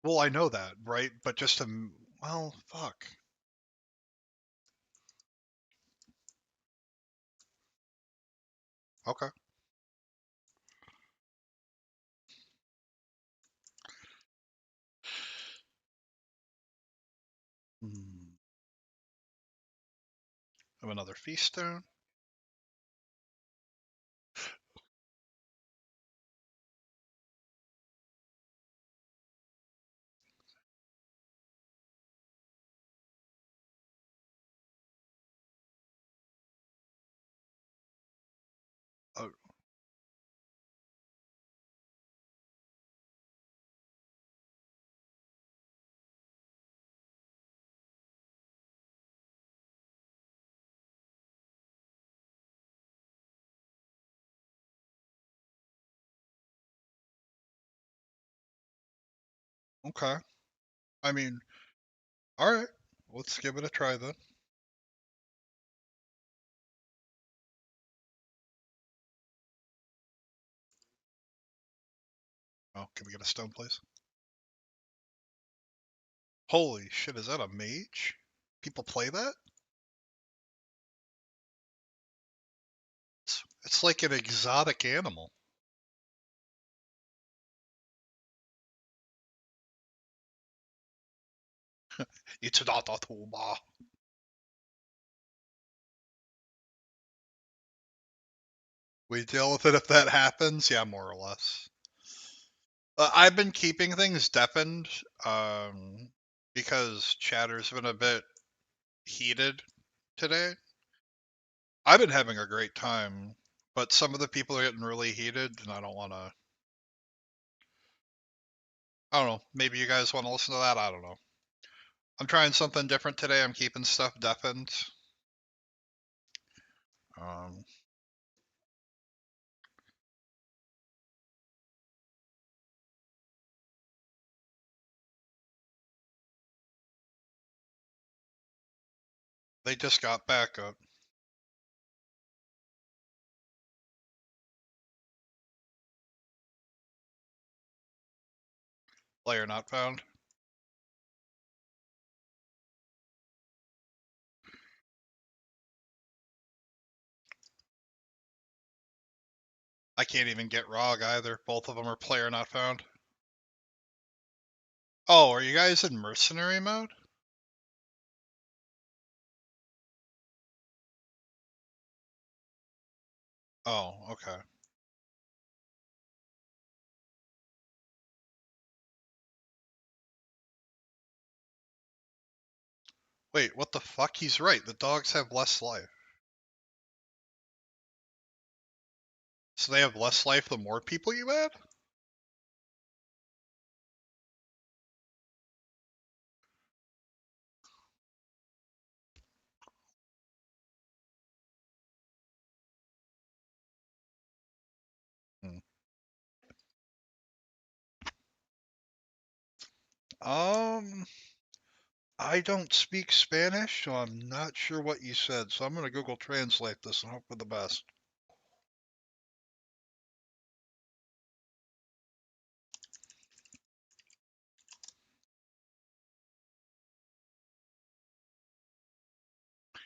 Well, I know that, right? But just to, well, fuck. Okay. Hmm. Have another feast stone. Oh, okay. I mean, all right. Let's give it a try then. Oh, can we get a stone, please? Holy shit, is that a mage? People play that? It's like an exotic animal. It's not a tuba. We deal with it if that happens, yeah, more or less. I've been keeping things deafened, because chatter's been a bit heated today. I've been having a great time, but some of the people are getting really heated, and I don't want to. I don't know. Maybe you guys want to listen to that. I don't know. I'm trying something different today. I'm keeping stuff deafened. Um, they just got back up. Player not found. I can't even get Rog either. Both of them are player not found. Oh, are you guys in mercenary mode? Oh, okay. Wait, what the fuck? He's right. The dogs have less life. So they have less life the more people you add? Hmm. Um, I don't speak Spanish, so I'm not sure what you said. So I'm gonna Google Translate this and hope for the best.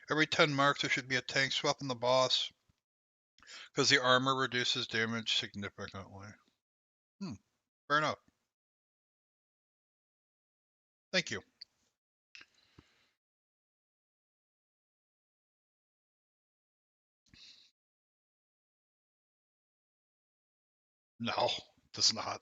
Every 10 marks, there should be a tank swap in the boss, because the armor reduces damage significantly. Hmm. Fair enough. Thank you. No, does not.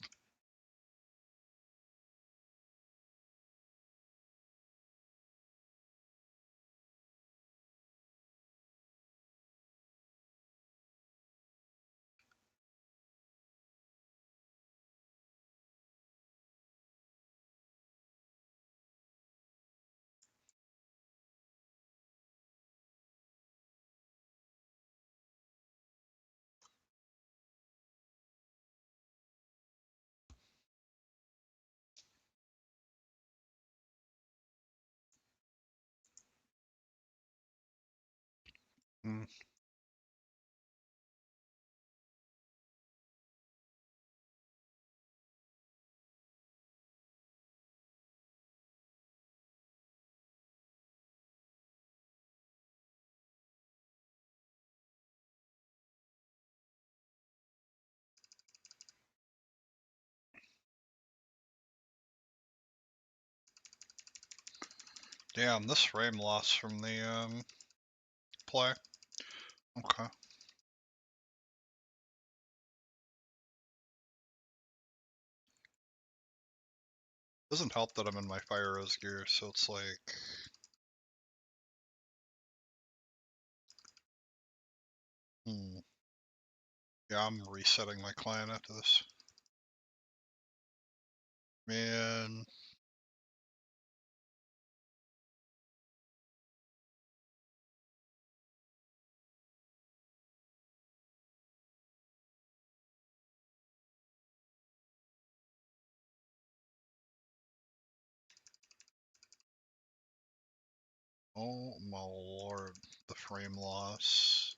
Hmm. Damn, this frame loss from the play. Okay. Doesn't help that I'm in my Fire Rose gear, so it's like. Hmm. Yeah, I'm resetting my clan after this. Man. Oh my lord. The frame loss.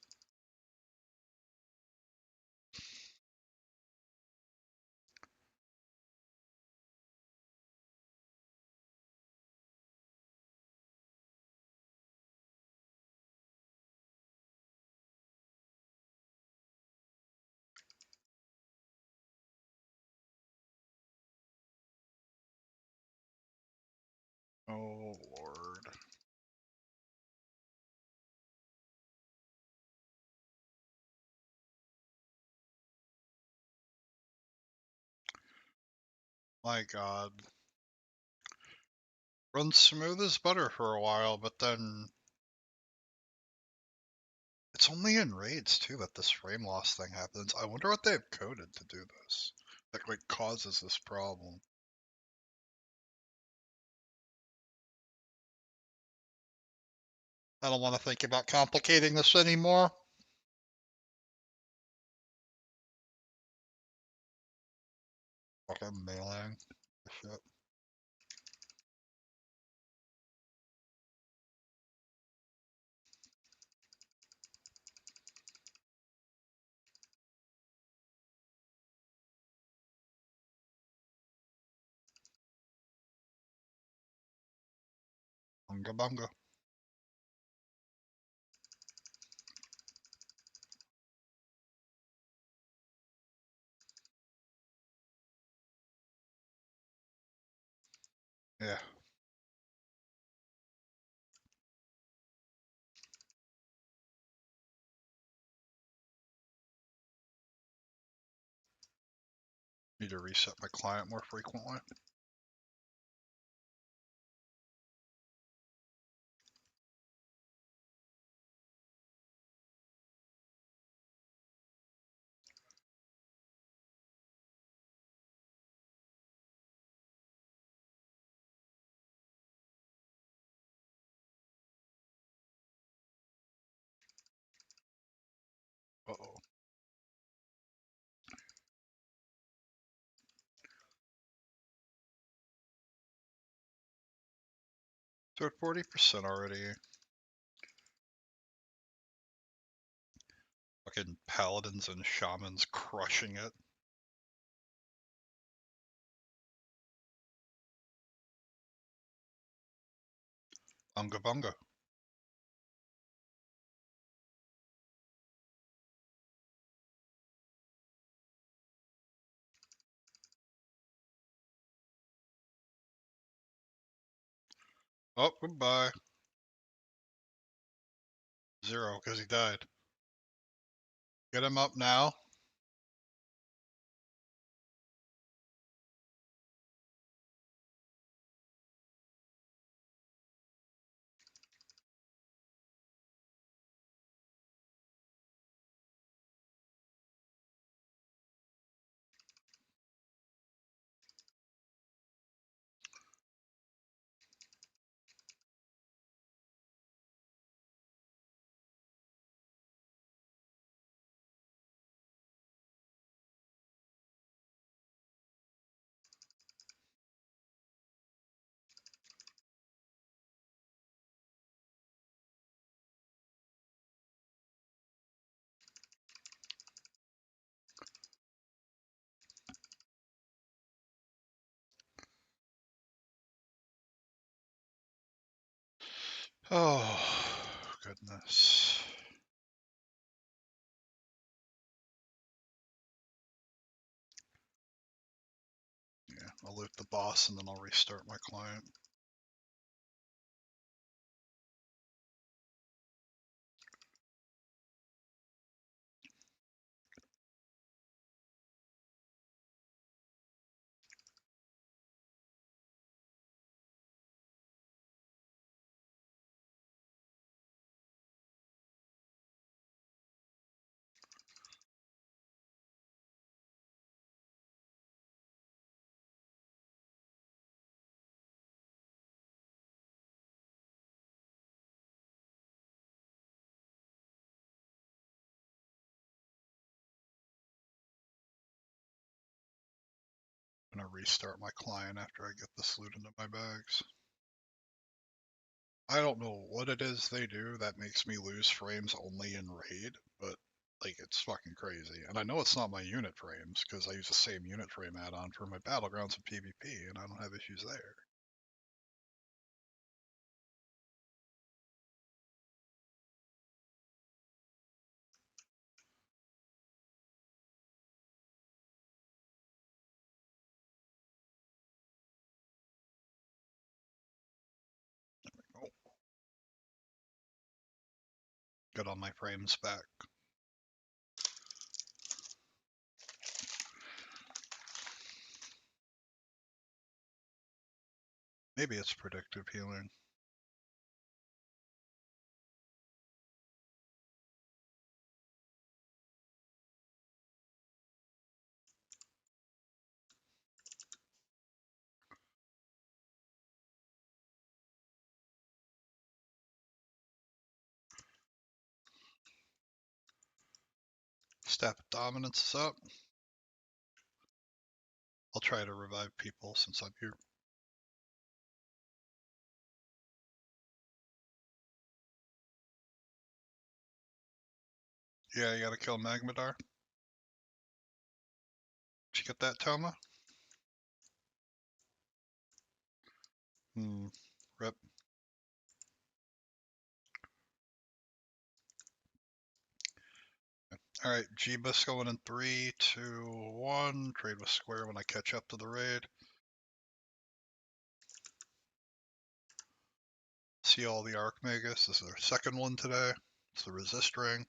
Oh lord. My god. Runs smooth as butter for a while, but then it's only in raids too that this frame loss thing happens. I wonder what they have coded to do this. That like causes this problem. I don't want to think about complicating this anymore. Fucking mailing. Shit. Bunga bunga. Yeah. Need to reset my client more frequently. Uh-oh. So at 40% already. Fucking paladins and shamans crushing it. Bunga bunga. Oh, goodbye. 0, because he died. Get him up now. Oh, goodness. Yeah, I'll loot the boss and then I'll restart my client. I'm gonna restart my client after I get this loot into my bags. I don't know what it is they do that makes me lose frames only in raid, but like it's fucking crazy. And I know it's not my unit frames because I use the same unit frame add-on for my battlegrounds and PvP, and I don't have issues there. Get all my frames back. Maybe it's predictive healing. Staff of Dominance is up. I'll try to revive people since I'm here. Yeah, you gotta kill Magmadar. Did you get that, Toma? Rip. Alright, Jeebus going in 3, 2, 1. Trade with Square when I catch up to the raid. See all the Archmagus. This is our second one today. It's the Resist Ring.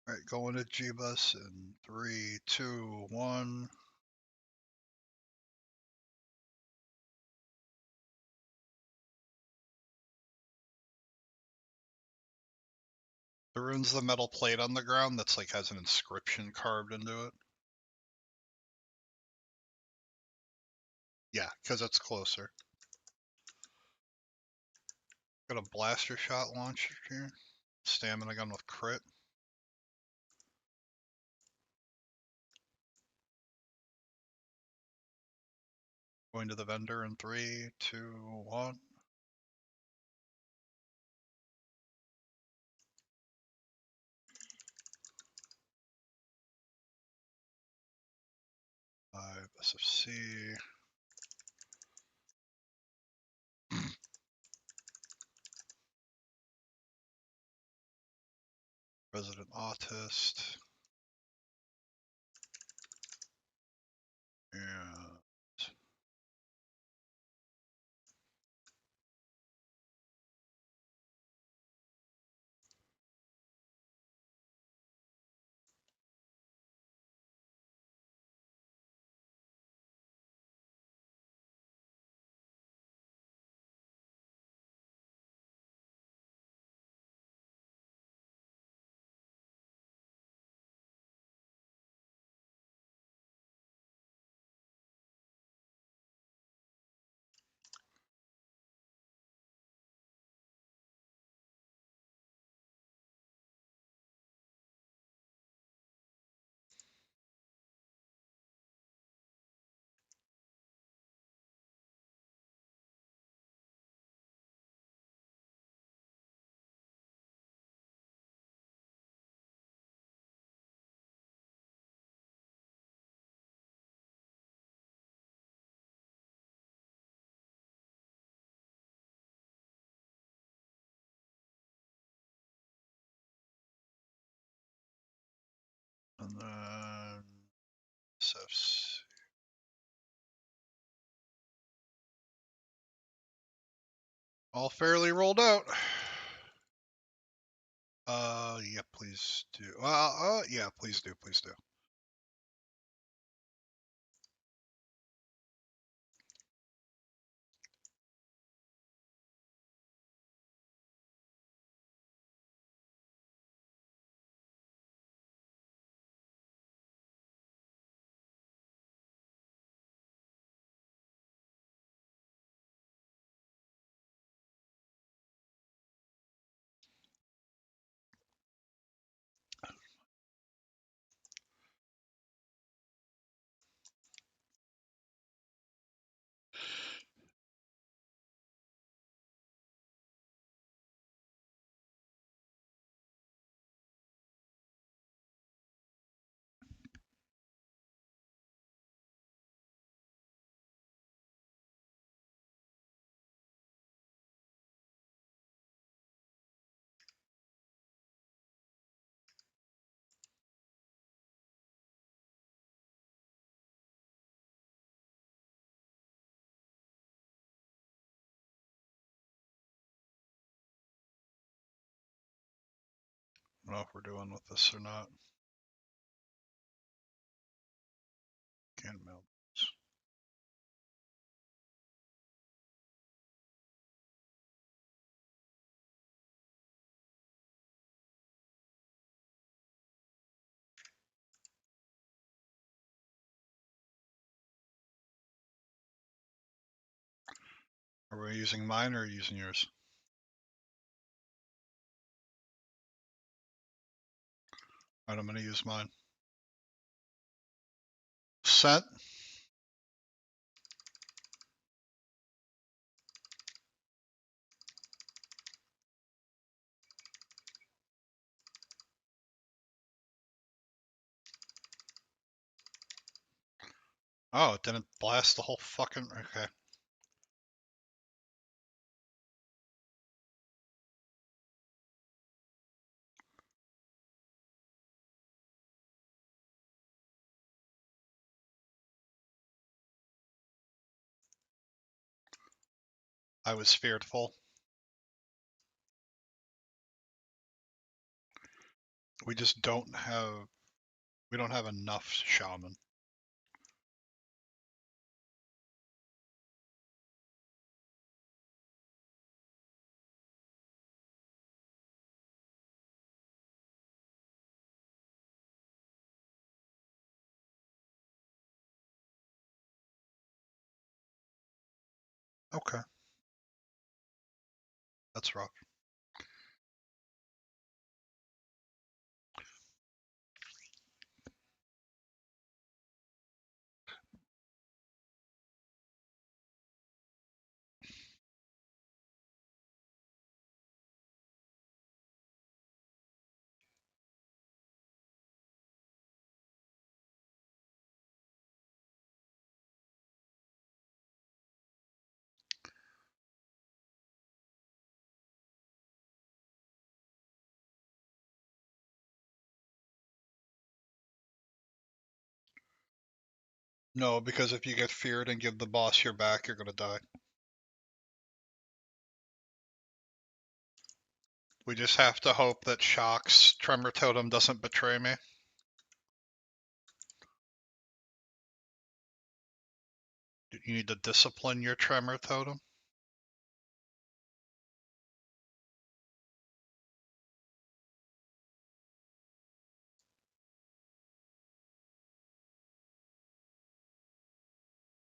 Alright, going to Jeebus in 3, 2, 1. The rune's the metal plate on the ground that's like has an inscription carved into it. Yeah, because it's closer. Got a blaster shot launcher here. Stamina gun with crit. Going to the vendor in 3, 2, 1. SFC. Resident Autist. And then SFC. All fairly rolled out. Yeah, please do. Yeah, please do, please do. I don't know if we're doing with this or not. Can't melt. Are we using mine or using yours? Alright, I'm gonna use mine. Sent. Oh, it didn't blast the whole fucking. Okay. I was fearful. We just don't have. We don't have enough shaman. Okay. That's rough. No, because if you get feared and give the boss your back, you're gonna die. We just have to hope that Shock's Tremor Totem doesn't betray me. You need to discipline your Tremor Totem.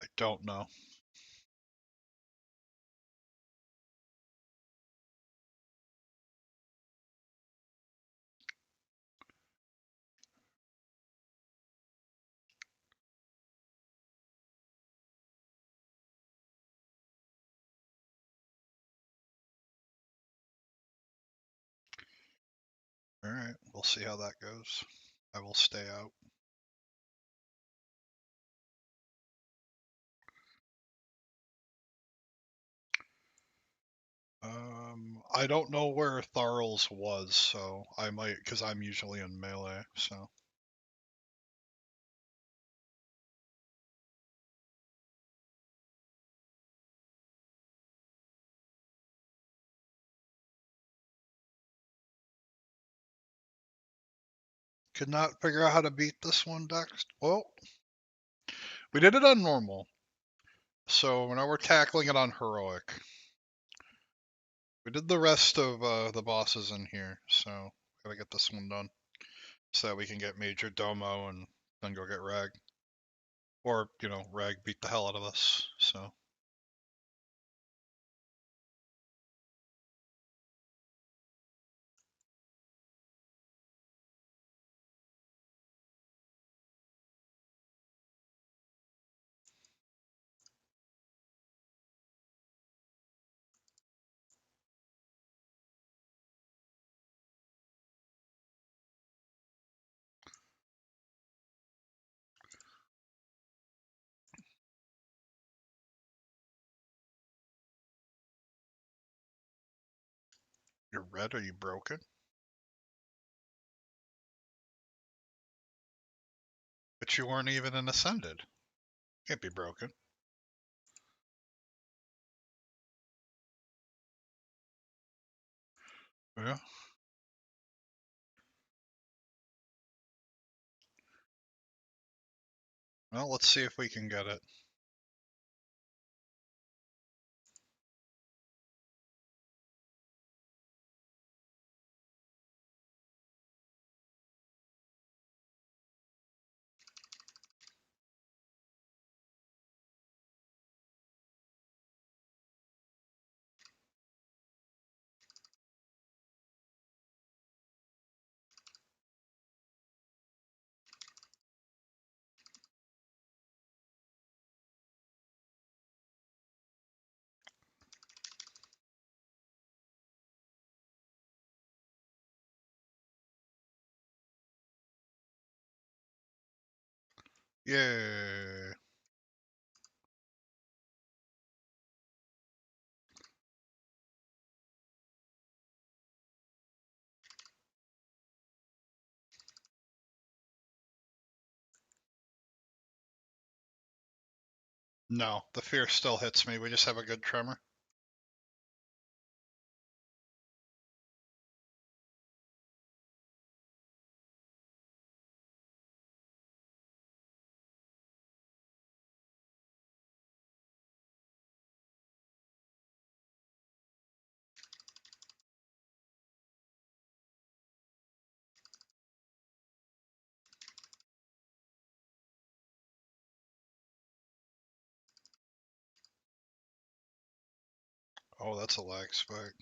I don't know. Alright, we'll see how that goes. I will stay out. I don't know where Tharl's was, so I might, because I'm usually in melee, so. Could not figure out how to beat this one, Dex. Well, we did it on normal. So now we're tackling it on heroic. We did the rest of the bosses in here, so gotta get this one done so that we can get Major Domo and then go get Rag. Or, you know, Rag beat the hell out of us, so. You're red, are you broken? But you weren't even an Ascended. Can't be broken. Yeah. Well, let's see if we can get it. Yay. No, the fear still hits me. We just have a good tremor. Oh, that's a lag spike.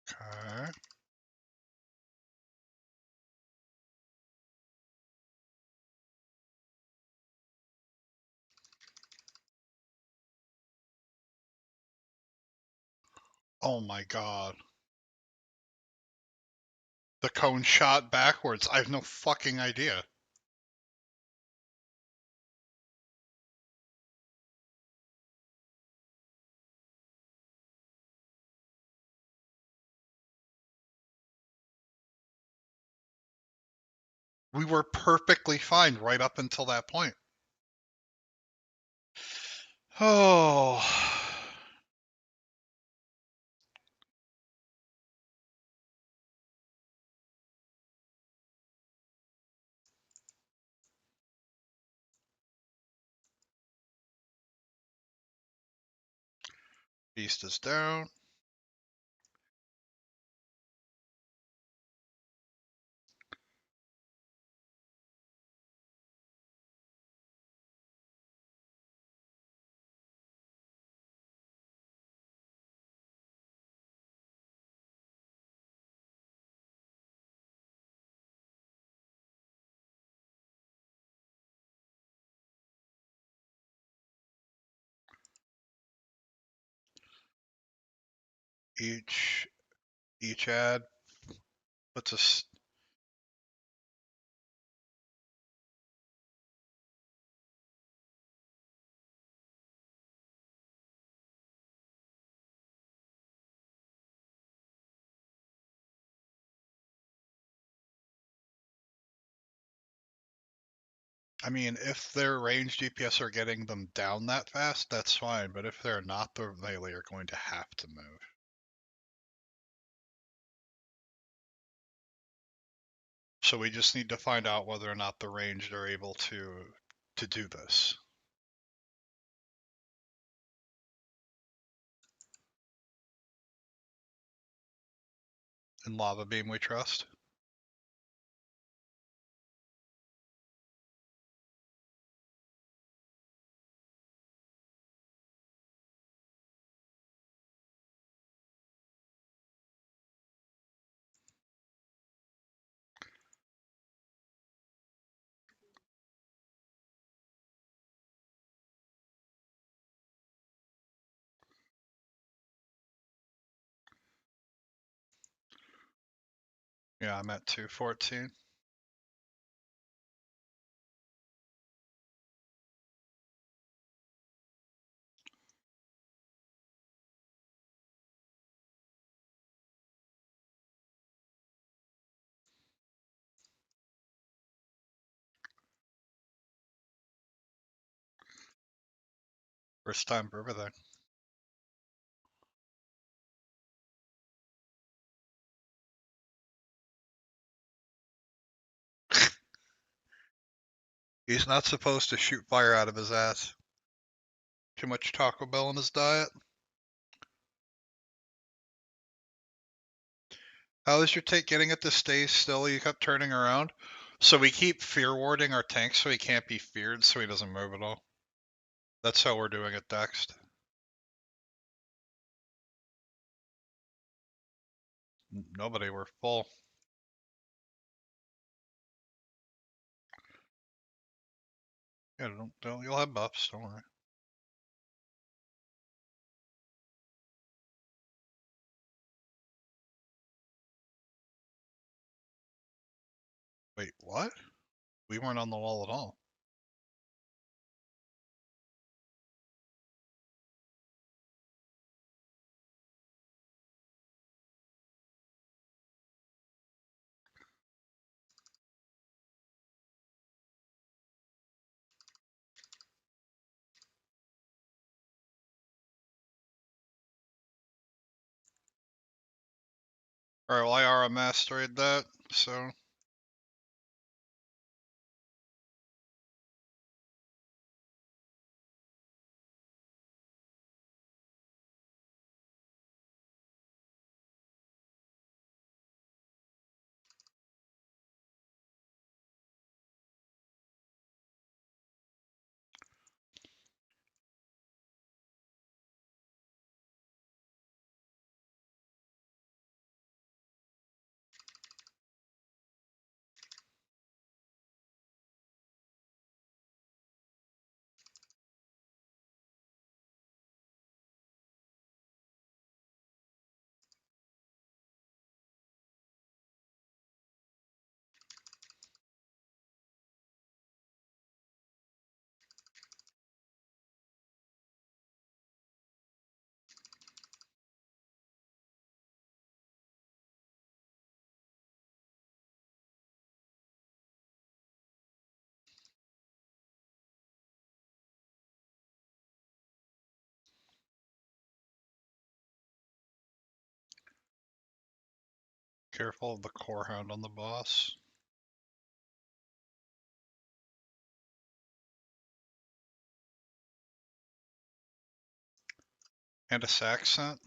Okay. Oh my god. The cone shot backwards. I have no fucking idea. We were perfectly fine right up until that point. Oh. Beast is down. Each ad puts us. I mean, if their range DPS are getting them down that fast, that's fine. But if they're not, the melee are going to have to move. So we just need to find out whether or not the ranged are able to do this. In Lava Beam, we trust. Yeah, I'm at 214. First time for everything. He's not supposed to shoot fire out of his ass. Too much Taco Bell in his diet. How is your tank getting it to stay still? You kept turning around. So we keep fear warding our tank so he can't be feared so he doesn't move at all. That's how we're doing it, Dext. Nobody, we're full. Yeah, don't you'll have buffs, don't worry. Wait, what? We weren't on the wall at all. Alright, well I aura mastered that, so careful of the core hound on the boss. And a Saxent.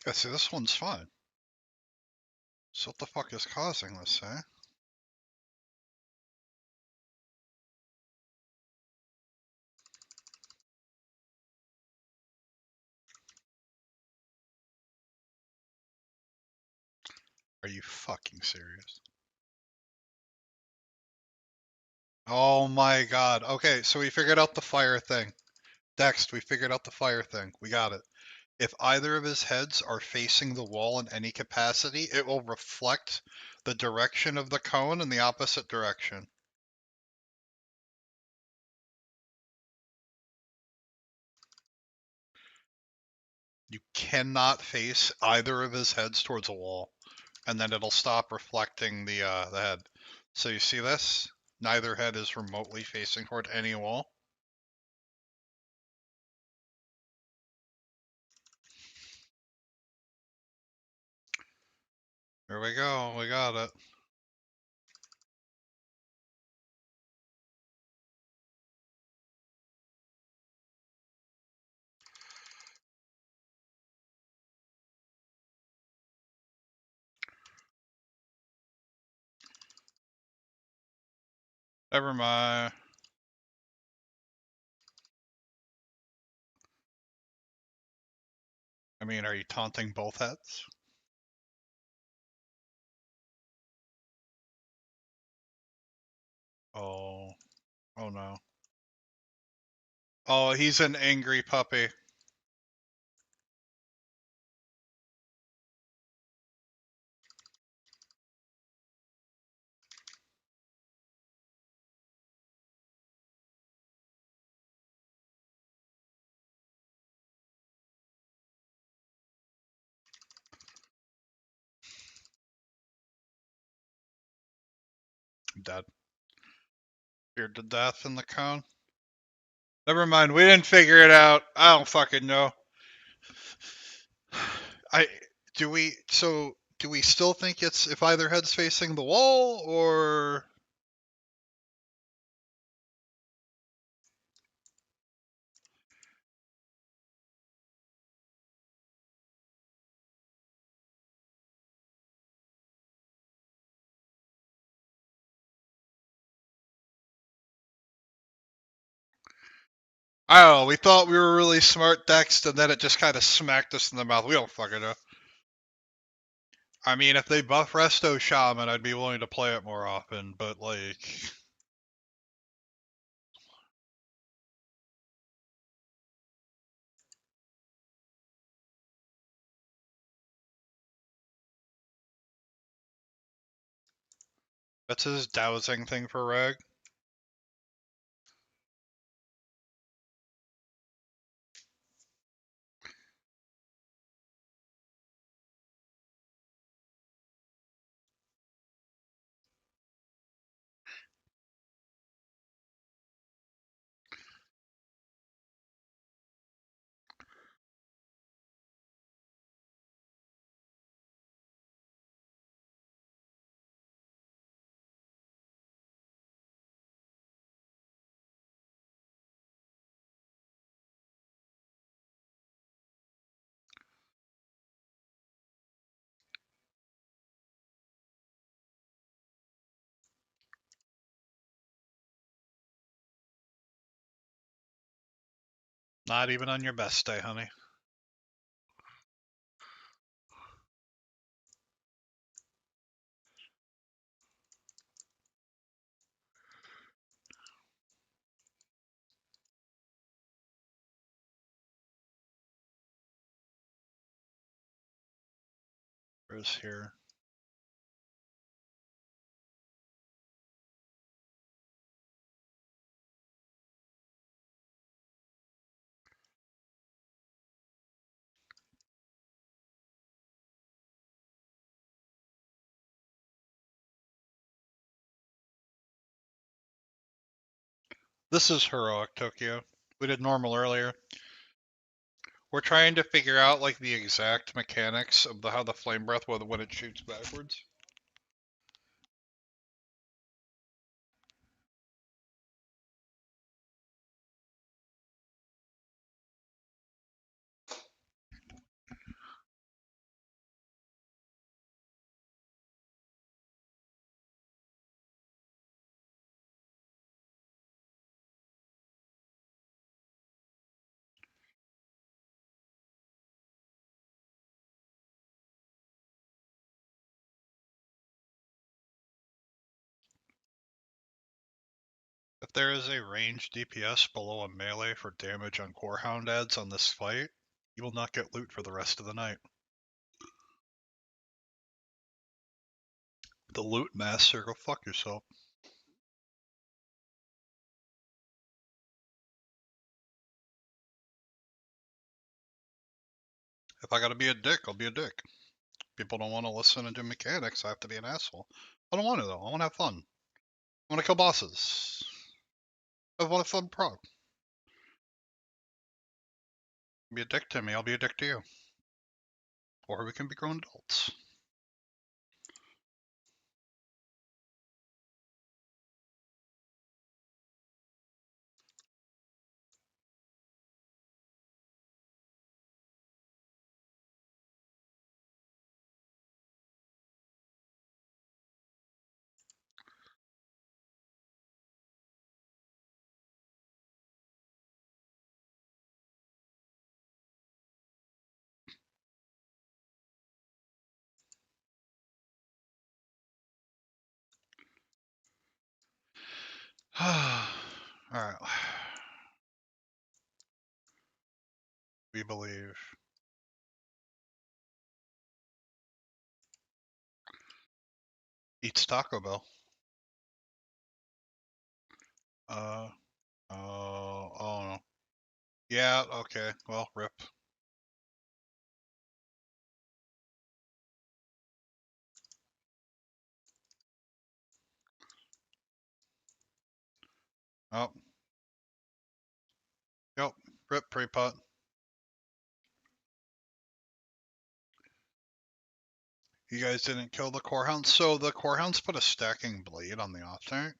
Yeah, see, this one's fine. So what the fuck is causing this, eh? Are you fucking serious? Oh my god. Okay, so we figured out the fire thing. Dext, we figured out the fire thing. We got it. If either of his heads are facing the wall in any capacity, it will reflect the direction of the cone in the opposite direction. You cannot face either of his heads towards a wall, and then it'll stop reflecting the head. So you see this? Neither head is remotely facing toward any wall. Here we go. We got it. Never mind. I mean, are you taunting both heads? Oh. Oh no. Oh, he's an angry puppy. Dead. Feared to death in the cone. Never mind, we didn't figure it out. I don't fucking know. I do we so do we still think it's if either head's facing the wall or I don't know, we thought we were really smart Dexed and then it just kind of smacked us in the mouth. We don't fucking know. I mean, if they buff Resto Shaman, I'd be willing to play it more often, but like that's his dowsing thing for Reg. Not even on your best day, honey. Where's here? This is heroic Tokyo. We did normal earlier. We're trying to figure out like the exact mechanics of how the flame breath when it shoots backwards. If there is a ranged DPS below a melee for damage on Core Hound adds on this fight, you will not get loot for the rest of the night. The loot master, go fuck yourself. If I gotta be a dick, I'll be a dick. People don't want to listen and do mechanics, I have to be an asshole. I don't want to though, I want to have fun. I want to kill bosses. I want a fun prog. Be a dick to me, I'll be a dick to you. Or we can be grown adults. Alright. We believe. Eats Taco Bell. Oh no. Yeah, okay. Well, rip. Oh. Yep. Rip pre-pot. You guys didn't kill the core hounds. So the core hounds put a stacking blade on the off tank.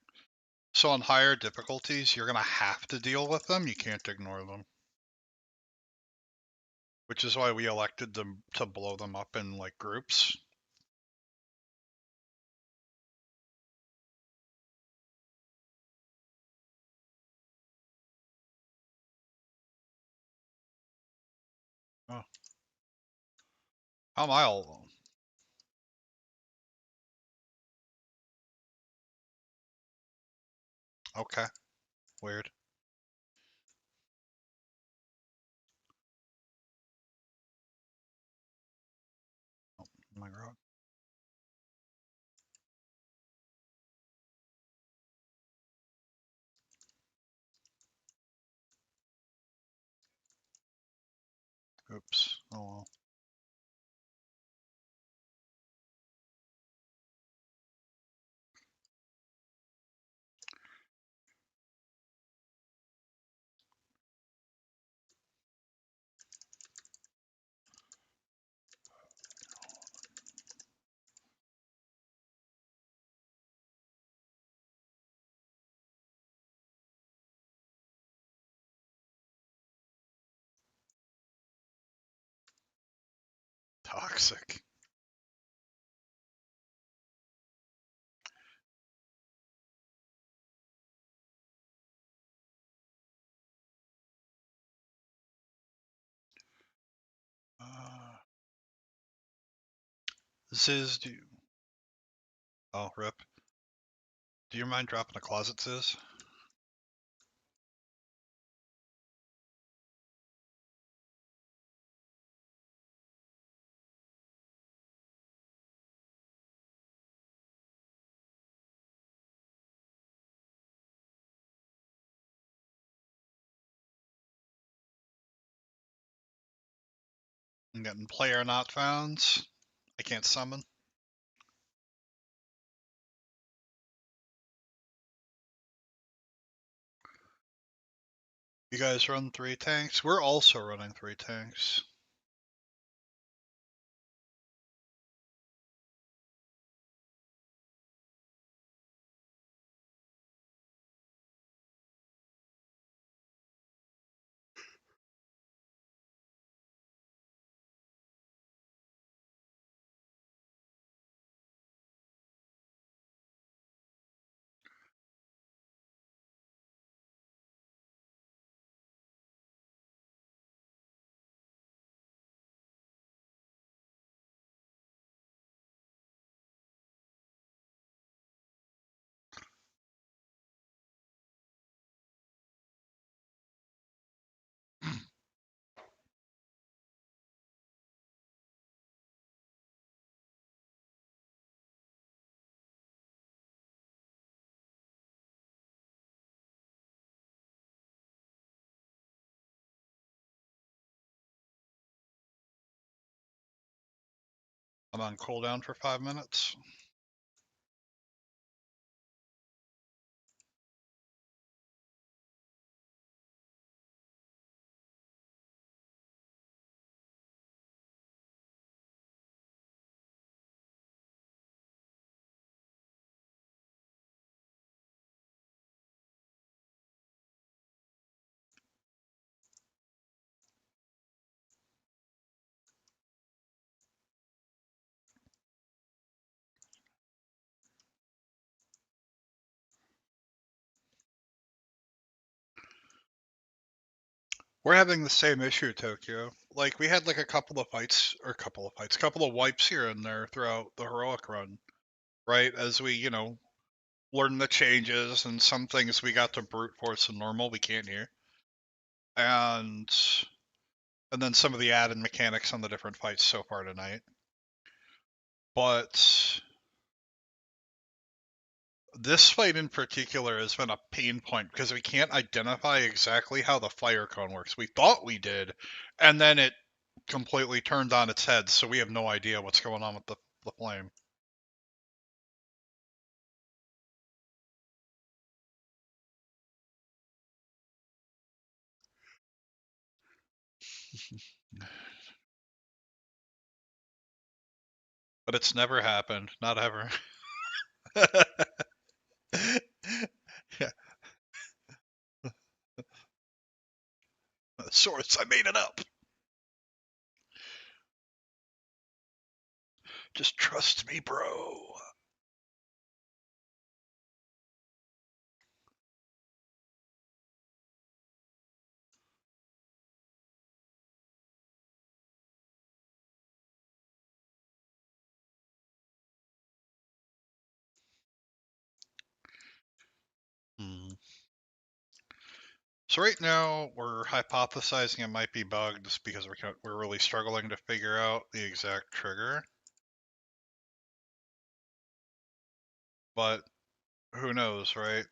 So on higher difficulties, you're gonna have to deal with them. You can't ignore them. Which is why we elected them to blow them up in like groups. Oh. How am I all alone? Okay. Weird. Oh my god. Oops. Oh well. Toxic. Ziz, do you... Oh, rip. Do you mind dropping a closet, Ziz? I'm getting player not found. I can't summon. You guys run 3 tanks? We're also running 3 tanks. I'm on cooldown for 5 minutes. We're having the same issue, Tokyo. Like, we had like a couple of wipes here and there throughout the heroic run, right? As we, learn the changes, and some things we got to brute force and normal we can't hear. And then some of the added mechanics on the different fights so far tonight. But this fight in particular has been a pain point because we can't identify exactly how the fire cone works. We thought we did, and then it completely turned on its head, so we have no idea what's going on with the flame. But it's never happened. Not ever. Yeah. Source, I made it up. Just trust me, bro. Hmm. So right now we're hypothesizing it might be bugged because we're really struggling to figure out the exact trigger. But who knows, right?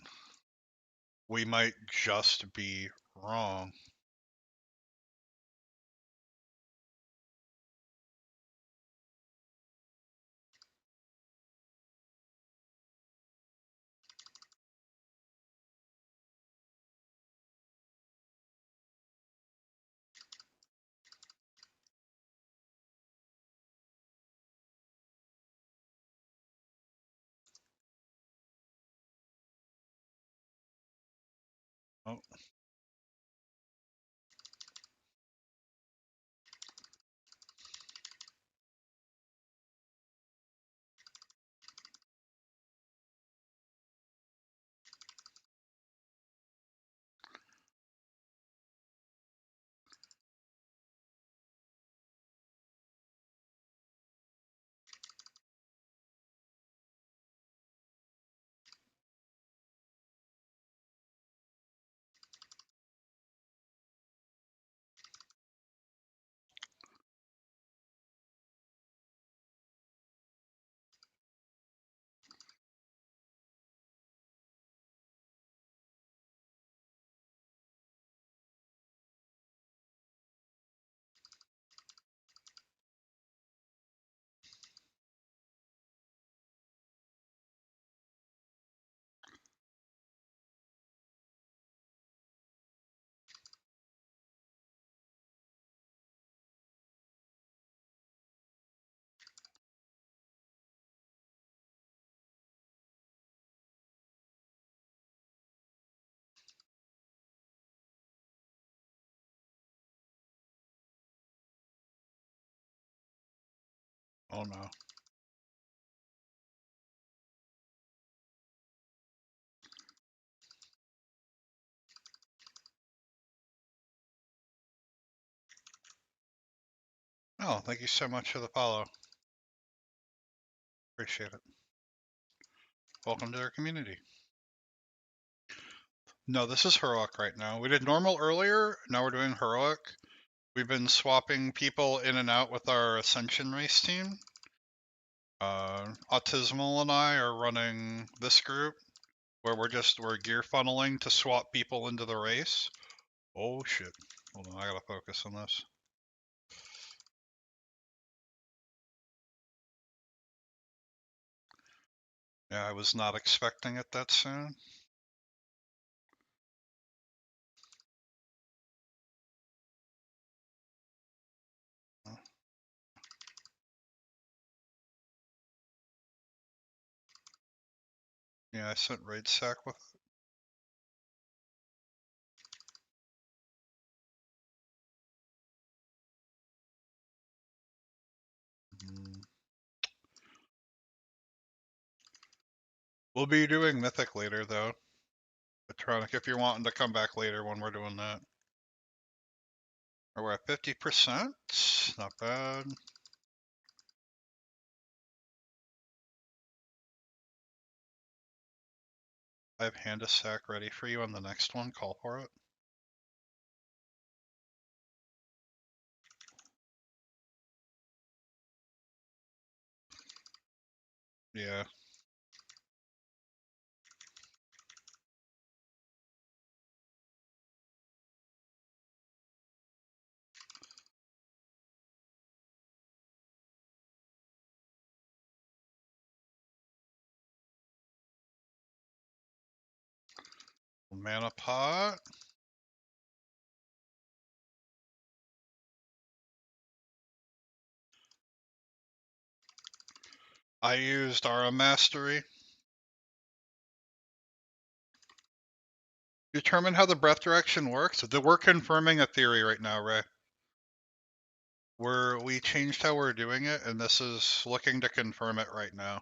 We might just be wrong. Oh, oh no. Oh, thank you so much for the follow. Appreciate it. Welcome to our community. No, this is heroic right now. We did normal earlier. Now we're doing heroic. We've been swapping people in and out with our Ascension race team. Autismal and I are running this group where we're gear funneling to swap people into the race. Oh shit. Hold on, I gotta focus on this. Yeah, I was not expecting it that soon. Yeah, I sent raid sack with it. We'll be doing mythic later though. Patronic, if you're wanting to come back later when we're doing that. Or we're at 50%. Not bad. I have hand a sack ready for you on the next one. Call for it. Yeah. Mana pot. I used Aura Mastery. Determine how the breath direction works. We're confirming a theory right now, Ray. We changed how we're doing it, and this is looking to confirm it right now.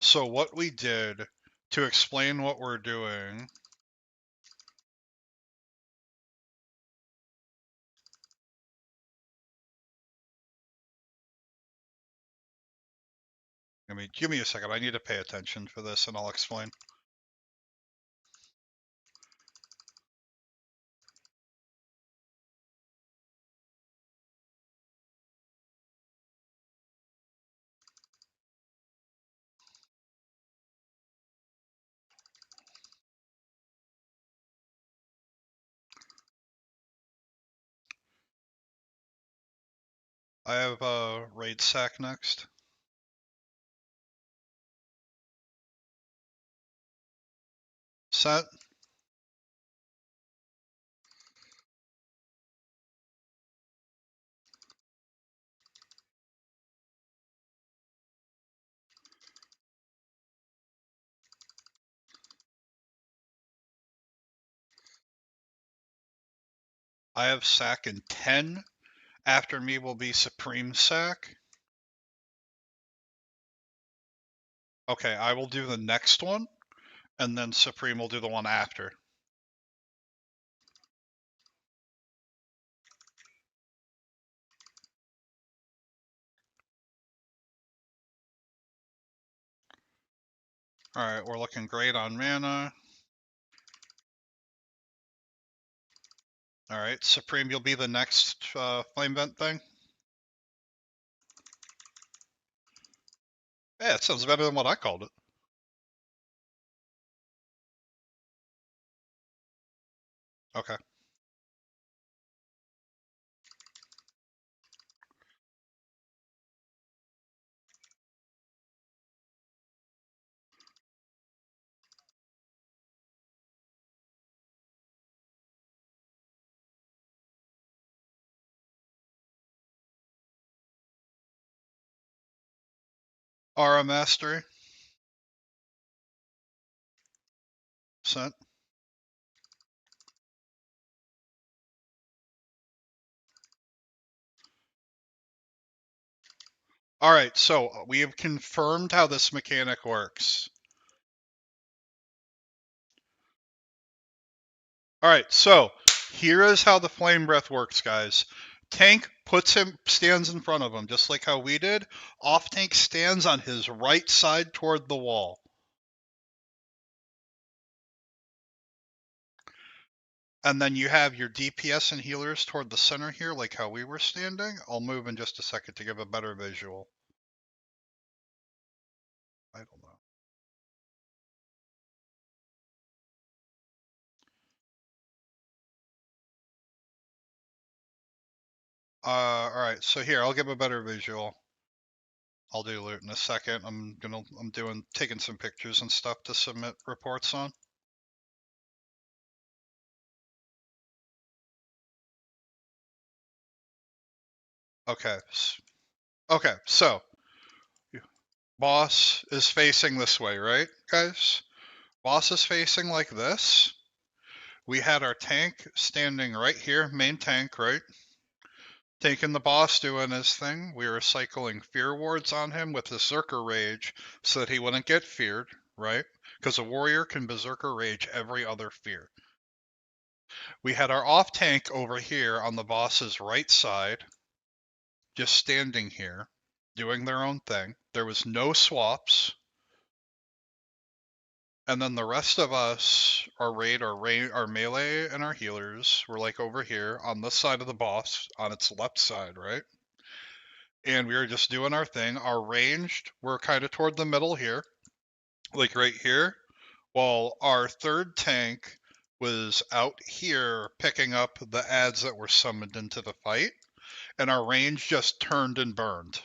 So what we did to explain what we're doing. Give me a second. I need to pay attention for this, and I'll explain. I have a raid sack next. Set. I have sack in 10. After me will be Supreme Sack. Okay, I will do the next one, and then Supreme will do the one after. Alright, we're looking great on mana. Alright, Supreme, you'll be the next Flame Vent thing. Yeah, it sounds better than what I called it. Okay. Aura Mastery. Sent. Alright, so we have confirmed how this mechanic works. Alright, so here is how the Flame Breath works, guys. Tank stands in front of him, just like how we did. Off tank stands on his right side toward the wall. And then you have your DPS and healers toward the center here, like how we were standing. I'll move in just a second to give a better visual. I don't know. Alright, so here, I'll give a better visual. I'll do loot in a second. I'm taking some pictures and stuff to submit reports on. Okay. Okay, so boss is facing this way, right, guys? Boss is facing like this. We had our tank standing right here, main tank, right? Taking the boss, doing his thing. We were cycling fear wards on him with the Berserker Rage so that he wouldn't get feared, right? Because a warrior can Berserker Rage every other fear. We had our off tank over here on the boss's right side, just standing here, doing their own thing. There was no swaps. And then the rest of us, our melee, and our healers were like over here on this side of the boss, on its left side, right? And we were just doing our thing. Our ranged, we're kind of toward the middle here, like right here, while our third tank was out here picking up the adds that were summoned into the fight, and our range just turned and burned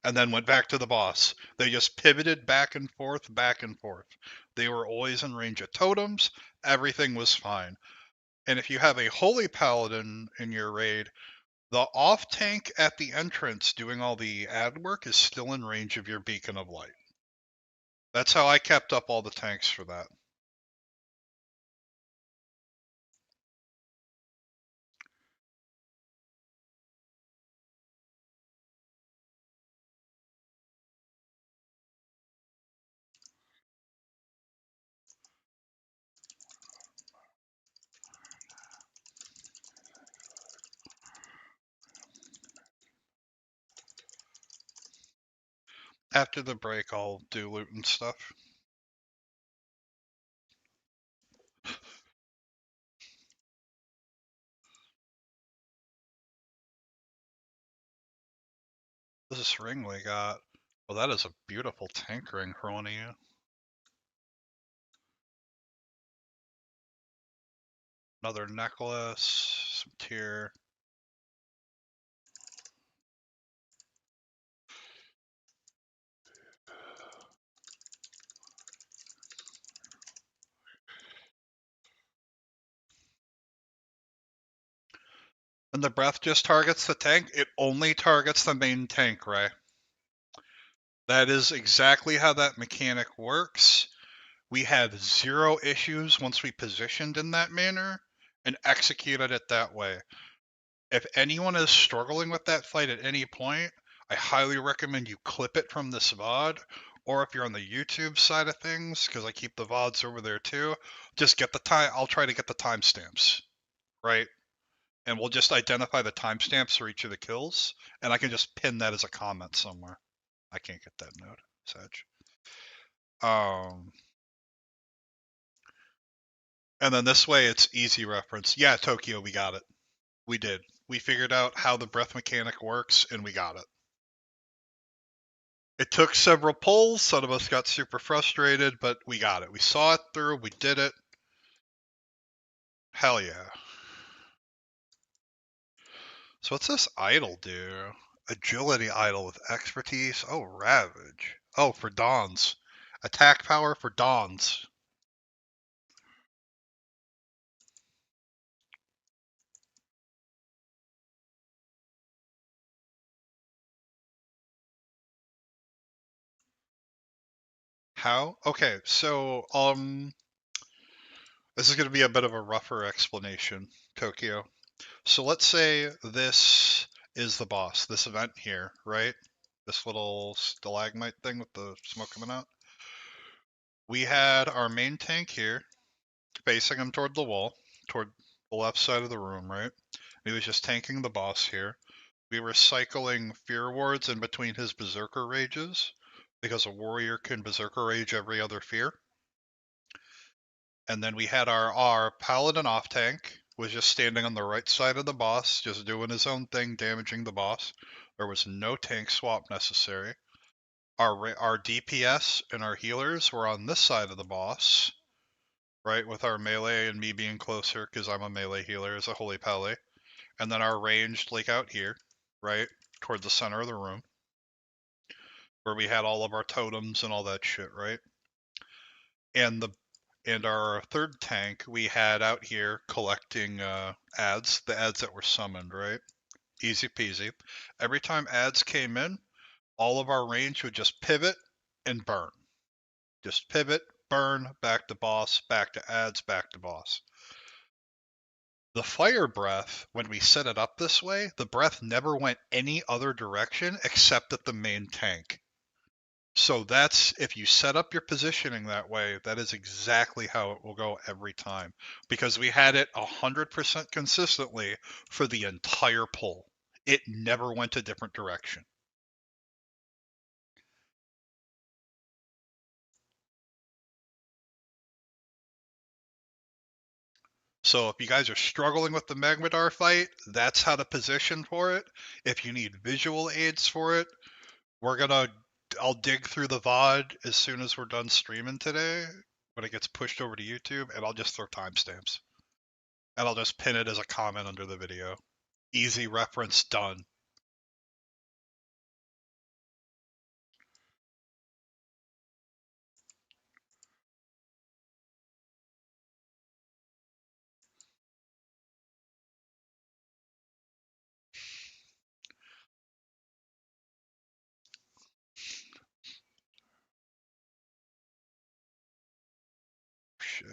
and then went back to the boss. They just pivoted back and forth, back and forth. They were always in range of totems. Everything was fine. And if you have a holy paladin in your raid, the off tank at the entrance doing all the ad work is still in range of your beacon of light. That's how I kept up all the tanks for that. After the break, I'll do loot and stuff. This ring we got. Well, that is a beautiful tank ring for one of you. Another necklace, some tier. And the breath just targets the tank. It only targets the main tank, right? That is exactly how that mechanic works. We had zero issues once we positioned in that manner and executed it that way. If anyone is struggling with that fight at any point, I highly recommend you clip it from this VOD, or if you're on the YouTube side of things, because I keep the VODs over there too, just get the time. I'll try to get the timestamps, right? And we'll just identify the timestamps for each of the kills, and I can just pin that as a comment somewhere. I can't get that note, Sag. And then this way it's easy reference. Yeah, Tokyo, we got it. We did. We figured out how the breath mechanic works, and we got it. It took several pulls. Some of us got super frustrated, but we got it. We saw it through. We did it. Hell yeah. So what's this idol do? Agility idol with expertise. Oh, ravage. Oh, for dawns. Attack power for dawns. How? Okay, so this is going to be a bit of a rougher explanation, Tokyo. So let's say this is the boss, this event here, right? This little stalagmite thing with the smoke coming out. We had our main tank here, facing him toward the wall, toward the left side of the room, right? He was just tanking the boss here. We were cycling fear wards in between his berserker rages, because a warrior can berserker rage every other fear. And then we had our paladin off tank, was just standing on the right side of the boss, just doing his own thing, damaging the boss. There was no tank swap necessary. Our DPS and our healers were on this side of the boss, right, with our melee and me being closer because I'm a melee healer as a holy pally. And then our ranged like out here, right, toward the center of the room, where we had all of our totems and all that shit, right? And our third tank we had out here collecting the ads that were summoned, right? Easy peasy. Every time ads came in, all of our range would just pivot and burn. Just pivot, burn, back to boss, back to ads, back to boss. The fire breath, when we set it up this way, the breath never went any other direction except at the main tank. So that's, if you set up your positioning that way, that is exactly how it will go every time. Because we had it 100% consistently for the entire pull. It never went a different direction. So if you guys are struggling with the Magmadar fight, that's how to position for it. If you need visual aids for it, I'll dig through the VOD as soon as we're done streaming today, when it gets pushed over to YouTube, and I'll just throw timestamps. And I'll just pin it as a comment under the video. Easy reference, done. Shit.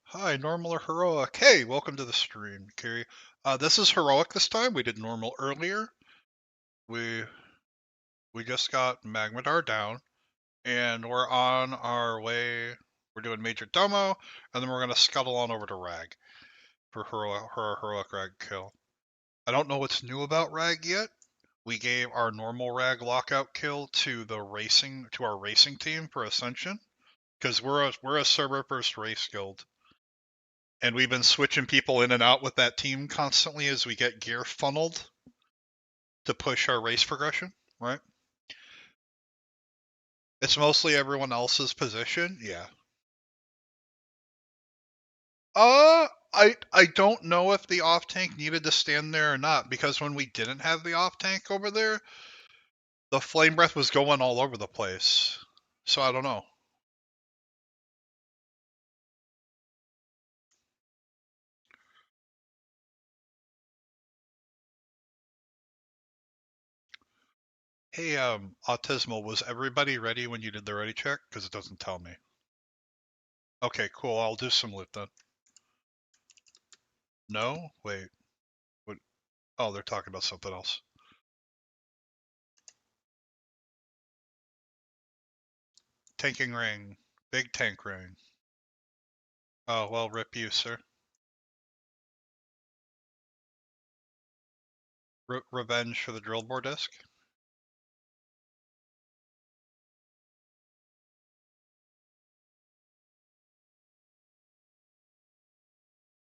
Hi, normal or heroic? Hey, welcome to the stream, Carrie. This is heroic this time. We did normal earlier. We just got Magmadar down, and we're on our way. We're doing Major Domo, and then we're gonna scuttle on over to Rag for her heroic Rag kill. I don't know what's new about Rag yet. We gave our normal Rag lockout kill to our racing team for Ascension, because we're a server first race guild. And we've been switching people in and out with that team constantly as we get gear funneled to push our race progression, right? It's mostly everyone else's position, yeah. I don't know if the off tank needed to stand there or not, because when we didn't have the off tank over there, the flame breath was going all over the place. So I don't know. Hey, Autismal, was everybody ready when you did the ready check? Because it doesn't tell me. Okay, cool. I'll do some loot then. No? Wait. What? Oh, they're talking about something else. Tanking ring. Big tank ring. Oh, well, rip you, sir. Revenge for the drill bore disc?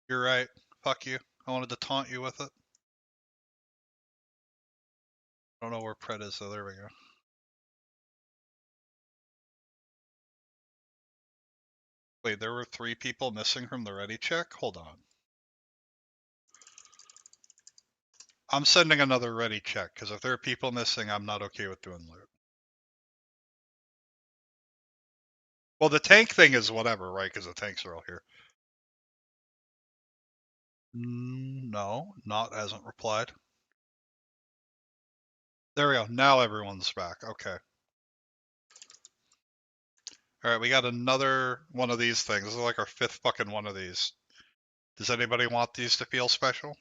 You're right. Fuck you. I wanted to taunt you with it. I don't know where Pred is, though. There we go. Wait, there were 3 people missing from the ready check? Hold on. I'm sending another ready check, because if there are people missing, I'm not okay with doing loot. Well, the tank thing is whatever, right? Because the tanks are all here. No, not hasn't replied. There we go. Now everyone's back. Okay. Alright, we got another one of these things. This is like our 5th fucking one of these. Does anybody want these to feel special?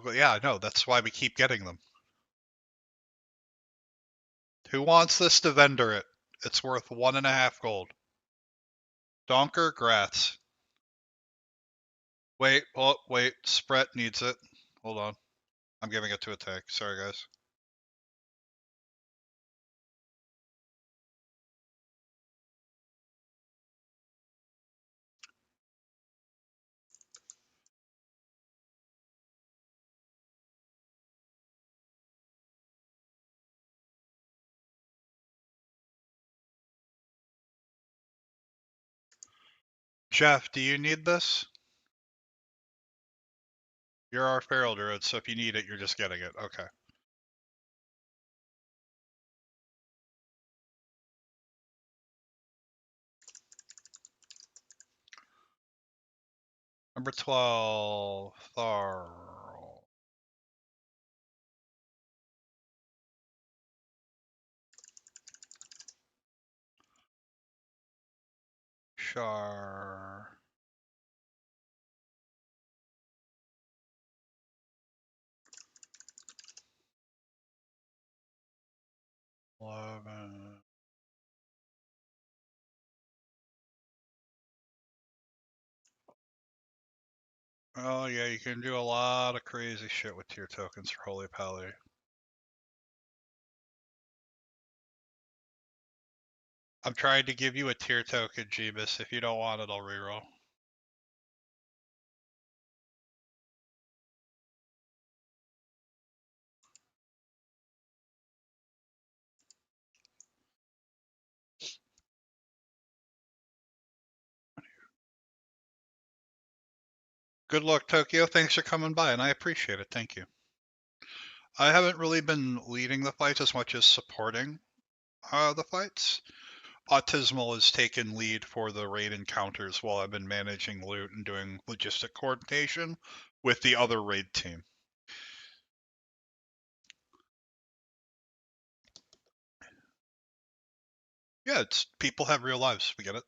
Well, yeah, I know. That's why we keep getting them. Who wants this to vendor it? It's worth 1.5 gold. Donker, Gratz. Wait, oh, wait. Spret needs it. Hold on. I'm giving it to a tank. Sorry, guys. Jeff, do you need this? You're our feral druid, so if you need it, you're just getting it. Okay. Number 12, Tharl. Char. 11. Oh yeah, you can do a lot of crazy shit with tier tokens for Holy Pally. I'm trying to give you a tier token, Jeebus. If you don't want it, I'll reroll. Good luck, Tokyo. Thanks for coming by, and I appreciate it. Thank you. I haven't really been leading the fights as much as supporting the fights. Autismal has taken lead for the raid encounters while I've been managing loot and doing logistic coordination with the other raid team. Yeah, it's people have real lives. We get it.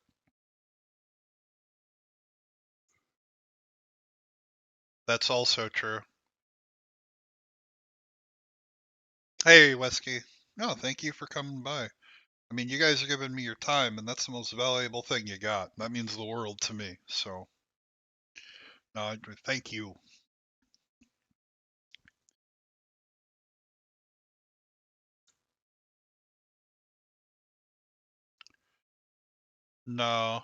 That's also true. Hey, Wesky. No, thank you for coming by. I mean, you guys are giving me your time, and that's the most valuable thing you got. That means the world to me. So, no, thank you. No.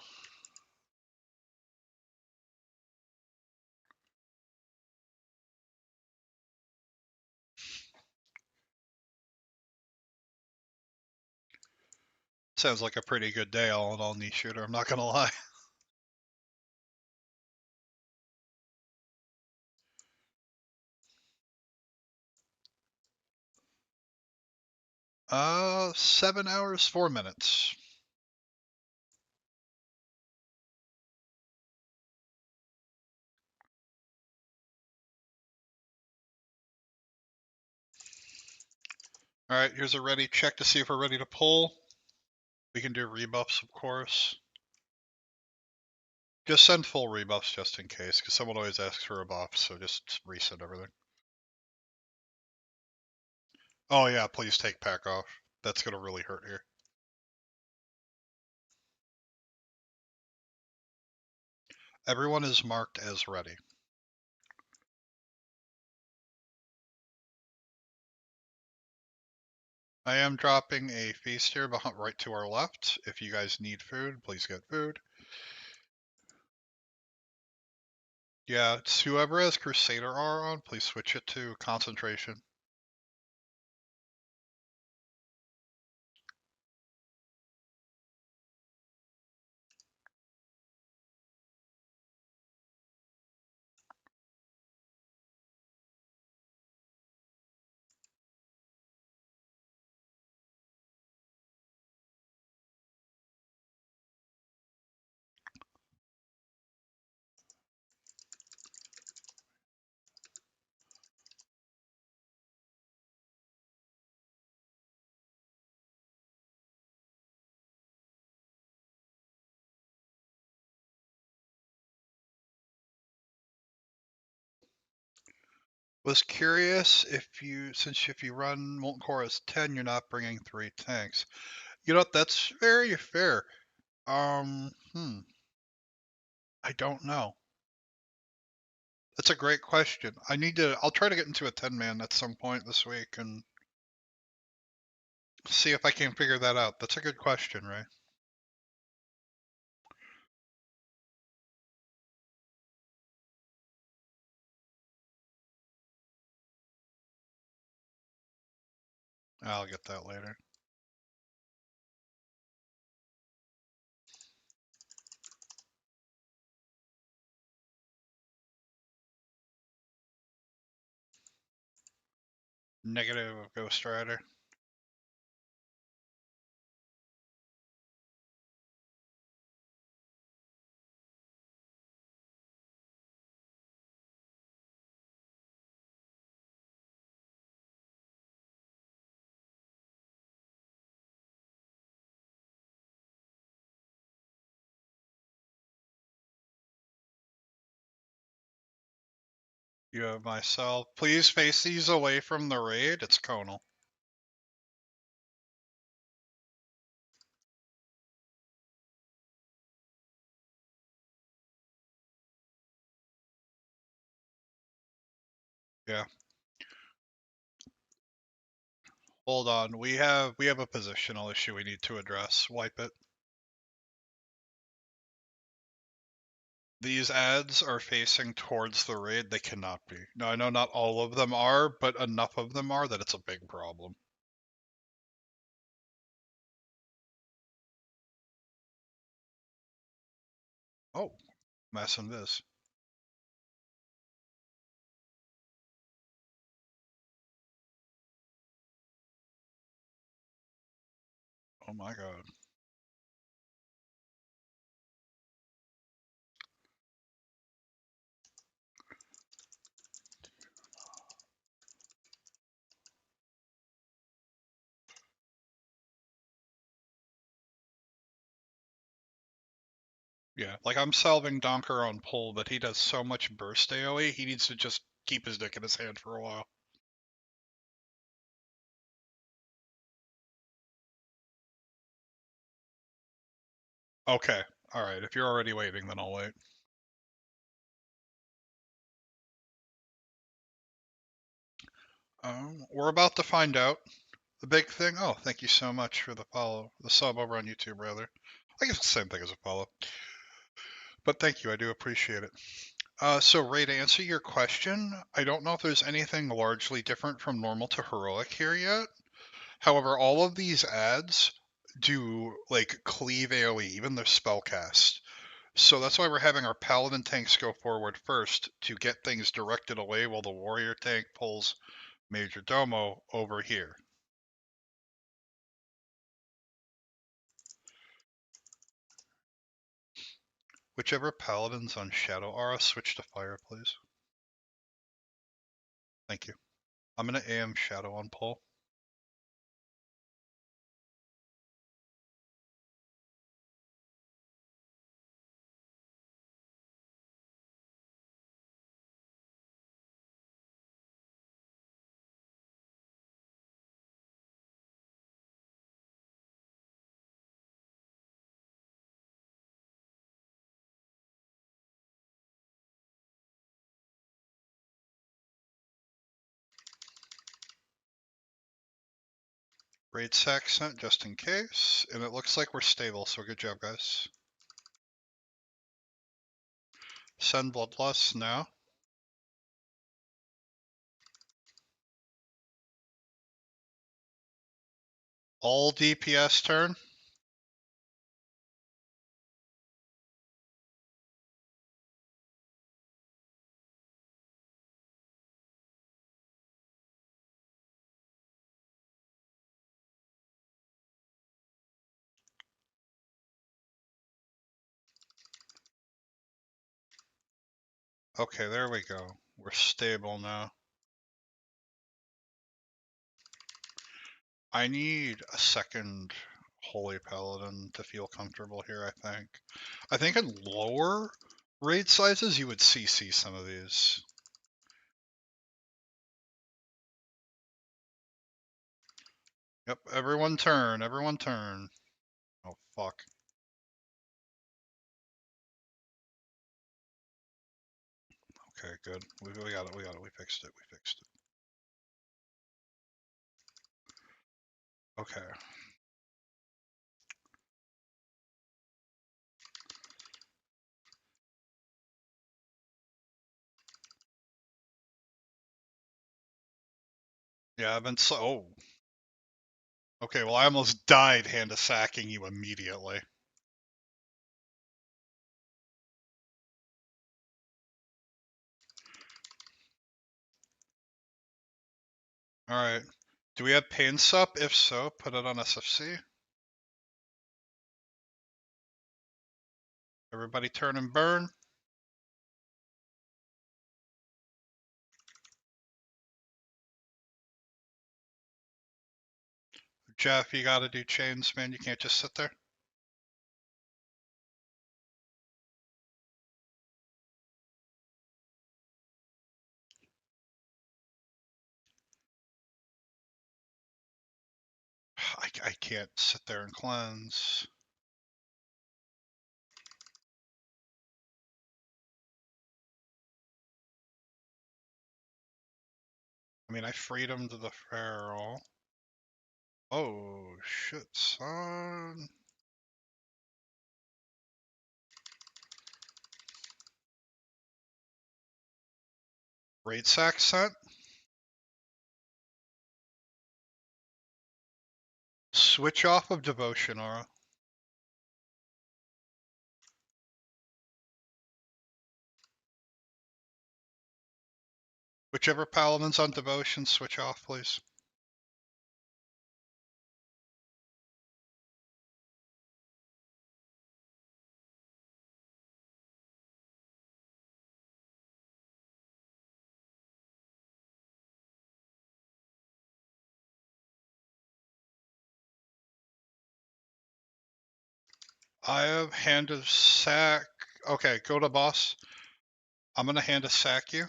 Sounds like a pretty good day all in all, knee shooter. I'm not going to lie. 7 hours, 4 minutes. All right, here's a ready check to see if we're ready to pull. We can do rebuffs, of course. Just send full rebuffs just in case, because someone always asks for a buff, so just reset everything. Oh yeah, please take pack off. That's going to really hurt here. Everyone is marked as ready. I am dropping a feast here right to our left. If you guys need food, please get food. Yeah, it's whoever has Crusader R on, please switch it to concentration. Was curious if you run Molten Core as 10, you're not bringing 3 tanks. You know what? That's very fair. I don't know. That's a great question. I'll try to get into a 10-man at some point this week and see if I can figure that out. That's a good question, Ray. I'll get that later. Negative of Ghost Rider. You have myself. Please face these away from the raid. It's Conal. Yeah. Hold on. We have a positional issue we need to address. Wipe it. These ads are facing towards the raid. They cannot be. Now, I know not all of them are, but enough of them are that it's a big problem. Oh, mass invis. Oh my god. Yeah, like I'm salving Donker on pull, but he does so much burst AoE, he needs to just keep his dick in his hand for a while. Okay, alright, if you're already waiting, then I'll wait. We're about to find out. The big thing. Oh, thank you so much for the follow, the sub over on YouTube, rather. I guess it's the same thing as a follow. But thank you, I do appreciate it. So Ray, to answer your question, I don't know if there's anything largely different from normal to heroic here yet. However, all of these ads do like cleave AoE, even their spellcast. So that's why we're having our paladin tanks go forward first to get things directed away while the warrior tank pulls Major Domo over here. Whichever paladin's on Shadow Aura, switch to fire, please. Thank you. I'm gonna AM Shadow on pull. Raid sack sent just in case, and it looks like we're stable, so good job, guys. Send Bloodlust now. All DPS turn. Okay, there we go. We're stable now. I need a second Holy Paladin to feel comfortable here, I think. I think in lower raid sizes, you would CC some of these. Yep, everyone turn, everyone turn. Oh, fuck. Okay, good. We got it, we got it, we fixed it, we fixed it. Okay. Yeah, I've been so... Oh. Okay, well, I almost died hand-sacking you immediately. Alright. Do we have pain sup? If so, put it on SFC. Everybody turn and burn. Jeff, you gotta do chains, man. You can't just sit there. I can't sit there and cleanse. I mean, I freed him to the feral. Oh, shit, son. Raid sack sent. Switch off of devotion aura. Whichever paladin's on devotion, switch off, please. I have hand of sack. Okay, go to boss. I'm gonna hand a sack you.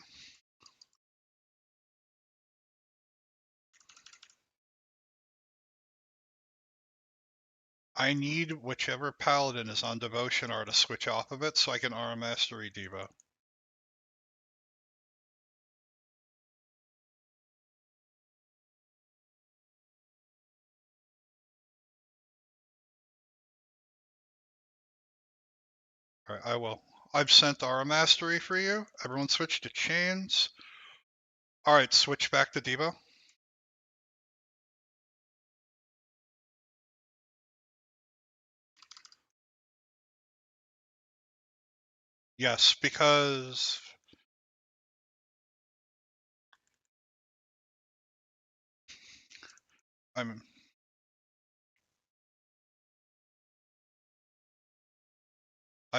I need whichever paladin is on devotion aura to switch off of it so I can aura mastery Devo. Alright, I will. I've sent aura mastery for you. Everyone switch to chains. Alright, switch back to Devo. Yes, because I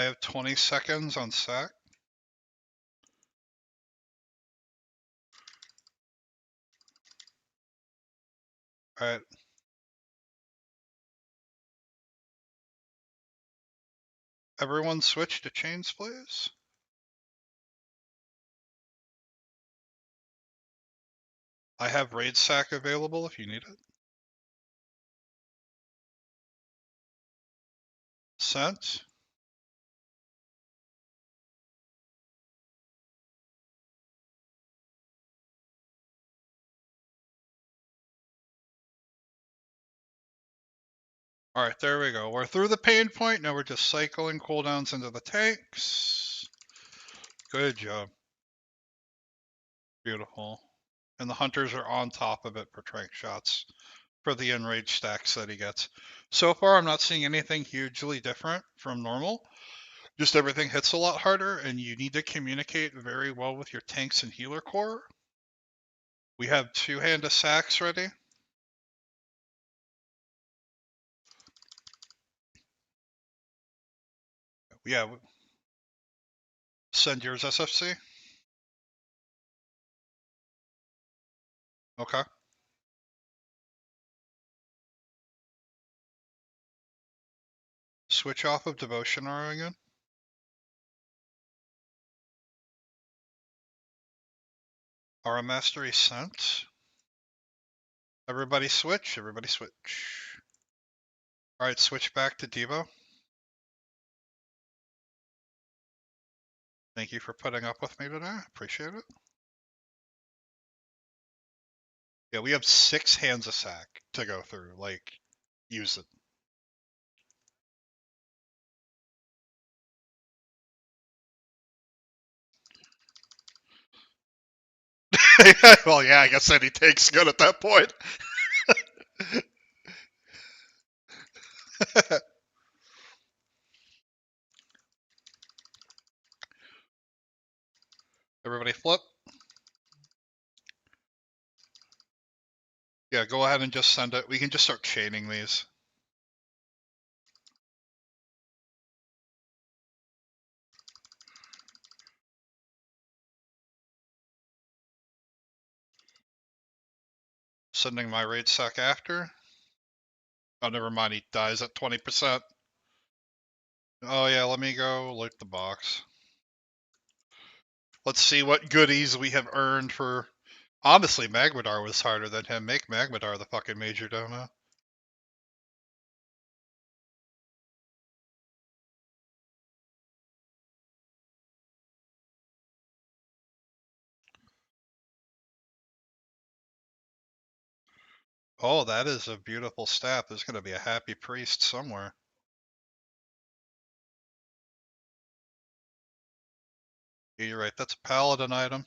have 20 seconds on sack. Alright. Everyone switch to chains, please. I have raid sack available if you need it. Sent. Alright, there we go. We're through the pain point. Now we're just cycling cooldowns into the tanks. Good job. Beautiful. And the hunters are on top of it for trank shots for the enrage stacks that he gets. So far, I'm not seeing anything hugely different from normal. Just everything hits a lot harder, and you need to communicate very well with your tanks and healer core. We have 2 hand of sacks ready. Yeah, send yours SFC. Okay. Switch off of devotion aura again. Aura mastery sent. Everybody switch. Everybody switch. All right, switch back to Devo. Thank you for putting up with me today. Appreciate it. Yeah, we have 6 hands of sack to go through. Like, use it. Well, yeah, I guess any take's good at that point. Everybody flip. Yeah, go ahead and just send it. We can just start chaining these. Sending my raid sack after. Oh, never mind. He dies at 20%. Oh, yeah, let me go loot the box. Let's see what goodies we have earned for... Honestly, Magmadar was harder than him. Make Magmadar the fucking major domo. Oh, that is a beautiful staff. There's going to be a happy priest somewhere. Yeah, you're right. That's a paladin item.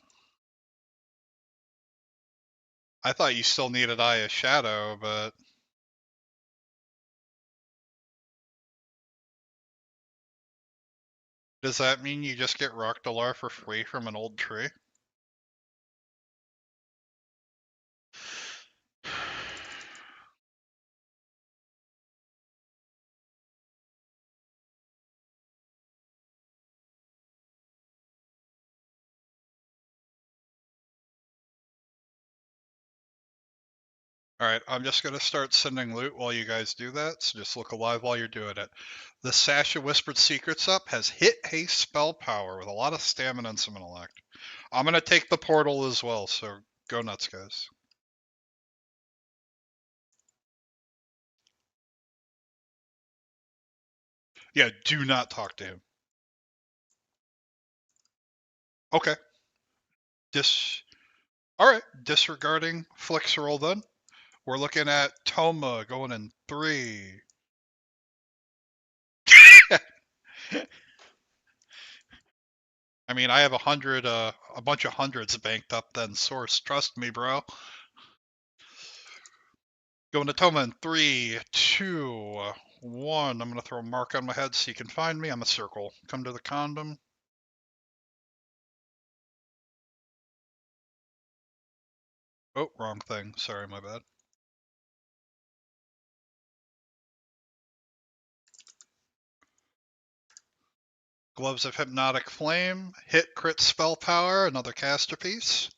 I thought you still needed Eye of Shadow, but does that mean you just get Rockdalar for free from an old tree? Alright, I'm just going to start sending loot while you guys do that, so just look alive while you're doing it. The Sash of Whispered Secrets up has hit haste spell power with a lot of stamina and some intellect. I'm going to take the portal as well, so go nuts, guys. Yeah, do not talk to him. Okay. Alright, disregarding Flex roll then. We're looking at Toma going in 3. I mean, I have a bunch of hundreds banked up then, source. Trust me, bro. Going to Toma in 3, 2, 1. I'm going to throw a mark on my head so you can find me. I'm a circle. Come to the condom. Oh, wrong thing. Sorry, my bad. Gloves of Hypnotic Flame. Hit crit spell power. Another caster piece.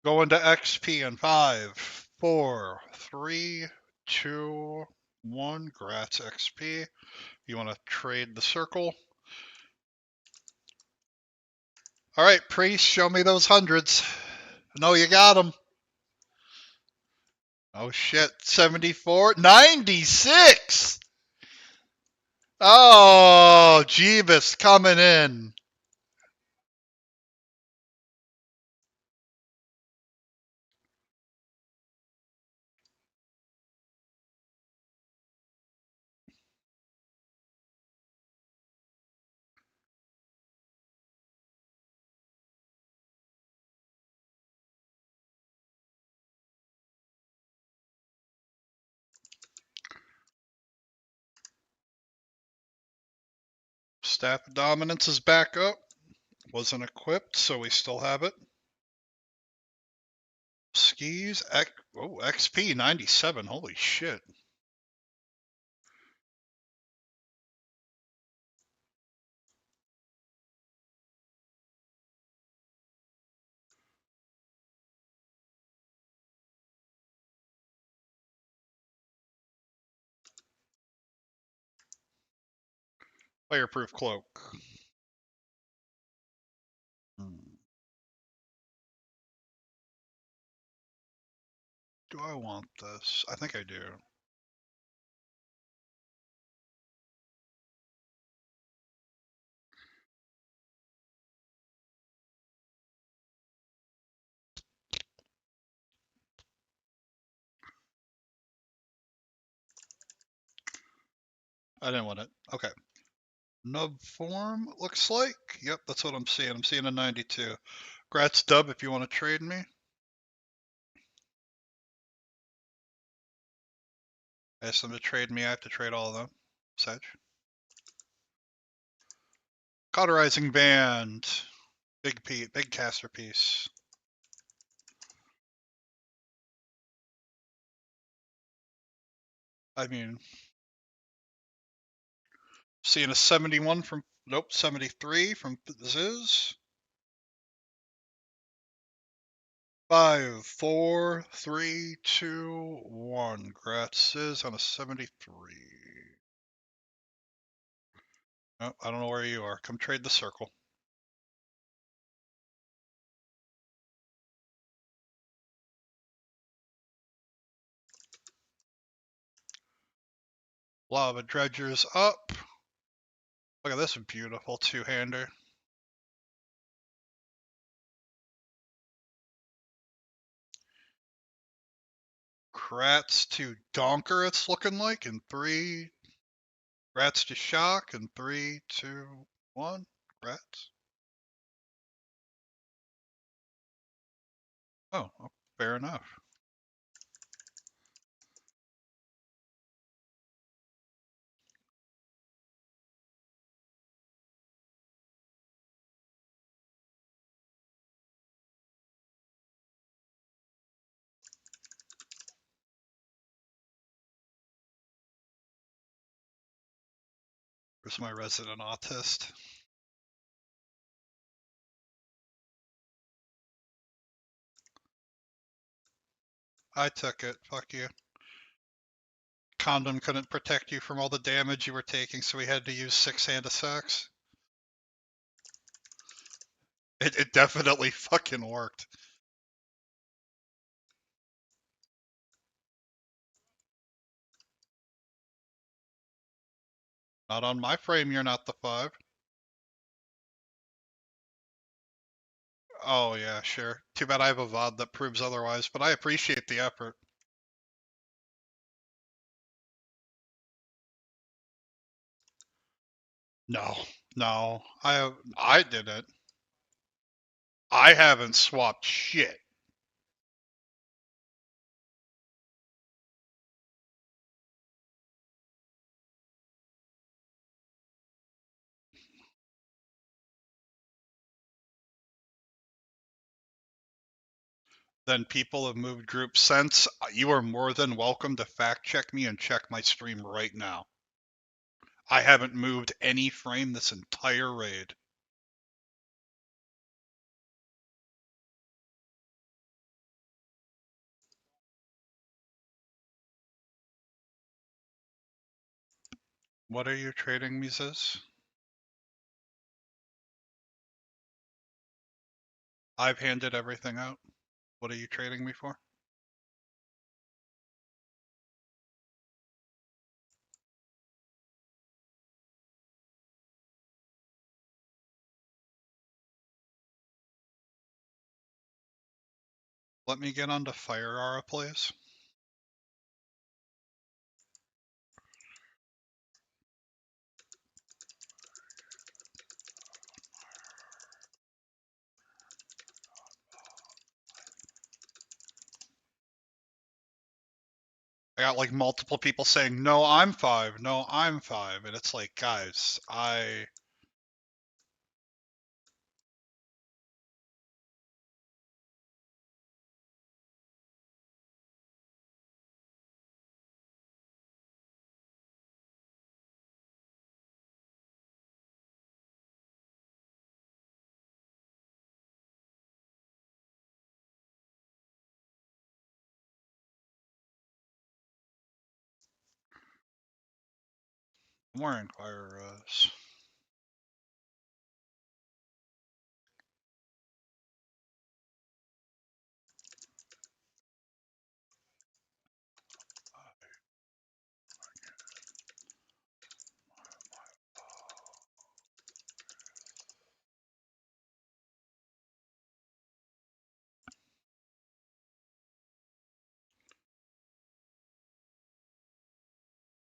Going to XP in 5, 4, 3, 2, 1. Grats XP. You want to trade the circle? All right, priest, show me those hundreds. No, you got them. Oh shit, 74, 96. Oh, Jeebus coming in. Staff of Dominance is back up. Wasn't equipped, so we still have it. Skis, XP 97. Holy shit. Fireproof cloak. Do I want this? I think I do. I didn't want it. Okay. Nub form, looks like. Yep, that's what I'm seeing. I'm seeing a 92. Grats Dub if you want to trade me. I asked them to trade me. I have to trade all of them. Sedge. Cauterizing Band. Big caster piece. I mean, seeing a 71 from, nope, 73 from Ziz. 5, 4, 3, 2, 1. Grats Ziz on a 73. Oh, I don't know where you are. Come trade the circle. Lava Dredgers up. Look at this beautiful two-hander. Kratz to Donker, it's looking like, in 3. Kratz to Shock, in 3, 2, 1. Kratz. Oh, fair enough. Where's my resident autist? I took it. Fuck you. Condom couldn't protect you from all the damage you were taking, so we had to use 6 Hand of Sex. It definitely fucking worked. Not on my frame, you're not the 5. Oh yeah, sure. Too bad I have a VOD that proves otherwise, but I appreciate the effort. No, no, I didn't. I haven't swapped shit. Then people have moved groups since. You are more than welcome to fact check me and check my stream right now. I haven't moved any frame this entire raid. What are you trading me, Ziz? I've handed everything out. What are you trading me for? Let me get onto Fire Aura, please. I got like multiple people saying, no, I'm 5, no, I'm 5. And it's like, guys, I'm wearing Fire Rose.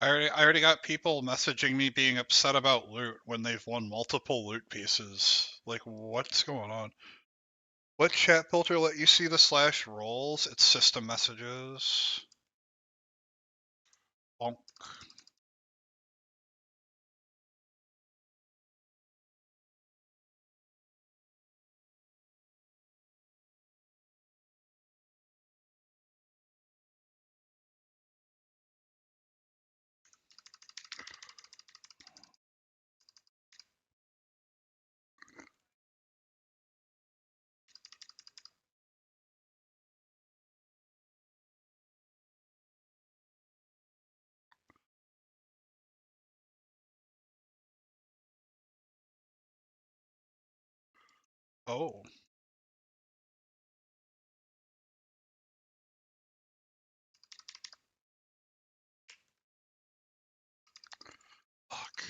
I already got people messaging me being upset about loot when they've won multiple loot pieces. Like, what's going on? What chat filter let you see the slash rolls? It's system messages. Bonk. Oh. Fuck.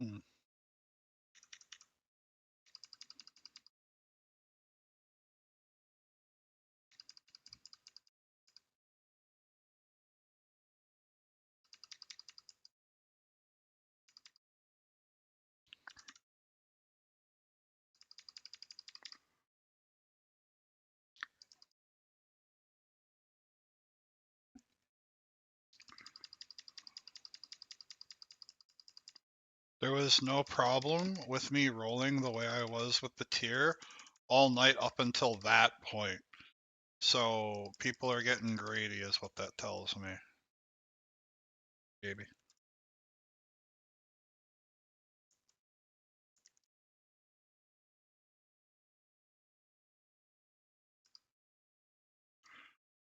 Hmm. There was no problem with me rolling the way I was with the tier all night up until that point. So people are getting greedy is what that tells me. Maybe.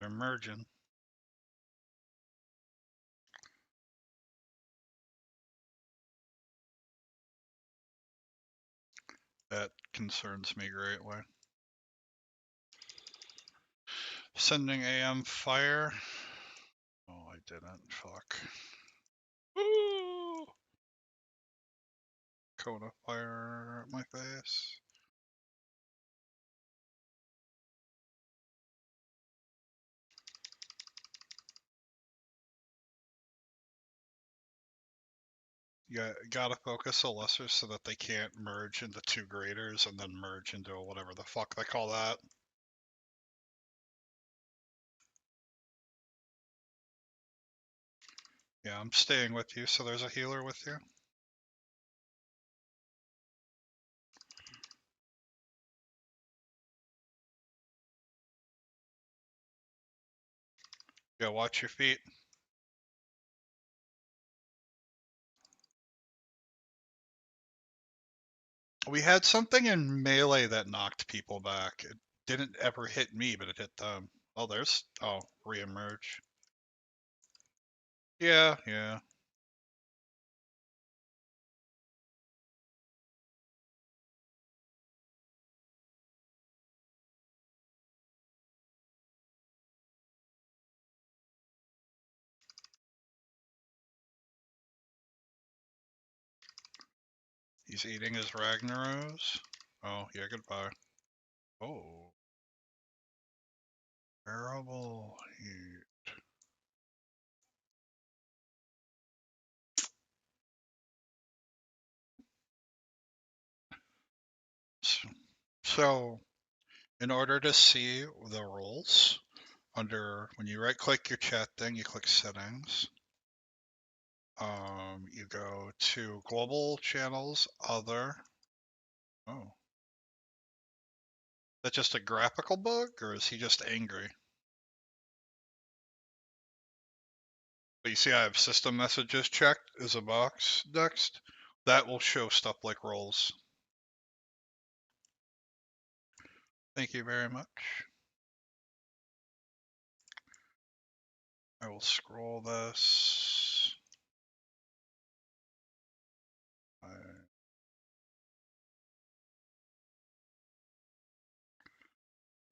They're merging. That concerns me greatly. Sending AM fire. Oh, I didn't. Fuck. Ooh. Cone of fire at my face. You gotta focus a lesser so that they can't merge into two graders and then merge into whatever the fuck they call that. Yeah, I'm staying with you, so there's a healer with you. Yeah, watch your feet. We had something in melee that knocked people back. It didn't ever hit me, but it hit them. Oh, there's... Oh, re-emerge. Yeah, yeah. He's eating his Ragnaros. Oh, yeah, goodbye. Oh. Terrible. So, in order to see the roles, when you right click your chat thing, you click settings. You go to global channels, other. Oh. That's just a graphical bug, or is he just angry? But you see I have system messages checked as a box next. That will show stuff like roles. Thank you very much. I will scroll this.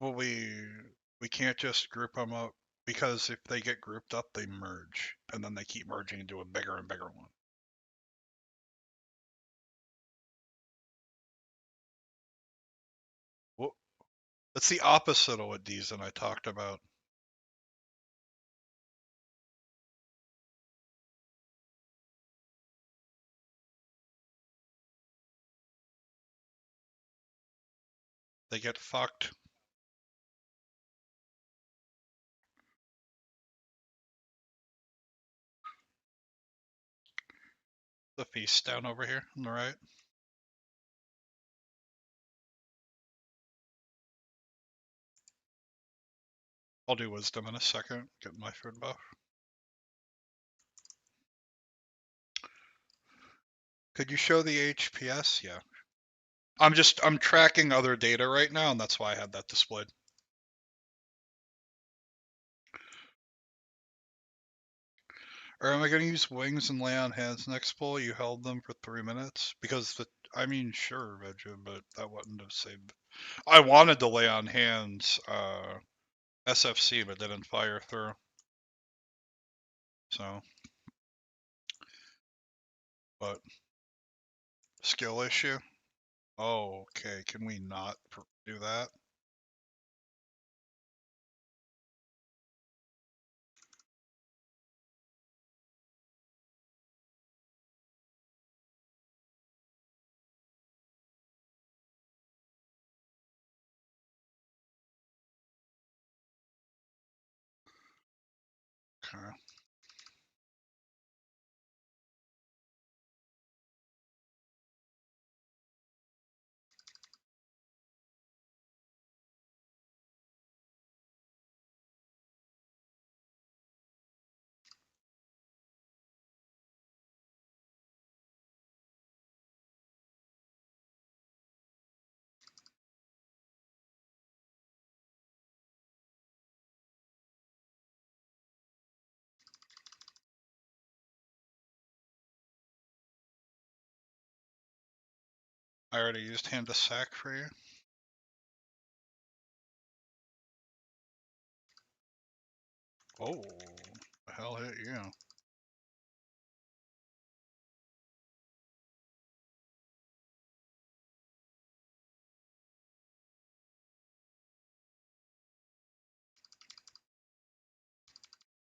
Well, we can't just group them up because if they get grouped up, they merge, and then they keep merging into a bigger and bigger one. Well, that's the opposite of what Deez and I talked about. They get fucked. The feast down over here on the right. I'll do wisdom in a second. Get my food buff. Could you show the HPS? Yeah. I'm tracking other data right now, and that's why I had that displayed. Or am I going to use wings and lay on hands next pull? You held them for 3 minutes? Because, I mean, sure, Veggie, but that wouldn't have saved. I wanted to lay on hands SFC, but didn't fire through. So, but Skill issue? Oh, okay. Can we not do that? Okay. I already used hand to sack for you. Oh, the hell hit you?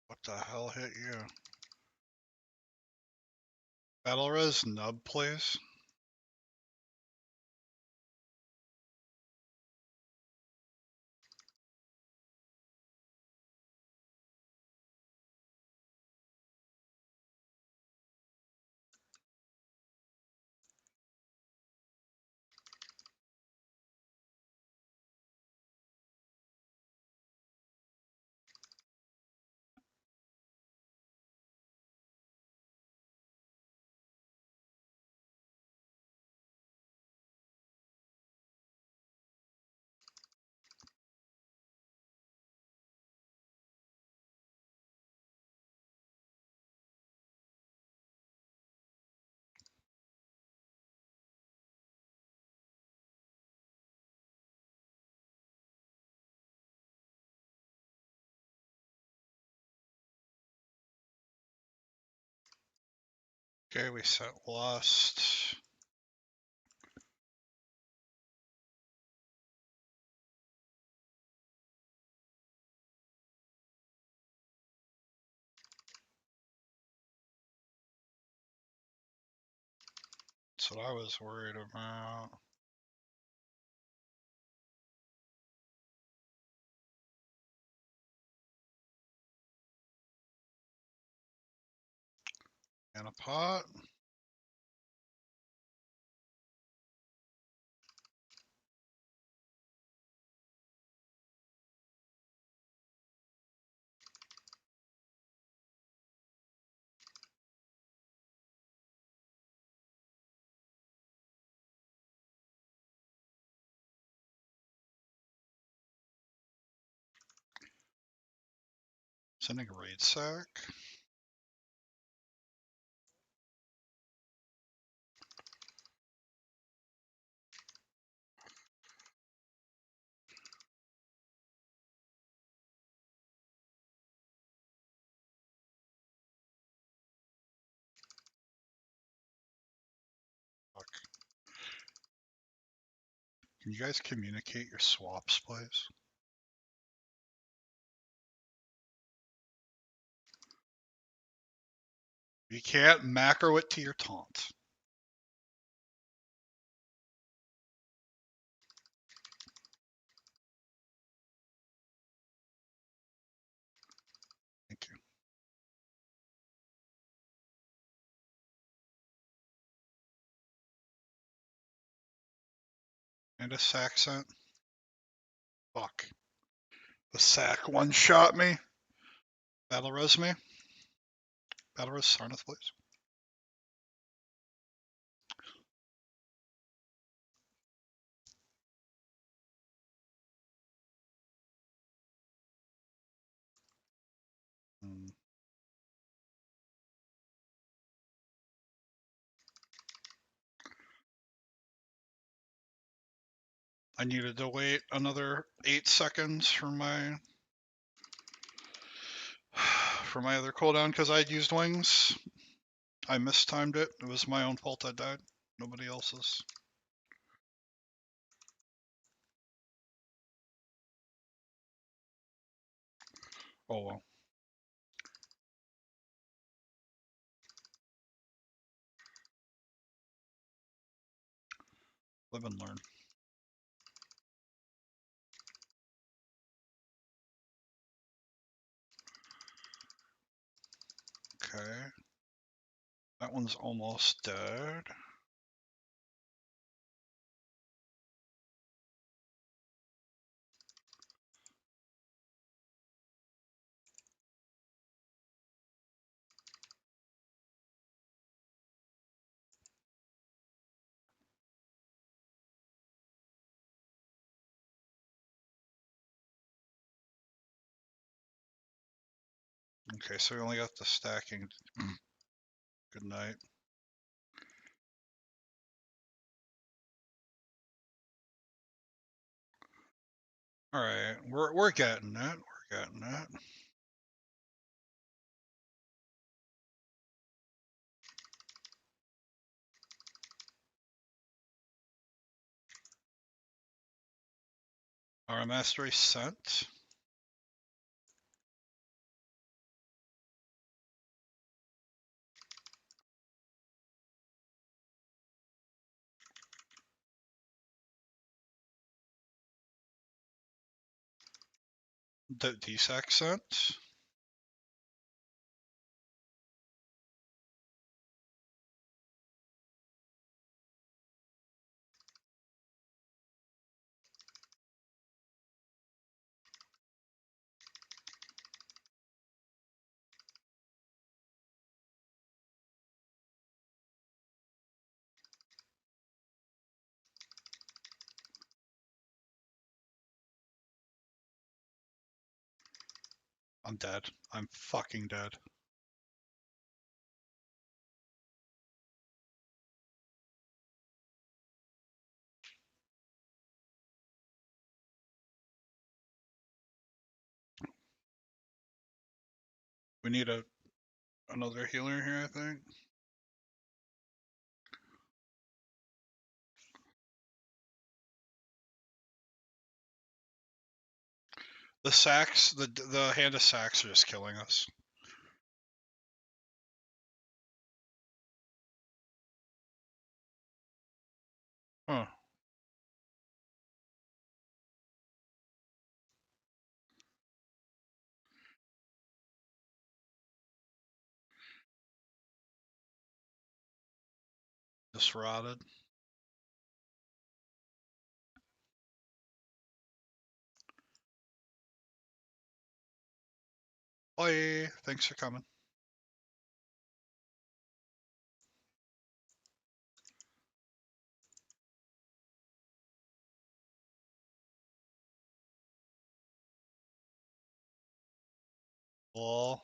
What the hell hit you? Battle res nub, please. Okay, we set lust. That's what I was worried about. And a pot. Sending a raid sack. Fuck. Can you guys communicate your swaps, please? You can't macro it to your taunt. Thank you. And a sack sent. Fuck. The sack one-shot me. Battle res me. Battle res Sarnath, please. Hmm. I needed to wait another 8 seconds for my other cooldown because I'd used wings. I mistimed it. It was my own fault I died. Nobody else's. Oh well. Live and learn. Okay. That one's almost dead. Okay, so we only got the stacking. Good night. Alright, we're getting it. We're getting it. Our mastery sent. The DSAC sent. I'm dead. I'm fucking dead. We need another healer here, I think. The sacks, the hand of sacks are just killing us. Huh. Just rotted. Bye. Thanks for coming. Well,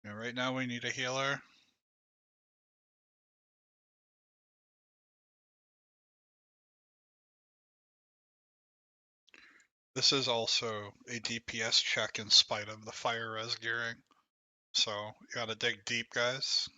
yeah, right now we need a healer. This is also a DPS check in spite of the fire res gearing. So you gotta dig deep, guys.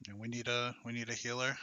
And we need a healer.